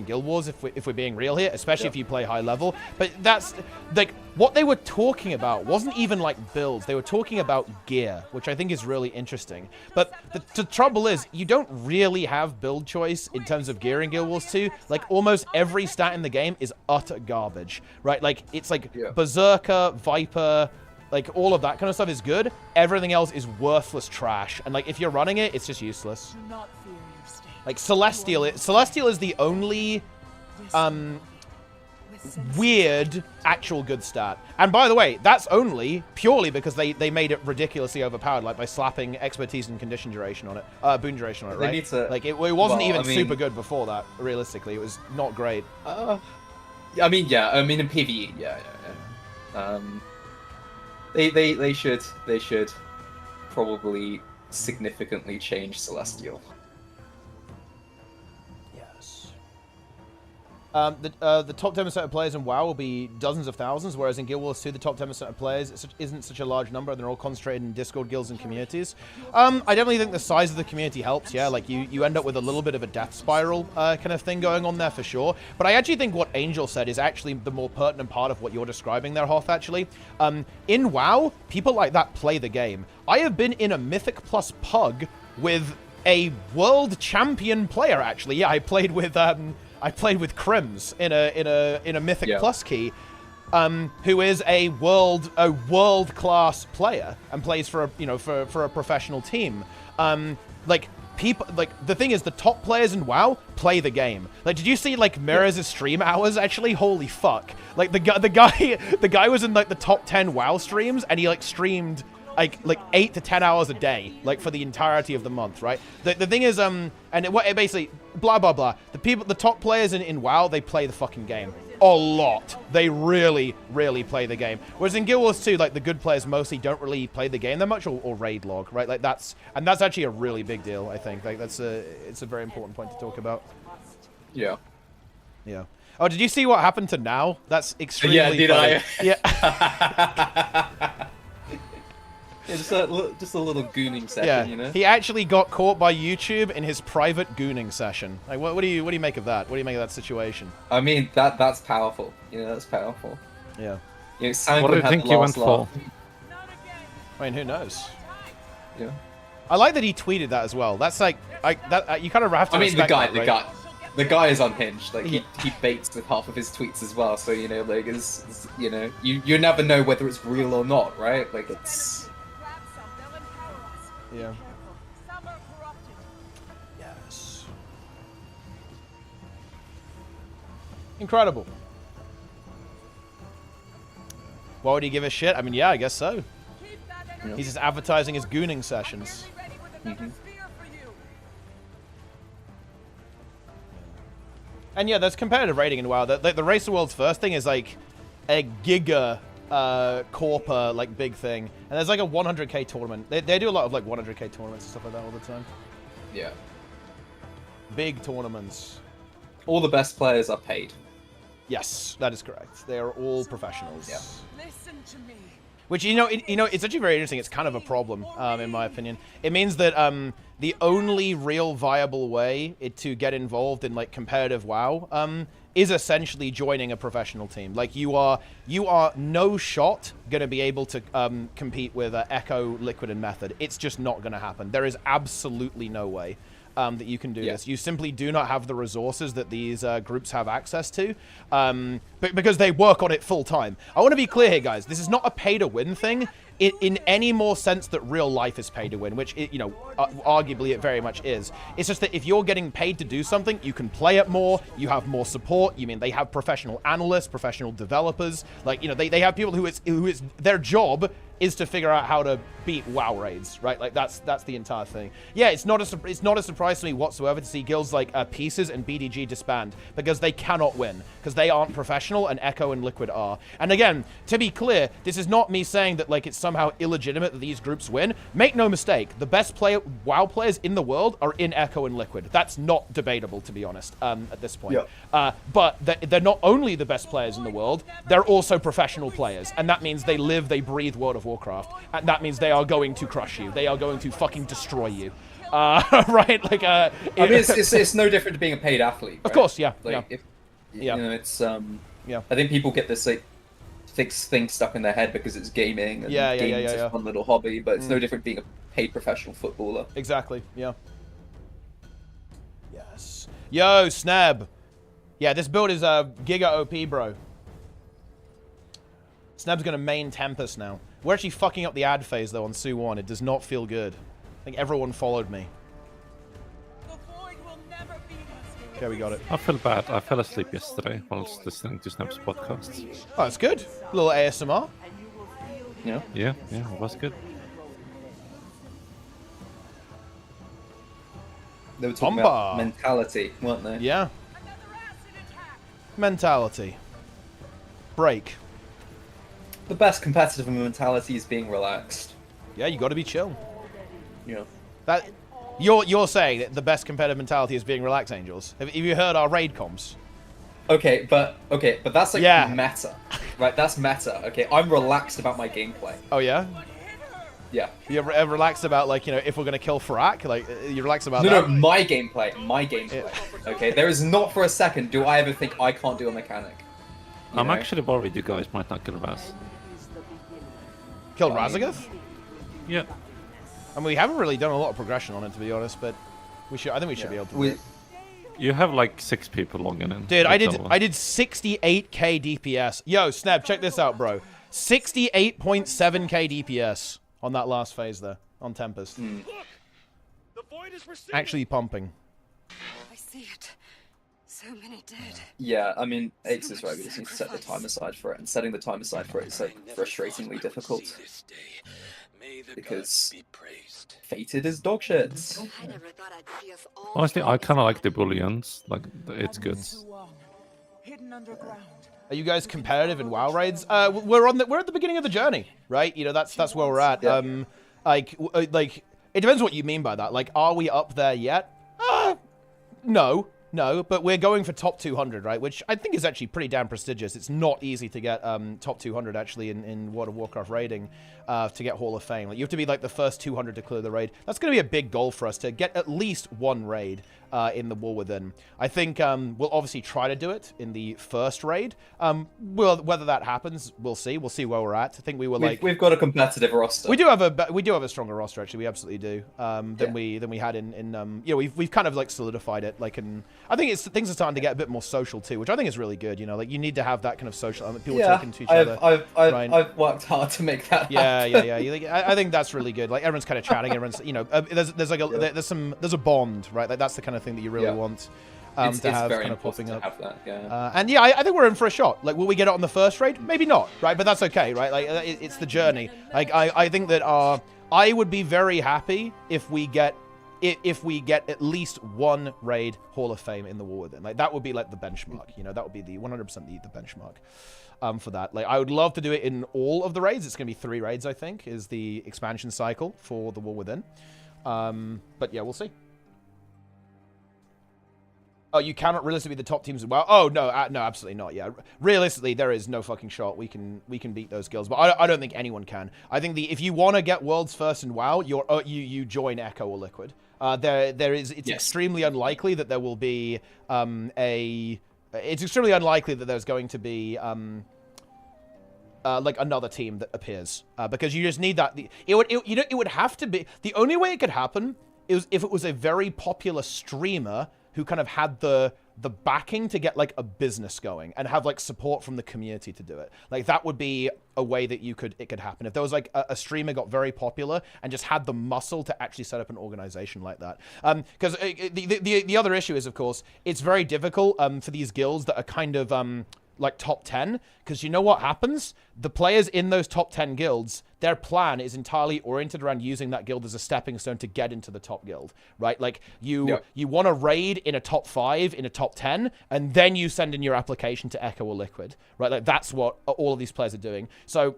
Guild Wars, if we're being real here, especially if you play high level. But that's, like, what they were talking about wasn't even, like, builds. They were talking about gear, which I think is really interesting. But the trouble is, you don't really have build choice in terms of gear in Guild Wars 2. Like, almost every stat in the game is utter garbage, right? Like, it's like Berserker, Viper, like, all of that kind of stuff is good. Everything else is worthless trash. And, like, if you're running it, it's just useless. Like, Celestial is the only weird actual good stat. And by the way, that's only purely because they made it ridiculously overpowered, like by slapping expertise and condition duration on it, boon duration on it, right? They need to, like, it wasn't super good before that, realistically. It was not great. I mean in PvE, they should probably significantly change Celestial. The top 10% of players in WoW will be dozens of thousands, whereas in Guild Wars 2, the top 10% of players isn't such a large number. They're all concentrated in Discord guilds and communities. I definitely think the size of the community helps, yeah. Like, you end up with a little bit of a death spiral kind of thing going on there for sure. But I actually think what Angel said is actually the more pertinent part of what you're describing there, Hoth, actually. In WoW, people like that play the game. I have been in a Mythic Plus pug with a world champion player, actually. Yeah, I played with Crims in a Mythic Plus key, who is a world class player and plays for a professional team. Like, people, like, the thing is, the top players in WoW play the game. Like, did you see like Mirrors' stream hours? Actually, holy fuck! Like, the guy was in like the top 10 WoW streams, and he like streamed like 8 to 10 hours a day, like, for the entirety of the month, right? The thing is, and it basically, blah, blah, blah. The top players in WoW, they play the fucking game. A lot. They really, really play the game. Whereas in Guild Wars 2, like, the good players mostly don't really play the game that much, or raid log, right? Like, that's actually a really big deal, I think. Like, it's a very important point to talk about. Yeah. Yeah. Oh, did you see what happened to Now? That's extremely funny. I? Yeah. Yeah, just a little gooning session, you know. He actually got caught by YouTube in his private gooning session. Like, what do you make of that? What do you make of that situation? I mean, that's powerful. You know, that's powerful. Yeah. You know, what do you think he went for? I mean, who knows? Yeah. I like that he tweeted that as well. That's like that. You kind of have to. I mean, the guy is unhinged. Like he baits with half of his tweets as well. So you know, like you never know whether it's real or not, right? Like it's. Yeah. Yes. Incredible. Why would he give a shit? I mean, yeah, I guess so. Yeah. He's just advertising his gooning sessions. And yeah, there's competitive rating in WoW. The Race of Worlds first thing is like a giga corper like big thing, and there's like a 100k tournament. They do a lot of like 100k tournaments and stuff like that all the time. Yeah. Big tournaments. All the best players are paid. Yes, that is correct. They are all professionals. Yeah. Listen to me. Which it's actually very interesting. It's kind of a problem, in my opinion. It means that the only real viable way to get involved in like competitive WoW is essentially joining a professional team. Like you are no shot gonna be able to compete with Echo, Liquid, and Method. It's just not gonna happen. There is absolutely no way that you can do this. You simply do not have the resources that these groups have access to, because they work on it full time. I want to be clear here, guys. This is not a pay-to-win thing in any more sense that real life is pay-to-win, which, arguably it very much is. It's just that if you're getting paid to do something, you can play it more, you have more support. They have professional analysts, professional developers. Like, they have people who is their job is to figure out how to beat WoW raids, right? Like that's the entire thing. Yeah, it's not a surprise to me whatsoever to see guilds like Pieces and BDG disband, because they cannot win, because they aren't professional and Echo and Liquid are. And again, to be clear, this is not me saying that like it's somehow illegitimate that these groups win. Make no mistake, the best WoW players in the world are in Echo and Liquid. That's not debatable, to be honest, at this point. Yeah. But they're not only the best players in the world, they're also professional players, and that means they live, they breathe World of Warcraft, and that means they are going to crush you. They are going to fucking destroy you. Right? Like, I mean, it's no different to being a paid athlete. Right? Of course, yeah. Like, yeah. It's I think people get this like fixed thing stuck in their head because it's gaming and gaming's a fun little hobby, but it's no different being a paid professional footballer. Exactly. Yeah. Yes. Yo, Snab. Yeah, this build is giga OP, bro. Snab's gonna main Tempest now. We're actually fucking up the ad phase, though, on Su 1. It does not feel good. I think everyone followed me. Okay, we got it. I feel bad. I fell asleep yesterday whilst listening to Snap's podcasts. Oh, it's good. A little ASMR. Yeah. Yeah, it was good. They were talking about mentality, weren't they? Yeah. Mentality. Break. The best competitive mentality is being relaxed. Yeah, you got to be chill. Yeah. That you're saying that the best competitive mentality is being relaxed, Angels. Have you heard our raid comms? Okay, but that's like meta, right? That's meta. Okay, I'm relaxed about my gameplay. Oh yeah. Yeah. You ever relaxed about like if we're gonna kill Frack? Like you relaxed about that? No, my gameplay. Yeah. Okay, there is not for a second do I ever think I can't do a mechanic. I'm actually worried you guys might not kill Raz. Kill Razagath? Yeah. I mean, we haven't really done a lot of progression on it, to be honest, but we should. I think we should be able to. Do it. You have like 6 people logging in. Dude, I did 68k DPS. Yo, Snap, check this out, bro. 68.7k DPS on that last phase there on Tempest. Actually pumping. I see it. So many dead. Yeah, I mean, Ace is right. We just need to set the time aside for it, and setting the time aside for it is like frustratingly difficult because fated is dog shit. Honestly, I kind of like the bullions. Like, it's good. Are you guys competitive in WoW raids? We're at the beginning of the journey, right? That's where we're at. Yeah. Like it depends what you mean by that. Like, are we up there yet? No. No, but we're going for top 200, right? Which I think is actually pretty damn prestigious. It's not easy to get top 200 actually in World of Warcraft raiding to get Hall of Fame. Like, you have to be like the first 200 to clear the raid. That's going to be a big goal for us to get at least one raid in the War Within. I think we'll obviously try to do it in the first raid. Whether that happens, we'll see. We'll see where we're at. I think we've got a competitive roster. We do have a stronger roster actually. We absolutely do than we had in we've kind of like solidified it like in. I think things are starting to get a bit more social too, which I think is really good. You know, like you need to have that kind of social people talking to each other. I've worked hard to make that. Yeah. I think that's really good. Like everyone's kind of chatting. Everyone's there's a bond, right? Like that's the kind of thing that you really want to have kind of popping up. I think we're in for a shot. Like, will we get it on the first raid? Maybe not, right? But that's okay, right? Like it's the journey. Like I think that I would be very happy if we get at least one raid Hall of Fame in the War Within. Like that would be like the benchmark. You know, that would be the 100% the benchmark for that. Like I would love to do it in all of the raids. It's going to be 3 raids, I think, is the expansion cycle for the War Within. But yeah, we'll see. Oh, you cannot realistically be the top teams as well. Oh no, no, absolutely not. Yeah, realistically, there is no fucking shot we can beat those guilds. But I don't think anyone can. I think if you want to get worlds first in WoW, you join Echo or Liquid. It's extremely unlikely that there will be it's extremely unlikely that there's going to be like another team that appears because you just need that. It would have to be the only way it could happen is if it was a very popular streamer who kind of had the backing to get like a business going and have like support from the community to do it. Like that would be a way that it could happen. If there was like a streamer got very popular and just had the muscle to actually set up an organization like that. Because the other issue is, of course, it's very difficult for these guilds that are kind of like top 10, because you know what happens? The players in those top 10 guilds, their plan is entirely oriented around using that guild as a stepping stone to get into the top guild, right? Like you want to raid in a top 5, in a top 10, and then you send in your application to Echo or Liquid, right? Like that's what all of these players are doing. So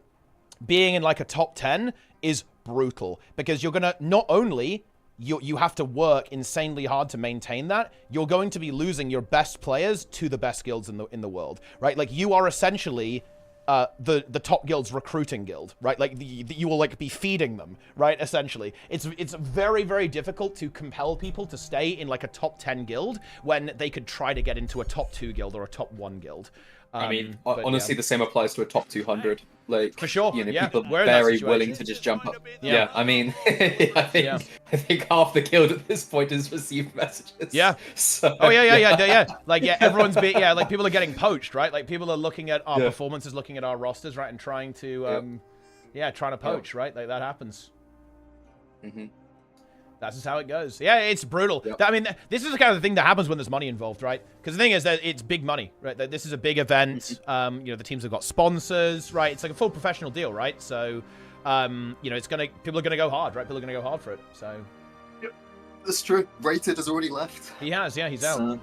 being in like a top 10 is brutal because you're gonna not only you have to work insanely hard to maintain that. You're going to be losing your best players to the best guilds in the world, right? Like you are essentially the top guild's recruiting guild, right? Like you will like be feeding them, right? Essentially, it's very, very difficult to compel people to stay in like a top 10 guild when they could try to get into a top 2 guild or a top 1 guld. I mean, honestly, the same applies to a top 200. Like, for sure, people are very willing to just jump up. Yeah, I mean, I think half the guild at this point has received messages. Yeah. So, Like, everyone's like people are getting poached, right? Like, people are looking at our performances, looking at our rosters, right, and trying to, trying to poach, right? Like that happens. Mm-hmm. That's just how it goes. Yeah, it's brutal. Yep. I mean, this is the kind of thing that happens when there's money involved, right? Because the thing is that it's big money, right? This is a big event. The teams have got sponsors, right? It's like a full professional deal, right? So, people are gonna go hard, right? People are gonna go hard for it. So, yep, that's true. Rated has already left. He has, yeah, he's out.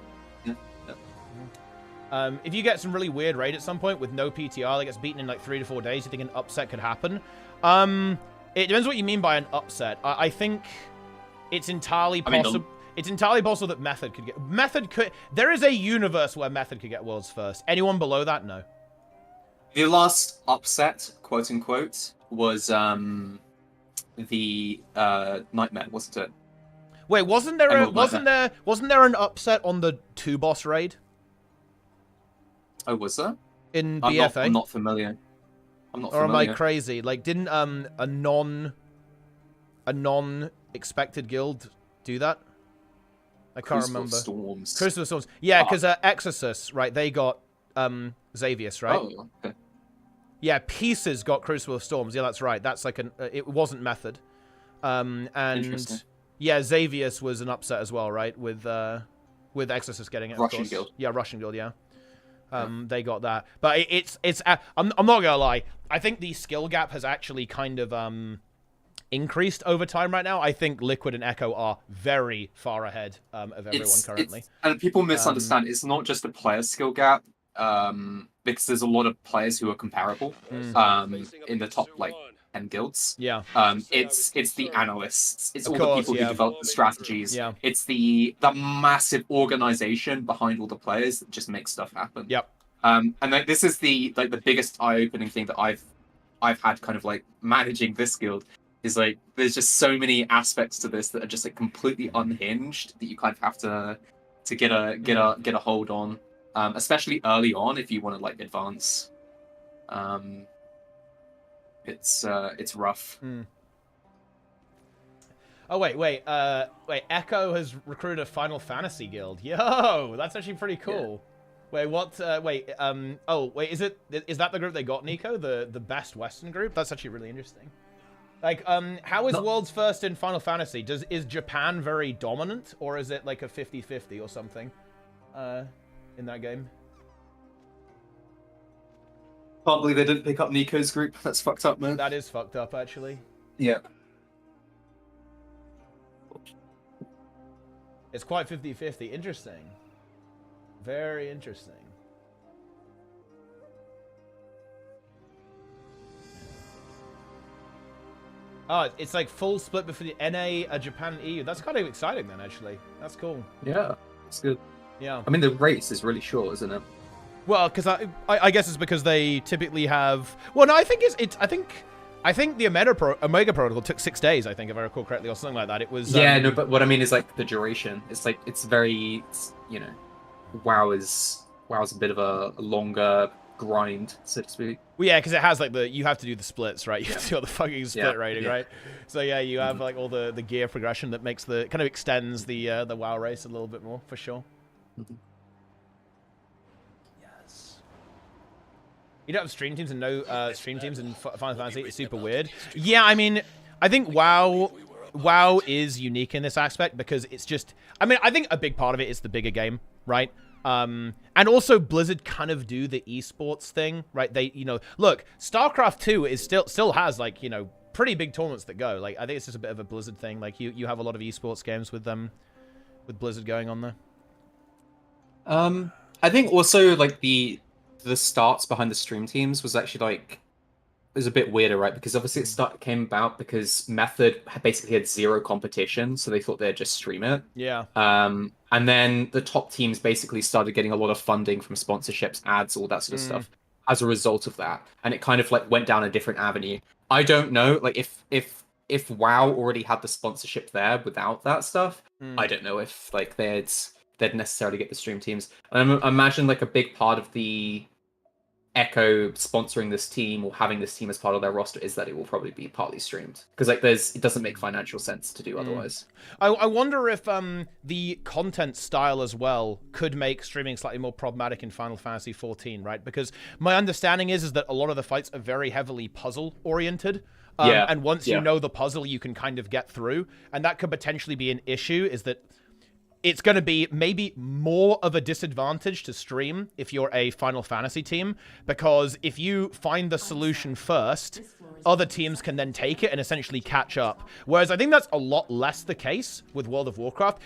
If you get some really weird raid at some point with no PTR that gets beaten in like 3 to 4 days, you think an upset could happen? It depends what you mean by an upset. I think. It's entirely possible. It's entirely possible that Method could. There is a universe where Method could get worlds first. Anyone below that, no. The last upset, quote unquote, was the Nightmare, wasn't it? Wait, wasn't there an upset on the 2 boss raid? Oh, was there? In BFA? I'm not familiar. Or am I crazy? Like, didn't a non-expected guild do that? I can't remember. Storms. Crucible Storms. Yeah, because Exorcist, right? They got Xavius, right? Oh, okay. Yeah, Pieces got Crucible of Storms. Yeah, that's right. That's like it wasn't Method. And yeah, Xavius was an upset as well, right? With Exorcist getting it. Russian guild. Yeah, Russian guild. Yeah. They got that, but I'm not gonna lie. I think the skill gap has actually kind of increased over time right now. I think Liquid and Echo are very far ahead of everyone currently. And people misunderstand. It's not just a player skill gap, because there's a lot of players who are comparable in the top 10 guilds. Yeah. It's the analysts. It's all course, the people who develop the strategies. Yeah. It's the massive organization behind all the players that just makes stuff happen. Yep. And like this is the biggest eye-opening thing that I've had kind of like managing this guild is like there's just so many aspects to this that are just like completely unhinged that you kind of have to get a hold on, especially early on if you want to like advance. It's rough. Oh wait. Echo has recruited a Final Fantasy guild. Yo, that's actually pretty cool. Yeah. Wait, what? Is that the group they got, Nico? The best Western group? That's actually really interesting. Like, how is World's First in Final Fantasy? Is Japan very dominant, or is it like a 50-50 or something, in that game? Can't believe they didn't pick up Nico's group. That's fucked up, man. That is fucked up, actually. Yeah. It's quite 50-50. Interesting. Very interesting. Oh, it's like full split between NA, Japan, and EU. That's kind of exciting then, actually. That's cool. Yeah, it's good. Yeah. I mean, the race is really short, isn't it? Well, because I guess it's because they typically have. Well, no, I think I think the Omega Protocol took 6 days. I think, if I recall correctly, or something like that. It was. Yeah, no, but what I mean is like the duration. It's like you know, WoW is a bit of a longer grind, so to speak. Well, yeah, because it has like you have to do the splits, right? You have to do all the fucking split rating, right? So yeah, you have like all the gear progression that makes kind of extends the WoW race a little bit more, for sure. Yes. You don't have stream teams and no stream teams in Final Fantasy. It's super weird. Yeah, I mean, I think WoW is unique in this aspect because it's just. I mean, I think a big part of it is the bigger game, right? And also Blizzard kind of do the esports thing, right? They, look, StarCraft 2 is still has like, pretty big tournaments that go. Like, I think it's just a bit of a Blizzard thing. Like, you have a lot of esports games with Blizzard going on there. I think also like the starts behind the stream teams was actually like is a bit weirder, right? Because obviously it came about because Method basically had zero competition, so they thought they'd just stream it. Yeah. And then the top teams basically started getting a lot of funding from sponsorships, ads, all that sort of stuff as a result of that. And it kind of like went down a different avenue. I don't know, like if WoW already had the sponsorship there without that stuff, I don't know if like they'd necessarily get the stream teams. And I imagine like a big part of the Echo sponsoring this team or having this team as part of their roster is that it will probably be partly streamed because like it doesn't make financial sense to do otherwise. I wonder if the content style as well could make streaming slightly more problematic in Final Fantasy XIV, right? Because my understanding is that a lot of the fights are very heavily puzzle oriented. And once you know the puzzle, you can kind of get through, and that could potentially be an issue. Is that it's going to be maybe more of a disadvantage to stream if you're a Final Fantasy team, because if you find the solution first, other teams can then take it and essentially catch up. Whereas I think that's a lot less the case with World of Warcraft.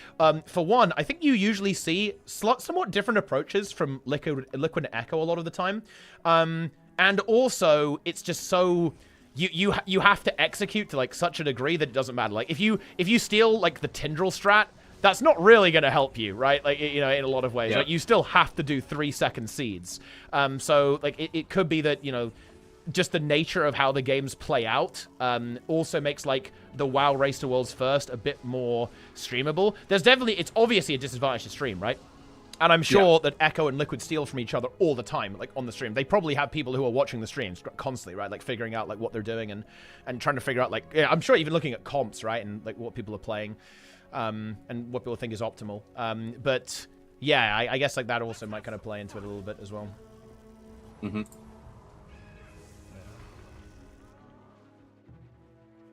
For one, I think you usually see somewhat different approaches from Liquid and Echo a lot of the time. And also, it's just so... You have to execute to like such a degree that it doesn't matter. Like if you steal like the Tindril strat, that's not really going to help you, right? Like, in a lot of ways. Like, you still have to do 3-second seeds. So, like, it could be that, just the nature of how the games play out also makes, like, the WoW Race to Worlds First a bit more streamable. It's obviously a disadvantage to stream, right? And I'm sure that Echo and Liquid steal from each other all the time, like, on the stream. They probably have people who are watching the streams constantly, right? Like, figuring out, like, what they're doing and trying to figure out, like, I'm sure even looking at comps, right? And, like, what people are playing. And what people think is optimal. But yeah, I guess like that also might kind of play into it a little bit as well. Mm-hmm.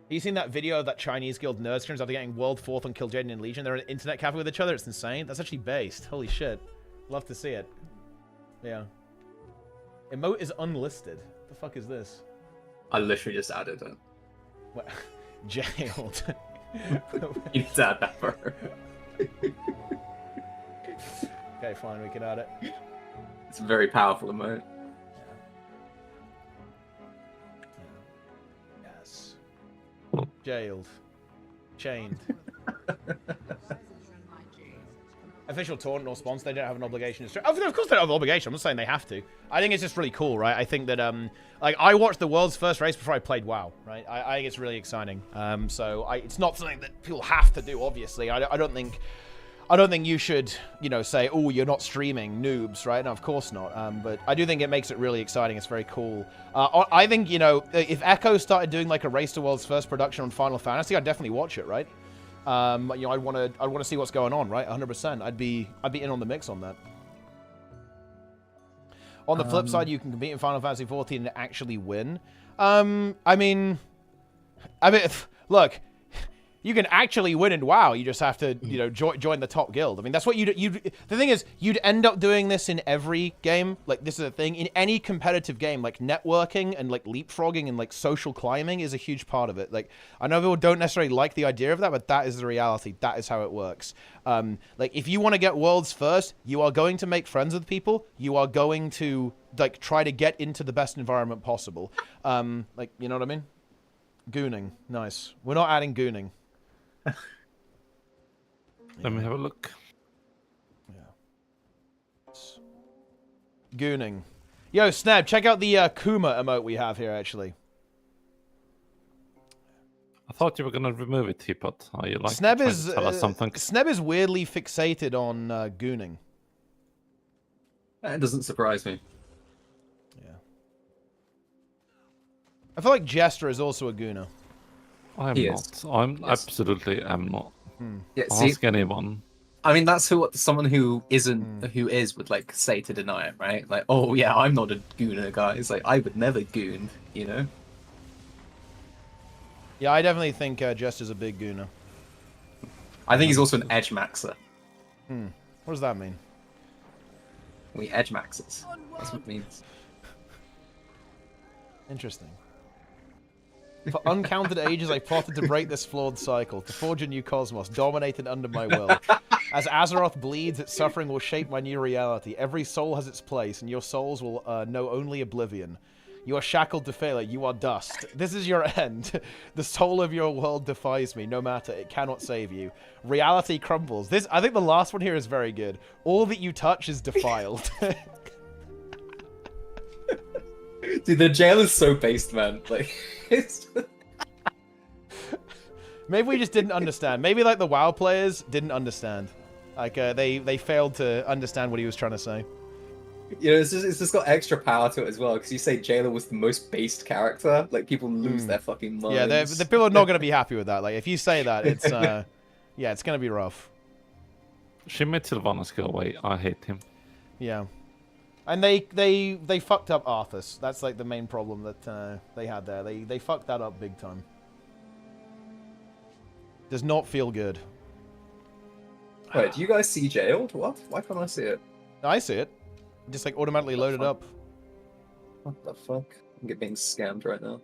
You seen that video of that Chinese guild nerd streams after getting World 4th on Kil'jaeden and Legion? They're in an internet cafe with each other. It's insane. That's actually based. Holy shit. Love to see it. Yeah. Emote is unlisted. What the fuck is this? I literally just added it. What? Jailed. You need to add that for her. Okay, fine, we can add it. It's a very powerful emote. Yes. Jailed. Chained. Official taunt or sponsor, they don't have an obligation to stream. Of course they don't have an obligation. I'm not saying they have to. I think it's just really cool, right? I think that, like, I watched the world's first race before I played WoW, right? I think it's really exciting. So it's not something that people have to do, obviously. I don't think you should, you know, say, oh, you're not streaming, noobs, right? No, of course not. But I do think it makes it really exciting. It's very cool. I think, you know, if Echo started doing like a Race to World's first production on Final Fantasy, I'd definitely watch it, right? You know, I'd want to see what's going on, right? 100%. I'd be in on the mix on that. On the flip side, you can compete in Final Fantasy 14 and actually win. I mean, look. You can actually win in WoW. You just have to, you know, join the top guild. I mean, that's what the thing is, you'd end up doing this in every game. Like, this is a thing. In any competitive game, like, networking and, like, leapfrogging and, like, social climbing is a huge part of it. Like, I know people don't necessarily like the idea of that, but that is the reality. That is how it works. Like, if you want to get worlds first, you are going to make friends with people. You are going to, like, try to get into the best environment possible. Like, you know what I mean? Gooning. Nice. We're not adding gooning. Let me have a look. Yeah. Gooning. Yo, Snap, check out the Kuma emote we have here, actually. I thought you were going to remove it, Teapot. Are you like Sneb trying is, to tell us something? Sneb is weirdly fixated on gooning. That doesn't surprise me. Yeah. I feel like Jester is also a gooner. I'm not. I'm absolutely am not. Yeah, Ask anyone. I mean, that's what someone who isn't, who is, would like say to deny it, right? Like, oh yeah, I'm not a gooner, guys. Like, I would never goon, you know? Yeah, I definitely think Jester's a big gooner. I think he's also an edge maxer. What does that mean? We edge maxers. That's what it means. Interesting. For uncounted ages, I plotted to break this flawed cycle, to forge a new cosmos, dominated under my will. As Azeroth bleeds, its suffering will shape my new reality. Every soul has its place, and your souls will know only oblivion. You are shackled to failure, you are dust. This is your end. The soul of your world defies me, no matter, it cannot save you. Reality crumbles. I think the last one here is very good. All that you touch is defiled. Dude, the jail is so based, man. Like, it's... Maybe we just didn't understand. Maybe like the WoW players didn't understand. Like they failed to understand what he was trying to say. You know, it's just got extra power to it as well. Because you say Jailer was the most based character, like people lose their fucking minds. Yeah, the people are not going to be happy with that. Like if you say that, it's yeah, it's going to be rough. She made Sylvanas go away. I hate him. Yeah. And they fucked up Arthas. That's like the main problem that they had there. They fucked that up big time. Does not feel good. Wait, do you guys see Jailed? What? Why can't I see it? I see it. Just like automatically loaded up. What the fuck? I'm being scammed right now.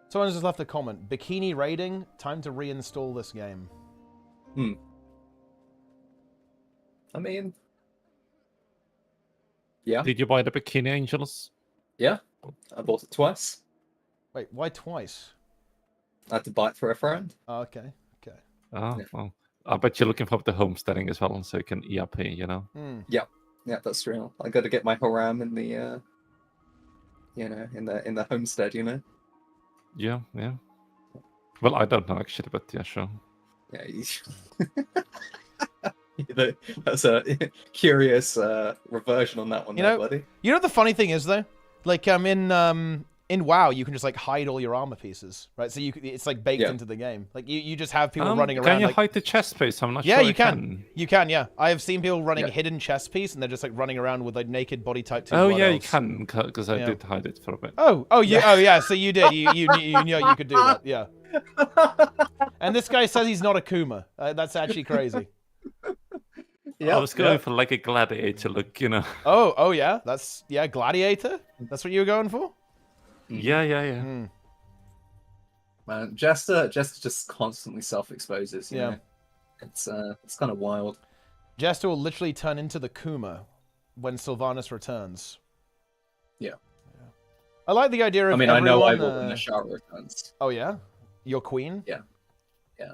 Someone just left a comment. Bikini raiding. Time to reinstall this game. I mean, yeah. Did you buy the Bikini Angels? Yeah, I bought it twice. Wait, why twice? I had to buy it for a friend. Oh, okay, okay. Oh, yeah. Well, I bet you're looking for the homesteading as well, so you can ERP, you know? Yeah, yeah, that's true. I got to get my haram in the, you know, in the homestead, you know. Yeah, yeah. Well, I don't know actually, but yeah, sure. Yeah. That's a curious reversion on that one, buddy. You know the funny thing is though, like in WoW you can just like hide all your armor pieces, right? So it's like baked into the game. Like you just have people running around. Can you like... hide the chest piece? I'm not sure. Yeah, you can. You can. Yeah, I have seen people running hidden chest piece, and they're just like running around with like naked body type 2. Oh yeah, you can because I did hide it for a bit. Oh yeah. So you did. You know you could do that. Yeah. And this guy says he's not a Kuma. That's actually crazy. Yeah, I was going for like a gladiator look, you know. Oh yeah, that's gladiator. That's what you were going for. Yeah. Man, Jester just constantly self-exposes. You know? It's kind of wild. Jester will literally turn into the Kuma when Sylvanas returns. Yeah. I like the idea of. I mean, everyone, I know I will when the Shara returns. Oh yeah, your queen. Yeah. Yeah.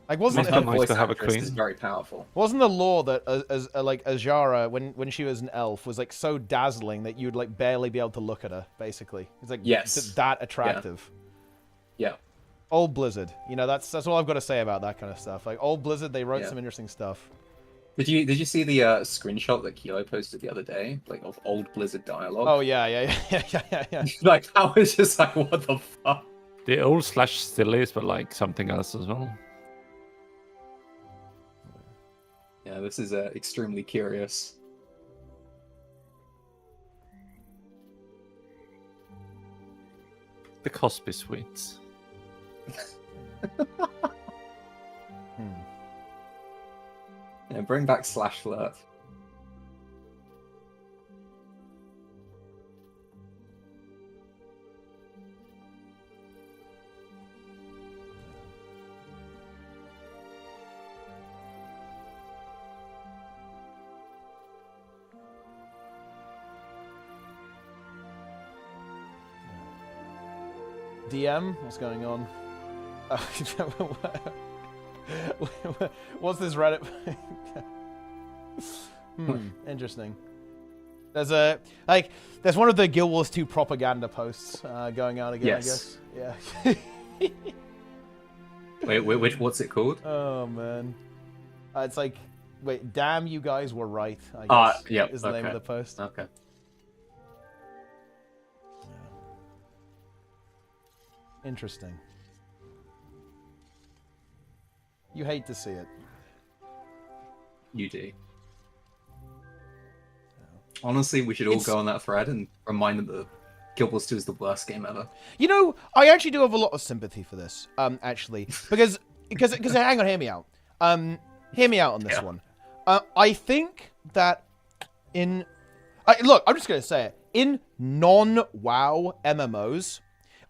Like, wasn't her it voice to have a actress queen? is very powerful. Wasn't the lore that like Azara when she was an elf was like so dazzling that you'd like barely be able to look at her? Basically, it's like that attractive. Yeah. Old Blizzard, you know, that's all I've got to say about that kind of stuff. Like old Blizzard, they wrote some interesting stuff. Did you see the screenshot that Kilo posted the other day, like of old Blizzard dialogue? Oh yeah. Like I was just like, what the fuck? The old slash still is, but like something else as well. Yeah, this is extremely curious. The Cosby Suite. Yeah, bring back Slash Flirt. DM, what's going on? What's this Reddit? Interesting. There's there's one of the Guild Wars 2 propaganda posts going out again. Yes. I guess. Yeah. Wait, what's it called? Oh man, it's like, wait, damn, you guys were right. I guess Yeah. is the name of the post. Okay. Interesting. You hate to see it. You do. Honestly, we should all go on that thread and remind them that Guild Wars 2 is the worst game ever. You know, I actually do have a lot of sympathy for this, actually, because hang on, hear me out. Hear me out on this one. I think that look, I'm just gonna say it. In non-WoW MMOs,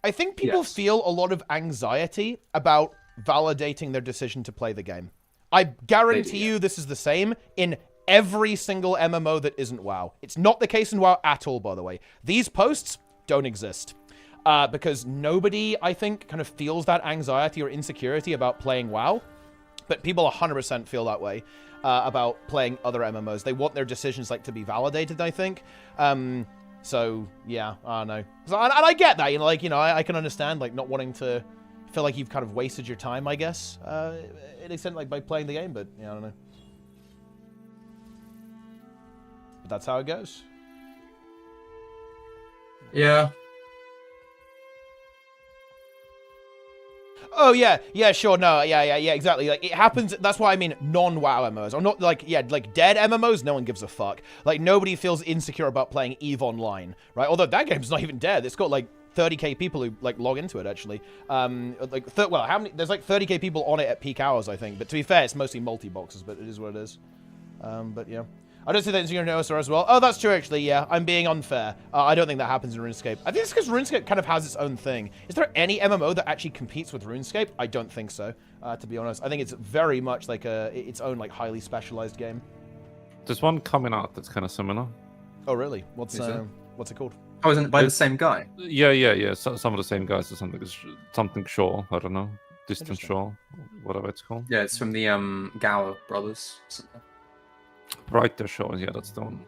I think people feel a lot of anxiety about validating their decision to play the game. I guarantee you this is the same in every single MMO that isn't WoW. It's not the case in WoW at all, by the way. These posts don't exist. Because nobody, I think, kind of feels that anxiety or insecurity about playing WoW. But people 100% feel that way about playing other MMOs. They want their decisions like to be validated, I think. So, yeah, I don't know. And I get that, I can understand, like, not wanting to feel like you've kind of wasted your time, I guess, in an extent, like, by playing the game, but, yeah, I don't know. But that's how it goes. Yeah. Oh, yeah, sure, no, yeah, exactly. Like, it happens, that's why I mean non-WoW MMOs. Or not, like, like, dead MMOs, no one gives a fuck. Like, nobody feels insecure about playing EVE Online, right? Although that game's not even dead. It's got, like, 30k people who, like, log into it, actually. How many? There's, like, 30k people on it at peak hours, I think. But to be fair, it's mostly multi-boxes, but it is what it is. But, yeah. I don't see that in Xenonosa as well. Oh, that's true, actually, yeah. I'm being unfair. I don't think that happens in RuneScape. I think it's because RuneScape kind of has its own thing. Is there any MMO that actually competes with RuneScape? I don't think so, to be honest. I think it's very much like its own, like, highly specialized game. There's one coming out that's kind of similar. Oh, really? What's it called? Oh, isn't it by the same guy? Yeah. Some of the same guys or something Shore. I don't know. Distant Shore, whatever it's called. Yeah, it's from the Gower brothers. Right there, Shore. Yeah, that's the one.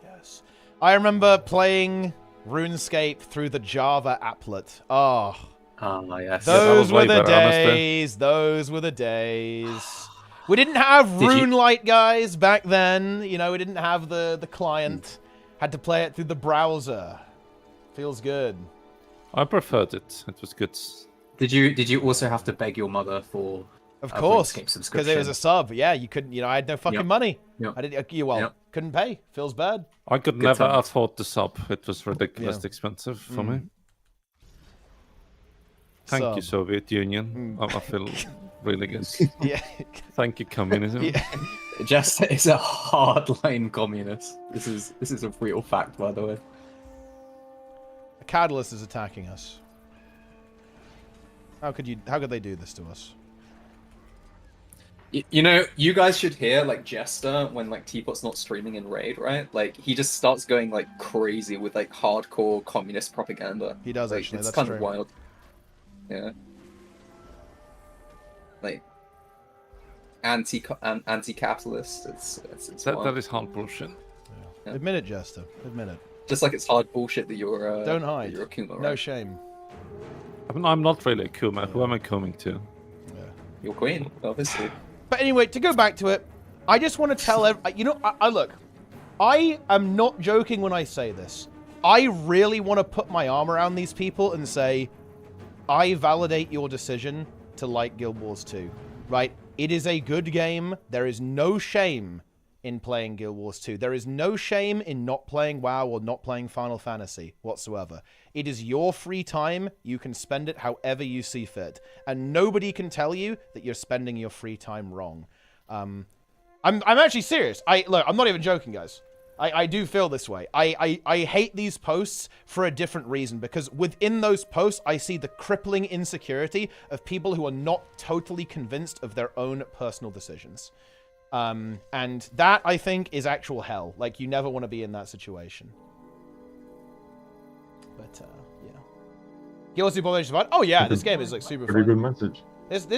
Yes. I remember playing RuneScape through the Java applet. Oh. Yes. Those were the days. Those were the days. We didn't have RuneLite, guys, back then. You know, we didn't have the client. Had to play it through the browser. Feels good. I preferred it. It was good. Did you also have to beg your mother for? Of course, because it was a sub. Yeah, you couldn't. I had no fucking money. I didn't. Couldn't pay. Feels bad. I could never afford the sub. It was ridiculously expensive for me. Thank you, Soviet Union. I feel really good. Yeah. Thank you, communism. Yeah. Jester is a hardline communist. This is a real fact, by the way. A catalyst is attacking us. How could they do this to us? You know, you guys should hear like Jester when like Teapot's not streaming in Raid, right? Like he just starts going like crazy with like hardcore communist propaganda. He does like, actually. It's That's kind true. of wild. Yeah. Like anti-capitalist. It's that is hard bullshit. Yeah. Admit it, Jester. Admit it. Just like it's hard bullshit that you're. Don't hide. That you're a Kuma, right? No shame. I'm not really a Kuma. Who am I coming to? Yeah. Your queen, obviously. But anyway, to go back to it, I just want to tell you know, I look, I am not joking when I say this. I really want to put my arm around these people and say, I validate your decision to like Guild Wars 2, right? It is a good game. There is no shame in playing Guild Wars 2. There is no shame in not playing WoW or not playing Final Fantasy whatsoever. It is your free time. You can spend it however you see fit. And nobody can tell you that you're spending your free time wrong. I'm actually serious. Look, I'm not even joking, guys. I do feel this way. I hate these posts for a different reason, because within those posts, I see the crippling insecurity of people who are not totally convinced of their own personal decisions. And that, I think, is actual hell. Like, you never want to be in that situation. But, yeah. Guild Wars 2 population survived. Oh, yeah, this game is, like, super Pretty fun. good message. There's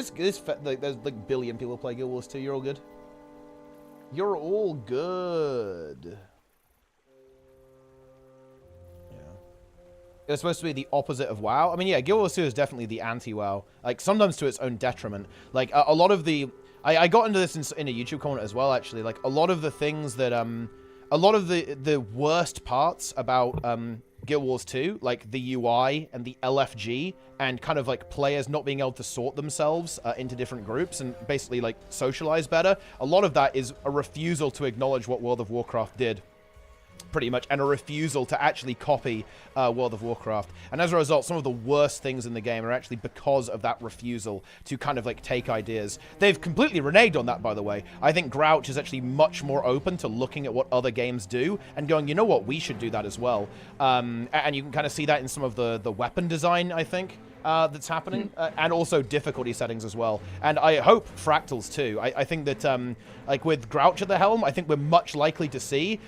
like a billion people play Guild Wars 2. You're all good. You're all good. Yeah. It was supposed to be the opposite of WoW. I mean, yeah, Guild Wars 2 is definitely the anti-WoW. Like, sometimes to its own detriment. Like, a lot of the... I got into this in a YouTube comment as well, actually. Like, a lot of the things that... a lot of the worst parts about Guild Wars 2, like the UI and the LFG, and kind of like players not being able to sort themselves into different groups and basically like socialize better, a lot of that is a refusal to acknowledge what World of Warcraft did, pretty much, and a refusal to actually copy World of Warcraft. And as a result, some of the worst things in the game are actually because of that refusal to kind of like take ideas. They've completely reneged on that, by the way. I think Grouch is actually much more open to looking at what other games do and going, you know what, we should do that as well. And you can kind of see that in some of the weapon design, I think, that's happening, and also difficulty settings as well. And I hope Fractals too. I think that like with Grouch at the helm, I think we're much likely to see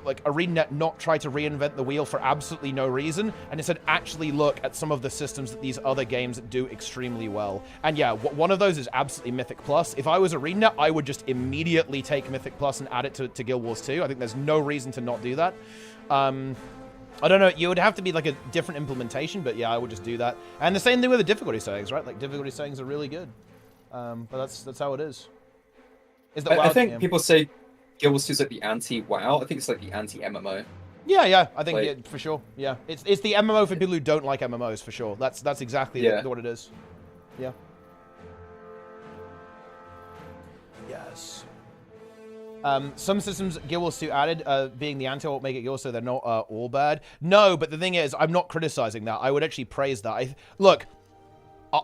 like ArenaNet not try to reinvent the wheel for absolutely no reason, and instead actually look at some of the systems that these other games do extremely well. And yeah, one of those is absolutely Mythic Plus. If I was ArenaNet, I would just immediately take Mythic Plus and add it to Guild Wars 2. I think there's no reason to not do that. I don't know, you would have to be like a different implementation, but yeah, I would just do that. And the same thing with the difficulty settings, right? Like, difficulty settings are really good. But that's how it is. I think people say Guild Wars 2 is like the anti-WoW. I think it's like the anti-MMO. Yeah, I think, like, yeah, for sure. Yeah, it's the MMO for people who don't like MMOs, for sure. That's exactly what it is. Yeah. Yes. Some systems Guild Wars 2 added, being the anti, won't make it Guild Wars, so they're not all bad. No, but the thing is, I'm not criticizing that. I would actually praise that. Look,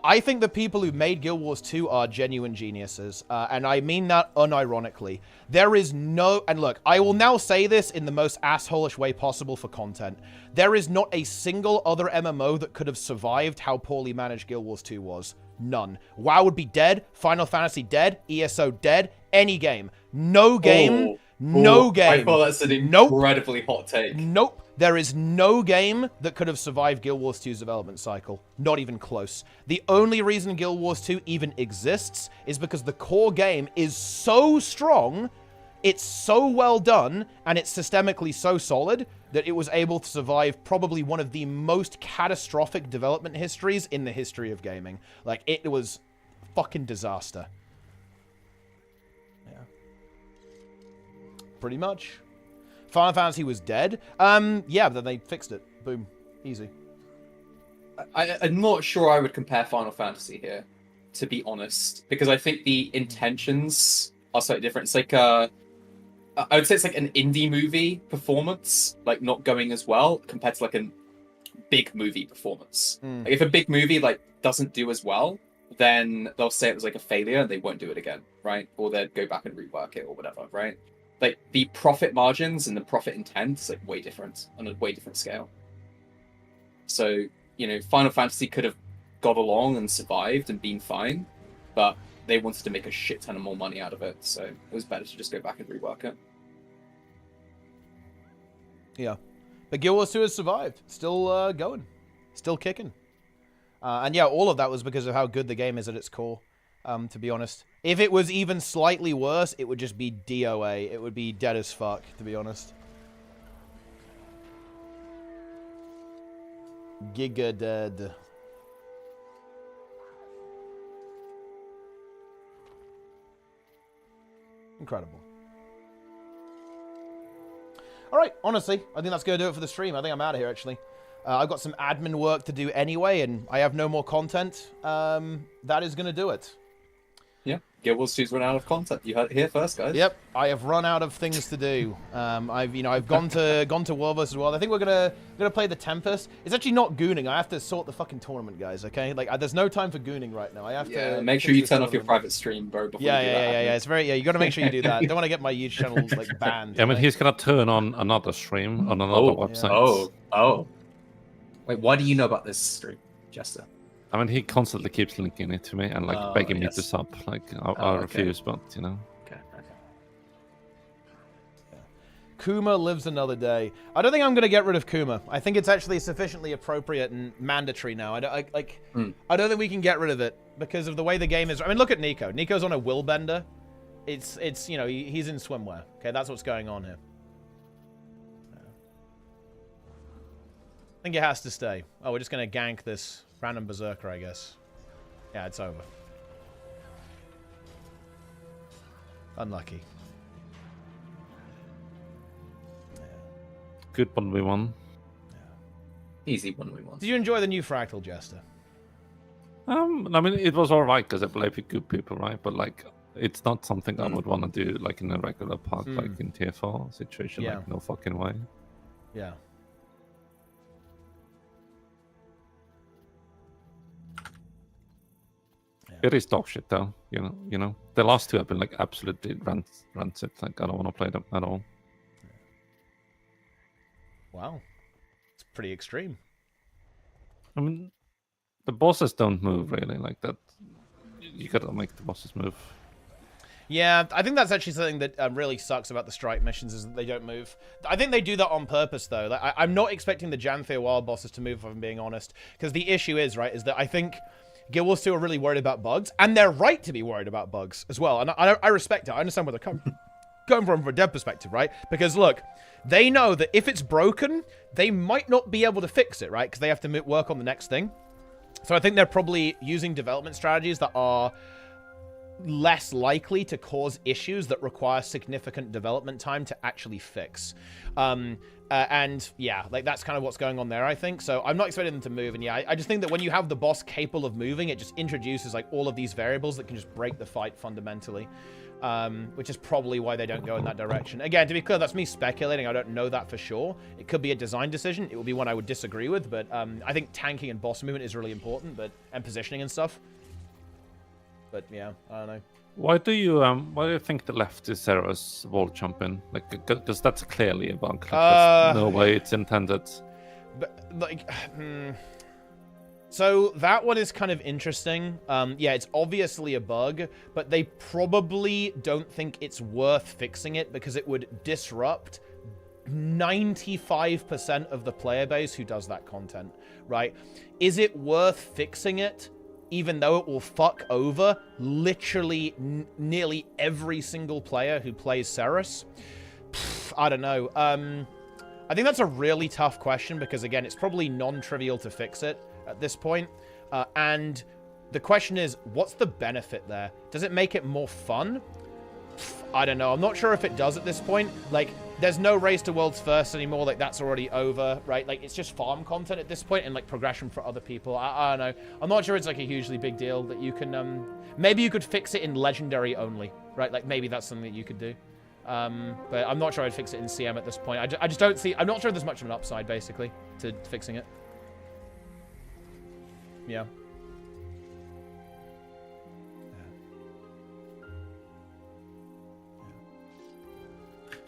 I think the people who made Guild Wars 2 are genuine geniuses, and I mean that unironically. There is no... And look, I will now say this in the most asshole-ish way possible for content. There is not a single other MMO that could have survived how poorly managed Guild Wars 2 was. None. WoW would be dead, Final Fantasy dead, ESO dead, any game. No game, no game. I thought that's an incredibly hot take. Nope. There is no game that could have survived Guild Wars 2's development cycle. Not even close. The only reason Guild Wars 2 even exists is because the core game is so strong, it's so well done, and it's systemically so solid that it was able to survive probably one of the most catastrophic development histories in the history of gaming. Like, it was fucking disaster. Yeah. Pretty much. Final Fantasy was dead. Yeah, but then they fixed it. Boom. Easy. I'm not sure I would compare Final Fantasy here, to be honest, because I think the intentions are slightly different. It's like I would say it's like an indie movie performance, like not going as well compared to like a big movie performance. Like if a big movie like doesn't do as well, then they'll say it was like a failure and they won't do it again, right? Or they'd go back and rework it or whatever, right? Like the profit margins and the profit intent is like way different on a way different scale. So, you know, Final Fantasy could have got along and survived and been fine, but they wanted to make a shit ton of more money out of it, so it was better to just go back and rework it. Yeah. But Guild Wars 2 has survived. Still going. Still kicking. And yeah, all of that was because of how good the game is at its core, to be honest. If it was even slightly worse, it would just be DOA. It would be dead as fuck, to be honest. Giga dead. Incredible. All right, honestly, I think that's going to do it for the stream. I think I'm out of here, actually. I've got some admin work to do anyway, and I have no more content. That is going to do it. Yeah, Guild Wars 2's run out of content. You heard it here first, guys. Yep, I have run out of things to do. I've gone to World vs. World. I think we're gonna play the Tempest. It's actually not gooning. I have to sort the fucking tournament, guys. Okay, like there's no time for gooning right now. I have to. Make sure you turn off your private stream, bro. Before you do that. It's very You got to make sure you do that. Don't want to get my YouTube channel like banned. Yeah, I mean he's gonna turn on another stream on another website. Oh. Wait, why do you know about this stream, Jester? I mean, he constantly keeps linking it to me and like begging me to sub. Like, I refuse, but you know. Okay. Kuma lives another day. I don't think I'm going to get rid of Kuma. I think it's actually sufficiently appropriate and mandatory now. I don't think we can get rid of it because of the way the game is. I mean, look at Nico. Nico's on a will bender. It's he's in swimwear. Okay, that's what's going on here. I think it has to stay. Oh, we're just going to gank this random berserker, I guess. Yeah, it's over. Unlucky. Good 1v1. Easy 1v1. Did you enjoy the new Fractal, Jester? I mean, it was alright because I played with good people, right? But like, it's not something I would want to do like in a regular park, like in Tier 4 situation. Like, no fucking way. Yeah. It is dog shit though, you know. The last two have been like absolutely rancid. Like I don't want to play them at all. Wow, it's pretty extreme. I mean, the bosses don't move really like that. You gotta make the bosses move. Yeah, I think that's actually something that really sucks about the strike missions is that they don't move. I think they do that on purpose though. Like, I'm not expecting the Janthir wild bosses to move, if I'm being honest, because the issue is is that I think Guild Wars 2 are really worried about bugs, and they're right to be worried about bugs as well. And I respect it. I understand where they're coming from a dev perspective, right? Because look, they know that if it's broken, they might not be able to fix it, right? Because they have to work on the next thing. So I think they're probably using development strategies that are less likely to cause issues that require significant development time to actually fix. And yeah, like that's kind of what's going on there, I think. So I'm not expecting them to move. And yeah, I just think that when you have the boss capable of moving, it just introduces like all of these variables that can just break the fight fundamentally. Which is probably why they don't go in that direction. Again, to be clear, that's me speculating. I don't know that for sure. It could be a design decision. It will be one I would disagree with. But I think tanking and boss movement is really important, and positioning and stuff. But yeah, I don't know. Why do you think the left is Zera's wall jumping? Like, because that's clearly a bug. Like, there's no way it's intended. But like, so that one is kind of interesting. Yeah, it's obviously a bug, but they probably don't think it's worth fixing it because it would disrupt 95% of the player base who does that content, right? Is it worth fixing it? Even though it will fuck over literally nearly every single player who plays Ceres? I don't know. I think that's a really tough question because, again, it's probably non-trivial to fix it at this point. And the question is, what's the benefit there? Does it make it more fun? I don't know. I'm not sure if it does at this point. Like, there's no race to world's first anymore. Like, that's already over, right? Like, it's just farm content at this point and, like, progression for other people. I don't know. I'm not sure it's, like, a hugely big deal that you can, maybe you could fix it in Legendary only, right? Like, maybe that's something that you could do. But I'm not sure I'd fix it in CM at this point. I just don't see, I'm not sure there's much of an upside, basically, to fixing it. Yeah.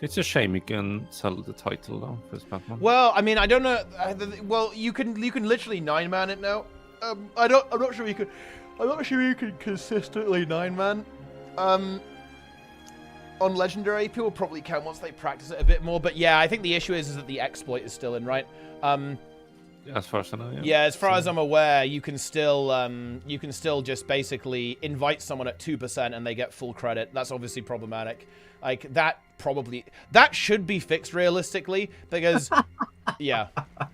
It's a shame you can sell the title though for this Batman. Well, I mean, I don't know. Well, you can literally 9-man it now. I'm not sure you can consistently 9-man. On Legendary, people probably can once they practice it a bit more. But yeah, I think the issue is that the exploit is still in, right? As far as I know, yeah. Yeah, as far as I'm aware, you can still just basically invite someone at 2% and they get full credit. That's obviously problematic. Like that should be fixed realistically because yeah.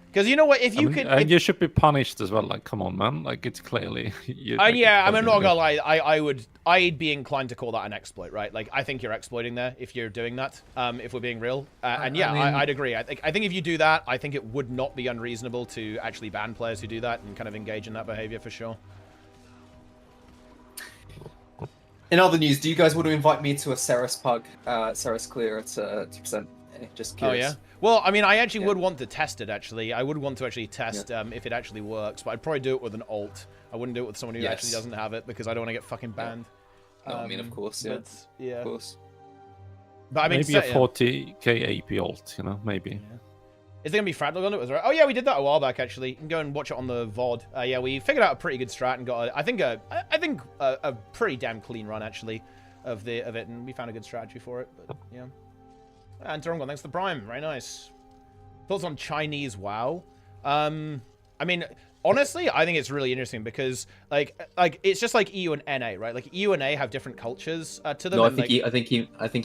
Because you know what, if you and you should be punished as well. Like, come on, man. Like, it's clearly. Yeah, I'm not gonna lie. I'd be inclined to call that an exploit, right? Like, I think you're exploiting there if you're doing that. If we're being real, and yeah, I'd agree. I think if you do that, I think it would not be unreasonable to actually ban players who do that and kind of engage in that behavior for sure. In other news, do you guys want to invite me to a Ceres pug, Ceres clear at 2%? Just curious. Oh yeah. Well, I mean, I actually would want to test it. Actually, I would want to actually test if it actually works. But I'd probably do it with an alt. I wouldn't do it with someone who actually doesn't have it because I don't want to get fucking banned. No, I mean, of course, yeah. But, yeah. Of course. But I mean, maybe a 40k AP alt, you know, maybe. Yeah. Is there gonna be Fractal on it? Was right? Oh yeah, we did that a while back actually. You can go and watch it on the VOD. Yeah, we figured out a pretty good strat and got I think a pretty damn clean run actually of it, and we found a good strategy for it. But yeah. And Durungon, thanks for the Prime. Very nice. Thoughts on Chinese WoW? I mean, honestly, I think it's really interesting because like it's just like EU and NA, right? Like EU and NA have different cultures to them. No, I think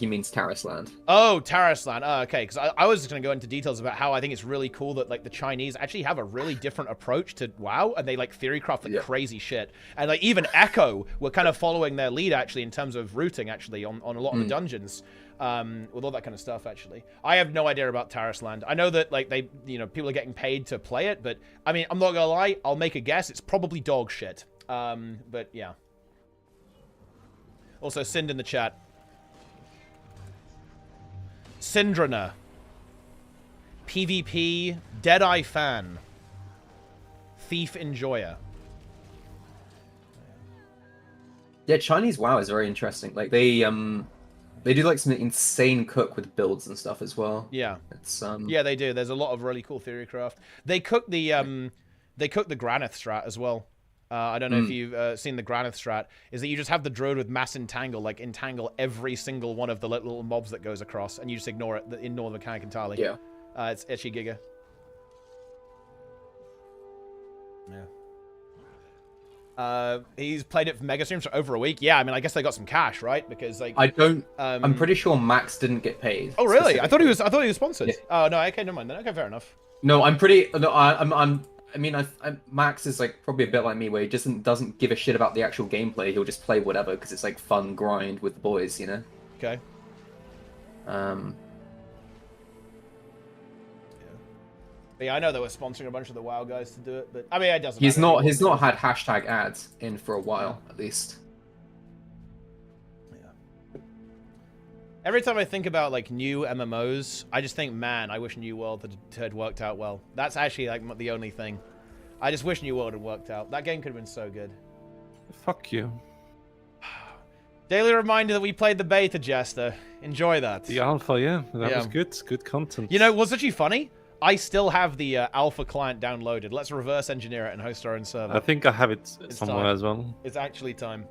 he means Tarisland. Oh, Tarisland. Oh, okay, because I was just gonna go into details about how I think it's really cool that like the Chinese actually have a really different approach to WoW, and they like theorycraft like crazy shit. And like even Echo were kind of following their lead actually in terms of routing actually on a lot of the dungeons. With all that kind of stuff, actually. I have no idea about Tarisland. I know that, like, people are getting paid to play it, but, I mean, I'm not gonna lie, I'll make a guess. It's probably dog shit. But, yeah. Also, Sind in the chat. Syndrana. PvP. Deadeye fan. Thief enjoyer. Yeah, Chinese WoW is very interesting. Like, they do like some insane cook with builds and stuff as well. Yeah. It's yeah, they do. There's a lot of really cool theorycraft. They cook the Granith strat as well. I don't know if you've seen the Granith strat. Is that you just have the druid with mass entangle, like entangle every single one of the little mobs that goes across, and you just ignore the mechanic entirely. Yeah. It's Etchy Giga. Yeah. He's played it for mega streams for over a week. Yeah, I mean, I guess they got some cash, right? Because like I'm pretty sure Max didn't get paid. Oh really? I thought he was sponsored. Yeah. Oh no, okay, never mind then. Okay, fair enough. No, Max is like probably a bit like me, where he just doesn't give a shit about the actual gameplay. He'll just play whatever because it's like fun grind with the boys, you know. Okay. But yeah, I know they were sponsoring a bunch of the WoW guys to do it, but I mean, it doesn't. He's not had hashtag ads in for a while, at least. Yeah. Every time I think about like new MMOs, I just think, man, I wish New World had worked out well. That's actually like the only thing. I just wish New World had worked out. That game could have been so good. Fuck you. Daily reminder that we played the beta, Jester. Enjoy that. The alpha, yeah, that was good. Good content. You know, what's actually funny? I still have the alpha client downloaded. Let's reverse engineer it and host our own server. I think I have it somewhere as well. It's actually time.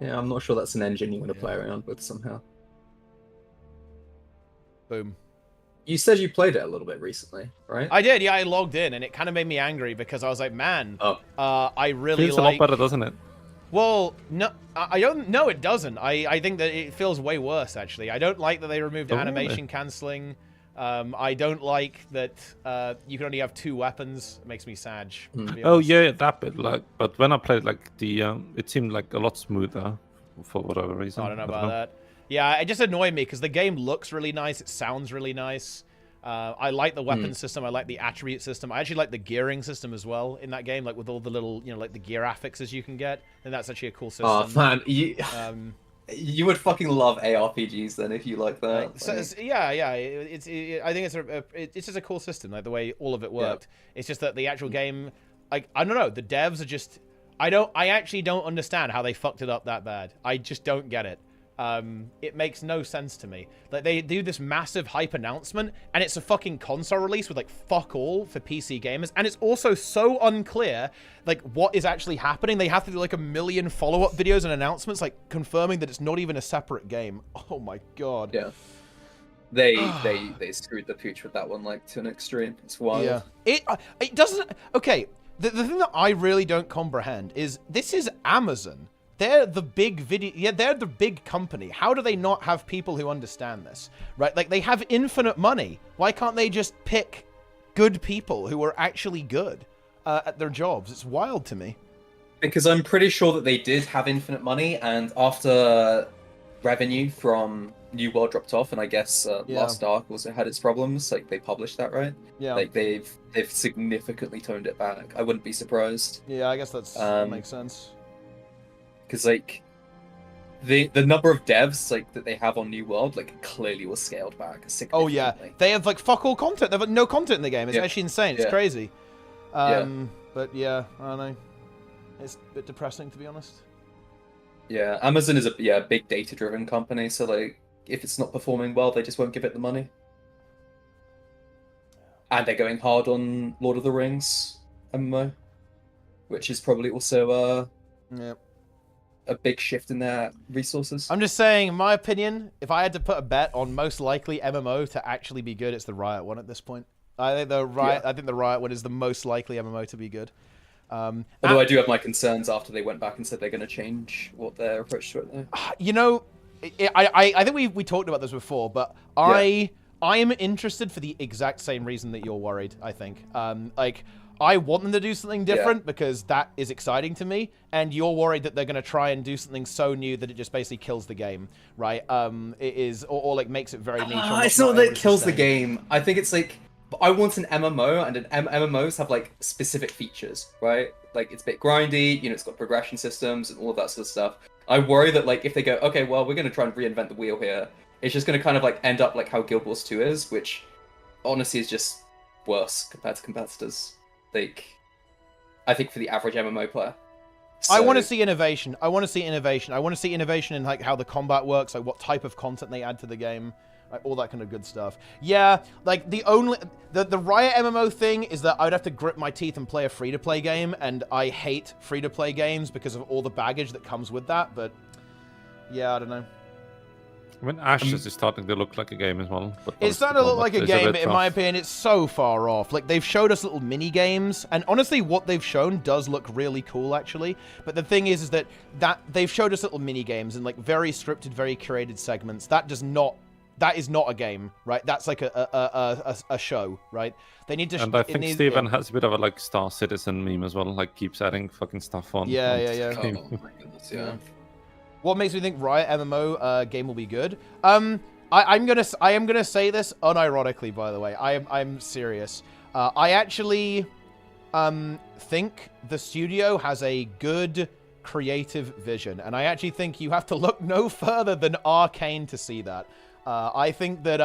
Yeah, I'm not sure that's an engine you want to play around with somehow. Boom. You said you played it a little bit recently, right? I did, yeah. I logged in, and it kind of made me angry because I was like, man, I really feels a lot better, doesn't it? Well, no, I don't. No, it doesn't. I think that it feels way worse, actually. I don't like that they removed animation canceling. I don't like that you can only have 2 weapons. It makes me sad. Oh yeah, that bit. Like, but when I played, like it seemed like a lot smoother for whatever reason. I don't know about that. Yeah, it just annoyed me because the game looks really nice. It sounds really nice. I like the weapon system. I like the attribute system. I actually like the gearing system as well in that game, like with all the little, like the gear affixes you can get. And that's actually a cool system. Oh man, you would fucking love ARPGs then if you like that. Yeah. I think it's just a cool system, like the way all of it worked. Yeah. It's just that the actual game, like I don't know, the devs are just I actually don't understand how they fucked it up that bad. I just don't get it. It makes no sense to me. Like, they do this massive hype announcement, and it's a fucking console release with, like, fuck all for PC gamers, and it's also so unclear, like, what is actually happening. They have to do, like, 1 million follow-up videos and announcements, like, confirming that it's not even a separate game. Oh my god. Yeah. They screwed the pooch with that one, like, to an extreme. It's wild. Yeah. It doesn't... Okay, the thing that I really don't comprehend is, this is Amazon. They're the big video... Yeah, they're the big company. How do they not have people who understand this? Right? Like, they have infinite money. Why can't they just pick good people who are actually good at their jobs? It's wild to me. Because I'm pretty sure that they did have infinite money, and after revenue from New World dropped off, and I guess Last Ark also had its problems, like, they published that, right? Yeah. Like, they've significantly toned it back. I wouldn't be surprised. Yeah, I guess that makes sense. Because, like, the number of devs, like, that they have on New World, like, clearly was scaled back significantly. Oh, yeah. They have, like, fuck all content. They have no content in the game. It's actually insane. It's crazy. But, yeah, I don't know. It's a bit depressing, to be honest. Yeah, Amazon is a big data-driven company, so, like, if it's not performing well, they just won't give it the money. And they're going hard on Lord of the Rings MMO, which is probably also a big shift in their resources. I'm just saying, in my opinion, if I had to put a bet on most likely MMO to actually be good, it's the Riot one at this point. I think the Riot one is the most likely MMO to be good. Although I do have my concerns after they went back and said they're going to change what their approach to it there. You know, I think we talked about this before, but I am interested for the exact same reason that you're worried, I think. Like, I want them to do something different because that is exciting to me, and you're worried that they're going to try and do something so new that it just basically kills the game, right? It is, or like makes it very niche. It's not that it kills the game. I think it's like, I want an MMO, and MMOs have like specific features, right? Like, it's a bit grindy, you know, it's got progression systems and all of that sort of stuff. I worry that, like, if they go, okay, well, we're going to try and reinvent the wheel here, it's just going to kind of like end up like how Guild Wars 2 is, which honestly is just worse compared to competitors. Like, I think for the average MMO player. So... I want to see innovation. I want to see innovation. I want to see innovation in like how the combat works, like what type of content they add to the game, like all that kind of good stuff. Yeah, like the Riot MMO thing is that I'd have to grit my teeth and play a free-to-play game, and I hate free-to-play games because of all the baggage that comes with that, but yeah, I don't know. I mean, Ashes is starting to look like a game as well. But it's starting to look like a game, but in my opinion, it's so far off. Like, they've showed us little mini-games, and honestly, what they've shown does look really cool, actually. But the thing is that they've showed us little mini-games and, like, very scripted, very curated segments. That is not a game, right? That's like a show, right? They need to... And I think Steven has a bit of a, like, Star Citizen meme as well, like, keeps adding fucking stuff on. Yeah. Oh my goodness, yeah. What makes me think Riot MMO game will be good? I am gonna say this unironically, by the way. I'm serious. I actually think the studio has a good creative vision, and I actually think you have to look no further than Arcane to see that. I think that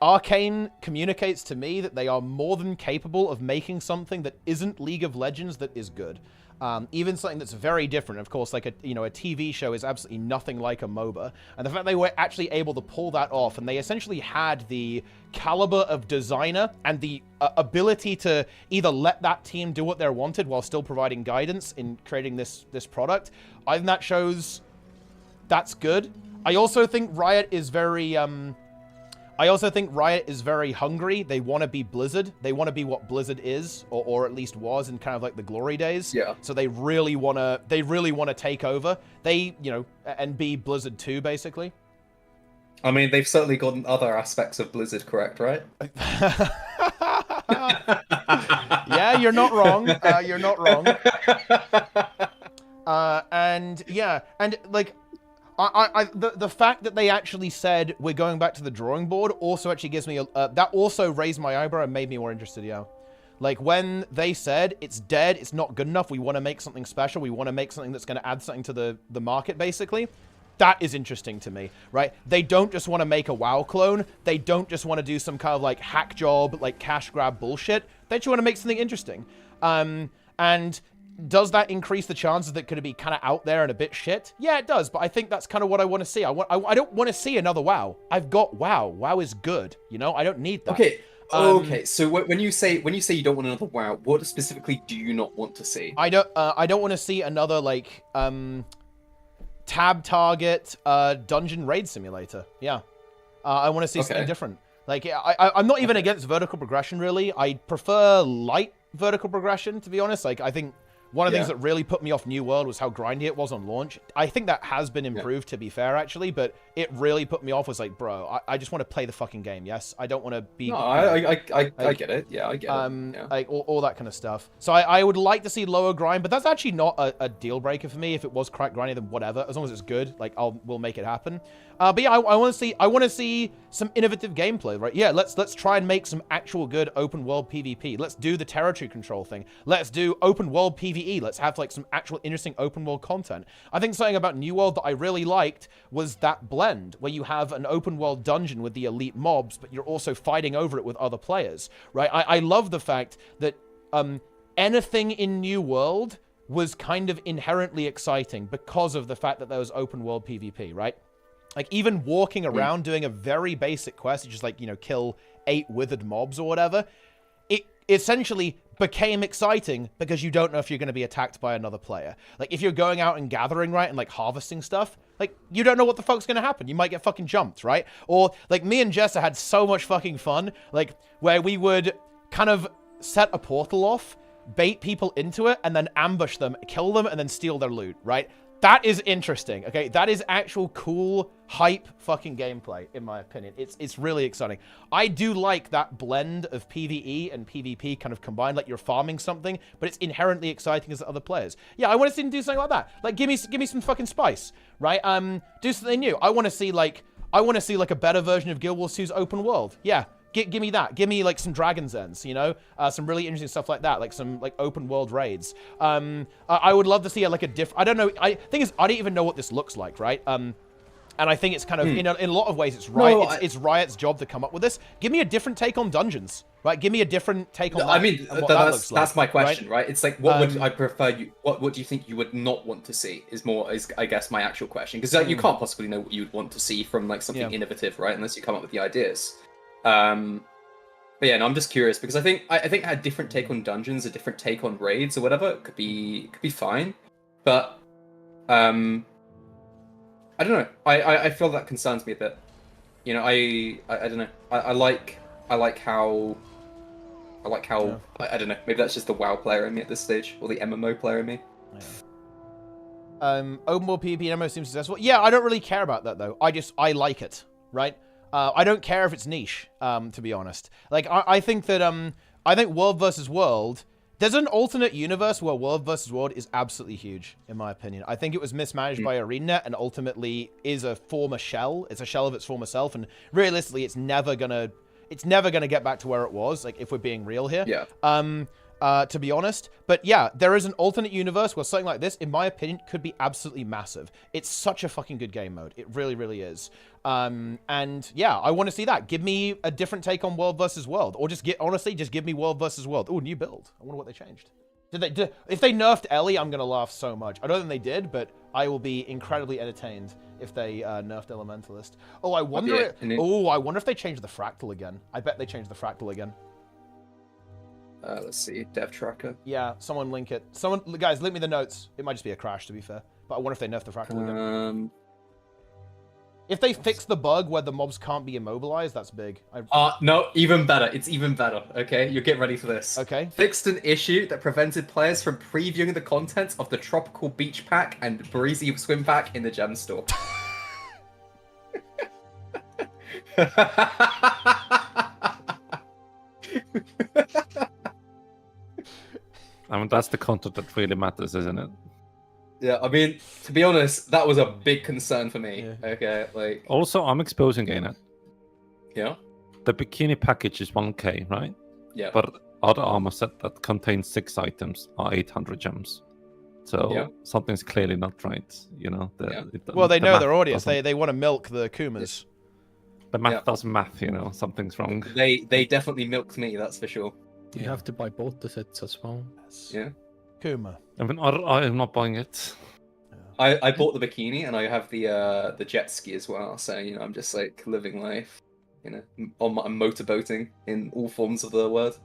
Arcane communicates to me that they are more than capable of making something that isn't League of Legends that is good. Even something that's very different. Of course, like a TV show is absolutely nothing like a MOBA. And the fact they were actually able to pull that off, and they essentially had the caliber of designer and the ability to either let that team do what they wanted while still providing guidance in creating this product. I think that shows that's good. I also think Riot is very hungry. They want to be Blizzard. They want to be what Blizzard is, or at least was in kind of like the glory days. Yeah. So they really want to take over. And be Blizzard 2, basically. I mean, they've certainly gotten other aspects of Blizzard correct, right? Yeah, you're not wrong. You're not wrong. And like, the fact that they actually said we're going back to the drawing board also actually gives me that also raised my eyebrow and made me more interested. Yeah, like when they said it's dead, it's not good enough, we want to make something special, we want to make something that's going to add something to the market, basically. That is interesting to me, right? They don't just want to make a WoW clone. They don't just want to do some kind of like hack job, like cash grab bullshit. They just want to make something interesting. And does that increase the chances that could be kind of out there and a bit shit? Yeah, it does, but I think that's kind of what I want to see. I don't want to see another WoW. I've got WoW. WoW is good, you know? I don't need that. Okay. Okay, so when you say you don't want another WoW, what specifically do you not want to see? I don't want to see another like tab target dungeon raid simulator. Yeah. I want to see something different. Like, I'm not even against vertical progression, really. I prefer light vertical progression, to be honest. Like, I think one of the things that really put me off New World was how grindy it was on launch. I think that has been improved, to be fair, actually, but it really put me off was like, bro, I just want to play the fucking game, yes? I don't want to be... No, I get it. Yeah, I get it. Like, all that kind of stuff. So I would like to see lower grind, but that's actually not a deal breaker for me. If it was crack grindy, then whatever. As long as it's good, like, we'll make it happen. But yeah, I want to see some innovative gameplay, right? Yeah, let's try and make some actual good open world PvP. Let's do the territory control thing. Let's do open world PvE. Let's have like some actual interesting open world content. I think something about New World that I really liked was that blend where you have an open world dungeon with the elite mobs, but you're also fighting over it with other players, right? I love the fact that anything in New World was kind of inherently exciting because of the fact that there was open world PvP, right? Like, even walking around doing a very basic quest, just like, you know, kill 8 withered mobs or whatever, it essentially became exciting because you don't know if you're going to be attacked by another player. Like, if you're going out and gathering, right, and, like, harvesting stuff, like, you don't know what the fuck's going to happen. You might get fucking jumped, right? Or, like, me and Jessa had so much fucking fun, like, where we would kind of set a portal off, bait people into it, and then ambush them, kill them, and then steal their loot, right? That is interesting, okay? That is actual cool, hype fucking gameplay, in my opinion. It's really exciting. I do like that blend of PvE and PvP kind of combined, like you're farming something, but it's inherently exciting as other players. Yeah, I want to see them do something like that. Like, give me some fucking spice, right? Do something new. I want to see like a better version of Guild Wars 2's open world. Yeah. Give me that. Give me, like, some Dragon's Ends, you know? Some really interesting stuff like that, like some, like, open world raids. I would love to see, like, I don't know. Thing is, I don't even know what this looks like, right? And I think it's kind of, in a lot of ways, it's it's Riot's job to come up with this. Give me a different take on dungeons, right? Give me a different take on that. I mean, that's my question, right? It's like, what would I prefer you... What do you think you would not want to see is I guess, my actual question. Because you can't possibly know what you would want to see from, like, something innovative, right? Unless you come up with the ideas. But yeah, no, I'm just curious because I think a different take on dungeons, a different take on raids or whatever could be fine. But I don't know. I feel that concerns me a bit. You know, I don't know. I like how I don't know. Maybe that's just the WoW player in me at this stage, or the MMO player in me. Yeah. Open world PvP and MMO seems successful. Yeah, I don't really care about that though. I like it, right? I don't care if it's niche, to be honest. Like, I think that, I think World versus World, there's an alternate universe where World versus World is absolutely huge, in my opinion. I think it was mismanaged by ArenaNet and ultimately is a former shell. It's a shell of its former self, and realistically, it's never gonna get back to where it was, like, if we're being real here. Yeah. To be honest. But yeah, there is an alternate universe where something like this, in my opinion, could be absolutely massive. It's such a fucking good game mode. It really, really is. And yeah, I want to see that. Give me a different take on World versus World. Or honestly, just give me World versus World. Oh, new build. I wonder what they changed. If they nerfed Ellie, I'm going to laugh so much. I don't think they did, but I will be incredibly entertained if they nerfed Elementalist. Oh, I wonder if they changed the Fractal again. I bet they changed the Fractal again. Let's see, dev tracker. Yeah, someone link it. Guys, link me the notes. It might just be a crash, to be fair. But I wonder if they nerfed the Fractal again. If they fix the bug where the mobs can't be immobilized, that's big. No, even better. It's even better. Okay, you get ready for this. Okay. Fixed an issue that prevented players from previewing the contents of the Tropical Beach Pack and Breezy Swim Pack in the gem store. I mean, that's the content that really matters, isn't it? Yeah, I mean, to be honest, that was a big concern for me. Yeah. Okay, like... Also, I'm exposing ArenaNet. Yeah? The bikini package is 1k, right? Yeah. But other armor set that contains 6 items are 800 gems. So something's clearly not right, you know? Well, they know their audience. They want to milk the Kumas. The math doesn't math, you know? Something's wrong. They definitely milked me, that's for sure. You have to buy both the sets as well. Yeah. Kuma. I mean, I'm not buying it. I bought the bikini and I have the jet ski as well. So you know, I'm just like living life. You know, I'm motorboating in all forms of the word.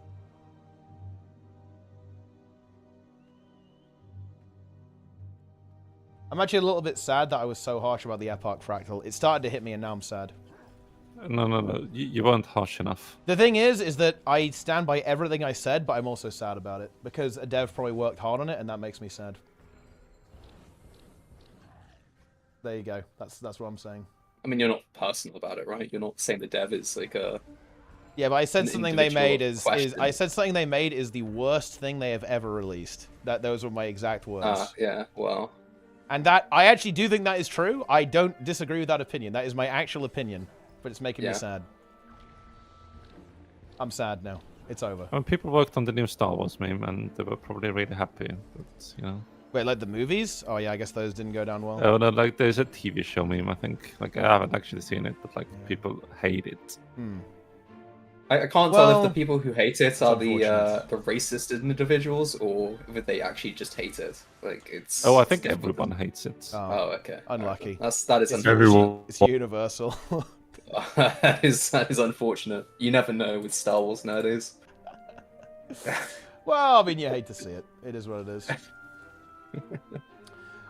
I'm actually a little bit sad that I was so harsh about the EPARCH Fractal. It started to hit me and now I'm sad. No. You weren't harsh enough. The thing is that I stand by everything I said, but I'm also sad about it. Because a dev probably worked hard on it and that makes me sad. There you go. That's what I'm saying. I mean, you're not personal about it, right? You're not saying the dev is like a... Yeah, but I said something they made is I said something they made is the worst thing they have ever released. Those were my exact words. Yeah, well... And that, I actually do think that is true. I don't disagree with that opinion. That is my actual opinion. But it's making me sad. I'm sad now. It's over. When people worked on the new Star Wars meme, and they were probably really happy. But, you know... Wait, like the movies? Oh yeah, I guess those didn't go down well. Oh no, like there's a TV show meme, I think. Like I haven't actually seen it, but like people hate it. I can't tell if the people who hate it are the racist individuals or if they actually just hate it. Like it's. Oh, I think everyone hates it. Oh, okay. Unlucky. That is unfortunate. It's universal. that is unfortunate. You never know with Star Wars nowadays. Well, I mean, you hate to see it. It is what it is.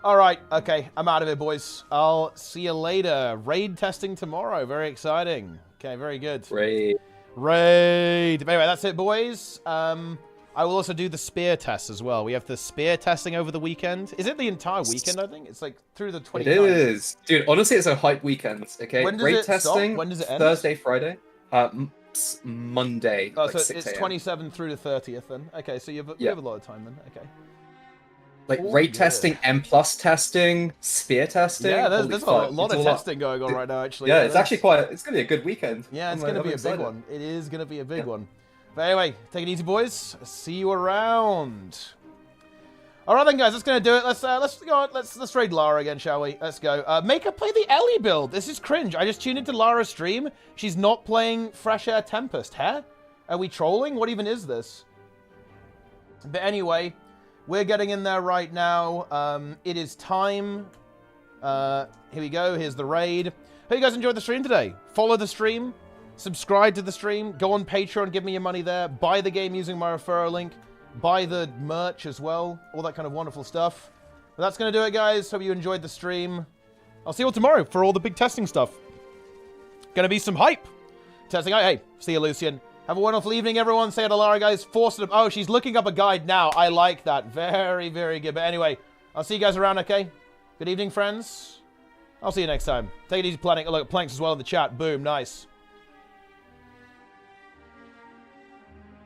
Alright, okay, I'm out of here, boys. I'll see you later. Raid testing tomorrow. Very exciting. Okay, very good. Raid. Anyway, that's it, boys. I will also do the spear tests as well. We have the spear testing over the weekend. Is it the entire weekend, I think? It's like through the 29th. It is. Dude, honestly, it's a hype weekend, okay? When does Raid it testing, stop? When does it end? Thursday, Friday. Monday, Oh, like so 6 it's 27 through the 30th then. Okay, so you have a lot of time then. Okay. Like raid testing, M+ testing, spear testing. Yeah, there's a lot of testing going on right now, actually. Yeah, it's actually it's going to be a good weekend. Yeah, it's going to be a big one. It is going to be a big one. But anyway, take it easy, boys. See you around. All right then, guys, that's going to do it. Let's go on. Let's raid Lara again, shall we? Let's go. Make her play the Ellie build. This is cringe. I just tuned into Lara's stream. She's not playing Fresh Air Tempest. Huh? Are we trolling? What even is this? But anyway, we're getting in there right now. It is time. Here we go. Here's the raid. Hope you guys enjoyed the stream today. Follow the stream. Subscribe to the stream. Go on Patreon. Give me your money there. Buy the game using my referral link. Buy the merch as well. All that kind of wonderful stuff. But that's going to do it, guys. Hope you enjoyed the stream. I'll see you all tomorrow for all the big testing stuff. Going to be some hype. Testing out. Hey, see you, Lucian. Have a wonderful evening, everyone. Say hi to Lara, guys. Force it up. Oh, she's looking up a guide now. I like that. Very, very good. But anyway, I'll see you guys around, okay? Good evening, friends. I'll see you next time. Take it easy, Plank. Look, Planks as well in the chat. Boom. Nice.